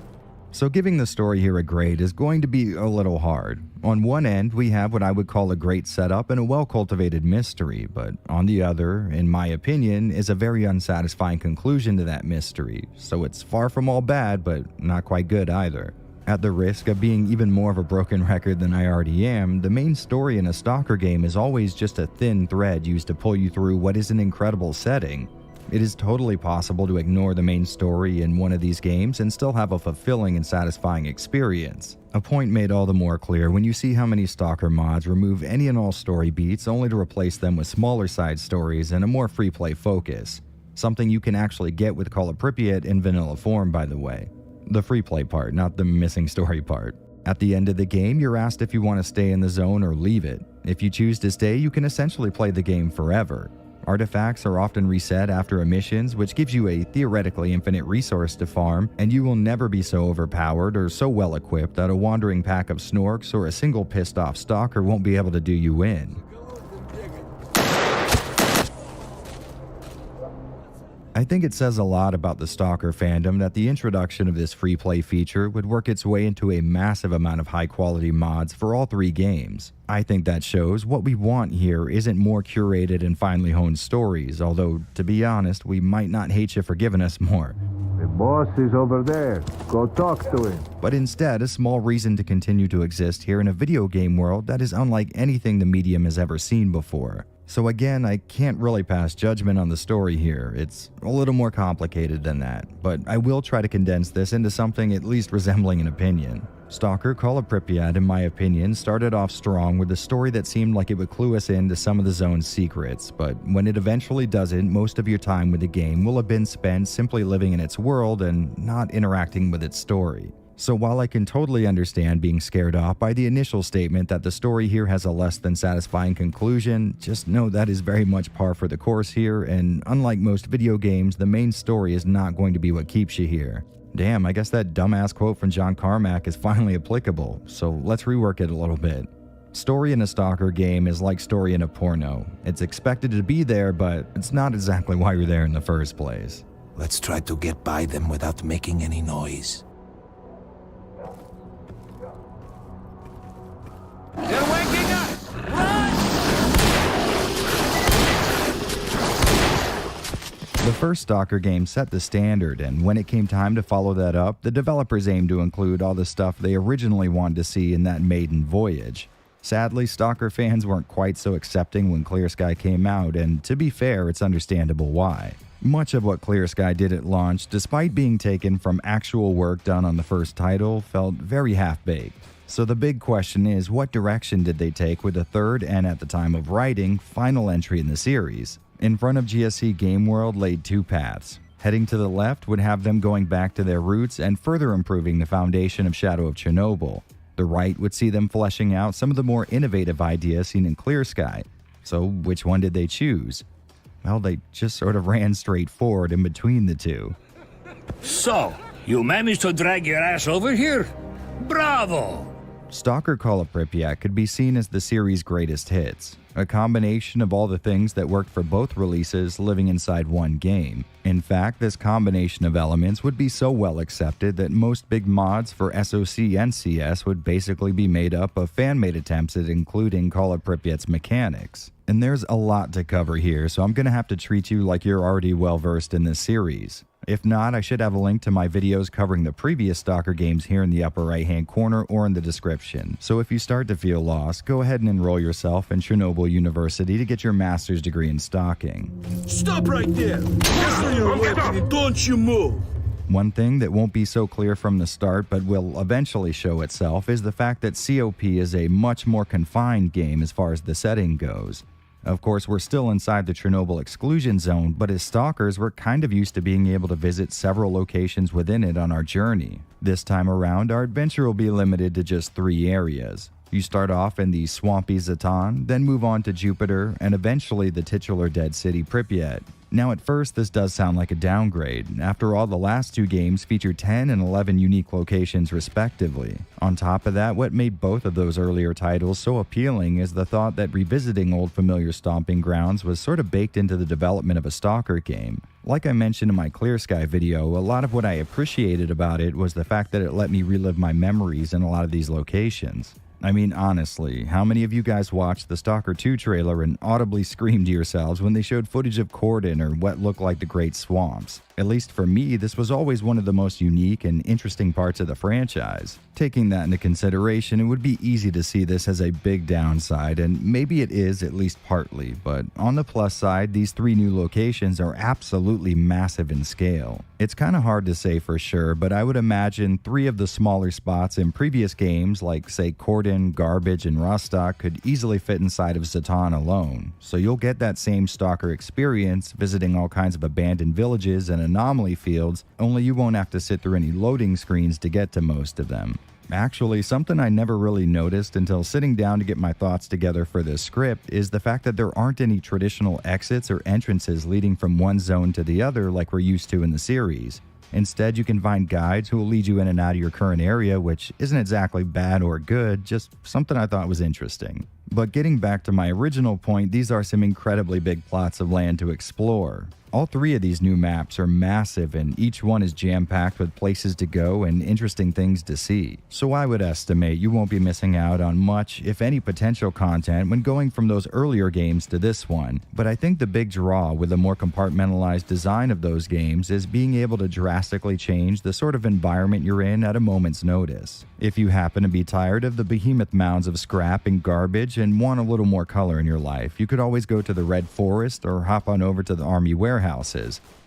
So giving the story here a grade is going to be a little hard. On one end, we have what I would call a great setup and a well-cultivated mystery, but on the other, in my opinion, is a very unsatisfying conclusion to that mystery, so it's far from all bad, but not quite good either. At the risk of being even more of a broken record than I already am, the main story in a Stalker game is always just a thin thread used to pull you through what is an incredible setting. It is totally possible to ignore the main story in one of these games and still have a fulfilling and satisfying experience. A point made all the more clear when you see how many Stalker mods remove any and all story beats only to replace them with smaller side stories and a more free play focus. Something you can actually get with Call of Pripyat in vanilla form, by the way. The free play part, not the missing story part. At the end of the game, you're asked if you want to stay in the zone or leave it. If you choose to stay, you can essentially play the game forever. Artifacts are often reset after emissions, which gives you a theoretically infinite resource to farm, and you will never be so overpowered or so well equipped that a wandering pack of snorks or a single pissed off stalker won't be able to do you in. I think it says a lot about the Stalker fandom that the introduction of this free play feature would work its way into a massive amount of high quality mods for all three games. I think that shows what we want here isn't more curated and finely honed stories, although to be honest, we might not hate you for giving us more. The boss is over there. Go talk to him. But instead, a small reason to continue to exist here in a video game world that is unlike anything the medium has ever seen before. So again, I can't really pass judgment on the story here. It's a little more complicated than that, but I will try to condense this into something at least resembling an opinion. Stalker Call of Pripyat, in my opinion, started off strong with a story that seemed like it would clue us into some of the zone's secrets, but when it eventually doesn't, most of your time with the game will have been spent simply living in its world and not interacting with its story. So while I can totally understand being scared off by the initial statement that the story here has a less than satisfying conclusion, just know that is very much par for the course here, and unlike most video games, the main story is not going to be what keeps you here. Damn, I guess that dumbass quote from John Carmack is finally applicable, so let's rework it a little bit. Story in a Stalker game is like story in a porno. It's expected to be there, but it's not exactly why you're there in the first place. Let's try to get by them without making any noise. They're waking up! Run! The first Stalker game set the standard, and when it came time to follow that up, the developers aimed to include all the stuff they originally wanted to see in that maiden voyage. Sadly, Stalker fans weren't quite so accepting when Clear Sky came out, and to be fair, it's understandable why. Much of what Clear Sky did at launch, despite being taken from actual work done on the first title, felt very half-baked. So the big question is, what direction did they take with the third and, at the time of writing, final entry in the series? In front of GSC Game World laid two paths. Heading to the left would have them going back to their roots and further improving the foundation of Shadow of Chernobyl. The right would see them fleshing out some of the more innovative ideas seen in Clear Sky. So which one did they choose? Well, they just sort of ran straight forward in between the two. So, you managed to drag your ass over here? Bravo! Stalker Call of Pripyat could be seen as the series' greatest hits, a combination of all the things that worked for both releases living inside one game. In fact, this combination of elements would be so well accepted that most big mods for SOC and CS would basically be made up of fan-made attempts at including Call of Pripyat's mechanics. And there's a lot to cover here, so I'm gonna have to treat you like you're already well versed in this series. If not, I should have a link to my videos covering the previous Stalker games here in the upper right hand corner or in the description. So if you start to feel lost, go ahead and enroll yourself in Chernobyl University to get your master's degree in stalking. Stop right there! Hold your weapon and don't you move! One thing that won't be so clear from the start but will eventually show itself is the fact that COP is a much more confined game as far as the setting goes. Of course, we're still inside the Chernobyl exclusion zone, but as stalkers, we're kind of used to being able to visit several locations within it on our journey. This time around, our adventure will be limited to just 3 areas. You start off in the swampy Zaton, then move on to Jupiter, and eventually the titular dead city Pripyat. Now at first this does sound like a downgrade. After all, the last two games feature 10 and 11 unique locations respectively. On top of that, what made both of those earlier titles so appealing is the thought that revisiting old familiar stomping grounds was sort of baked into the development of a Stalker game. Like I mentioned in my Clear Sky video, a lot of what I appreciated about it was the fact that it let me relive my memories in a lot of these locations. I mean, honestly, how many of you guys watched the Stalker 2 trailer and audibly screamed to yourselves when they showed footage of Corden or what looked like the Great Swamps? At least for me, this was always one of the most unique and interesting parts of the franchise. Taking that into consideration, it would be easy to see this as a big downside, and maybe it is at least partly, but on the plus side, these 3 new locations are absolutely massive in scale. It's kind of hard to say for sure, but I would imagine 3 of the smaller spots in previous games, like say Corden, Garbage, and Rostock, could easily fit inside of Zaton alone. So you'll get that same Stalker experience, visiting all kinds of abandoned villages and anomaly fields, only you won't have to sit through any loading screens to get to most of them. Actually, something I never really noticed until sitting down to get my thoughts together for this script is the fact that there aren't any traditional exits or entrances leading from one zone to the other like we're used to in the series. Instead, you can find guides who will lead you in and out of your current area, which isn't exactly bad or good, just something I thought was interesting. But getting back to my original point, these are some incredibly big plots of land to explore. All 3 of these new maps are massive, and each one is jam-packed with places to go and interesting things to see. So I would estimate you won't be missing out on much, if any, potential content when going from those earlier games to this one. But I think the big draw with the more compartmentalized design of those games is being able to drastically change the sort of environment you're in at a moment's notice. If you happen to be tired of the behemoth mounds of scrap and garbage and want a little more color in your life, you could always go to the Red Forest or hop on over to the Army warehouses.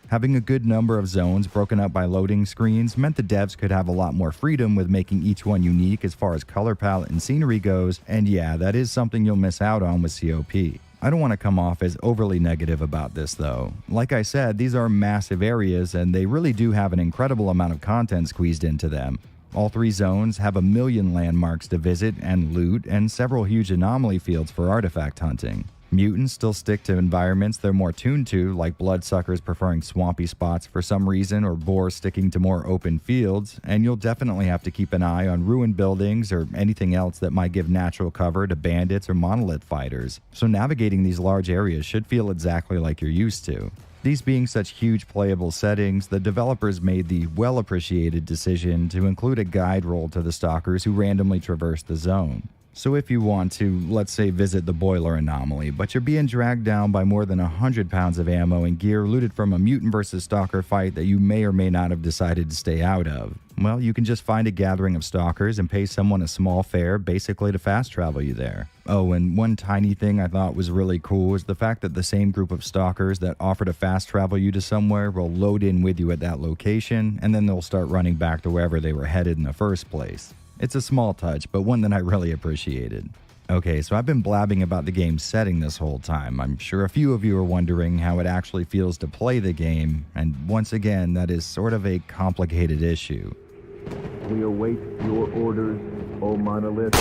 Having a good number of zones broken up by loading screens meant the devs could have a lot more freedom with making each one unique as far as color palette and scenery goes, and yeah, that is something you'll miss out on with COP. I don't want to come off as overly negative about this though. Like I said, these are massive areas and they really do have an incredible amount of content squeezed into them. All 3 zones have 1 million landmarks to visit and loot, and several huge anomaly fields for artifact hunting. Mutants still stick to environments they're more tuned to, like bloodsuckers preferring swampy spots for some reason, or boars sticking to more open fields, and you'll definitely have to keep an eye on ruined buildings or anything else that might give natural cover to bandits or monolith fighters. So navigating these large areas should feel exactly like you're used to. These being such huge playable settings, the developers made the well-appreciated decision to include a guide roll to the stalkers who randomly traverse the zone. So if you want to, let's say, visit the boiler anomaly, but you're being dragged down by more than 100 pounds of ammo and gear looted from a mutant versus stalker fight that you may or may not have decided to stay out of, well, you can just find a gathering of stalkers and pay someone a small fare basically to fast travel you there. Oh, and one tiny thing I thought was really cool was the fact that the same group of stalkers that offer to fast travel you to somewhere will load in with you at that location, and then they'll start running back to wherever they were headed in the first place. It's a small touch, but one that I really appreciated. Okay, so I've been blabbing about the game's setting this whole time. I'm sure a few of you are wondering how it actually feels to play the game, and once again, that is sort of a complicated issue. We await your orders, O Monolith.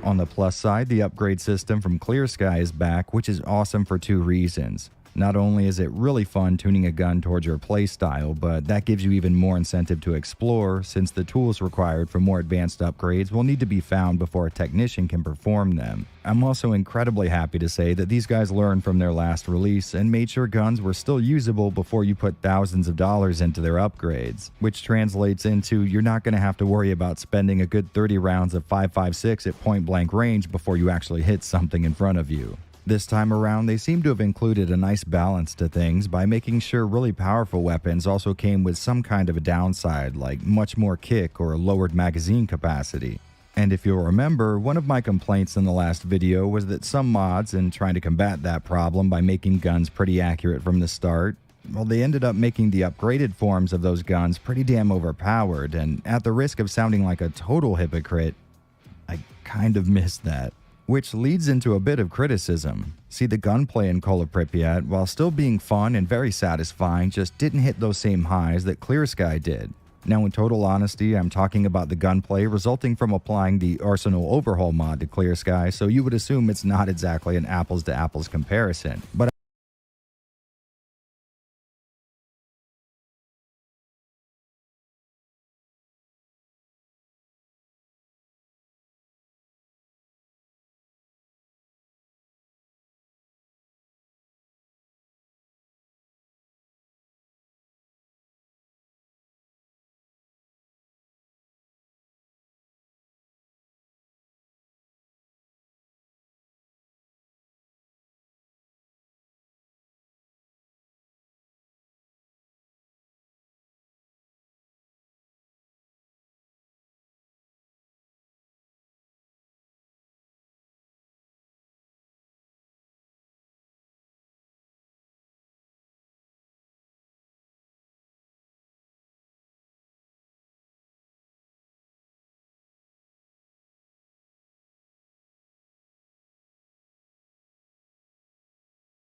On the plus side, the upgrade system from Clear Sky is back, which is awesome for 2 reasons. Not only is it really fun tuning a gun towards your playstyle, but that gives you even more incentive to explore, since the tools required for more advanced upgrades will need to be found before a technician can perform them. I'm also incredibly happy to say that these guys learned from their last release and made sure guns were still usable before you put thousands of dollars into their upgrades, which translates into you're not going to have to worry about spending a good 30 rounds of 5.56 at point blank range before you actually hit something in front of you. This time around, they seem to have included a nice balance to things by making sure really powerful weapons also came with some kind of a downside, like much more kick or lowered magazine capacity. And if you'll remember, one of my complaints in the last video was that some mods, in trying to combat that problem by making guns pretty accurate from the start, well, they ended up making the upgraded forms of those guns pretty damn overpowered, and at the risk of sounding like a total hypocrite, I kind of missed that. Which leads into a bit of criticism. See, the gunplay in Call of Pripyat, while still being fun and very satisfying, just didn't hit those same highs that Clear Sky did. Now, in total honesty, I'm talking about the gunplay resulting from applying the Arsenal Overhaul mod to Clear Sky, so you would assume it's not exactly an apples to apples comparison. But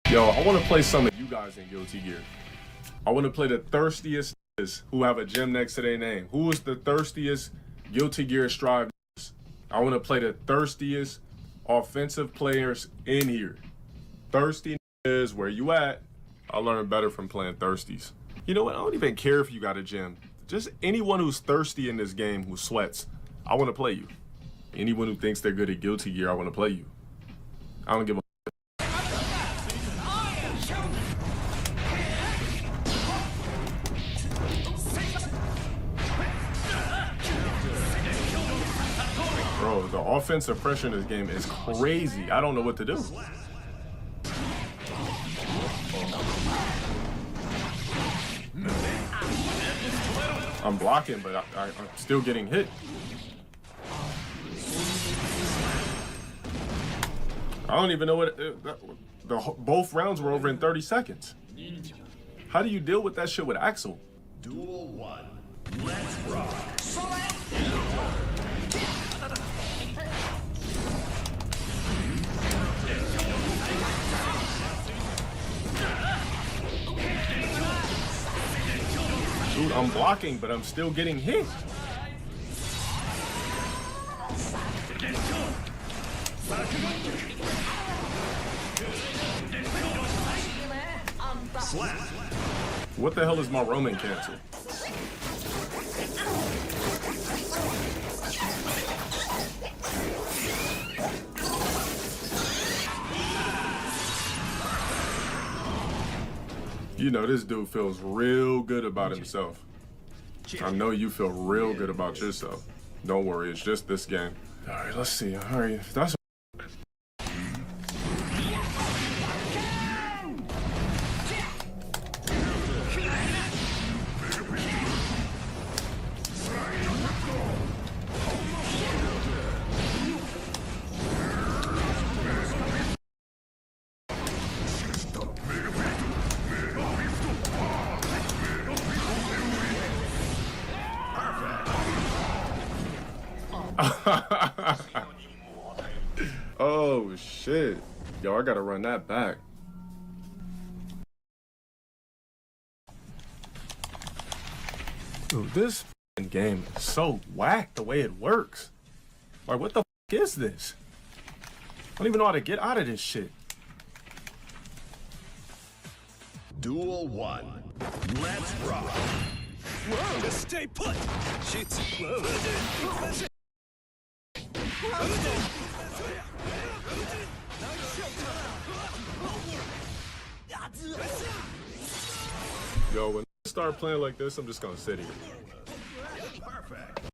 Yo, I want to play some of you guys in Guilty Gear. I want to play the thirstiest who have a gem next to their name. Who is the thirstiest Guilty Gear Strive? I want to play the thirstiest offensive players in here. Thirsty is where you at. I learned better from playing thirsties. You know what? I don't even care if you got a gem. Just anyone who's thirsty in this game who sweats, I want to play you. Anyone who thinks they're good at Guilty Gear, I want to play you. I don't give a Bro, the offensive pressure in this game is crazy. I don't know what to do. I'm blocking, but I'm still getting hit. I don't even know what both rounds were over in 30 seconds. How do you deal with that shit with Axel? Duel 1. Let's rock. Dude, I'm blocking, but I'm still getting hit. What the hell is my roaming cancel? You know, this dude feels real good about himself. I know you feel real good about yourself. Don't worry, it's just this game. All right, let's see. All right, that's oh shit. Yo, I gotta run that back. Dude, this game is so whack the way it works. Like, what the is this? I don't even know how to get out of this shit. Duel 1. Let's rock. Whoa. Just stay put. Shit's Yo, when I start playing like this, I'm just gonna sit here. Perfect.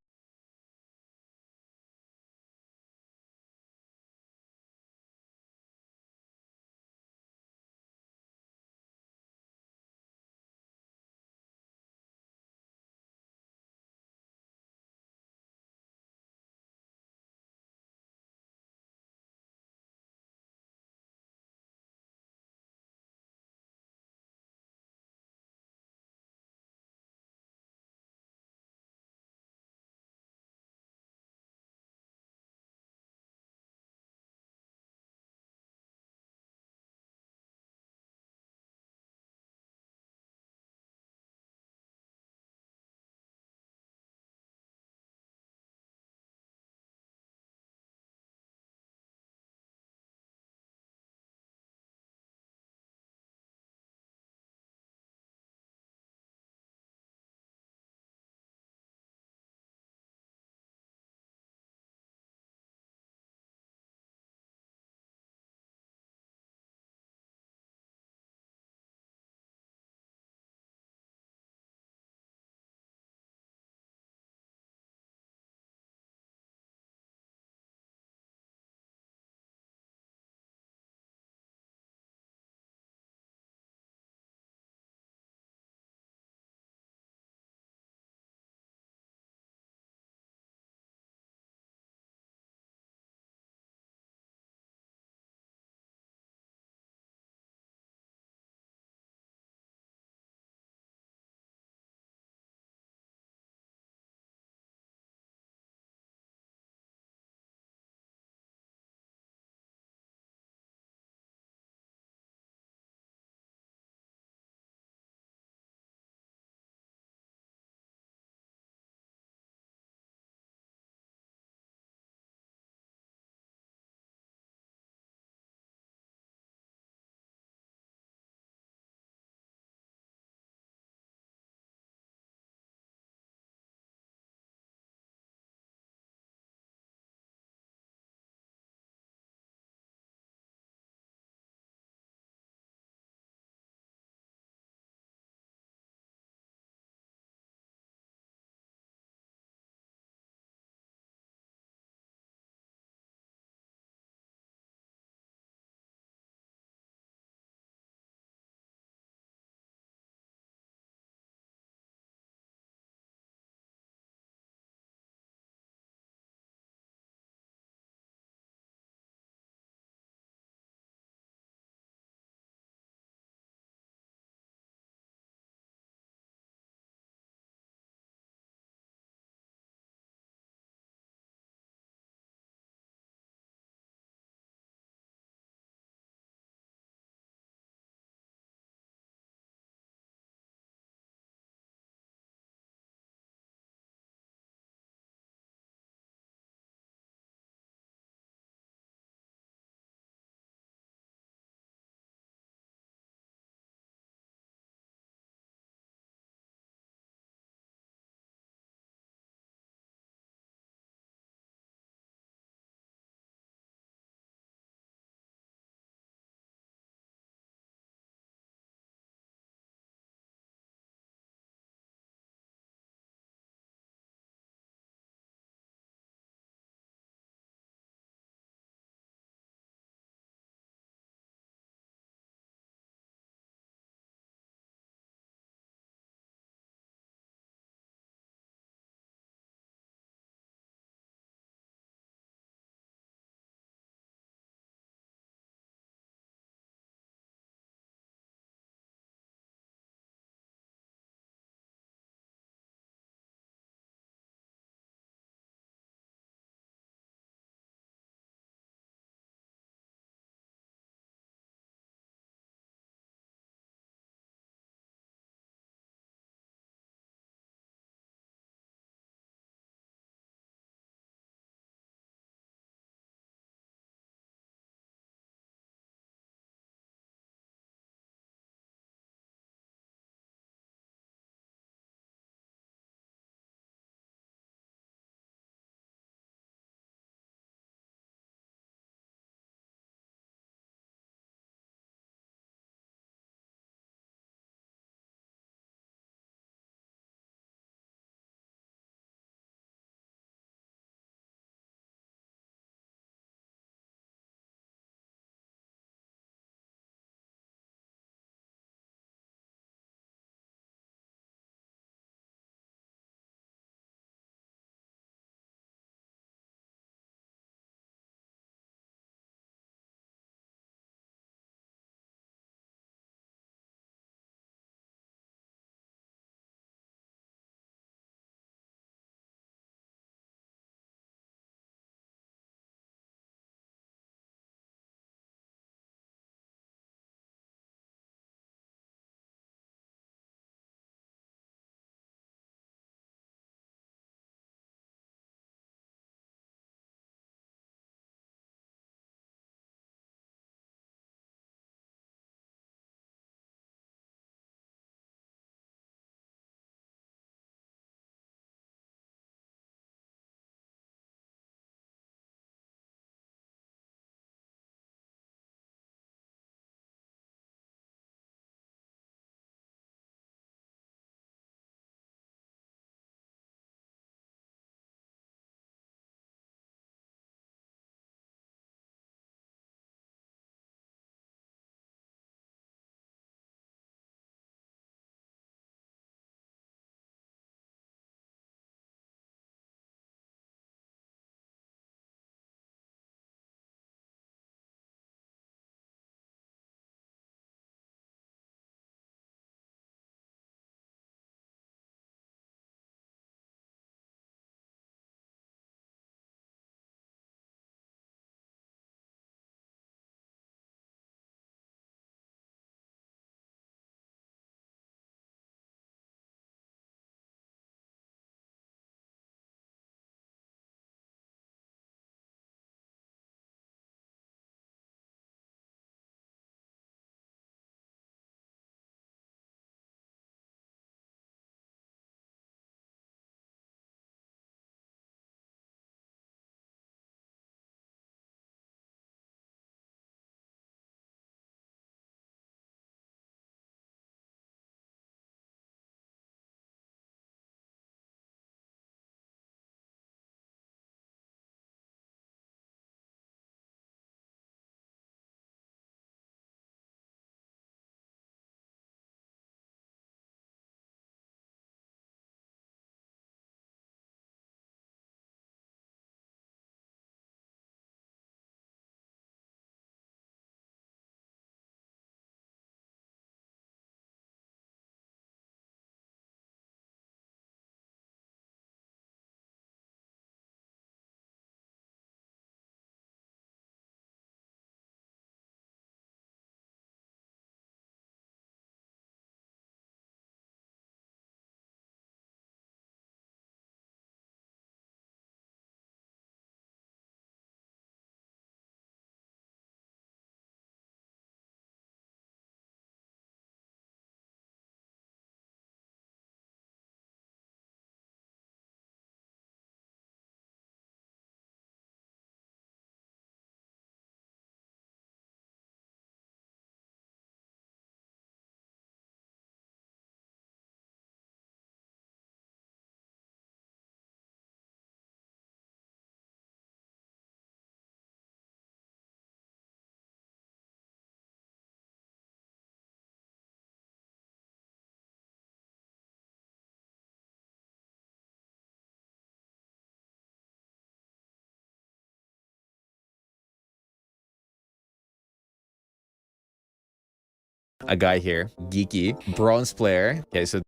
a guy here, Geeky, bronze player. Okay, so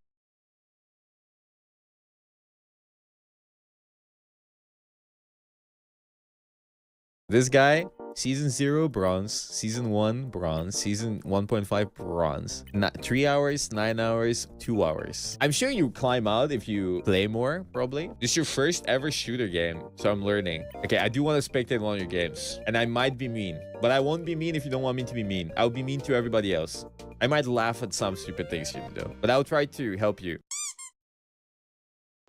this guy, season 0 bronze, season 1 bronze, season 1.5 bronze. 3 hours, 9 hours, 2 hours. I'm sure you climb out if you play more, probably. This is your first ever shooter game, so I'm learning. Okay, I do want to spectate one of your games, and I might be mean, but I won't be mean if you don't want me to be mean. I'll be mean to everybody else. I might laugh at some stupid things you do, but I'll try to help you.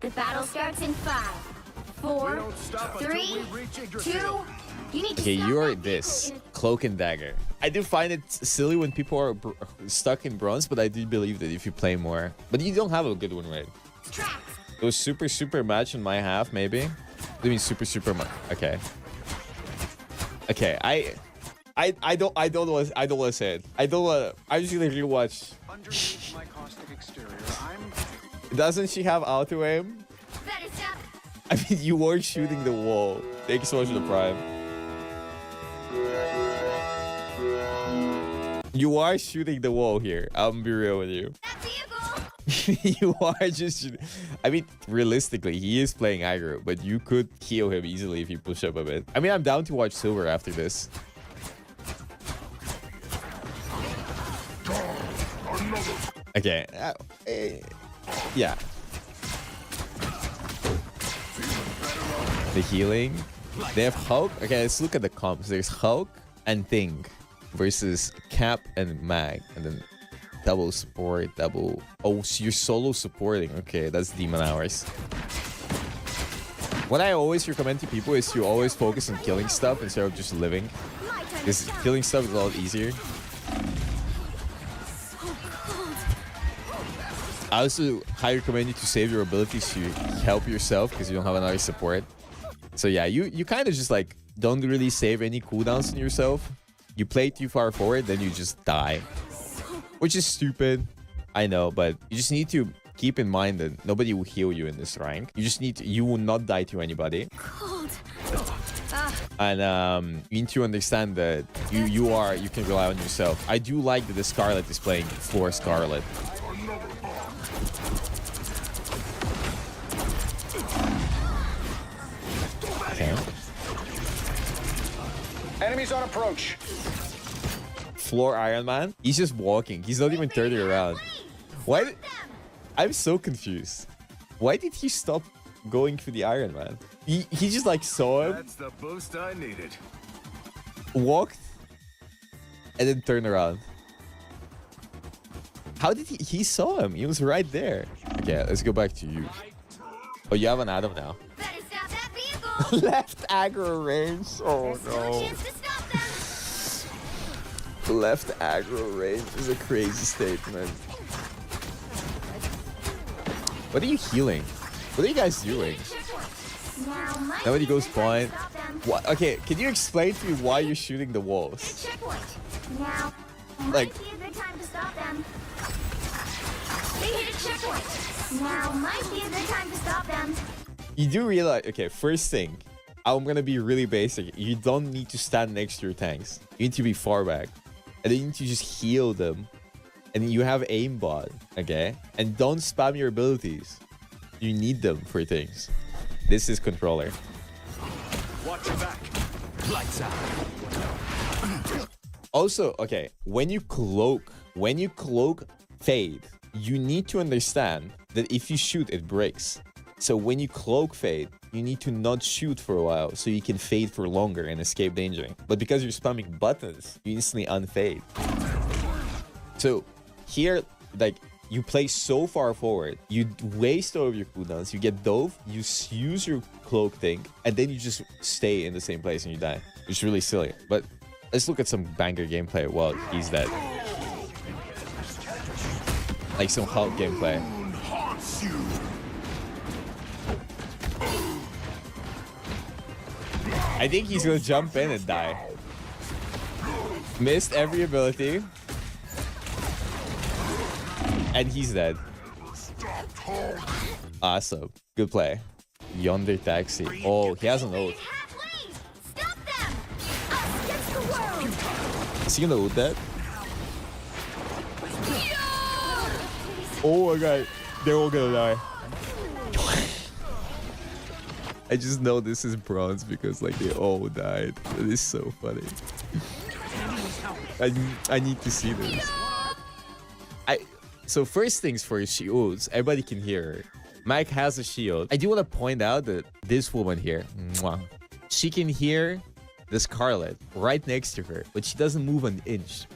The battle starts in 5, 4, 3, 2. Okay, you are this cloak and dagger. I do find it silly when people are stuck in bronze, but I do believe that if you play more. But you don't have a good win rate. It was super match on my half, maybe. I mean super match. Okay. Okay, I don't want to say it. I just gonna rewatch. Doesn't she have auto aim? I mean, you were shooting the wall. Thank you so much for the prime. You are shooting the wall here. I'm be real with you. You are just... I mean, realistically, he is playing aggro, but you could heal him easily if you push up a bit. I mean, I'm down to watch Silver after this. Okay. Yeah. The healing. They have Hulk. Okay, let's look at the comps. There's Hulk and Thing versus Cap and Mag, and then double support, double... Oh, so you're solo supporting. Okay, that's demon hours. What I always recommend to people is to always focus on killing stuff instead of just living, because killing stuff is a lot easier. I also highly recommend you to save your abilities to help yourself, because you don't have another support. So yeah, you kind of just like don't really save any cooldowns on yourself. You play too far forward, then you just die, which is stupid, I know, but you just need to keep in mind that nobody will heal you in this rank. You just need to, you will not die to anybody. And you need to understand that you can rely on yourself. I do like that the Scarlet is playing for Scarlet. Okay. Enemies on approach. Floor Iron Man. He's just walking. He's not even turning around. Why? I'm so confused. Why did he stop going for the Iron Man? He just like saw him. That's the boost I needed. Walked and then turned around. How did he saw him? He was right there. Okay, let's go back to you. Oh, you have an Adam now. Left aggro range. Oh no. Left aggro range is a crazy statement. What are you healing? What are you guys doing? Nobody goes blind. What? Okay, can you explain to me why you're shooting the walls? Like, you do realize, okay, first thing, I'm gonna be really basic. You don't need to stand next to your tanks. You need to be far back. And then you need to just heal them. And you have aimbot, okay? And don't spam your abilities. You need them for things. This is controller. Watch your back. Lights out. Also, okay, when you cloak Fade, you need to understand that if you shoot, it breaks. So when you cloak Fade, you need to not shoot for a while so you can fade for longer and escape danger. But because you're spamming buttons, you instantly unfade. So here, like, you play so far forward, you waste all of your cooldowns, you get dove, you use your cloak thing, and then you just stay in the same place and you die. It's really silly. But let's look at some banger gameplay while he's dead. Like some Hulk gameplay. I think he's gonna jump in and die. Missed every ability. And he's dead. Awesome. Good play. Yonder Taxi. Oh, he has an ult. Is he gonna ult that? Oh my god, they're all gonna die. I just know this is bronze because like they all died. It is so funny. I need to see this. So first things first, she ults. Everybody can hear her. Mike has a shield. I do want to point out that this woman here, she can hear the Scarlet right next to her, but she doesn't move an inch.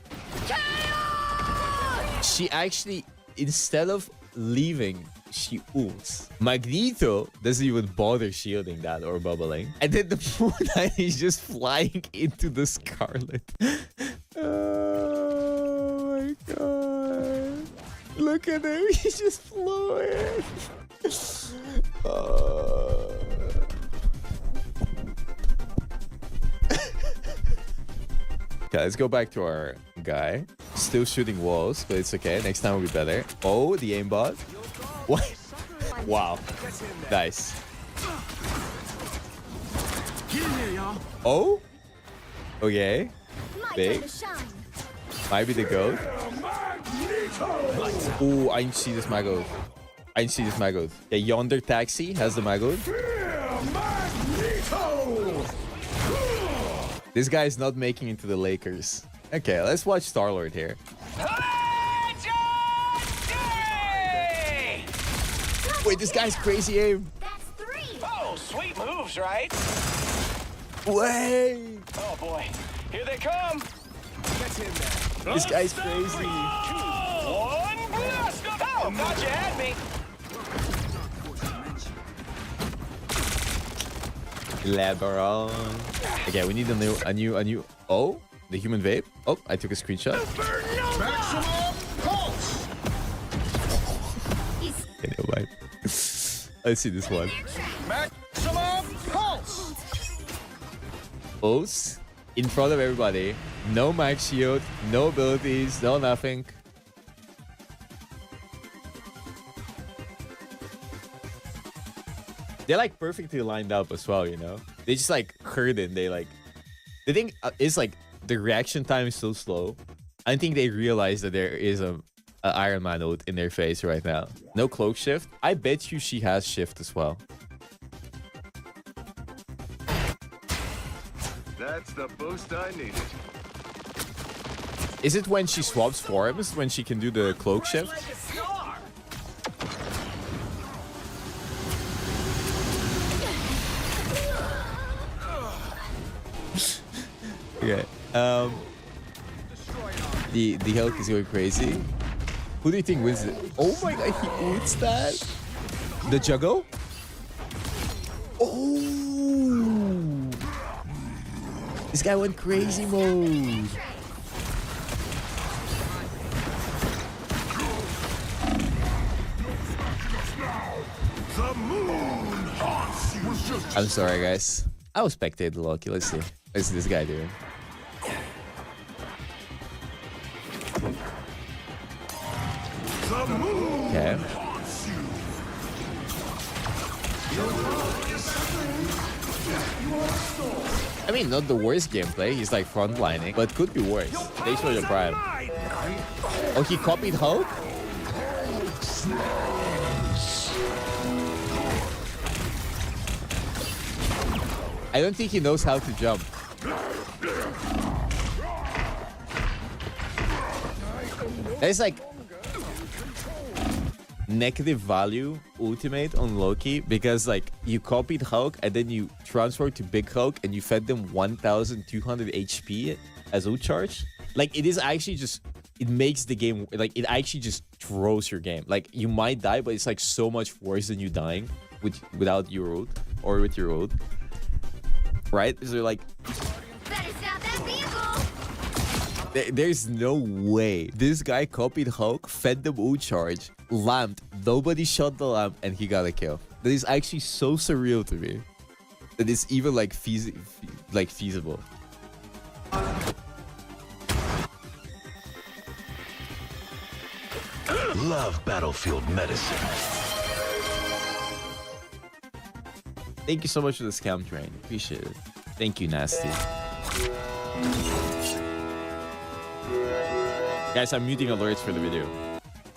She actually, instead of leaving, she ults. Magneto doesn't even bother shielding that or bubbling. And then the Moon Knight is just flying into the Scarlet. Oh my god. Look at him, he's just flowing. Okay, let's go back to our guy. Still shooting walls, but it's okay. Next time will be better. Oh, the aimbot. What? Wow. Nice. Oh? Okay. Big. Might be the goat. Ooh, I didn't see this Maggot. I didn't see this Maggot. Yeah, Yonder Taxi has the Maggot. This guy is not making it to the Lakers. Okay, let's watch Star-Lord here. Wait, this guy's crazy aim. That's 3. Oh, sweet moves, right? Wait. Oh boy, here they come. This guy's crazy. 1 blast! Oh, thought you had me. LeBron. Okay, we need a new. Oh, the human vape. Oh, I took a screenshot. Maximum pulse. Anyway, let's see this one. Maximum pulse. Pulse in front of everybody. No max shield, no abilities, no nothing. They're like perfectly lined up as well, you know? They just like heard it. They like, the thing is like the reaction time is so slow. I think they realize that there is a Iron Man ult in their face right now. No cloak shift. I bet you she has shift as well. That's the boost I needed. Is it when she swaps forms when she can do the cloak shift? Okay. The Hulk is going crazy. Who do you think wins it? Oh my god, he ults that. The Juggle? Oh! This guy went crazy mode. I'm sorry, guys. I was spectating Loki. Let's see. Let's see this guy doing. Okay. I mean, not the worst gameplay. He's like frontlining, but could be worse. Thanks for the prime. Oh, he copied Hulk? I don't think he knows how to jump. There's like negative value ultimate on Loki because like you copied Hulk and then you transferred to Big Hulk and you fed them 1200 HP as ult charge. Like it is actually just, it makes the game, like it actually just throws your game. Like you might die, but it's like so much worse than you dying without your ult or with your ult. Right? So like, there's no way. This guy copied Hulk, fed the ult charge, lamped, nobody shot the lamp, and he got a kill. That is actually so surreal to me. That it's even like feasible. Love Battlefield Medicine. Thank you so much for the scam train. Appreciate it. Thank you, Nasty. Guys, I'm muting alerts for the video.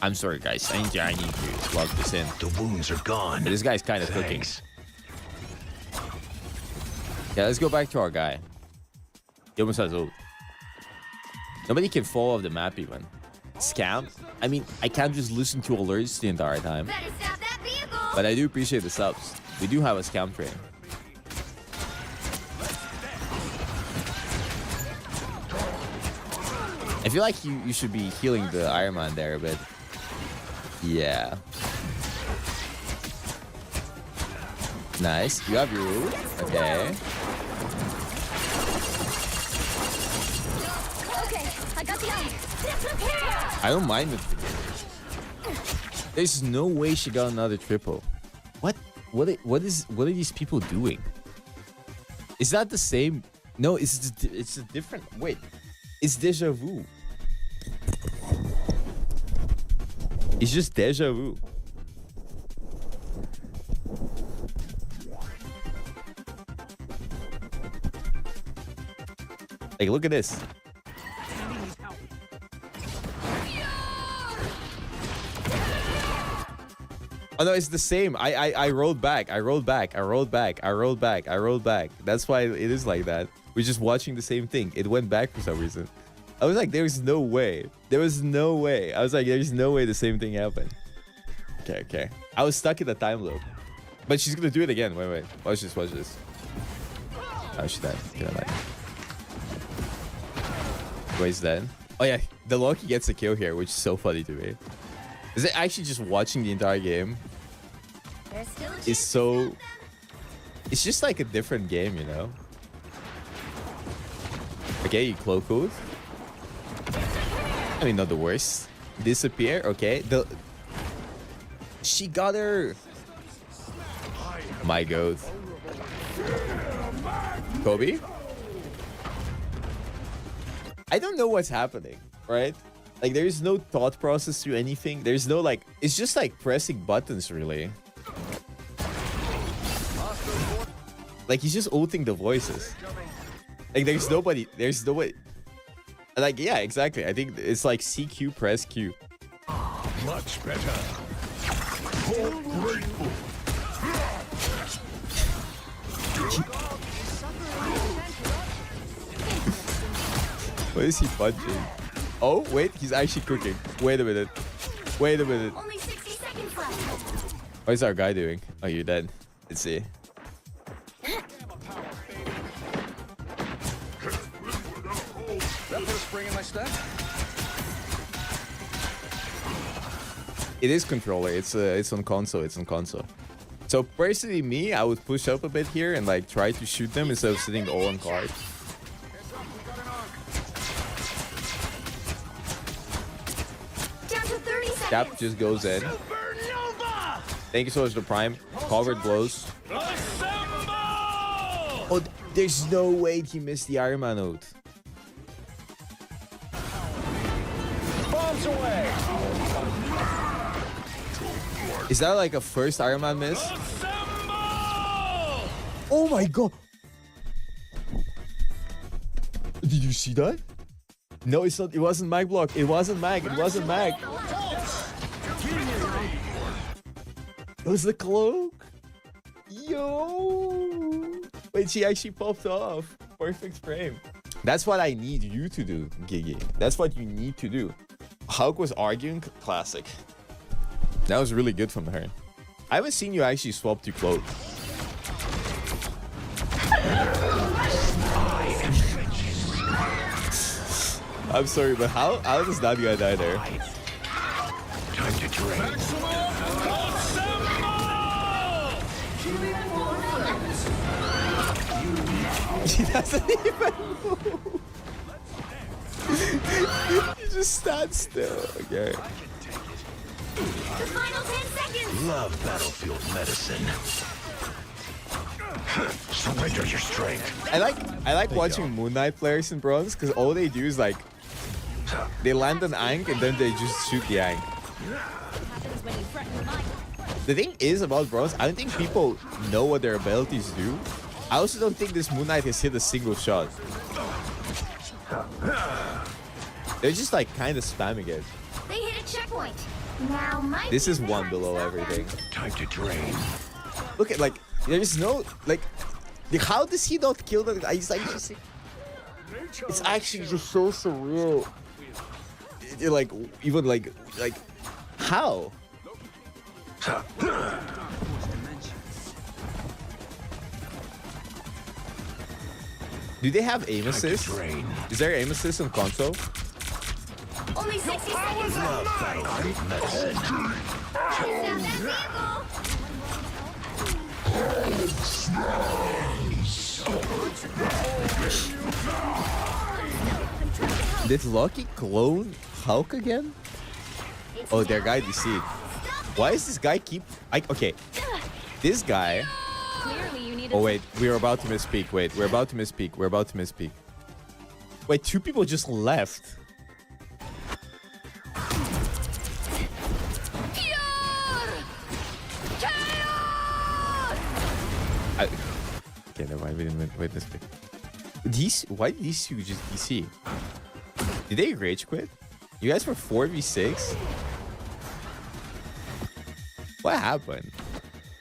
I'm sorry, guys. I need to log this in. The wounds are gone. But this guy's kind of cooking. Yeah, let's go back to our guy. He almost has ult. Nobody can fall off the map even. Scam? I mean, I can't just listen to alerts the entire time. But I do appreciate the subs. We do have a scam train. I feel like you should be healing the Iron Man there, but yeah. Nice. You have your ult. Okay. I got the eye. I don't mind with the game. There's no way she got another triple. What are these people doing? Is that the same? No, it's a different. Wait, it's deja vu. It's just deja vu. Like, look at this. Oh no, it's the same. I rolled back. I rolled back. I rolled back. I rolled back. I rolled back. That's why it is like that. We're just watching the same thing. It went back for some reason. I was like, there's no way. There was no way. I was like, there's no way the same thing happened. Okay, okay. I was stuck in the time loop. But she's gonna do it again. Wait, wait. Watch this, watch this. Oh, she's dead. Get out. Wait, dead. Oh yeah, the Loki gets a kill here, which is so funny to me. Is it actually just watching the entire game? It's so... It's just like a different game, you know? Okay, you cloak ult. I mean, not the worst. Disappear, okay. She got her. My god. Kobe? I don't know what's happening, right? Like, there's no thought process to anything. There's no, like... It's just like pressing buttons, really. Like, he's just ulting the voices. Like, there's nobody... There's no way... Like, yeah, exactly. I think it's like CQ, press Q. Much better. Oh, grateful. What is he punching? Oh, wait, he's actually cooking. Wait a minute. Wait a minute. Only 60 seconds left. What is our guy doing? Oh, you're dead. Let's see. It is controller. It's on console. It's on console. So personally, me, I would push up a bit here and like try to shoot them instead of sitting all on card. Cap just goes in. Thank you so much, the Prime. Covered blows. Oh, there's no way he missed the Iron Man ult. Bombs away. Is that like a first Iron Man miss? Oh my god. Did you see that? No, it's not. It wasn't mag block. It wasn't mag. It wasn't mag. It was the cloak. Yo. Wait, she actually popped off. Perfect frame. That's what I need you to do, Gigi. That's what you need to do. Hulk was arguing. Classic. That was really good from her. I haven't seen you actually swap to cloak. I'm sorry, but how does that guy die there? Time to drain. He doesn't even move. He just stands still. Okay. The final 10 seconds. Love battlefield medicine. Surrender your strength. I like watching Moon Knight players in bronze because all they do is like they land an Ankh and then they just shoot the Ankh. The thing is about bronze, I don't think people know what their abilities do. I also don't think this Moon Knight has hit a single shot. They're just like kind of spamming it. They hit a checkpoint. Now might This be is the one time below to stop everything. them. Time to drain. Look at like there's no like how does he not kill that guy? He's like just, it's actually just so surreal. Like even like how? Do they have aim assist? Is there aim assist on console? Only 60 seconds left. Medicine. Found that vehicle. Did Lucky clone Hulk again? Oh, their guy deceived. Why is this guy keep... okay. This guy... Clearly you need Oh, wait. We're about to misspeak. Wait. We're about to misspeak. We're about to misspeak. Wait, two people just left. Okay, never mind. We didn't wait this big. Why did these two just DC? Did they rage quit? You guys were 4v6? What happened?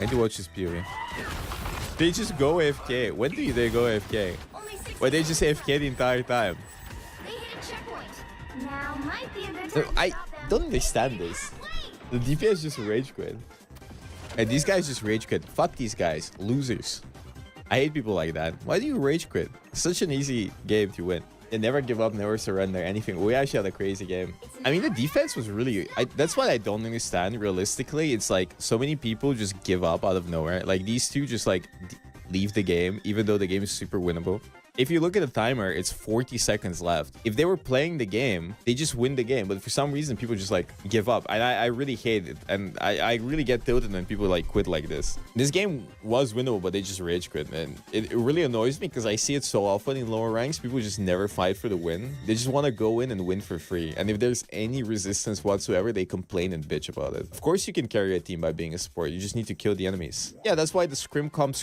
I need to watch this POV. They just go AFK. When do they go AFK? Why they just AFK the entire time? They hit a checkpoint. Now might be a good time No, to I stop them. don't understand this. The DPS just rage quit. And these guys just rage quit. Fuck these guys. Losers. I hate people like that. Why do you rage quit? It's such an easy game to win. And never give up, never surrender, anything. We actually had a crazy game. I mean, the defense was really... that's what I don't understand. Realistically, it's like so many people just give up out of nowhere. Like, these two just, like, leave the game, even though the game is super winnable. If you look at the timer, it's 40 seconds left. If they were playing the game, they just win the game. But for some reason, people just like give up. And I really hate it. And I really get tilted when people like quit like this. This game was winnable, but they just rage quit, man. It really annoys me because I see it so often in lower ranks. People just never fight for the win. They just want to go in and win for free. And if there's any resistance whatsoever, they complain and bitch about it. Of course, you can carry a team by being a support. You just need to kill the enemies. Yeah, that's why the scrim comp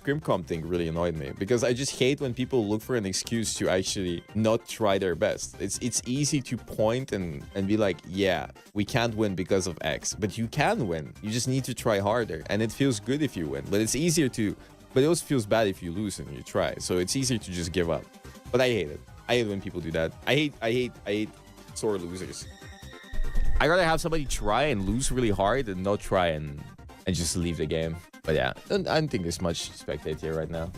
thing really annoyed me. Because I just hate when people look for an excuse to actually not try their best. It's easy to point and be like, yeah, we can't win because of X, but you can win. You just need to try harder, and it feels good if you win, but it's easier to, but it also feels bad if you lose and you try. So it's easier to just give up. But I hate it. I hate when people do that. I hate sore losers. I rather have somebody try and lose really hard than not try and just leave the game. But yeah, I don't think there's much to spectate here right now.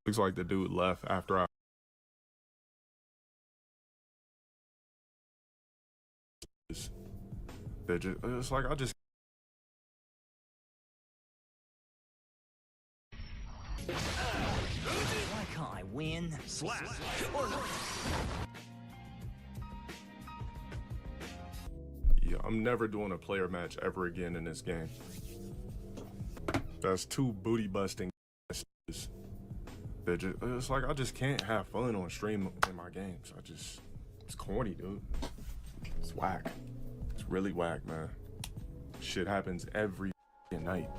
Looks like the dude left after I... It's like I just... Why can't I win? Slap. Yeah, I'm never doing a player match ever again in this game. That's two booty busting. It's like I just can't have fun on stream in my games. It's corny, dude. It's whack. It's really whack, man. Shit happens every night.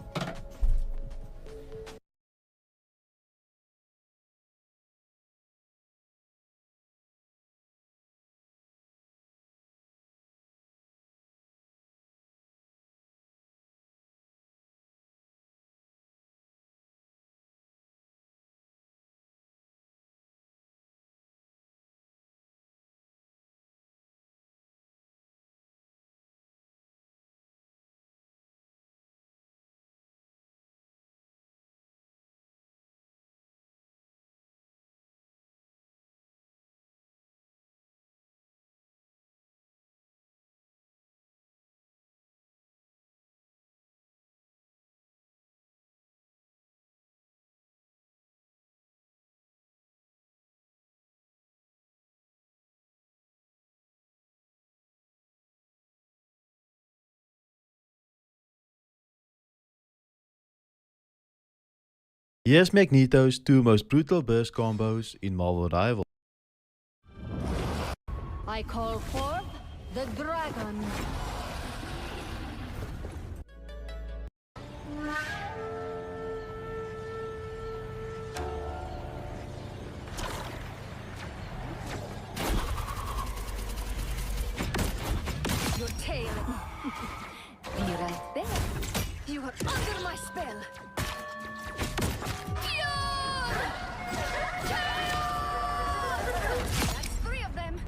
Here's Magneto's two most brutal burst combos in Marvel Rivals. I call forth the dragon. Your tail. Be right there. You are under my spell. That's 3 of them.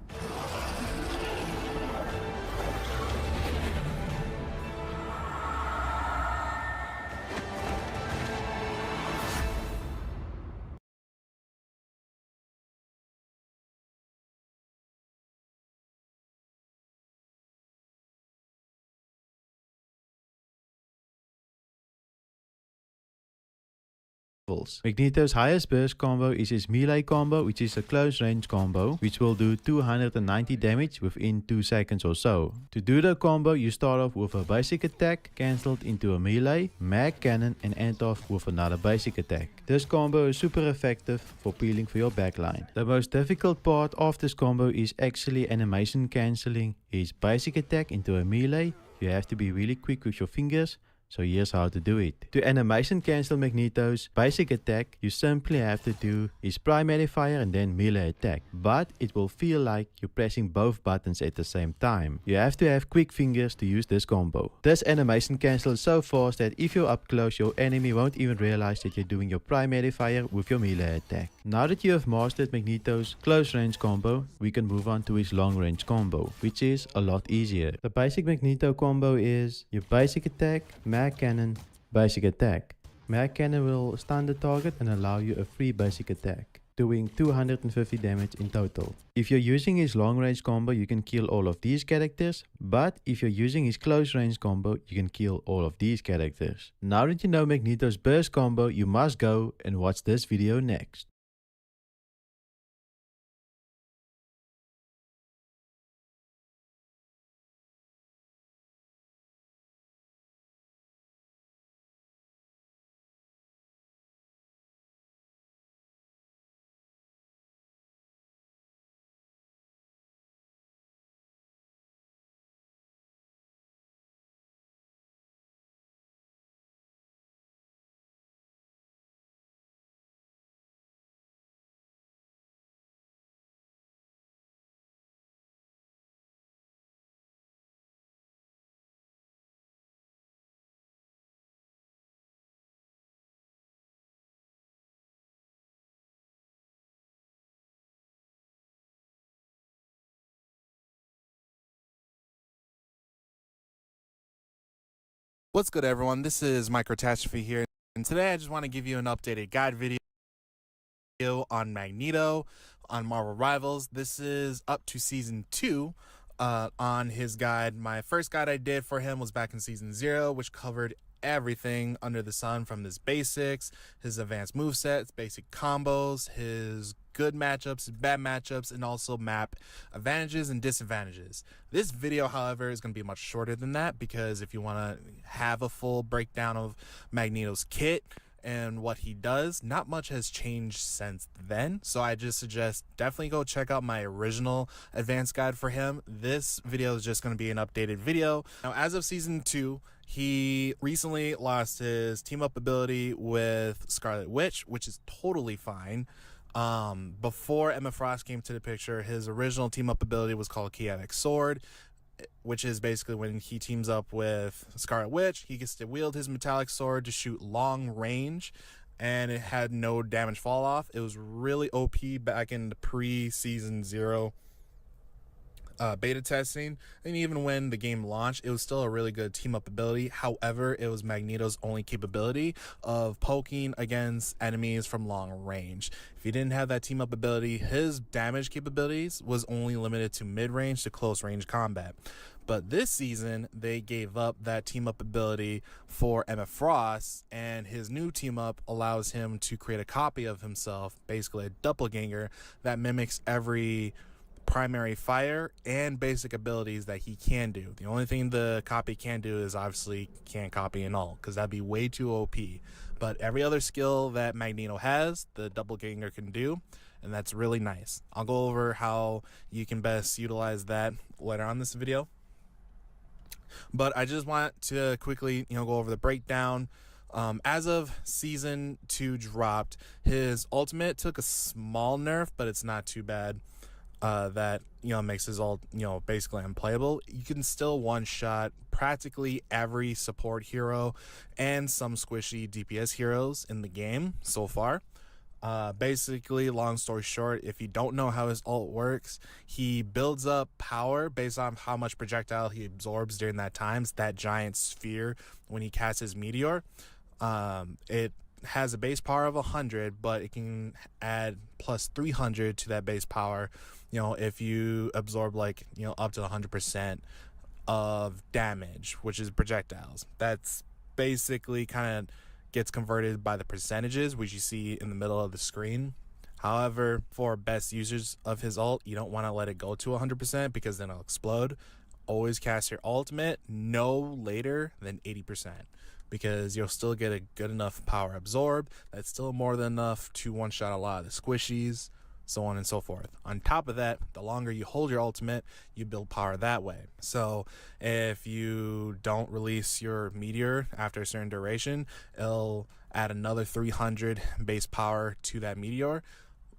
Magneto's highest burst combo is his melee combo, which is a close range combo, which will do 290 damage within 2 seconds or so. To do the combo, you start off with a basic attack, cancelled into a melee, mag cannon, and end off with another basic attack. This combo is super effective for peeling for your backline. The most difficult part of this combo is actually animation cancelling his basic attack into a melee. You have to be really quick with your fingers. So here's how to do it. To animation cancel Magneto's basic attack, you simply have to do his primary fire and then melee attack. But it will feel like you're pressing both buttons at the same time. You have to have quick fingers to use this combo. This animation cancel is so fast that if you're up close, your enemy won't even realize that you're doing your primary fire with your melee attack. Now that you have mastered Magneto's close range combo, we can move on to his long range combo, which is a lot easier. The basic Magneto combo is your basic attack, mag cannon, basic attack. Mag cannon will stun the target and allow you a free basic attack, doing 250 damage in total. If you're using his long range combo, you can kill all of these characters, but if you're using his close range combo, you can kill all of these characters. Now that you know Magneto's burst combo, you must go and watch this video next. What's good, everyone? This is Microtastrophe here, and today I just want to give you an updated guide video on Magneto on Marvel Rivals. This is up to Season 2 on his guide. My first guide I did for him was back in Season 0, which covered everything under the sun, from his basics, his advanced movesets, basic combos, his good matchups, bad matchups, and also map advantages and disadvantages. This video, however, is going to be much shorter than that, because if you want to have a full breakdown of Magneto's kit and what he does, not much has changed since then. So I just suggest definitely go check out my original advanced guide for him. This video is just going to be an updated video. Now, as of Season 2, he recently lost his team up ability with Scarlet Witch, which is totally fine. Before Emma Frost came to the picture, his original team up ability was called Chaotic Sword, which is basically when he teams up with Scarlet Witch, he gets to wield his metallic sword to shoot long range, and it had no damage fall off. It was really OP back in the pre-Season 0 beta testing, and even when the game launched, it was still a really good team up ability. However, it was Magneto's only capability of poking against enemies from long range. If he didn't have that team up ability, his damage capabilities was only limited to mid-range to close range combat. But this season, they gave up that team up ability for Emma Frost, and his new team up allows him to create a copy of himself, basically a doppelganger that mimics every primary fire and basic abilities that he can do. The only thing the copy can do is obviously can't copy in all, because that'd be way too OP. But every other skill that Magneto has, the doppelganger can do. and that's really nice. I'll go over how you can best utilize that later on in this video. But I just want to quickly, go over the breakdown. As of Season 2 dropped, his ultimate took a small nerf, but it's not too bad. That makes his ult basically unplayable. You can still one-shot practically every support hero and some squishy DPS heroes in the game so far. Basically, long story short, if you don't know how his ult works, he builds up power based on how much projectile he absorbs during that time. It's that giant sphere when he casts his meteor. It has a base power of 100, but it can add plus 300 to that base power, if you absorb up to 100% of damage, which is projectiles. That's basically kind of gets converted by the percentages, which you see in the middle of the screen. However, for best users of his ult, you don't want to let it go to 100% because then it'll explode. Always cast your ultimate no later than 80%. Because you'll still get a good enough power absorbed that's still more than enough to one-shot a lot of the squishies, so on and so forth. On top of that, the longer you hold your ultimate, you build power that way. So if you don't release your meteor after a certain duration, it'll add another 300 base power to that meteor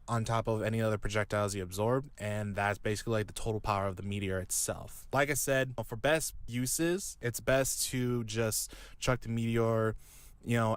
on top of any other projectiles you absorb, and that's basically like the total power of the meteor itself. Like I said, for best uses, it's best to just chuck the meteor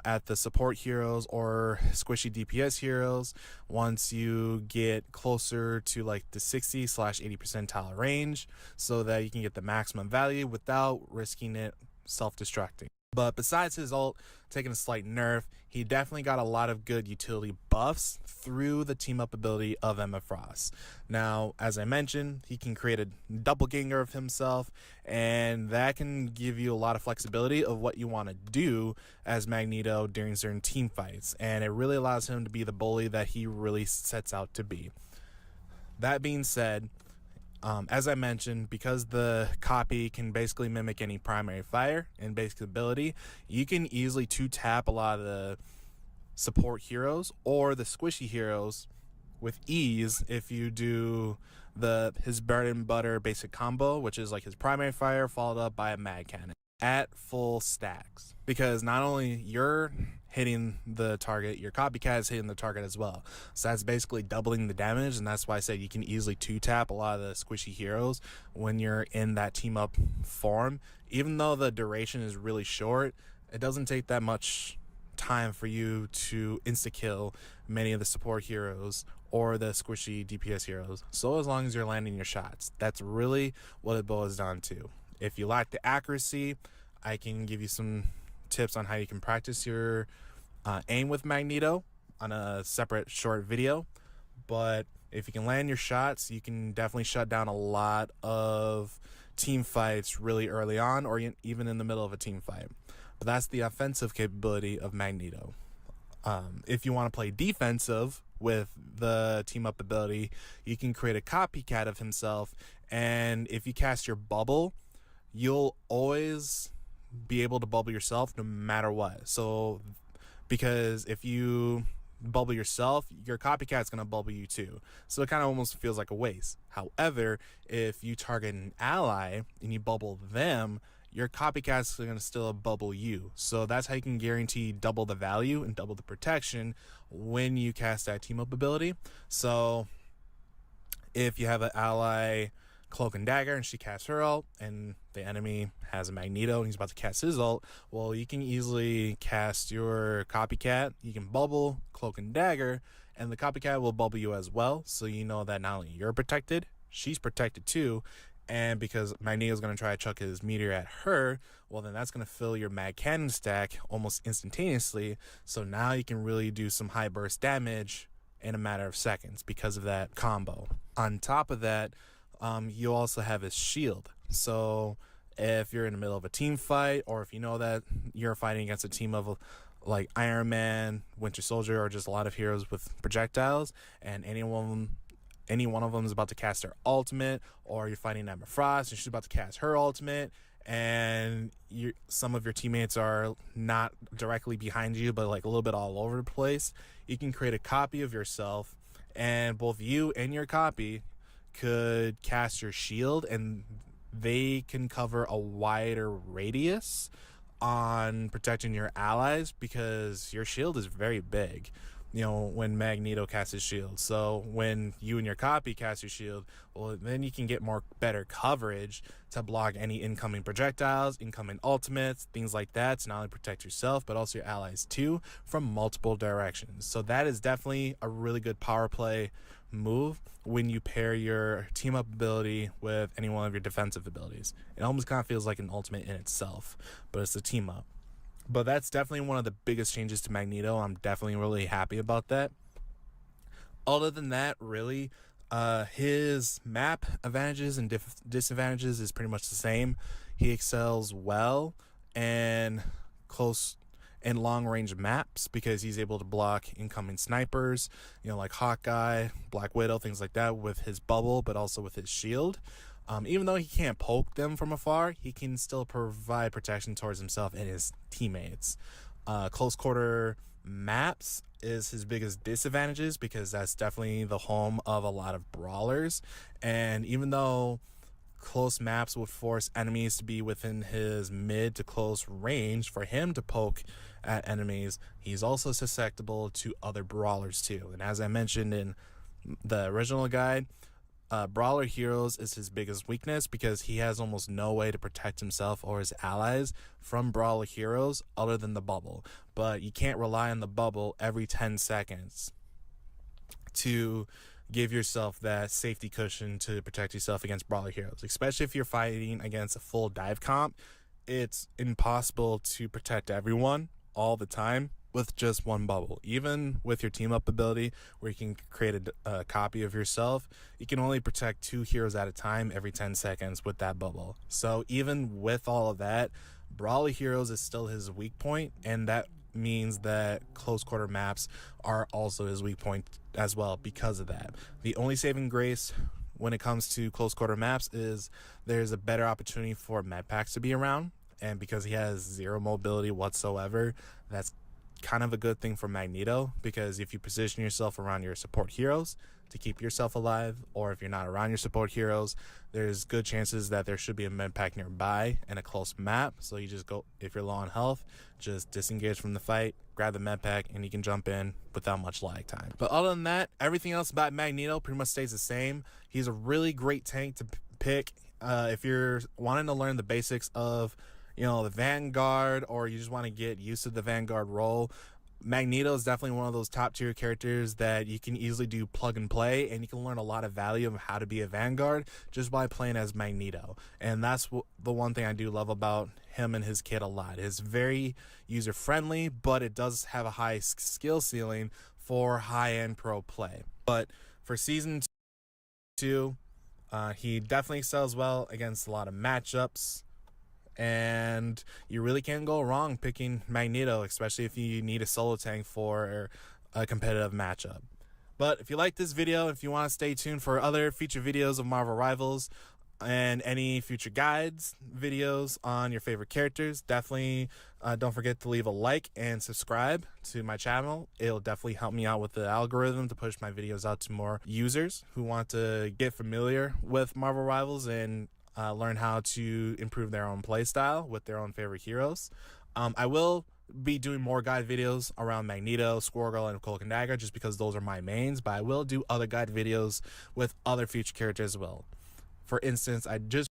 at the support heroes or squishy DPS heroes once you get closer to like the 60/80 percentile range, so that you can get the maximum value without risking it self-destructing. But besides his ult taking a slight nerf, he definitely got a lot of good utility buffs through the team up ability of Emma Frost. Now, as I mentioned, he can create a doppelganger of himself, and that can give you a lot of flexibility of what you want to do as Magneto during certain team fights, and it really allows him to be the bully that he really sets out to be. That being said, as I mentioned, because the copy can basically mimic any primary fire and basic ability, you can easily 2-tap a lot of the support heroes or the squishy heroes with ease if you do his bread and butter basic combo, which is like his primary fire followed up by a mag cannon at full stacks. Because not only you're hitting the target, your copycat is hitting the target as well. So that's basically doubling the damage, and that's why I said you can easily 2-tap a lot of the squishy heroes when you're in that team up form. Even though the duration is really short, it doesn't take that much time for you to insta-kill many of the support heroes or the squishy DPS heroes. So as long as you're landing your shots, that's really what it boils down to. If you lack the accuracy, I can give you some tips on how you can practice your aim with Magneto on a separate short video. But if you can land your shots, you can definitely shut down a lot of team fights really early on, or even in the middle of a team fight. But that's the offensive capability of Magneto. If you want to play defensive with the team up ability, you can create a copycat of himself, and if you cast your bubble, you'll always be able to bubble yourself no matter what. So because if you bubble yourself, your copycat's gonna bubble you too, so it kind of almost feels like a waste. However, if you target an ally and you bubble them, your copycat's gonna still bubble you. So that's how you can guarantee double the value and double the protection when you cast that team up ability. So if you have an ally Cloak and Dagger and she casts her ult, and the enemy has a Magneto and he's about to cast his ult, well, you can easily cast your copycat. You can bubble Cloak and Dagger, and the copycat will bubble you as well, so you know that not only you're protected, she's protected too. And because Magneto's going to try to chuck his meteor at her, well, then that's going to fill your mag cannon stack almost instantaneously, so now you can really do some high burst damage in a matter of seconds because of that combo. On top of that, you also have his shield. So if you're in the middle of a team fight, or if you know that you're fighting against a team of like Iron Man, Winter Soldier, or just a lot of heroes with projectiles, and any one of them is about to cast their ultimate, or you're fighting Emma Frost and she's about to cast her ultimate, and some of your teammates are not directly behind you but like a little bit all over the place, you can create a copy of yourself and both you and your copy could cast your shield, and they can cover a wider radius on protecting your allies because your shield is very big, you know, when Magneto casts his shield. So when you and your copy cast your shield, well, then you can get better coverage to block any incoming projectiles, incoming ultimates, things like that, to not only protect yourself but also your allies too from multiple directions. So that is definitely a really good power play move when you pair your team up ability with any one of your defensive abilities. It almost kind of feels like an ultimate in itself, but it's a team up. But that's definitely one of the biggest changes to Magneto. I'm definitely really happy about that. Other than that, really, his map advantages and disadvantages is pretty much the same. He excels well in close and long range maps because he's able to block incoming snipers, you know, like Hawkeye, Black Widow, things like that with his bubble, but also with his shield. Even though he can't poke them from afar, he can still provide protection towards himself and his teammates. Close quarter maps is his biggest disadvantages because that's definitely the home of a lot of brawlers. And even though close maps would force enemies to be within his mid to close range for him to poke at enemies, he's also susceptible to other brawlers too. And as I mentioned in the original guide, Brawler Heroes is his biggest weakness because he has almost no way to protect himself or his allies from Brawler Heroes other than the bubble. But you can't rely on the bubble every 10 seconds to give yourself that safety cushion to protect yourself against Brawler Heroes, especially if you're fighting against a full dive comp. It's impossible to protect everyone all the time with just one bubble. Even with your team up ability where you can create a copy of yourself, you can only protect 2 heroes at a time every 10 seconds with that bubble. So even with all of that, Brawler Heroes is still his weak point, and that means that close quarter maps are also his weak point as well because of that. The only saving grace when it comes to close quarter maps is there's a better opportunity for med packs to be around, and because he has 0 mobility whatsoever, that's kind of a good thing for Magneto, because if you position yourself around your support heroes to keep yourself alive, or if you're not around your support heroes, there's good chances that there should be a med pack nearby and a close map. So you just go, if you're low on health, just disengage from the fight, grab the med pack, and you can jump in without much lag time. But other than that, everything else about Magneto pretty much stays the same. He's a really great tank to pick if you're wanting to learn the basics of, you know, the Vanguard, or you just want to get used to the Vanguard role. Magneto is definitely one of those top tier characters that you can easily do plug and play, and you can learn a lot of value of how to be a Vanguard just by playing as Magneto. And that's the one thing I do love about him and his kit a lot. It's very user friendly, but it does have a high skill ceiling for high end pro play. But for season 2, he definitely excels well against a lot of matchups. And you really can't go wrong picking Magneto, especially if you need a solo tank for a competitive matchup. But if you like this video, if you want to stay tuned for other future videos of Marvel Rivals and any future guides, videos on your favorite characters, definitely don't forget to leave a like and subscribe to my channel. It'll definitely help me out with the algorithm to push my videos out to more users who want to get familiar with Marvel Rivals and learn how to improve their own playstyle with their own favorite heroes. I will be doing more guide videos around Magneto, Squirrel Girl, and Cloak and Dagger just because those are my mains, but I will do other guide videos with other future characters as well. For instance, I just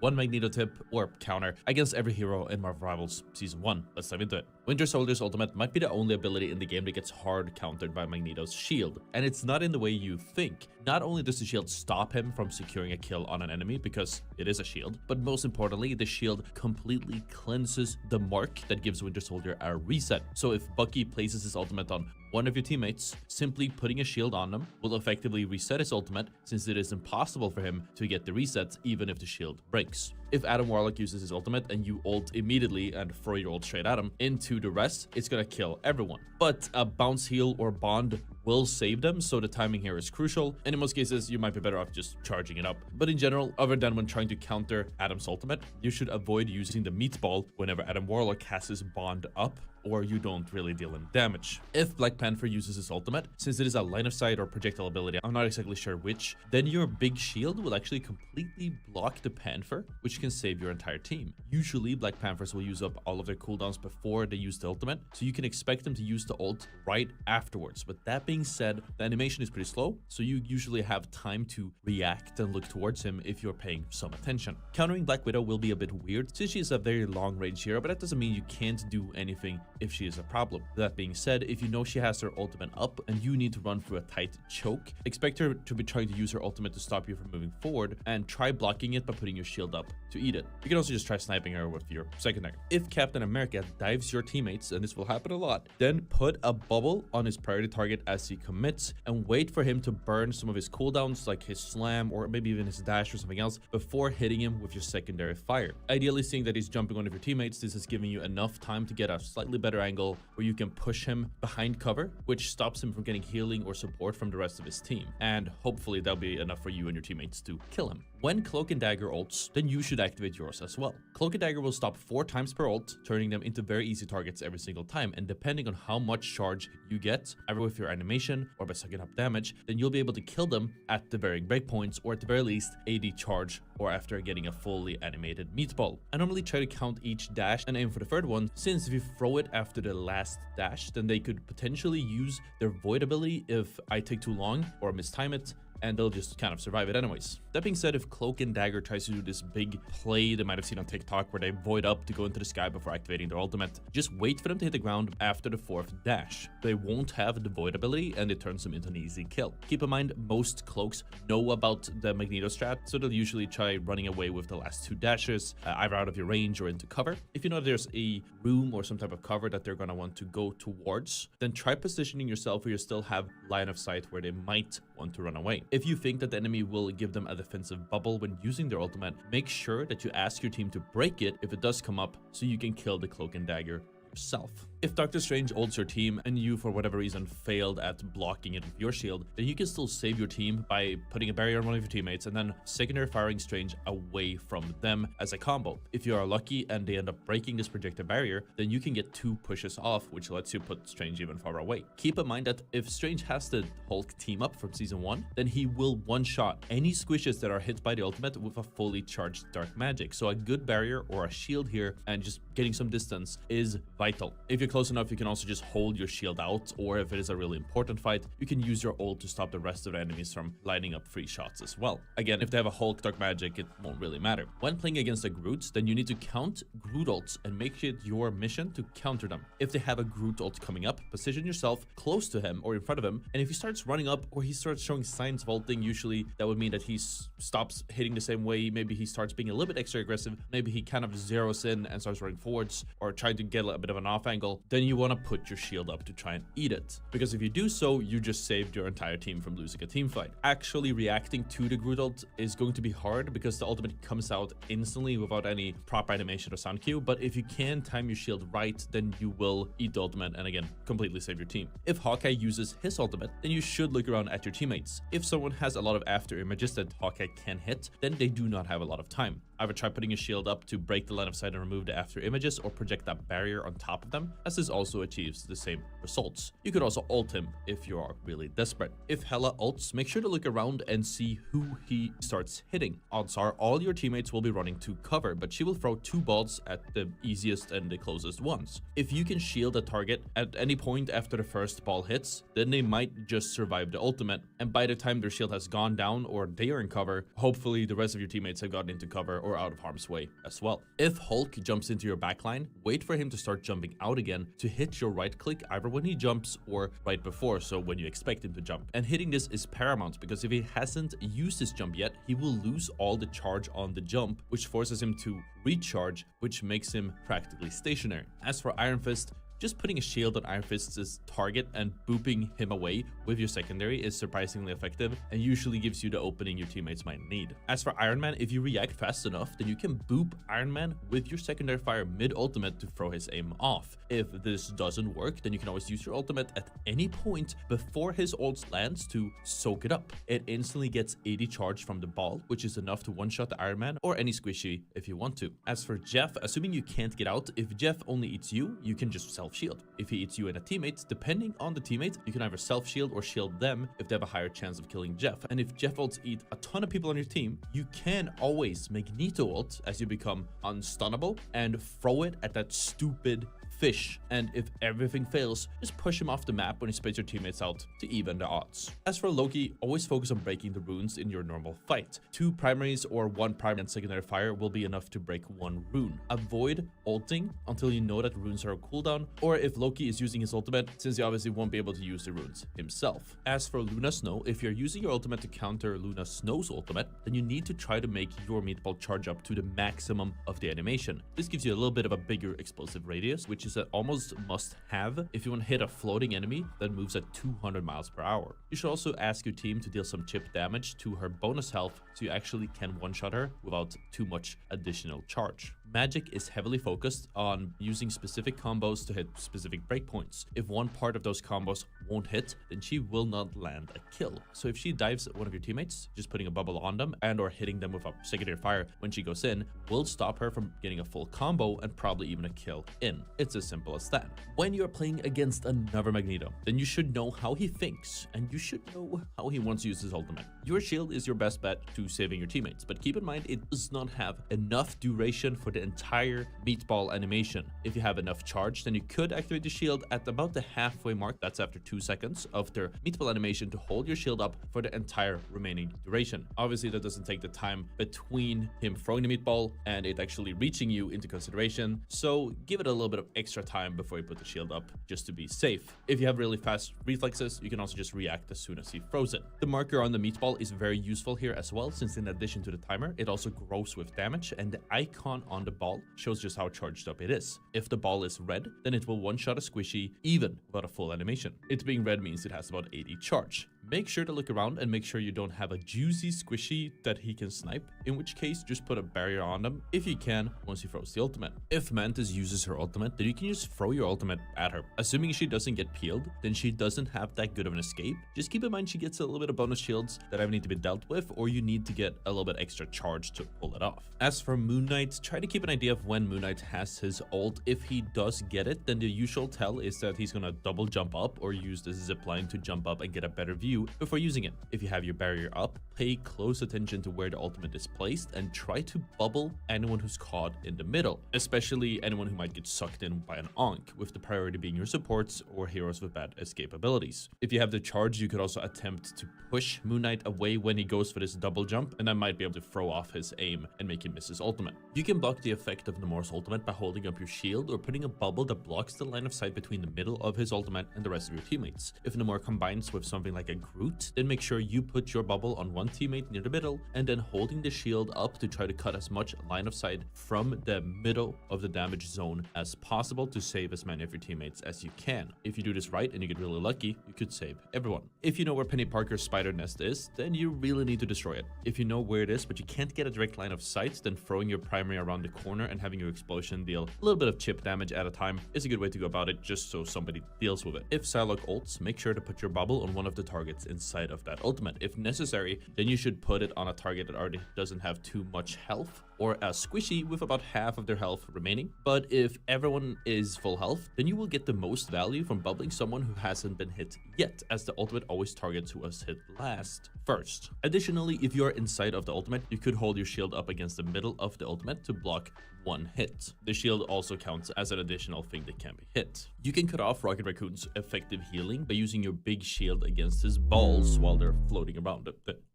one Magneto tip or counter against every hero in Marvel Rivals Season 1. Let's dive into it. Winter Soldier's ultimate might be the only ability in the game that gets hard countered by Magneto's shield, and it's not in the way you think. Not only does the shield stop him from securing a kill on an enemy because it is a shield, but most importantly, the shield completely cleanses the mark that gives Winter Soldier a reset. So if Bucky places his ultimate on one of your teammates, simply putting a shield on them will effectively reset his ultimate, since it is impossible for him to get the reset even if the shield breaks. If Adam Warlock uses his ultimate and you ult immediately and throw your ult straight at him into the rest, it's gonna kill everyone. But a bounce heal or bond will save them, so the timing here is crucial, and in most cases you might be better off just charging it up. But in general, other than when trying to counter Adam's ultimate, you should avoid using the meatball whenever Adam Warlock has his bond up, or you don't really deal any damage. If Black Panther uses his ultimate, since it is a line of sight or projectile ability, I'm not exactly sure which, then your big shield will actually completely block the Panther, which can save your entire team. Usually Black Panthers will use up all of their cooldowns before they use the ultimate, so you can expect them to use the ult right afterwards. But that being said, the animation is pretty slow, so you usually have time to react and look towards him if you're paying some attention. Countering Black Widow will be a bit weird since she is a very long range hero, but that doesn't mean you can't do anything if she is a problem. That being said, if you know she has her ultimate up and you need to run through a tight choke, expect her to be trying to use her ultimate to stop you from moving forward, and try blocking it by putting your shield up to eat it. You can also just try sniping her with your secondary. If Captain America dives your teammates, and this will happen a lot, then put a bubble on his priority target as he commits and wait for him to burn some of his cooldowns like his slam or maybe even his dash or something else before hitting him with your secondary fire. Ideally, seeing that he's jumping one of your teammates, this is giving you enough time to get a slightly better angle where you can push him behind cover, which stops him from getting healing or support from the rest of his team, and hopefully that'll be enough for you and your teammates to kill him. When Cloak and Dagger ults, then you should activate yours as well. Cloak and Dagger will stop 4 times per ult, turning them into very easy targets every single time, and depending on how much charge you get, either with your animation or by sucking up damage, then you'll be able to kill them at the varying breakpoints, or at the very least AD charge, or after getting a fully animated meatball. I normally try to count each dash and aim for the third one, since if you throw it after the last dash, then they could potentially use their void ability if I take too long or mistime it, and they'll just kind of survive it anyways. That being said, if Cloak and Dagger tries to do this big play they might have seen on TikTok where they void up to go into the sky before activating their ultimate, just wait for them to hit the ground after the 4th dash. They won't have the void ability and it turns them into an easy kill. Keep in mind, most Cloaks know about the Magneto strat, so they'll usually try running away with the last 2 dashes, either out of your range or into cover. If you know there's a room or some type of cover that they're going to want to go towards, then try positioning yourself where you still have line of sight where they might want to run away. If you think that the enemy will give them a defensive bubble when using their ultimate, make sure that you ask your team to break it if it does come up, so you can kill the Cloak and Dagger yourself. If Doctor Strange ults your team and you for whatever reason failed at blocking it with your shield, then you can still save your team by putting a barrier on one of your teammates and then secondary firing Strange away from them as a combo. If you are lucky and they end up breaking this projected barrier, then you can get 2 pushes off, which lets you put Strange even farther away. Keep in mind that if Strange has the Hulk team up from season 1, then he will one-shot any squishes that are hit by the ultimate with a fully charged dark magic. So a good barrier or a shield here and just getting some distance is vital. If you're close enough, you can also just hold your shield out, or if it is a really important fight, you can use your ult to stop the rest of the enemies from lining up free shots as well. Again, if they have a Hulk dark magic, it won't really matter. When playing against a Groot, then you need to count Groot ults and make it your mission to counter them. If they have a Groot ult coming up, position yourself close to him or in front of him, and if he starts running up or he starts showing signs of ulting, usually that would mean that he stops hitting the same way, maybe he starts being a little bit extra aggressive, maybe he kind of zeroes in and starts running forwards or trying to get a bit of an off angle, then you want to put your shield up to try and eat it. Because if you do so, you just saved your entire team from losing a team fight. Actually reacting to the Groot ult is going to be hard because the ultimate comes out instantly without any proper animation or sound cue, but if you can time your shield right, then you will eat the ultimate and again, completely save your team. If Hawkeye uses his ultimate, then you should look around at your teammates. If someone has a lot of after images that Hawkeye can hit, then they do not have a lot of time. Either try putting your shield up to break the line of sight and remove the after images, or project that barrier on top of them, as this also achieves the same results. You could also ult him if you are really desperate. If Hela ults, make sure to look around and see who he starts hitting. Odds are all your teammates will be running to cover, but she will throw 2 balls at the easiest and the closest ones. If you can shield a target at any point after the first ball hits, then they might just survive the ultimate, and by the time their shield has gone down or they are in cover, hopefully the rest of your teammates have gotten into cover or out of harm's way as well. If Hulk jumps into your backline, wait for him to start jumping out again to hit your right click either when he jumps or right before, so when you expect him to jump. And hitting this is paramount because if he hasn't used his jump yet, he will lose all the charge on the jump, which forces him to recharge, which makes him practically stationary. As for Iron Fist, just putting a shield on Iron Fist's target and booping him away with your secondary is surprisingly effective and usually gives you the opening your teammates might need. As for Iron Man, if you react fast enough, then you can boop Iron Man with your secondary fire mid-ultimate to throw his aim off. If this doesn't work, then you can always use your ultimate at any point before his ult lands to soak it up. It instantly gets 80 charge from the ball, which is enough to one-shot the Iron Man or any squishy if you want to. As for Jeff, assuming you can't get out, if Jeff only eats you, you can just self-shield. If he eats you and a teammate, depending on the teammate, you can either self-shield or shield them if they have a higher chance of killing Jeff. And if Jeff ults eat a ton of people on your team, you can always Magneto ult as you become unstunnable and throw it at that stupid fish, and if everything fails, just push him off the map when he spits your teammates out to even the odds. As for Loki, always focus on breaking the runes in your normal fight. 2 primaries or 1 primary and secondary fire will be enough to break 1 rune. Avoid ulting until you know that runes are a cooldown, or if Loki is using his ultimate, since he obviously won't be able to use the runes himself. As for Luna Snow, if you're using your ultimate to counter Luna Snow's ultimate, then you need to try to make your meatball charge up to the maximum of the animation. This gives you a little bit of a bigger explosive radius, which is an almost must-have if you want to hit a floating enemy that moves at 200 miles per hour. You should also ask your team to deal some chip damage to her bonus health so you actually can one-shot her without too much additional charge. Magic is heavily focused on using specific combos to hit specific breakpoints. If one part of those combos won't hit, then she will not land a kill. So if she dives one of your teammates, just putting a bubble on them and or hitting them with a secondary fire when she goes in will stop her from getting a full combo and probably even a kill in. It's as simple as that. When you're playing against another Magneto, then you should know how he thinks and you should know how he wants to use his ultimate. Your shield is your best bet to saving your teammates, but keep in mind it does not have enough duration for the entire meatball animation. If you have enough charge, then you could activate the shield at about the halfway mark, that's after 2 seconds of their meatball animation, to hold your shield up for the entire remaining duration. Obviously that doesn't take the time between him throwing the meatball and it actually reaching you into consideration, so give it a little bit of extra time before you put the shield up just to be safe. If you have really fast reflexes, you can also just react as soon as he throws it. The marker on the meatball is very useful here as well, since in addition to the timer, it also grows with damage, and the icon on the ball shows just how charged up it is. If the ball is red, then it will one-shot a squishy even without a full animation. It being red means it has about 80 charge. Make sure to look around and make sure you don't have a juicy squishy that he can snipe, in which case just put a barrier on them if you can once he throws the ultimate. If Mantis uses her ultimate, then you can just throw your ultimate at her. Assuming she doesn't get peeled, then she doesn't have that good of an escape. Just keep in mind she gets a little bit of bonus shields that either need to be dealt with or you need to get a little bit extra charge to pull it off. As for Moon Knight, try to keep an idea of when Moon Knight has his ult. If he does get it, then the usual tell is that he's gonna double jump up or use the zipline to jump up and get a better view before using it. If you have your barrier up, pay close attention to where the ultimate is placed and try to bubble anyone who's caught in the middle, especially anyone who might get sucked in by an Ankh, with the priority being your supports or heroes with bad escape abilities. If you have the charge, you could also attempt to push Moon Knight away when he goes for this double jump, and that might be able to throw off his aim and make him miss his ultimate. You can block the effect of Namor's ultimate by holding up your shield or putting a bubble that blocks the line of sight between the middle of his ultimate and the rest of your teammates. If Namor combines with something like a Groot, then make sure you put your bubble on one teammate near the middle and then holding the shield up to try to cut as much line of sight from the middle of the damage zone as possible to save as many of your teammates as you can. If you do this right and you get really lucky, you could save everyone. If you know where Penny Parker's spider nest is, then you really need to destroy it. If you know where it is but you can't get a direct line of sight, then throwing your primary around the corner and having your explosion deal a little bit of chip damage at a time is a good way to go about it, just so somebody deals with it. If Psylocke ults, make sure to put your bubble on one of the targets inside of that ultimate. If necessary, then you should put it on a target that already doesn't have too much health, or a squishy with about half of their health remaining. But if everyone is full health, then you will get the most value from bubbling someone who hasn't been hit yet, as the ultimate always targets who was hit last first. Additionally, if you're inside of the ultimate, you could hold your shield up against the middle of the ultimate to block one hit. The shield also counts as an additional thing that can be hit. You can cut off Rocket Raccoon's effective healing by using your big shield against his balls while they're floating around,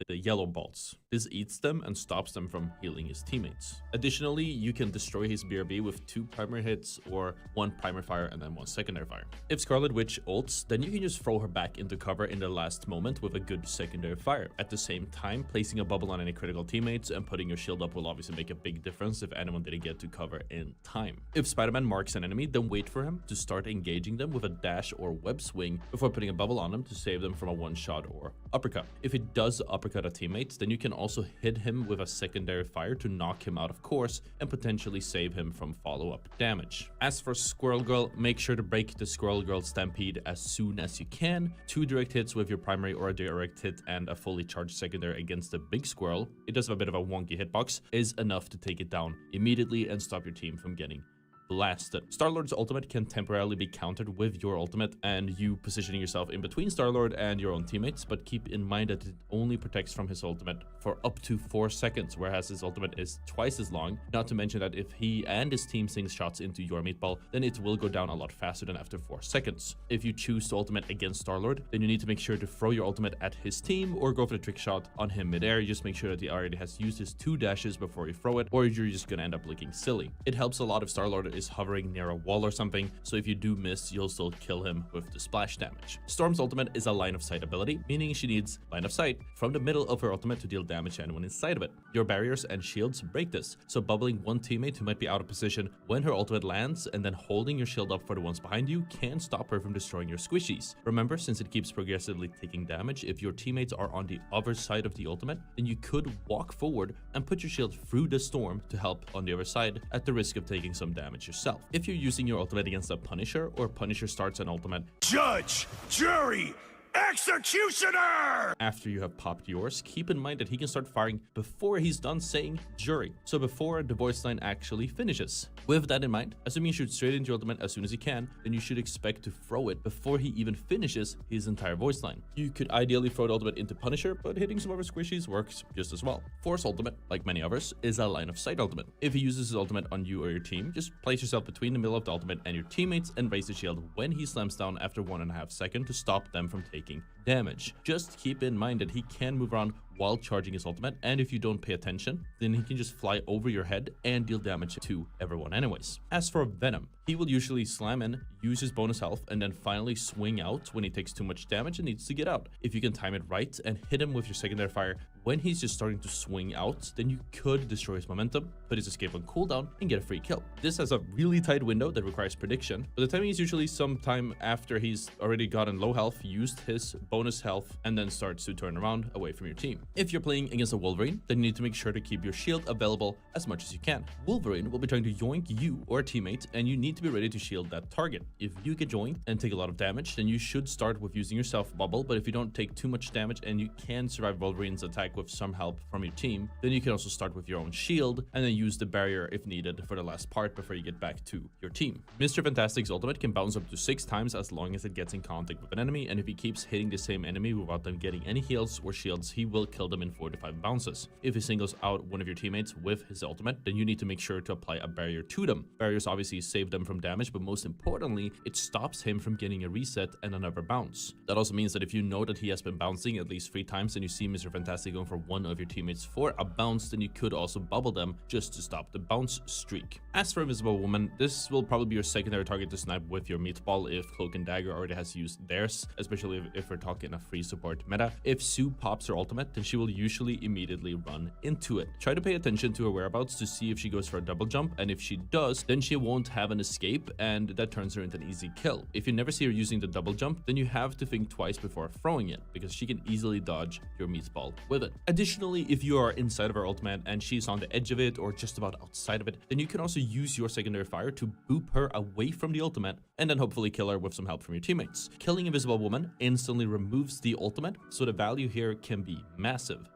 the yellow balls. This eats them and stops them from healing his teammates. Additionally, you can destroy his BRB with 2 primary hits or 1 primary fire and then 1 secondary fire. If Scarlet Witch ults, then you can just throw her back into cover in the last moment with a good secondary fire. At the same time, placing a bubble on any critical teammates and putting your shield up will obviously make a big difference if anyone didn't get get to cover in time. If Spider-Man marks an enemy, then wait for him to start engaging them with a dash or web swing before putting a bubble on them to save them from a one-shot or uppercut. If he does uppercut a teammate, then you can also hit him with a secondary fire to knock him out of course and potentially save him from follow-up damage. As for Squirrel Girl, make sure to break the Squirrel Girl Stampede as soon as you can. 2 direct hits with your primary or a direct hit and a fully charged secondary against the big squirrel, it does have a bit of a wonky hitbox, is enough to take it down immediately and stop your team from getting blasted. Star-Lord's ultimate can temporarily be countered with your ultimate and you positioning yourself in between Star-Lord and your own teammates, but keep in mind that it only protects from his ultimate for up to 4 seconds, whereas his ultimate is twice as long. Not to mention that if he and his team sinks shots into your meatball, then it will go down a lot faster than after 4 seconds. If you choose to ultimate against Star-Lord, then you need to make sure to throw your ultimate at his team or go for the trick shot on him midair. Just make sure that he already has used his 2 dashes before you throw it, or you're just gonna end up looking silly. It helps a lot if Star-Lord is hovering near a wall or something, so if you do miss, you'll still kill him with the splash damage. Storm's ultimate is a line of sight ability, meaning she needs line of sight from the middle of her ultimate to deal damage to anyone inside of it. Your barriers and shields break this, so bubbling one teammate who might be out of position when her ultimate lands and then holding your shield up for the ones behind you can stop her from destroying your squishies. Remember, since it keeps progressively taking damage, if your teammates are on the other side of the ultimate, then you could walk forward and put your shield through the storm to help on the other side at the risk of taking some damage yourself. If you're using your ultimate against a Punisher, or Punisher starts an ultimate Judge, jury, executioner! After you have popped yours, keep in mind that he can start firing before he's done saying jury, so before the voice line actually finishes. With that in mind, assuming you shoot straight into your ultimate as soon as you can, then you should expect to throw it before he even finishes his entire voice line. You could ideally throw the ultimate into Punisher, but hitting some other squishies works just as well. Force ultimate, like many others, is a line of sight ultimate. If he uses his ultimate on you or your team, just place yourself between the middle of the ultimate and your teammates and raise the shield when he slams down after 1.5 seconds to stop them from taking damage. Just keep in mind that he can move around while charging his ultimate, and if you don't pay attention, then he can just fly over your head and deal damage to everyone anyways. As for Venom, he will usually slam in, use his bonus health, and then finally swing out when he takes too much damage and needs to get out. If you can time it right and hit him with your secondary fire when he's just starting to swing out, then you could destroy his momentum, put his escape on cooldown, and get a free kill. This has a really tight window that requires prediction, but the timing is usually sometime after he's already gotten low health, used his bonus health, and then starts to turn around away from your team. If you're playing against a Wolverine, then you need to make sure to keep your shield available as much as you can. Wolverine will be trying to yoink you or a teammate, and you need to be ready to shield that target. If you get joined and take a lot of damage, then you should start with using your self bubble, but if you don't take too much damage and you can survive Wolverine's attack with some help from your team, then you can also start with your own shield and then use the barrier if needed for the last part before you get back to your team. Mr. Fantastic's ultimate can bounce up to 6 times as long as it gets in contact with an enemy, and if he keeps hitting the same enemy without them getting any heals or shields, he will kill them in 4 to 5 bounces. If he singles out one of your teammates with his ultimate, then you need to make sure to apply a barrier to them. Barriers obviously save them from damage, but most importantly, it stops him from getting a reset and another bounce. That also means that if you know that he has been bouncing at least 3 times and you see Mr. Fantastic going for one of your teammates for a bounce, then you could also bubble them just to stop the bounce streak. As for Invisible Woman, this will probably be your secondary target to snipe with your meatball if Cloak and Dagger already has used theirs, especially if we're talking a free support meta. If Sue pops her ultimate, then she will usually immediately run into it. Try to pay attention to her whereabouts to see if she goes for a double jump, and if she does, then she won't have an escape, and that turns her into an easy kill. If you never see her using the double jump, then you have to think twice before throwing it, because she can easily dodge your meatball with it. Additionally, if you are inside of her ultimate and she's on the edge of it or just about outside of it, then you can also use your secondary fire to boop her away from the ultimate and then hopefully kill her with some help from your teammates. Killing Invisible Woman instantly removes the ultimate, so the value here can be massive.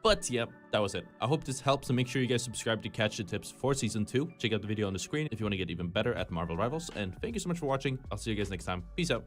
But yeah, that was it. I hope this helps, and make sure you guys subscribe to catch the tips for Season 2. Check out the video on the screen if you want to get even better at Marvel Rivals, and thank you so much for watching. I'll see you guys next time. Peace out.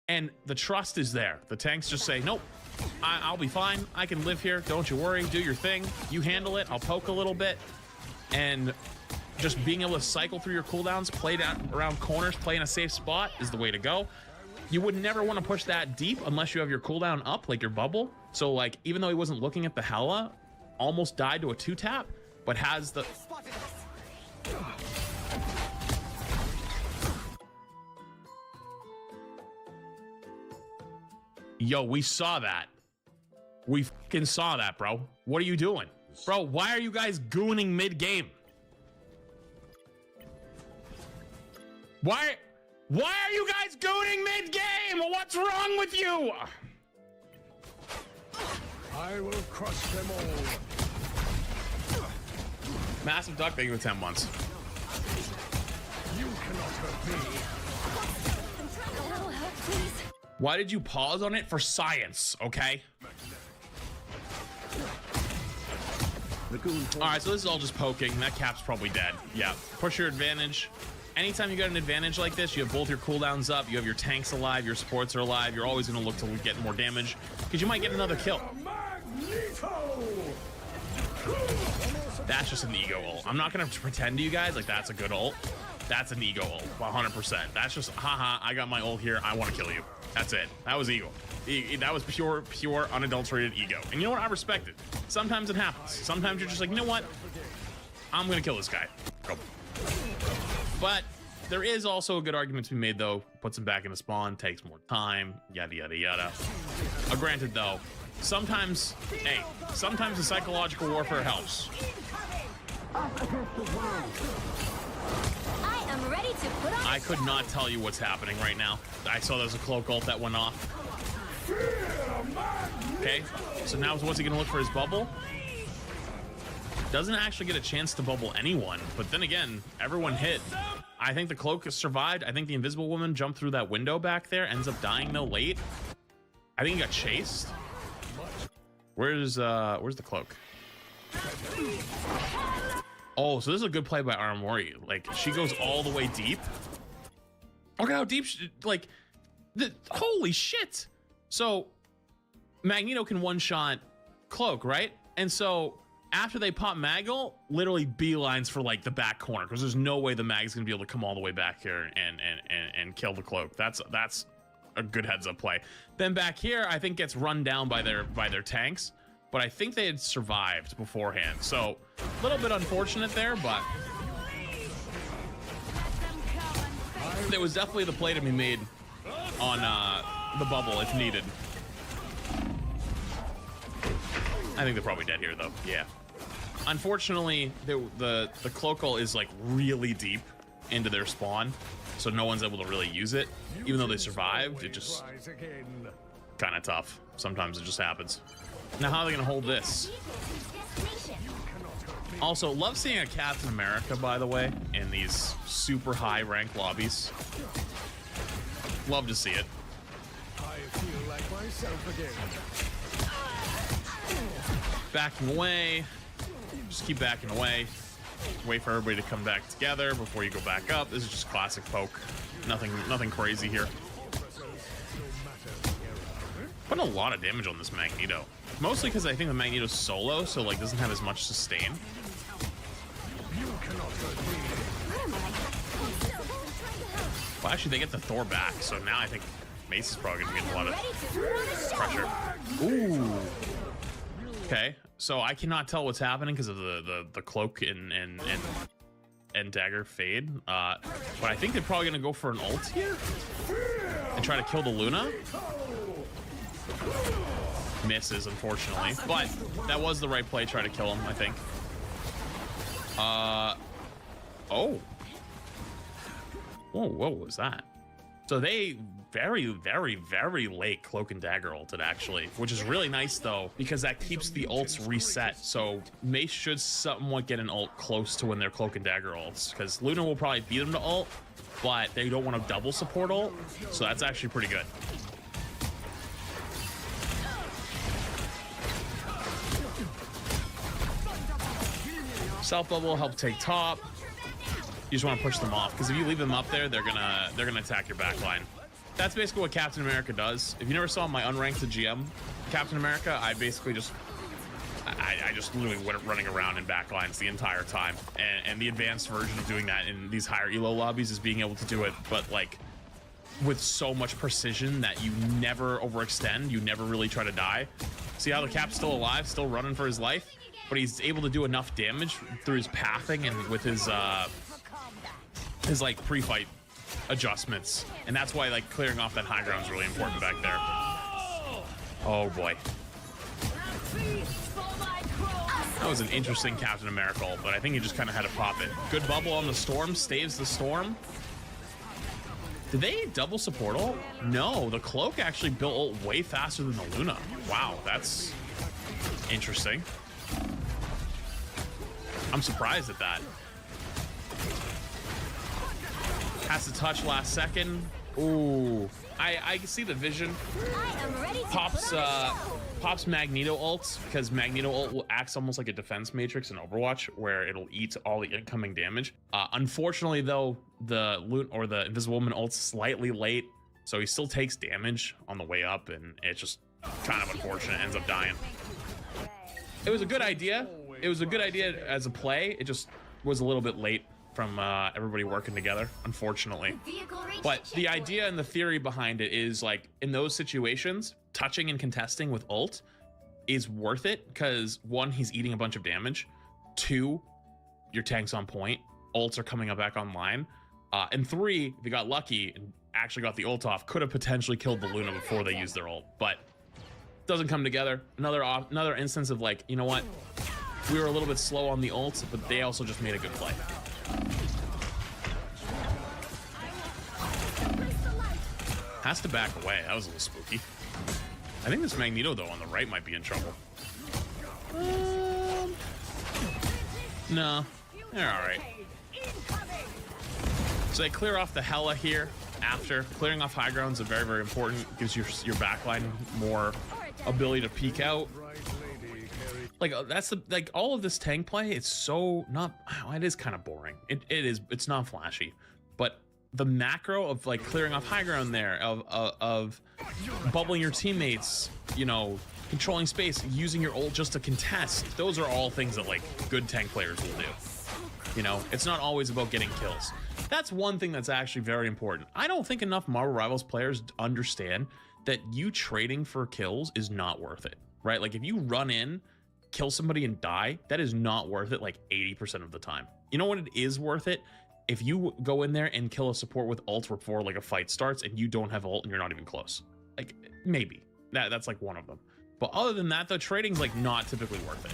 And the trust is there. The tanks just say, nope, I'll be fine. I can live here. Don't you worry. Do your thing. You handle it. I'll poke a little bit. And just being able to cycle through your cooldowns, play down around corners, play in a safe spot is the way to go. You would never want to push that deep unless you have your cooldown up, like your bubble. So like, even though he wasn't looking at the Hela, almost died to a 2-tap, but has the... Yo, we saw that. We fucking saw that, bro. What are you doing? Bro, why are you guys gooning mid-game? Why are you guys gooning mid-game? What's wrong with you? I will crush them all. Massive duck, thank you for 10 months. You cannot hurt me. A little help, please. Why did you pause on it? For science, okay? All right, so this is all just poking. That cap's probably dead. Yeah, push your advantage. Anytime you got an advantage like this, you have both your cooldowns up, you have your tanks alive, your supports are alive, you're always gonna look to get more damage, because you might get another kill. That's just an ego ult. I'm not gonna pretend to you guys like that's a good ult. That's an ego ult, 100%. That's just, haha, I got my ult here, I wanna kill you. That's it. That was ego. That was pure, unadulterated ego. And you know what? I respect it. Sometimes it happens. Sometimes you're just like, you know what? I'm gonna kill this guy. Go. But there is also a good argument to be made, though. Puts him back in the spawn, takes more time, yada, yada, yada. Granted, though, sometimes, hey, sometimes the psychological warfare helps. I am ready to put on. I could not tell you what's happening right now. I saw there's a cloak ult that went off. Okay, so now what's he gonna look for his bubble? Doesn't actually get a chance to bubble anyone, but then again, everyone hit. I think the cloak has survived. I think the invisible woman jumped through that window back there, ends up dying though late. I think he got chased. Where's the cloak? Oh, so this is a good play by Aramori. Like, she goes all the way deep. Look at how deep, holy shit. So Magneto can one-shot cloak, right? And so after they pop Maggle, literally beelines for like the back corner, because there's no way the Mag's gonna be able to come all the way back here and kill the cloak. That's a good heads-up play. Then back here, I think gets run down by their tanks, but I think they had survived beforehand. So a little bit unfortunate there, but there was definitely the play to be made on the bubble if needed. I think they're probably dead here, though. Yeah. Unfortunately, the cloak ult is like really deep into their spawn, so no one's able to really use it. Even though they survived, it just kind of tough. Sometimes it just happens. Now, how are they gonna hold this? Also, love seeing a Captain America, by the way, in these super high rank lobbies. Love to see it. I feel like myself again. Backing away. Just keep backing away. Wait for everybody to come back together before you go back up. This is just classic poke. Nothing crazy here. Putting a lot of damage on this Magneto. Mostly because I think the Magneto's solo, so like doesn't have as much sustain. Well, actually, they get the Thor back, so now I think Mace is probably gonna get a lot of pressure. Ooh. Okay, so I cannot tell what's happening because of the cloak and dagger fade. But I think they're probably gonna go for an ult here and try to kill the Luna. Misses, unfortunately, but that was the right play. Try to kill him, I think. Oh. Whoa, what was that? So they very late cloak and dagger ulted, actually, which is really nice though, because that keeps the ults reset. So Mace should somewhat get an ult close to when they're cloak and dagger ults, because Luna will probably beat them to ult, but they don't want to double support ult, so that's actually pretty good. Self bubble help take top. You just want to push them off, because if you leave them up there, they're gonna attack your back line. that's basically what Captain America does. If you never saw my unranked to GM Captain America, I basically just I just literally went running around in backlines the entire time. And the advanced version of doing that in these higher elo lobbies is being able to do it, but like with so much precision that you never overextend, you never really try to die. See how the Cap's still alive, still running for his life, but he's able to do enough damage through his pathing and with his like pre-fight adjustments, and that's why like clearing off that high ground is really important back there. Oh boy, that was an interesting Captain America ult, but I think he just kind of had to pop it. Good bubble on the storm, staves the storm. Did they double support ult? No, the cloak actually built ult way faster than the Luna. Wow, that's interesting. I'm surprised at that. Has to touch last second. Ooh, I can see the vision. Pops Magneto ults, because Magneto ult will act almost like a defense matrix in Overwatch, where it'll eat all the incoming damage. Unfortunately, though, the loot or the Invisible Woman ult's slightly late, so he still takes damage on the way up, and it's just kind of unfortunate. Ends up dying. It was a good idea. It was a good idea as a play. It just was a little bit late from everybody working together, unfortunately. But the idea and the theory behind it is, like, in those situations, touching and contesting with ult is worth it, because one, he's eating a bunch of damage. Two, your tank's on point. Ults are coming up back online. And three, if you got lucky and actually got the ult off, could have potentially killed the Luna before they used their ult. But doesn't come together. Another instance of, like, you know what? We were a little bit slow on the ult, but they also just made a good play. Has to back away. That was a little spooky. I think this Magneto, though, on the right might be in trouble. No, they're all right. So they clear off the Hela here. After clearing off high grounds is very, very important. Gives your backline more ability to peek out. Like, that's the, like, all of this tank play, it's so not, it is kind of boring. It's not flashy, but the macro of, like, clearing off high ground there, of bubbling your teammates, you know, controlling space, using your ult just to contest, those are all things that, like, good tank players will do. You know, it's not always about getting kills. That's one thing that's actually very important. I don't think enough Marvel Rivals players understand that you trading for kills is not worth it, right? Like, if you run in, kill somebody and die, that is not worth it, like 80% of the time. You know what it is worth it? If you go in there and kill a support with ult before, like, a fight starts and you don't have ult and you're not even close. Like, maybe. That's like one of them. But other than that, though, trading's, like, not typically worth it.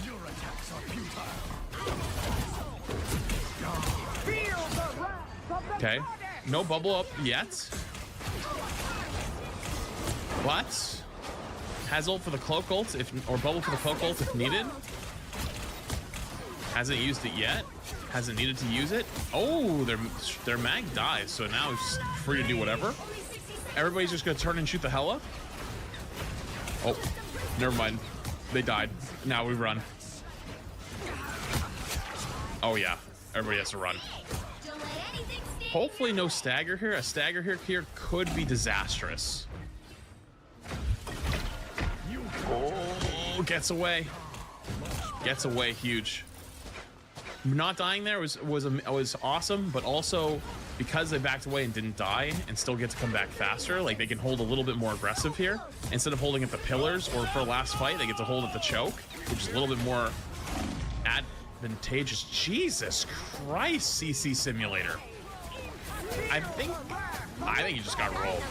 Okay, no bubble up yet. What? Has ult for the cloak ult, or bubble for the cloak ult if needed. Hasn't used it yet. Hasn't needed to use it. Oh, their mag dies, so now it's free to do whatever. Everybody's just gonna turn and shoot the Hela. Oh, never mind. They died. Now we run. Oh yeah, everybody has to run. Hopefully no stagger here. A stagger here could be disastrous. Oh, gets away. Gets away huge. Not dying there was awesome, but also because they backed away and didn't die and still get to come back faster, like, they can hold a little bit more aggressive here. Instead of holding at the pillars or for last fight, they get to hold at the choke, which is a little bit more advantageous. Jesus Christ, CC Simulator. I think he just got rolled.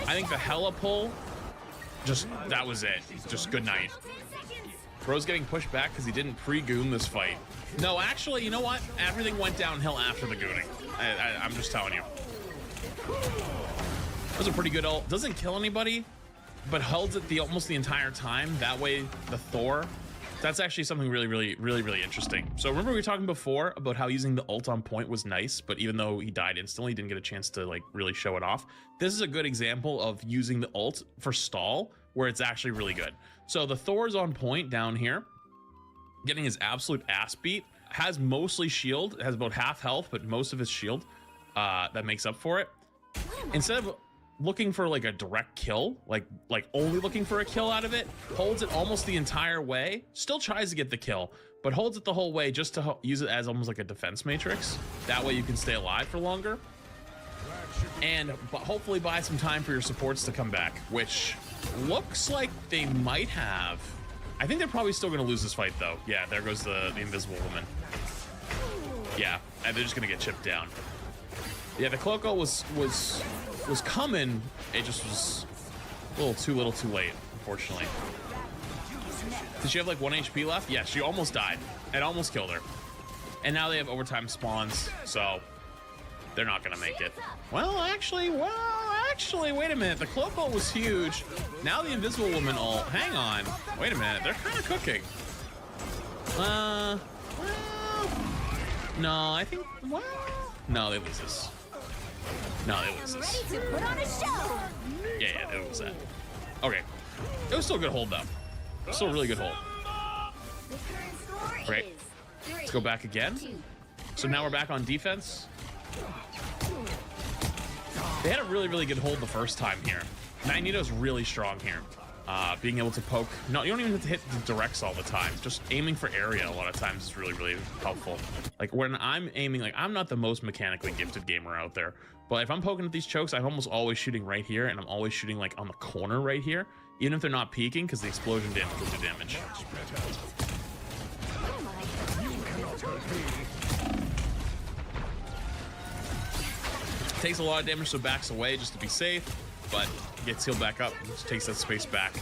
I think the Hela pull, that was it. Just good night. Bro's getting pushed back because he didn't pre-goon this fight. No, actually, you know what? Everything went downhill after the gooning. I'm just telling you. That was a pretty good ult. Doesn't kill anybody, but holds it almost the entire time. That way, the Thor, that's actually something really, really, really, really interesting. So remember we were talking before about how using the ult on point was nice, but even though he died instantly, he didn't get a chance to, like, really show it off. This is a good example of using the ult for stall, where it's actually really good. So the Thor's on point down here, getting his absolute ass beat, has mostly shield, has about half health, but most of his shield that makes up for it. Instead of looking for like a direct kill, like only looking for a kill out of it, holds it almost the entire way, still tries to get the kill, but holds it the whole way just to use it as almost like a defense matrix. That way you can stay alive for longer. And hopefully buy some time for your supports to come back, which looks like they might have. I think they're probably still going to lose this fight, though. Yeah, there goes the Invisible Woman. Yeah, and they're just going to get chipped down. Yeah, the Cloaco was coming. It just was a little too late, unfortunately. Did she have like 1 HP left? Yeah, she almost died. It almost killed her. And now they have overtime spawns, so they're not gonna make it. Well, actually, wait a minute. The Cloaco was huge. Now the Invisible Woman ult. Hang on. Wait a minute. They're kind of cooking. Well, no, I think, well, no, they lose this. No, they lose this. Ready to put on a show. Yeah, they lose that. Okay. It was still a good hold, though. Still a really good hold. Great. Let's go back again. So now we're back on defense. They had a really, really good hold the first time here. Magneto's really strong here. Being able to poke. No, you don't even have to hit the directs all the time. Just aiming for area a lot of times is really, really helpful. Like when I'm aiming, like I'm not the most mechanically gifted gamer out there, but if I'm poking at these chokes, I'm almost always shooting right here, and I'm always shooting like on the corner right here, even if they're not peeking, because the explosion damage will do damage. Takes a lot of damage, so backs away just to be safe, but gets healed back up, just takes that space back.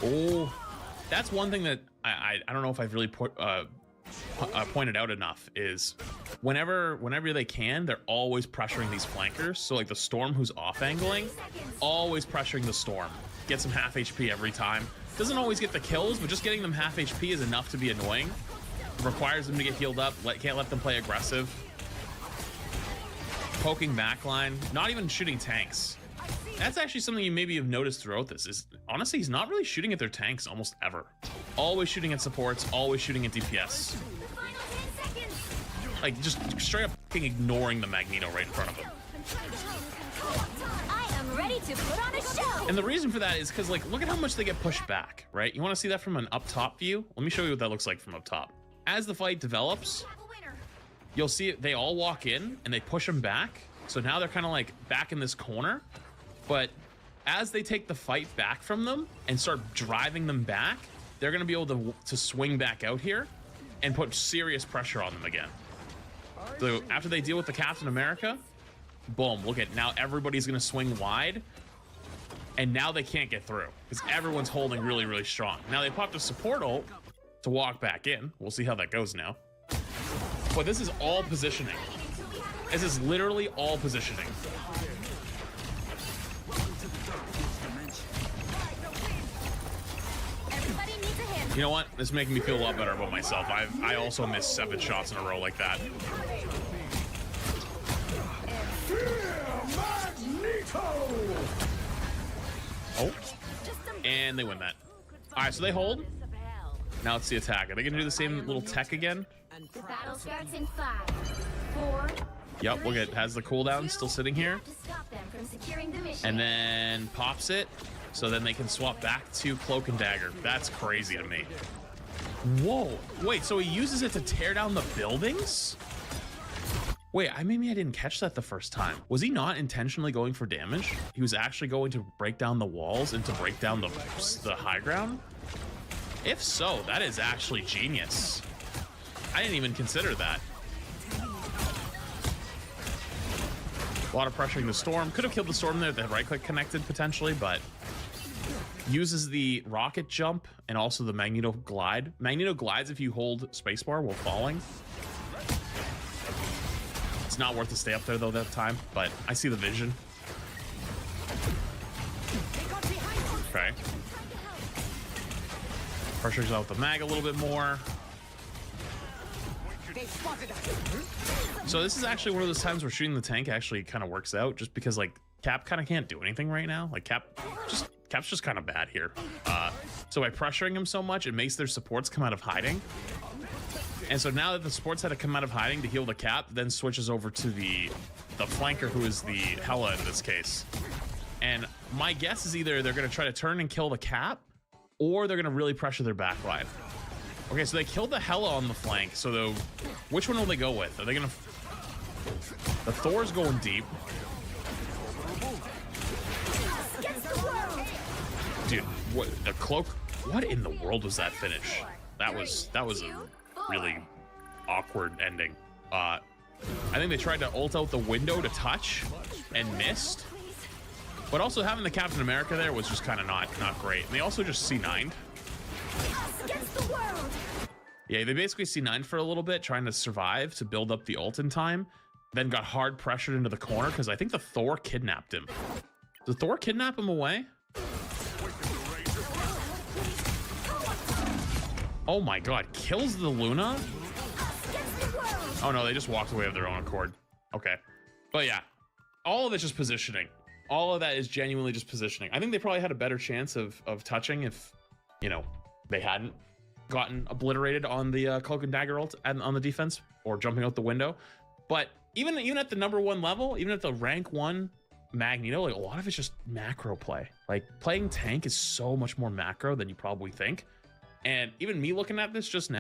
Oh, that's one thing that I don't know if I've really pointed out enough is whenever they can, they're always pressuring these flankers. So like the Storm who's off angling, always pressuring the Storm. Gets them half HP every time. Doesn't always get the kills, but just getting them half HP is enough to be annoying. Requires them to get healed up. Can't let them play aggressive. Poking backline, not even shooting tanks. That's actually something you maybe have noticed throughout this is honestly he's not really shooting at their tanks almost ever. Always shooting at supports, always shooting at DPS. Like just straight up fucking ignoring the Magneto right in front of him. I am ready to put on a show. And the reason for that is because like look at how much they get pushed back, right? You want to see that from an up top view? Let me show you what that looks like from up top. As the fight develops, you'll see it, they all walk in and they push them back. So now they're kind of like back in this corner. But as they take the fight back from them and start driving them back, they're going to be able to swing back out here and put serious pressure on them again. So after they deal with the Captain America, boom, look at now everybody's going to swing wide. And now they can't get through because everyone's holding really, really strong. Now they popped a support ult to walk back in. We'll see how that goes now. But this is all positioning. This is literally all positioning. You know what? This is making me feel a lot better about myself. I also missed 7 shots in a row like that. Oh. And they win that. All right, so they hold. Now it's the attack. Are they going to do the same little tech again? The battle starts in 5, 4. Yep, look at it. Has the cooldown still sitting here. To stop them from securing the mission. And then pops it. So then they can swap back to Cloak and Dagger. That's crazy to me. Whoa. Wait, so he uses it to tear down the buildings? Wait, maybe I didn't catch that the first time. Was he not intentionally going for damage? He was actually going to break down the walls and to break down the high ground? If so, that is actually genius. I didn't even consider that. A lot of pressuring the Storm. Could have killed the Storm there if the right click connected potentially, but uses the rocket jump and also the Magneto glide. Magneto glides if you hold spacebar while falling. It's not worth to stay up there though that time, but I see the vision. Okay. Pressures out the mag a little bit more. So this is actually one of those times where shooting the tank actually kind of works out, just because like Cap kind of can't do anything right now. Like Cap's just kind of bad here. So by pressuring him so much, it makes their supports come out of hiding. And so now that the supports had to come out of hiding to heal the Cap, then switches over to the flanker, who is the Hela in this case. And my guess is either they're going to try to turn and kill the Cap, or they're going to really pressure their backline. Okay, so they killed the Hela on the flank. So which one will they go with? Are they going to... The Thor's going deep. Dude, what the cloak? What in the world was that finish? That was a really awkward ending. I think they tried to ult out the window to touch and missed. But also having the Captain America there was just kind of not great. And they also just C9'd. Yeah, they basically C9'd for a little bit, trying to survive to build up the ult in time. Then got hard pressured into the corner because I think the Thor kidnapped him. Did Thor kidnap him away? Oh my god, kills the Luna? Oh no, they just walked away of their own accord. Okay. But yeah, all of it's just positioning. All of that is genuinely just positioning. I think they probably had a better chance of touching if, you know, they hadn't gotten obliterated on the Cloak and Dagger ult and on the defense or jumping out the window. But even at the #1 level, even at the rank 1 Magneto, like a lot of it's just macro play. Like playing tank is so much more macro than you probably think. And even me looking at this just now,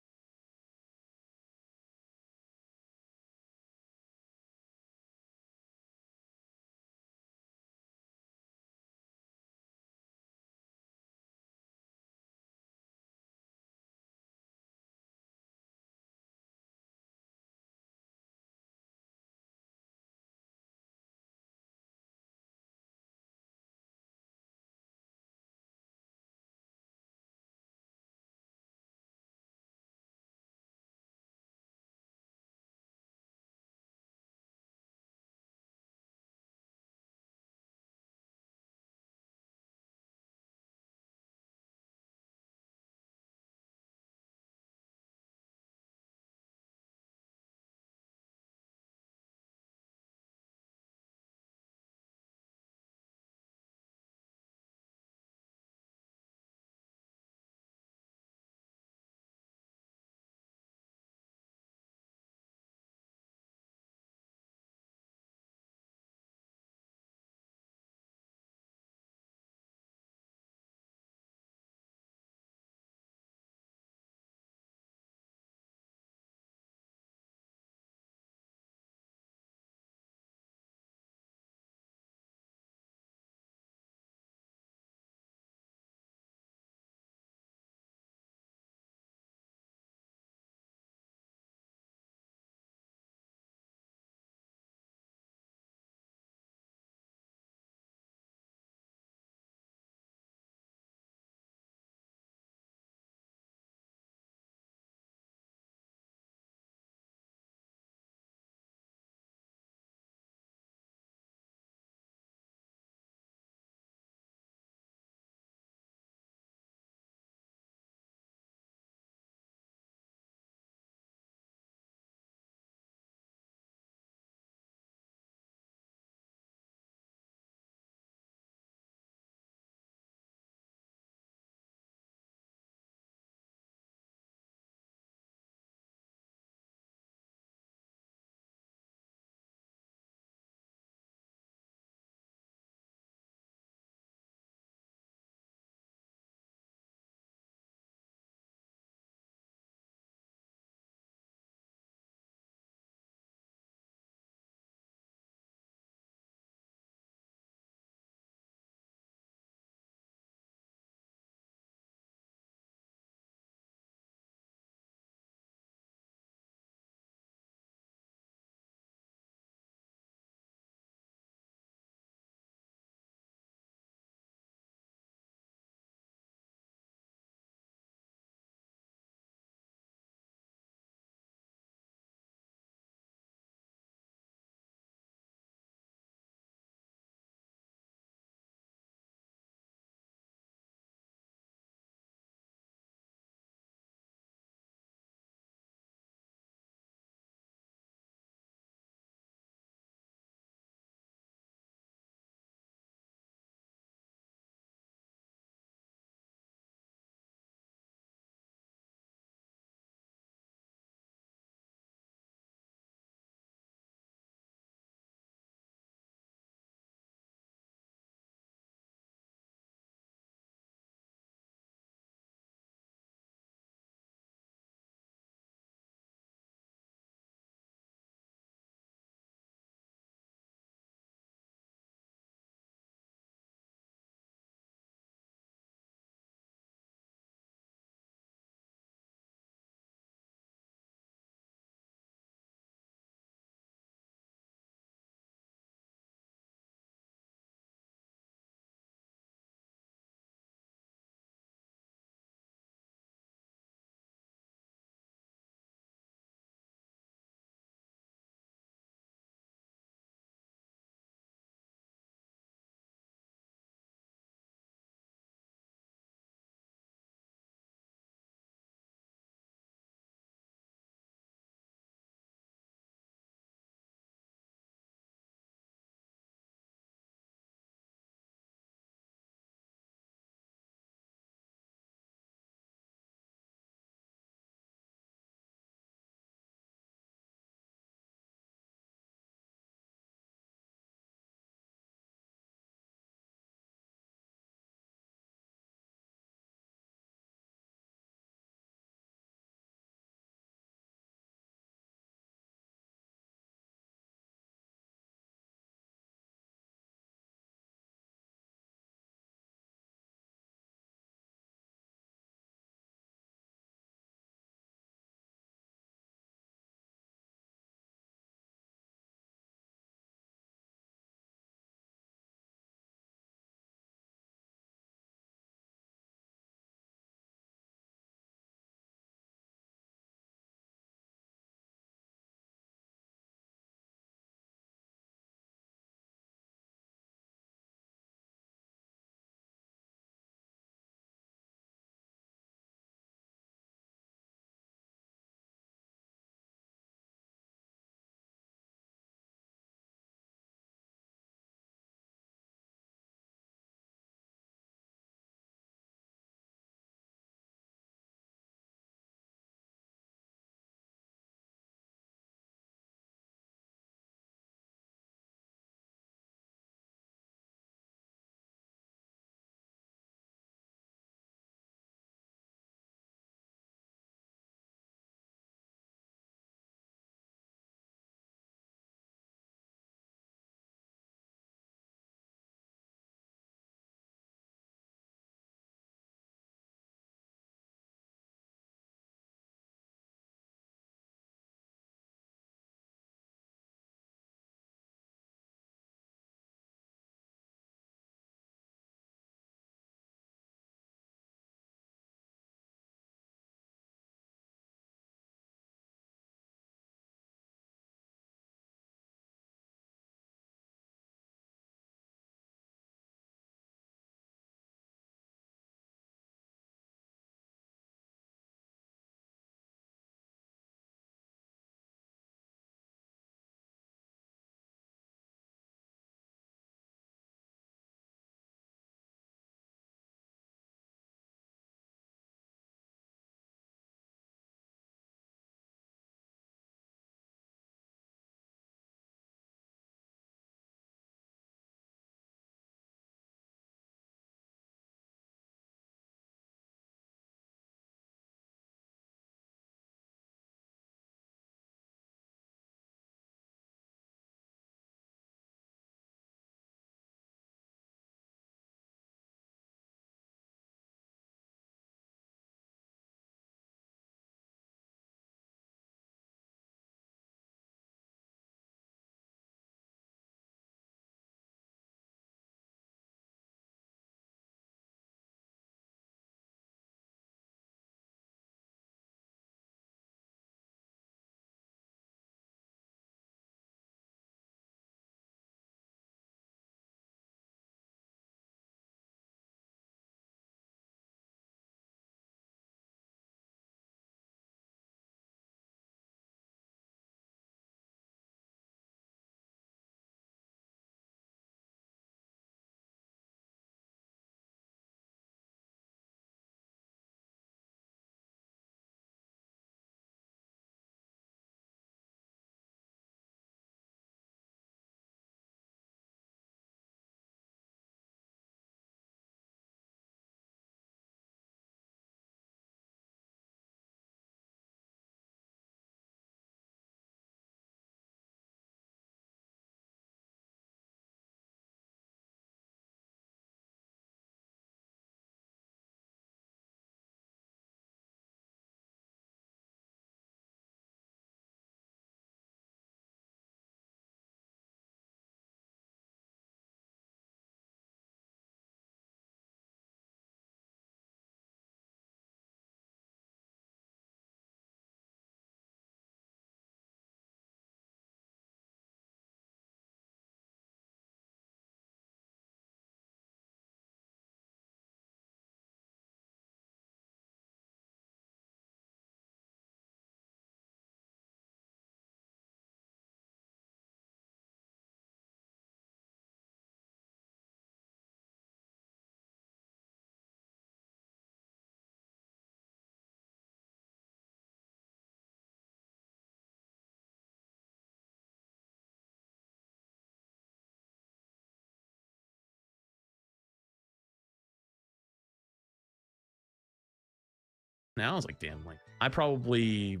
now. I was like, damn, like I probably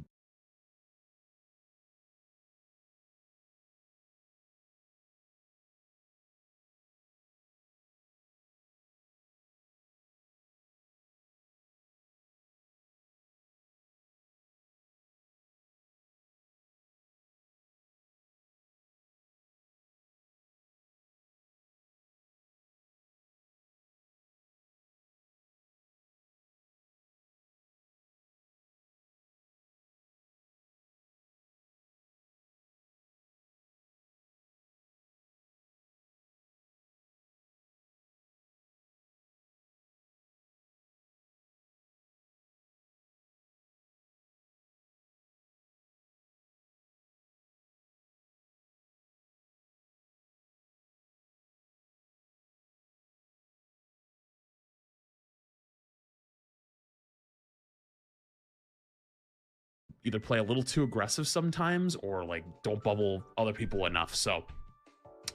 either play a little too aggressive sometimes or like don't bubble other people enough. So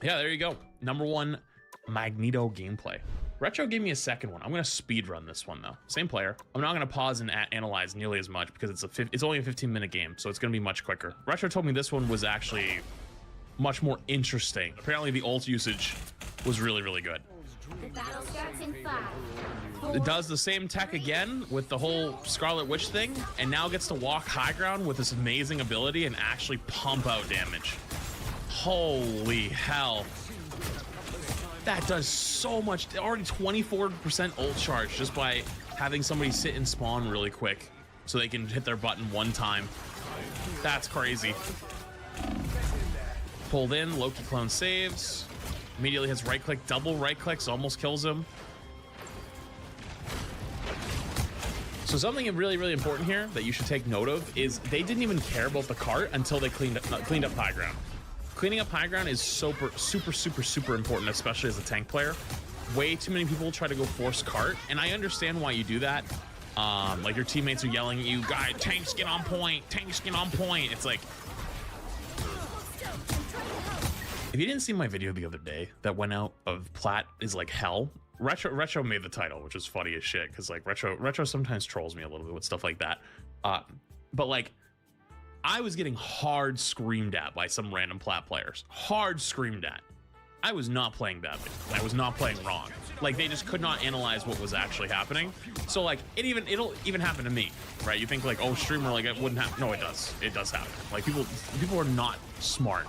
yeah, there you go. Number 1 Magneto gameplay. Retro gave me a second one. I'm gonna speed run this one though. Same player. I'm not gonna pause and analyze nearly as much because it's only a 15-minute game, so it's gonna be much quicker. Retro told me this one was actually much more interesting. Apparently the ult usage was really, really good. The battle starts in 5. It does the same tech again with the whole Scarlet Witch thing, and now gets to walk high ground with this amazing ability and actually pump out damage. Holy hell. That does so much. Already 24% ult charge just by having somebody sit and spawn really quick so they can hit their button one time. That's crazy. Pulled in, Loki clone saves. Immediately hits right click, double right clicks, almost kills him. So something really, really important here that you should take note of is they didn't even care about the cart until they cleaned up high ground. Cleaning up high ground is super important, especially as a tank player. Way too many people try to go force cart, and I understand why you do that. Like your teammates are yelling at you, guy, tanks get on point, tanks get on point. It's like, if you didn't see my video the other day that went out of Plat is like hell, Retro made the title, which is funny as shit because like Retro sometimes trolls me a little bit with stuff like that. But like, I was getting hard screamed at by some random Plat players. Hard screamed at. I was not playing badly. I was not playing wrong. Like they just could not analyze what was actually happening. So like it'll even happen to me, right? You think like, oh, streamer, like it wouldn't happen. No, it does. It does happen. Like people are not smart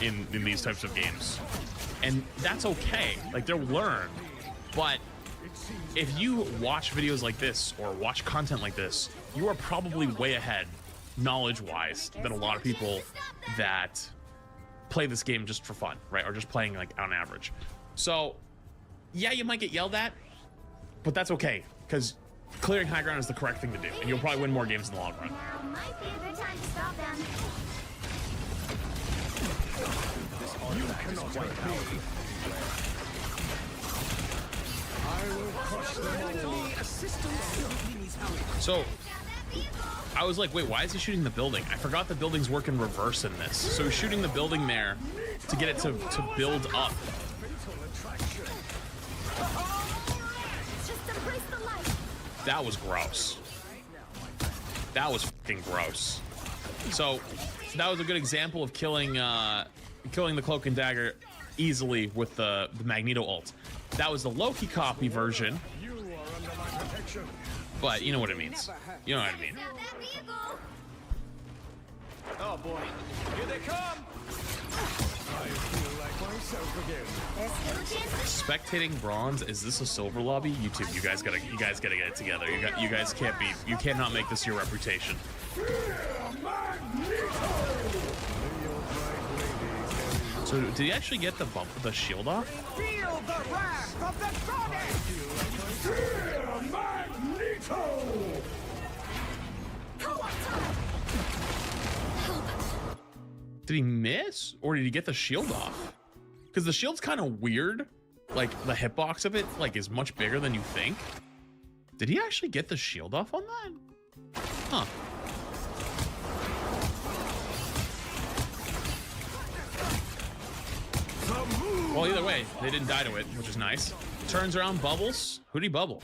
in these types of games, and that's okay. Like they'll learn. But if you watch videos like this or watch content like this, you are probably way ahead knowledge-wise than a lot of people that play this game just for fun, right? Or just playing like on average. So yeah, you might get yelled at, but that's okay because clearing high ground is the correct thing to do, and you'll probably win more games in the long run. Now might be a good time to stop them. You cannot fight me. So I was like, wait, why is he shooting the building? I forgot the buildings work in reverse in this. So he's shooting the building there to get it to build up. That was gross. That was fucking gross. So that was a good example of killing the Cloak and Dagger easily with the Magneto ult. That was the Loki copy version, but you know what it means. You know what I mean. Oh boy, here they come! I feel like myself again. Spectating bronze, is this a silver lobby? YouTube, you guys gotta get it together. You guys you cannot make this your reputation. So did he actually get the shield off? Feel the wrath of the goddess! Fear Magneto! Did he miss, or did he get the shield off? Because the shield's kind of weird. Like the hitbox of it, like, is much bigger than you think. Did he actually get the shield off on that? Huh. Well, either way, they didn't die to it, which is nice. Turns around, bubbles. Who'd he bubble?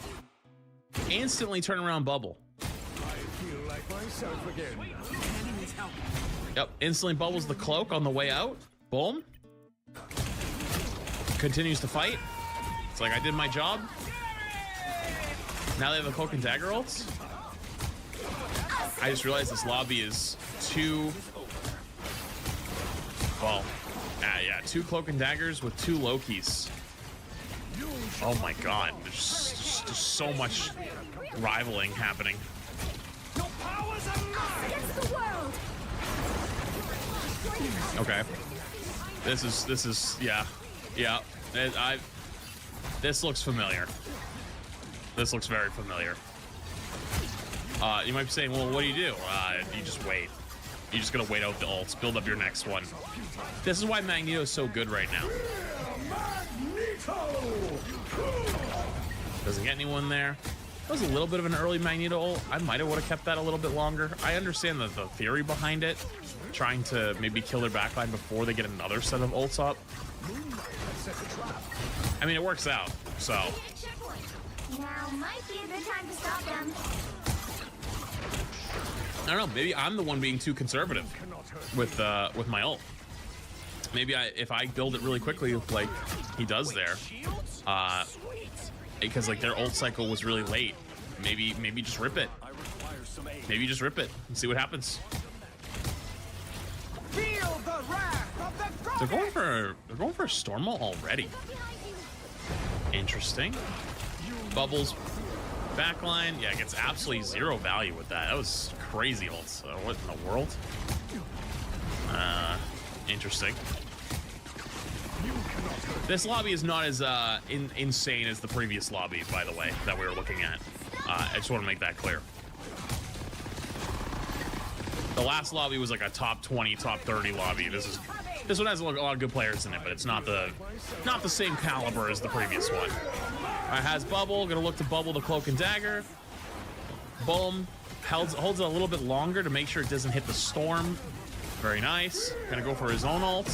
Instantly turn around, bubble. yourself again. Yep, instantly bubbles the cloak on the way out. Boom. Continues to fight. It's like, I did my job. Now they have the cloak and dagger ults. I just realized this lobby is two... Well, yeah, 2 cloak and daggers with 2 Lokis. Oh my god, there's just so much rivaling happening. Okay. This is yeah. This looks familiar. This looks very familiar. You might be saying, well, what do? You just wait. You're just gonna wait out the ults, build up your next one. This is why Magneto is so good right now. Doesn't get anyone there. That was a little bit of an early Magneto ult. I might have kept that a little bit longer. I understand the theory behind it, trying to maybe kill their backline before they get another set of ults up. I mean, it works out, so. Now might be a good time to stop them. I don't know, maybe I'm the one being too conservative with my ult. Maybe if I build it really quickly like he does there, because like their ult cycle was really late, maybe just rip it. Maybe just rip it and see what happens. They're going for a storm ult already. Interesting. Bubbles backline, yeah, gets absolutely 0 value with that. That was crazy ults. What in the world? Interesting. This lobby is not as insane as the previous lobby, by the way, that we were looking at. I just want to make that clear. The last lobby was like a top 20, top 30 lobby. This one has a lot of good players in it, but it's not the same caliber as the previous one. Has bubble, gonna look to bubble the cloak and dagger. Boom, holds it a little bit longer to make sure it doesn't hit the storm. Very nice. Gonna go for his own ult.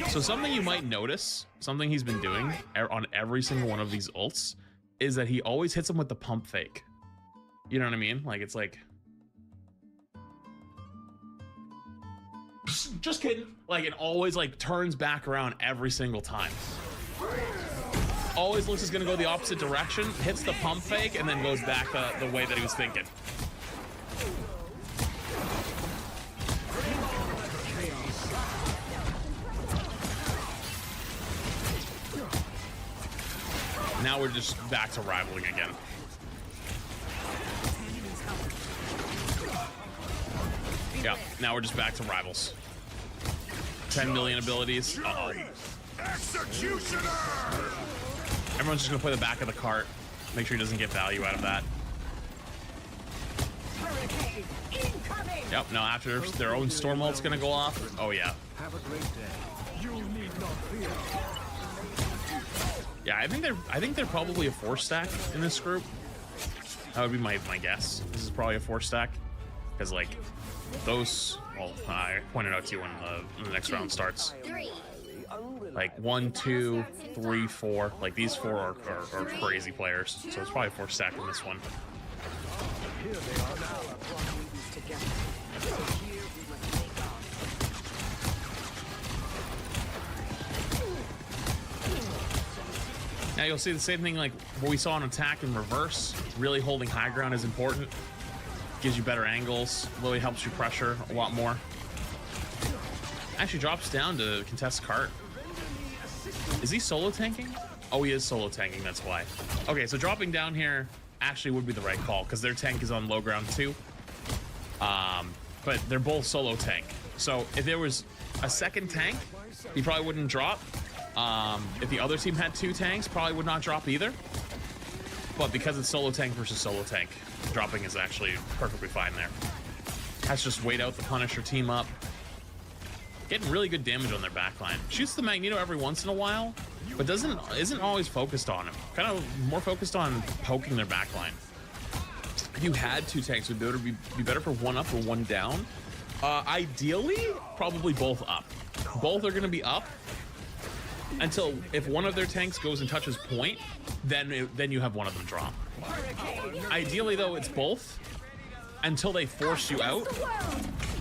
So something you might notice, something he's been doing on every single one of these ults, is that he always hits him with the pump fake. You know what I mean? Like, it's like, just kidding. Like, it always like turns back around every single time. Always looks is gonna go the opposite direction, hits the pump fake, and then goes back the way that he was thinking. Now we're just back to rivaling again. Yeah, now we're just back to rivals. 10 million abilities. Uh-oh. Executioner! Everyone's just gonna play the back of the cart. Make sure he doesn't get value out of that. Yep, now after their own storm ult's gonna go off. Oh yeah. Have a great day. You need not fear. Yeah, I think they're probably a 4-stack in this group. That would be my guess. This is probably a 4-stack. Because like those, well, I pointed out to you when the next round starts. Like 1, 2, 3, 4. Like these 4 are crazy players. So it's probably 4-stack in this one. Now you'll see the same thing like what we saw in attack in reverse. Really holding high ground is important. Gives you better angles. Really helps you pressure a lot more. Actually drops down to contest cart. Is he solo tanking? Oh, he is solo tanking, that's why. Okay, so dropping down here actually would be the right call because their tank is on low ground too. But they're both solo tank. So if there was a second tank, he probably wouldn't drop. If the other team had 2 tanks, probably would not drop either. But because it's solo tank versus solo tank, dropping is actually perfectly fine there. Has to just wait out the Punisher team up. Getting really good damage on their backline. Shoots the Magneto every once in a while, but isn't always focused on him. Kind of more focused on poking their backline. If you had 2 tanks, would it be better for 1 up or 1 down? Ideally, probably both up. Both are going to be up. Until if one of their tanks goes and touches point, then you have one of them drop. Ideally though, it's both, until they force you out.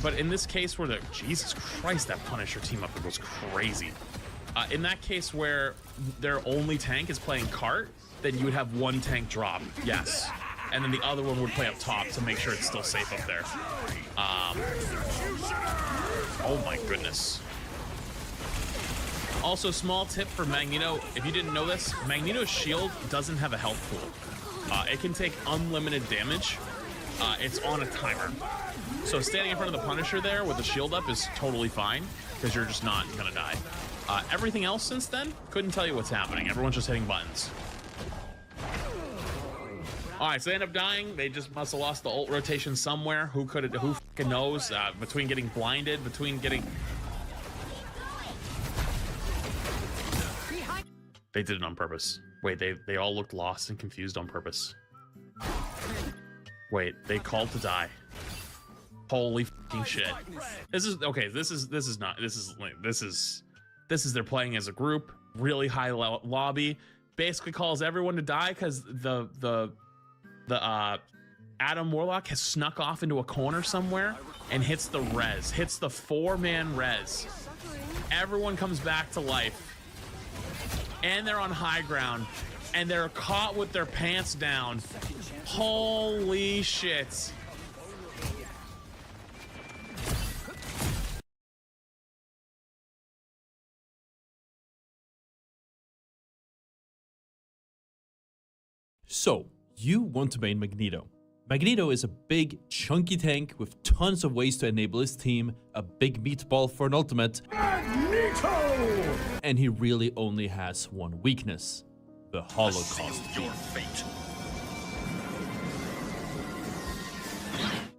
But in this case where Jesus Christ, that Punisher team up was crazy. In that case where their only tank is playing cart, then you would have one tank drop, yes. And then the other one would play up top to make sure it's still safe up there. Oh my goodness. Also, small tip for Magneto, if you didn't know this, Magneto's shield doesn't have a health pool. It can take unlimited damage. It's on a timer. So standing in front of the Punisher there with the shield up is totally fine, because you're just not gonna die. Everything else since then, couldn't tell you what's happening. Everyone's just hitting buttons. All right, so they end up dying. They just must have lost the ult rotation somewhere. Who fucking knows? Between getting blinded, between getting... They did it on purpose. Wait, they all looked lost and confused on purpose. Wait, they called to die. Holy fucking shit. This is okay. This is they're playing as a group, really high lobby, basically calls everyone to die because the Adam Warlock has snuck off into a corner somewhere and hits the res, hits the 4-man res. Everyone comes back to life and they're on high ground and they're caught with their pants down. Holy shit. So, you want to main Magneto. Magneto is a big, chunky tank with tons of ways to enable his team, a big meatball for an ultimate, Magneto! And he really only has one weakness, the Holocaust. Your fate.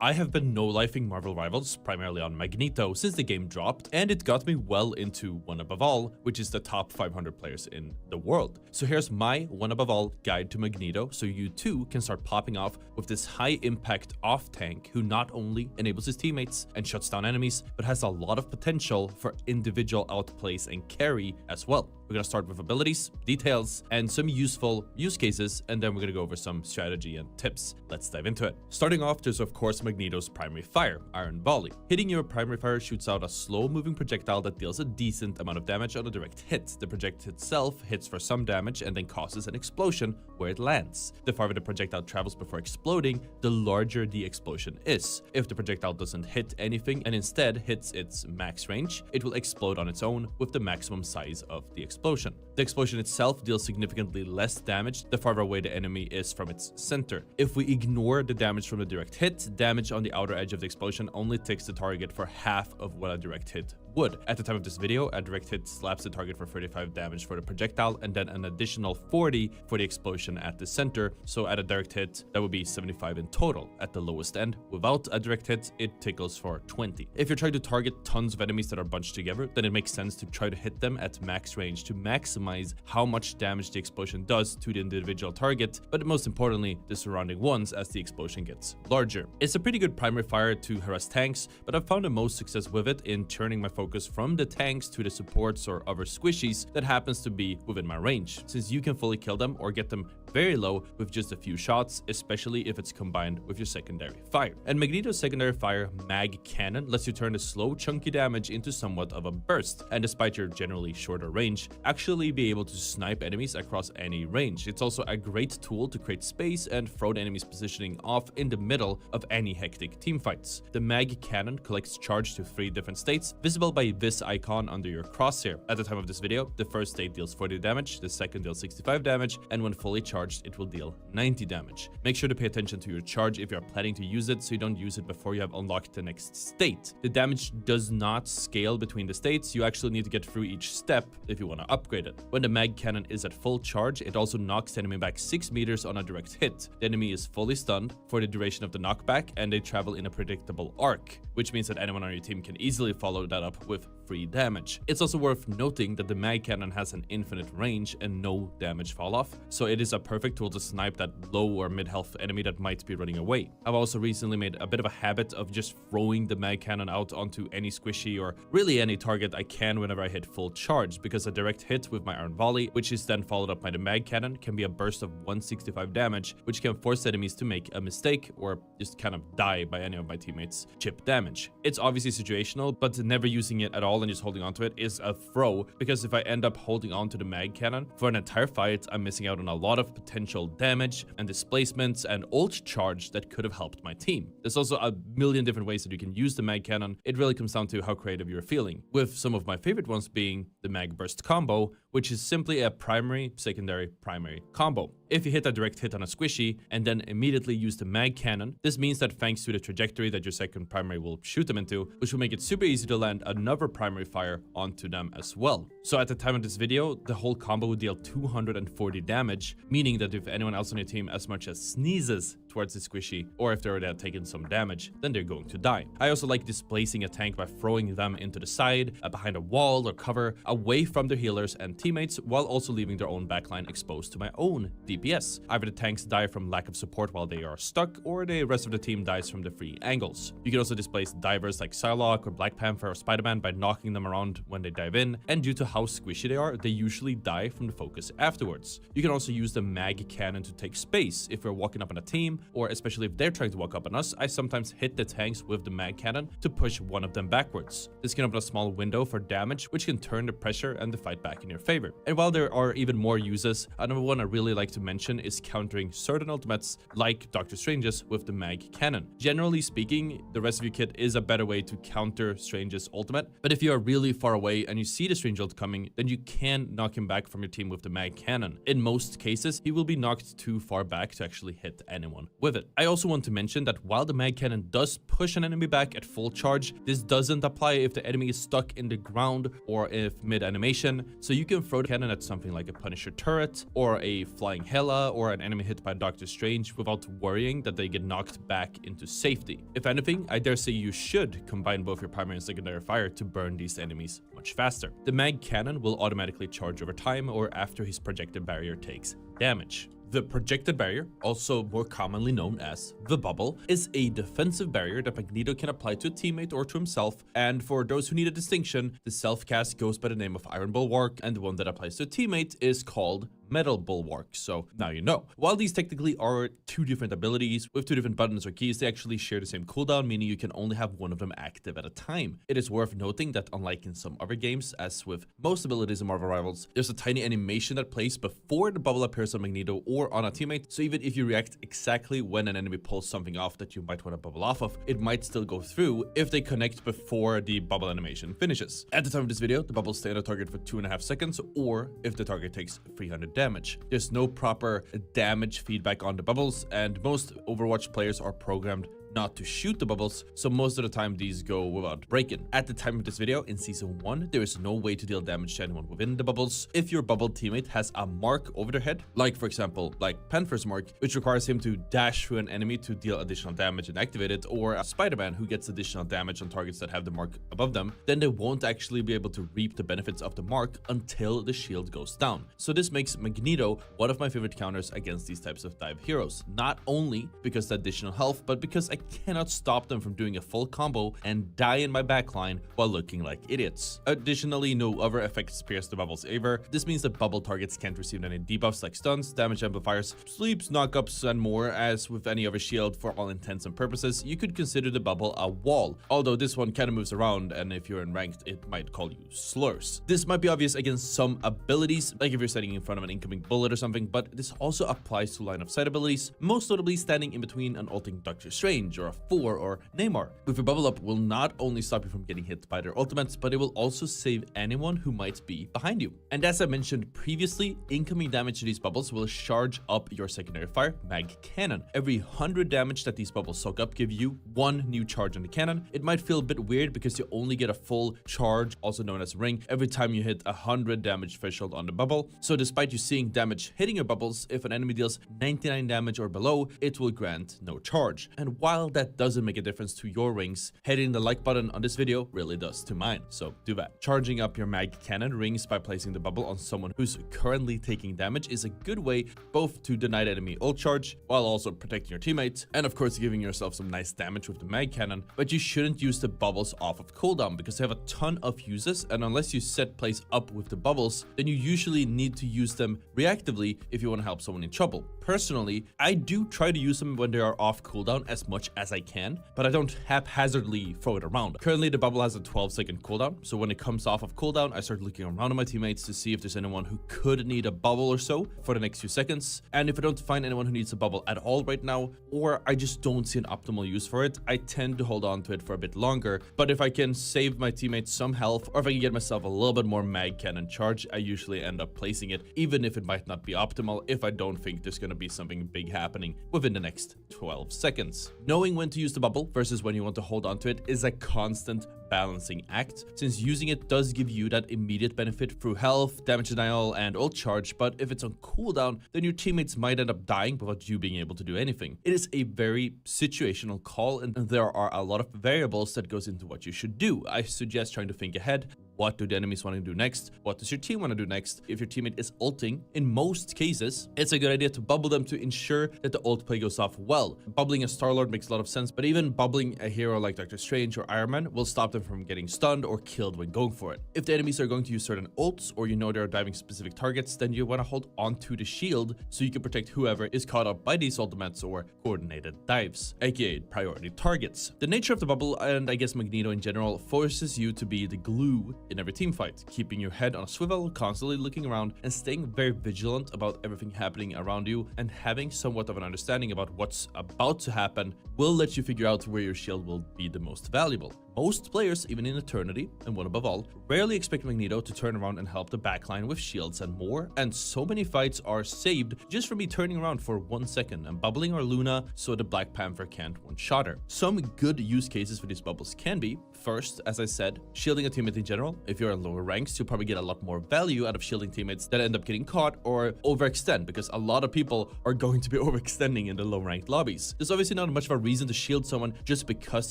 I have been no-lifing Marvel Rivals primarily on Magneto since the game dropped, and it got me well into One Above All, which is the top 500 players in the world. So here's my One Above All guide to Magneto, so you too can start popping off with this high-impact off-tank who not only enables his teammates and shuts down enemies, but has a lot of potential for individual outplays and carry as well. We're gonna start with abilities, details, and some useful use cases, and then we're gonna go over some strategy and tips. Let's dive into it. Starting off, there's of course Magneto's primary fire, Iron Volley. Hitting your primary fire shoots out a slow-moving projectile that deals a decent amount of damage on a direct hit. The projectile itself hits for some damage and then causes an explosion where it lands. The farther the projectile travels before exploding, the larger the explosion is. If the projectile doesn't hit anything and instead hits its max range, it will explode on its own with the maximum size of the explosion. The explosion itself deals significantly less damage the farther away the enemy is from its center. If we ignore the damage from the direct hit, damage on the outer edge of the explosion only ticks the target for half of what a direct hit would. At the time of this video, a direct hit slaps the target for 35 damage for the projectile and then an additional 40 for the explosion at the center. So at a direct hit, that would be 75 in total at the lowest end. Without a direct hit, it tickles for 20. If you're trying to target tons of enemies that are bunched together, then it makes sense to try to hit them at max range to maximize how much damage the explosion does to the individual target, but most importantly, the surrounding ones as the explosion gets larger. It's a pretty good primary fire to harass tanks, but I've found the most success with it in turning my focus from the tanks to the supports or other squishies that happens to be within my range, since you can fully kill them or get them very low with just a few shots, especially if it's combined with your secondary fire. And Magneto's secondary fire, Mag Cannon, lets you turn the slow chunky damage into somewhat of a burst, and despite your generally shorter range, actually be able to snipe enemies across any range. It's also a great tool to create space and throw the enemy's positioning off in the middle of any hectic teamfights. The Mag Cannon collects charge to 3 different states, visible by this icon under your crosshair. At the time of this video, the first state deals 40 damage, the second deals 65 damage, and when fully charged, it will deal 90 damage. Make sure to pay attention to your charge if you are planning to use it, so you don't use it before you have unlocked the next state. The damage does not scale between the states. You actually need to get through each step if you want to upgrade it. When the Mag Cannon is at full charge, it also knocks the enemy back 6 meters on a direct hit. The enemy is fully stunned for the duration of the knockback, and they travel in a predictable arc, which means that anyone on your team can easily follow that up with free damage. It's also worth noting that the mag cannon has an infinite range and no damage fall off, so it is a perfect tool to snipe that low or mid health enemy that might be running away. I've also recently made a bit of a habit of just throwing the mag cannon out onto any squishy or really any target I can whenever I hit full charge, because a direct hit with my iron volley, which is then followed up by the mag cannon, can be a burst of 165 damage, which can force enemies to make a mistake or just kind of die by any of my teammates' chip damage. It's obviously situational, but never using it at all and just holding onto it is a throw, because if I end up holding onto the mag cannon for an entire fight, I'm missing out on a lot of potential damage and displacements and ult charge that could have helped my team. There's also a million different ways that you can use the mag cannon. It really comes down to how creative you're feeling, with some of my favorite ones being the mag burst combo, which is simply a primary, secondary, primary combo. If you hit a direct hit on a squishy and then immediately use the mag cannon, this means that thanks to the trajectory that your second primary will shoot them into, which will make it super easy to land another primary fire onto them as well. So at the time of this video, the whole combo would deal 240 damage, meaning that if anyone else on your team as much as sneezes towards the squishy, or if they're already taken some damage, then they're going to die. I also like displacing a tank by throwing them into the side, behind a wall or cover, away from their healers and teammates, while also leaving their own backline exposed to my own DPS. Either the tanks die from lack of support while they are stuck, or the rest of the team dies from the free angles. You can also displace divers like Psylocke or Black Panther or Spider-Man by knocking them around when they dive in, and due to how squishy they are, they usually die from the focus afterwards. You can also use the mag cannon to take space. If we're walking up on a team, or especially if they're trying to walk up on us, I sometimes hit the tanks with the mag cannon to push one of them backwards. This can open a small window for damage, which can turn the pressure and the fight back in your favor. And while there are even more uses, another one I really like to mention is countering certain ultimates like Doctor Strange's with the mag cannon. Generally speaking, the Rescue Kit is a better way to counter Strange's ultimate, but if you are really far away and you see the Strange ult coming, then you can knock him back from your team with the mag cannon. In most cases, he will be knocked too far back to actually hit anyone with it. I also want to mention that while the mag cannon does push an enemy back at full charge, this doesn't apply if the enemy is stuck in the ground or if mid animation, so you can throw the cannon at something like a Punisher turret or a flying Hela or an enemy hit by Doctor Strange without worrying that they get knocked back into safety. If anything, I dare say you should combine both your primary and secondary fire to burn these enemies much faster. The mag cannon will automatically charge over time or after his projected barrier takes damage. The projected barrier, also more commonly known as the bubble, is a defensive barrier that Magneto can apply to a teammate or to himself, and for those who need a distinction, the self-cast goes by the name of Iron Bulwark, and the one that applies to a teammate is called Metal Bulwark, so now you know. While these technically are two different abilities with two different buttons or keys, they actually share the same cooldown, meaning you can only have one of them active at a time. It is worth noting that unlike in some other games, as with most abilities in Marvel Rivals, there's a tiny animation that plays before the bubble appears on Magneto or on a teammate, so even if you react exactly when an enemy pulls something off that you might want to bubble off of, it might still go through if they connect before the bubble animation finishes. At the time of this video, the bubbles stay on a target for 2.5 seconds, or if the target takes 300 damage. There's no proper damage feedback on the bubbles, and most Overwatch players are programmed not to shoot the bubbles, so most of the time these go without breaking. At the time of this video, in Season 1, there is no way to deal damage to anyone within the bubbles. If your bubble teammate has a mark over their head, like for example, like Panther's mark, which requires him to dash through an enemy to deal additional damage and activate it, or a Spider-Man who gets additional damage on targets that have the mark above them, then they won't actually be able to reap the benefits of the mark until the shield goes down. So this makes Magneto one of my favorite counters against these types of dive heroes, not only because the additional health, but because I cannot stop them from doing a full combo and die in my backline while looking like idiots. Additionally, no other effects pierce the bubbles either. This means that bubble targets can't receive any debuffs like stuns, damage amplifiers, sleeps, knockups, and more. As with any other shield, for all intents and purposes, you could consider the bubble a wall, although this one kind of moves around, and if you're in ranked, it might call you slurs. This might be obvious against some abilities, like if you're standing in front of an incoming bullet or something, but this also applies to line of sight abilities, most notably standing in between an ulting Doctor Strange or a or Neymar. With your bubble up will not only stop you from getting hit by their ultimates, but it will also save anyone who might be behind you. And as I mentioned previously, incoming damage to these bubbles will charge up your secondary fire, Mag Cannon. Every 100 damage that these bubbles soak up give you 1 new charge on the cannon. It might feel a bit weird because you only get a full charge, also known as ring, every time you hit 100 damage threshold on the bubble. So despite you seeing damage hitting your bubbles, if an enemy deals 99 damage or below, it will grant no charge. And while while that doesn't make a difference to your rings, hitting the like button on this video really does to mine, so do that. Charging up your mag cannon rings by placing the bubble on someone who's currently taking damage is a good way both to deny the enemy ult charge while also protecting your teammates, and of course giving yourself some nice damage with the mag cannon. But you shouldn't use the bubbles off of cooldown because they have a ton of uses, and unless you set plays up with the bubbles, then you usually need to use them reactively if you want to help someone in trouble. Personally, I do try to use them when they are off cooldown as much as I can, but I don't haphazardly throw it around. Currently, the bubble has a 12-second cooldown, so when it comes off of cooldown, I start looking around at my teammates to see if there's anyone who could need a bubble or so for the next few seconds. And if I don't find anyone who needs a bubble at all right now, or I just don't see an optimal use for it, I tend to hold on to it for a bit longer. But if I can save my teammates some health, or if I can get myself a little bit more mag cannon charge, I usually end up placing it, even if it might not be optimal, if I don't think there's going to be something big happening within the next 12 seconds. Knowing when to use the bubble versus when you want to hold on to it is a constant balancing act, since using it does give you that immediate benefit through health, damage denial, and ult charge, but if it's on cooldown, then your teammates might end up dying without you being able to do anything. It is a very situational call, and there are a lot of variables that goes into what you should do. I suggest trying to think ahead. What do the enemies want to do next? What does your team want to do next? If your teammate is ulting, in most cases, it's a good idea to bubble them to ensure that the ult play goes off well. Bubbling a Star-Lord makes a lot of sense, but even bubbling a hero like Doctor Strange or Iron Man will stop them from getting stunned or killed when going for it. If the enemies are going to use certain ults, or you know they're diving specific targets, then you want to hold onto the shield so you can protect whoever is caught up by these ultimates or coordinated dives, aka priority targets. The nature of the bubble, and I guess Magneto in general, forces you to be the glue in every team fight, keeping your head on a swivel, constantly looking around, and staying very vigilant about everything happening around you, and having somewhat of an understanding about what's about to happen will let you figure out where your shield will be the most valuable. Most players, even in Eternity, and one above all, rarely expect Magneto to turn around and help the backline with shields and more, and so many fights are saved just from me turning around for 1 second and bubbling our Luna so the Black Panther can't one-shot her. Some good use cases for these bubbles can be, first, as I said, shielding a teammate in general. If you're in lower ranks, you'll probably get a lot more value out of shielding teammates that end up getting caught or overextend, because a lot of people are going to be overextending in the low-ranked lobbies. There's obviously not much of a reason to shield someone just because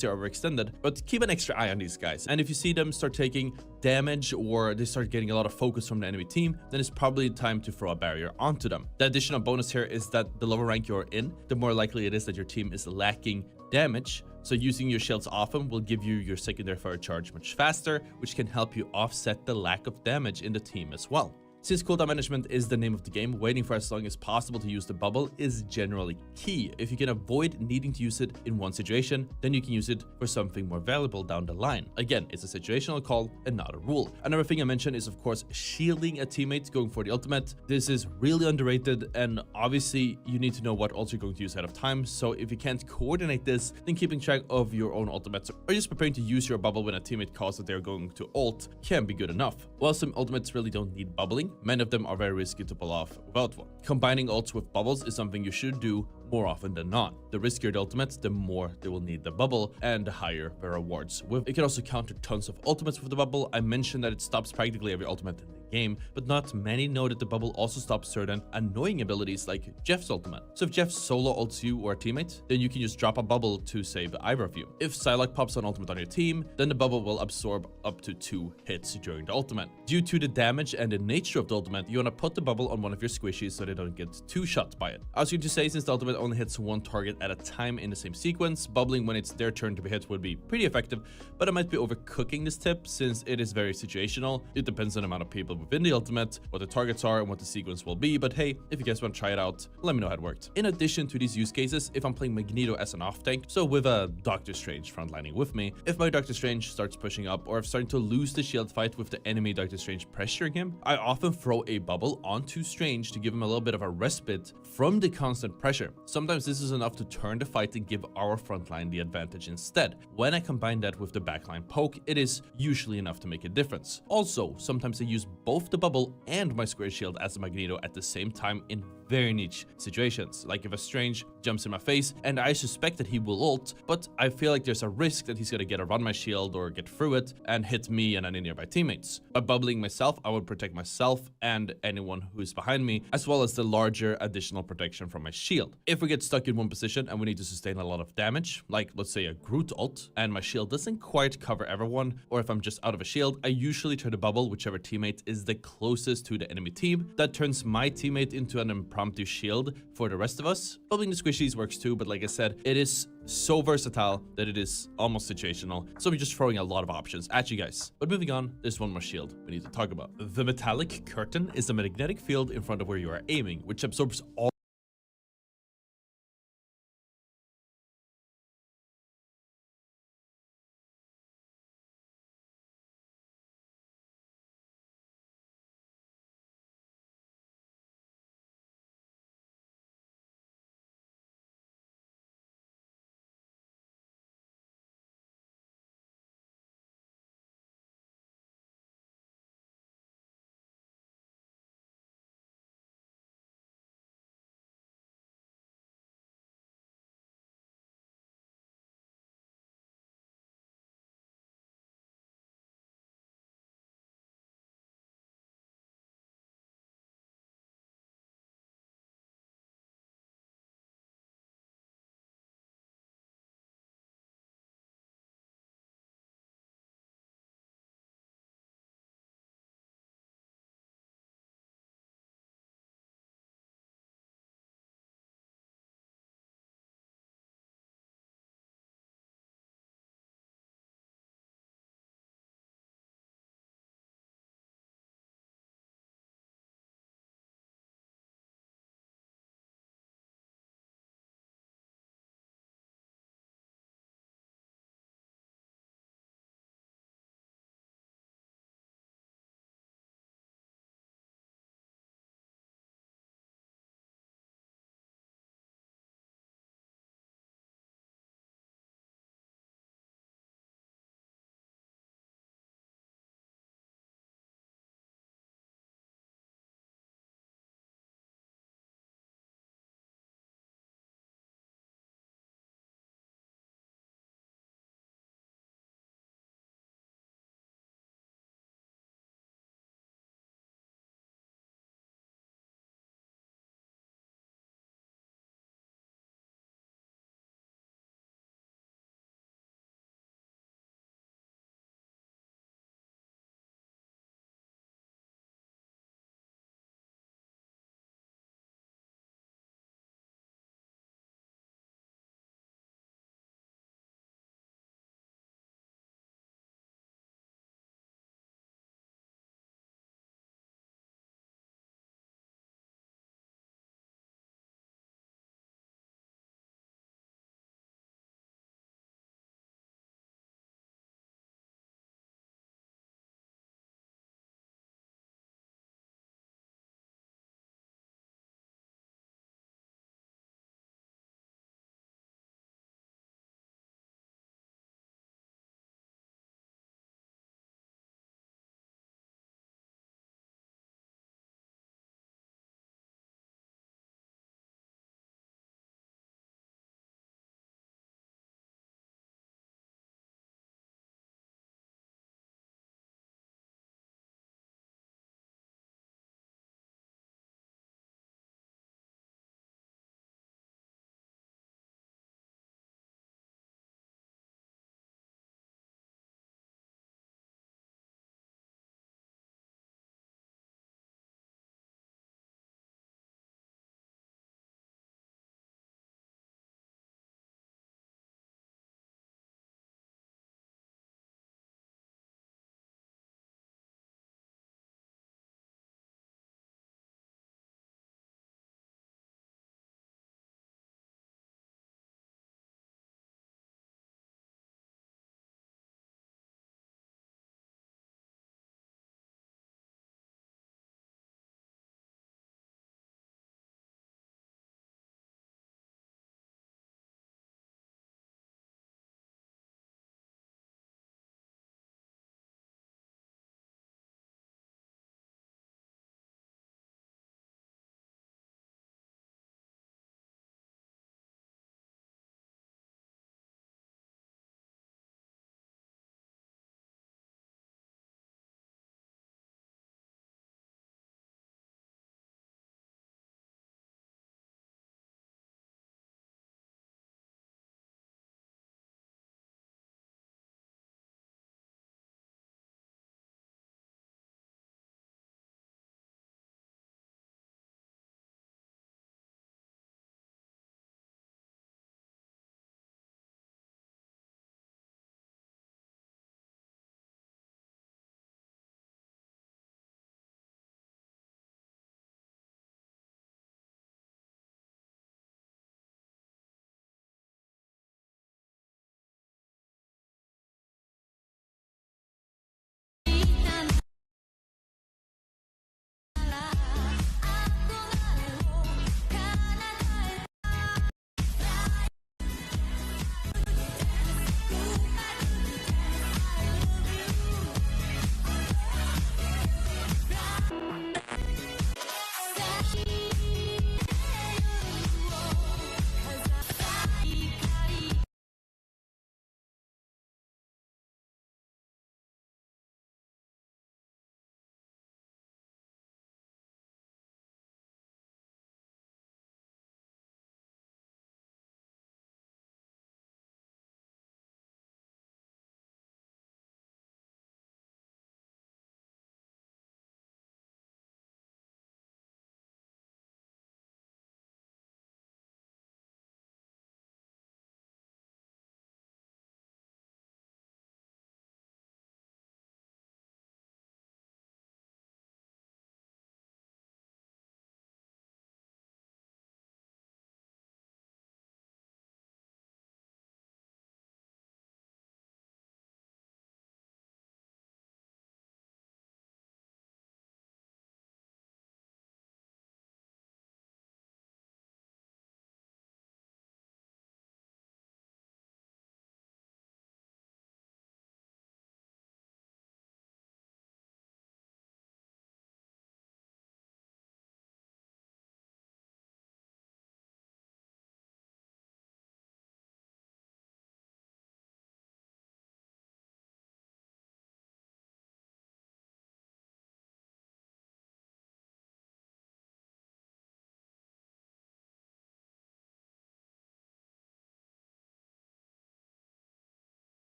they're overextended, but keep an extra eye on these guys, and if you see them start taking damage or they start getting a lot of focus from the enemy team, then it's probably time to throw a barrier onto them. The additional bonus here is that the lower rank you're in, the more likely it is that your team is lacking damage, so using your shields often will give you your secondary fire charge much faster, which can help you offset the lack of damage in the team as well. Since cooldown management is the name of the game, waiting for as long as possible to use the bubble is generally key. If you can avoid needing to use it in one situation, then you can use it for something more valuable down the line. Again, it's a situational call and not a rule. Another thing I mentioned is, of course, shielding a teammate going for the ultimate. This is really underrated, and obviously you need to know what ults you're going to use ahead of time. So if you can't coordinate this, then keeping track of your own ultimates or just preparing to use your bubble when a teammate calls that they're going to ult can be good enough. While some ultimates really don't need bubbling, many of them are very risky to pull off without one. Combining ults with bubbles is something you should do more often than not. The riskier the ultimates, the more they will need the bubble, and the higher the rewards. It can also counter tons of ultimates with the bubble. I mentioned that it stops practically every ultimate in the game, but not many know that the bubble also stops certain annoying abilities like Jeff's ultimate. So if Jeff solo ults you or a teammate, then you can just drop a bubble to save either of you. If Psylocke pops an ultimate on your team, then the bubble will absorb up to 2 hits during the ultimate. Due to the damage and the nature of the ultimate, you want to put the bubble on one of your squishies so they don't get 2 shots by it. I was going to say, since the ultimate only hits 1 target at a time in the same sequence, bubbling when it's their turn to be hit would be pretty effective, but I might be overcooking this tip since it is very situational. It depends on the amount of people within the ultimate, what the targets are, and what the sequence will be, but hey, if you guys want to try it out, let me know how it worked. In addition to these use cases, if I'm playing Magneto as an off tank, so with a Doctor Strange frontlining with me, if my Doctor Strange starts pushing up or if starting to lose the shield fight with the enemy Doctor Strange pressuring him, I often throw a bubble onto Strange to give him a little bit of a respite from the constant pressure. Sometimes this is enough to turn the fight and give our frontline the advantage instead. When I combine that with the backline poke, it is usually enough to make a difference. Also, sometimes I use both the bubble and my square shield as a Magneto at the same time in very niche situations, like if a strange jumps in my face and I suspect that he will ult, but I feel like there's a risk that he's gonna get around my shield or get through it and hit me and any nearby teammates. By bubbling myself, I would protect myself and anyone who is behind me, as well as the larger additional protection from my shield. If we get stuck in one position and we need to sustain a lot of damage, like let's say a Groot ult, and my shield doesn't quite cover everyone, or if I'm just out of a shield, I usually try to bubble whichever teammate is the closest to the enemy team. That turns my teammate into an impromptu shield for the rest of us. Bubbling the squishies works too, but like I said, it is so versatile that it is almost situational. So I'm just throwing a lot of options at you guys. But moving on, there's one more shield we need to talk about. The metallic curtain is a magnetic field in front of where you are aiming, which absorbs all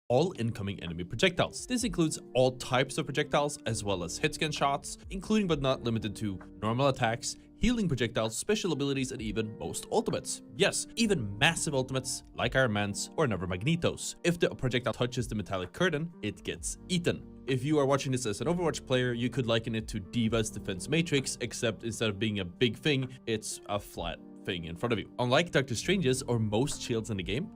all incoming enemy projectiles. This includes all types of projectiles as well as hitscan shots, including but not limited to normal attacks, healing projectiles, special abilities, and even most ultimates. Yes, even massive ultimates like Iron Man's or Never Magnetos. If the projectile touches the metallic curtain, it gets eaten. If you are watching this as an Overwatch player, you could liken it to D.Va's defense matrix, except instead of being a big thing, it's a flat thing in front of you. Unlike Doctor Strange's or most shields in the game,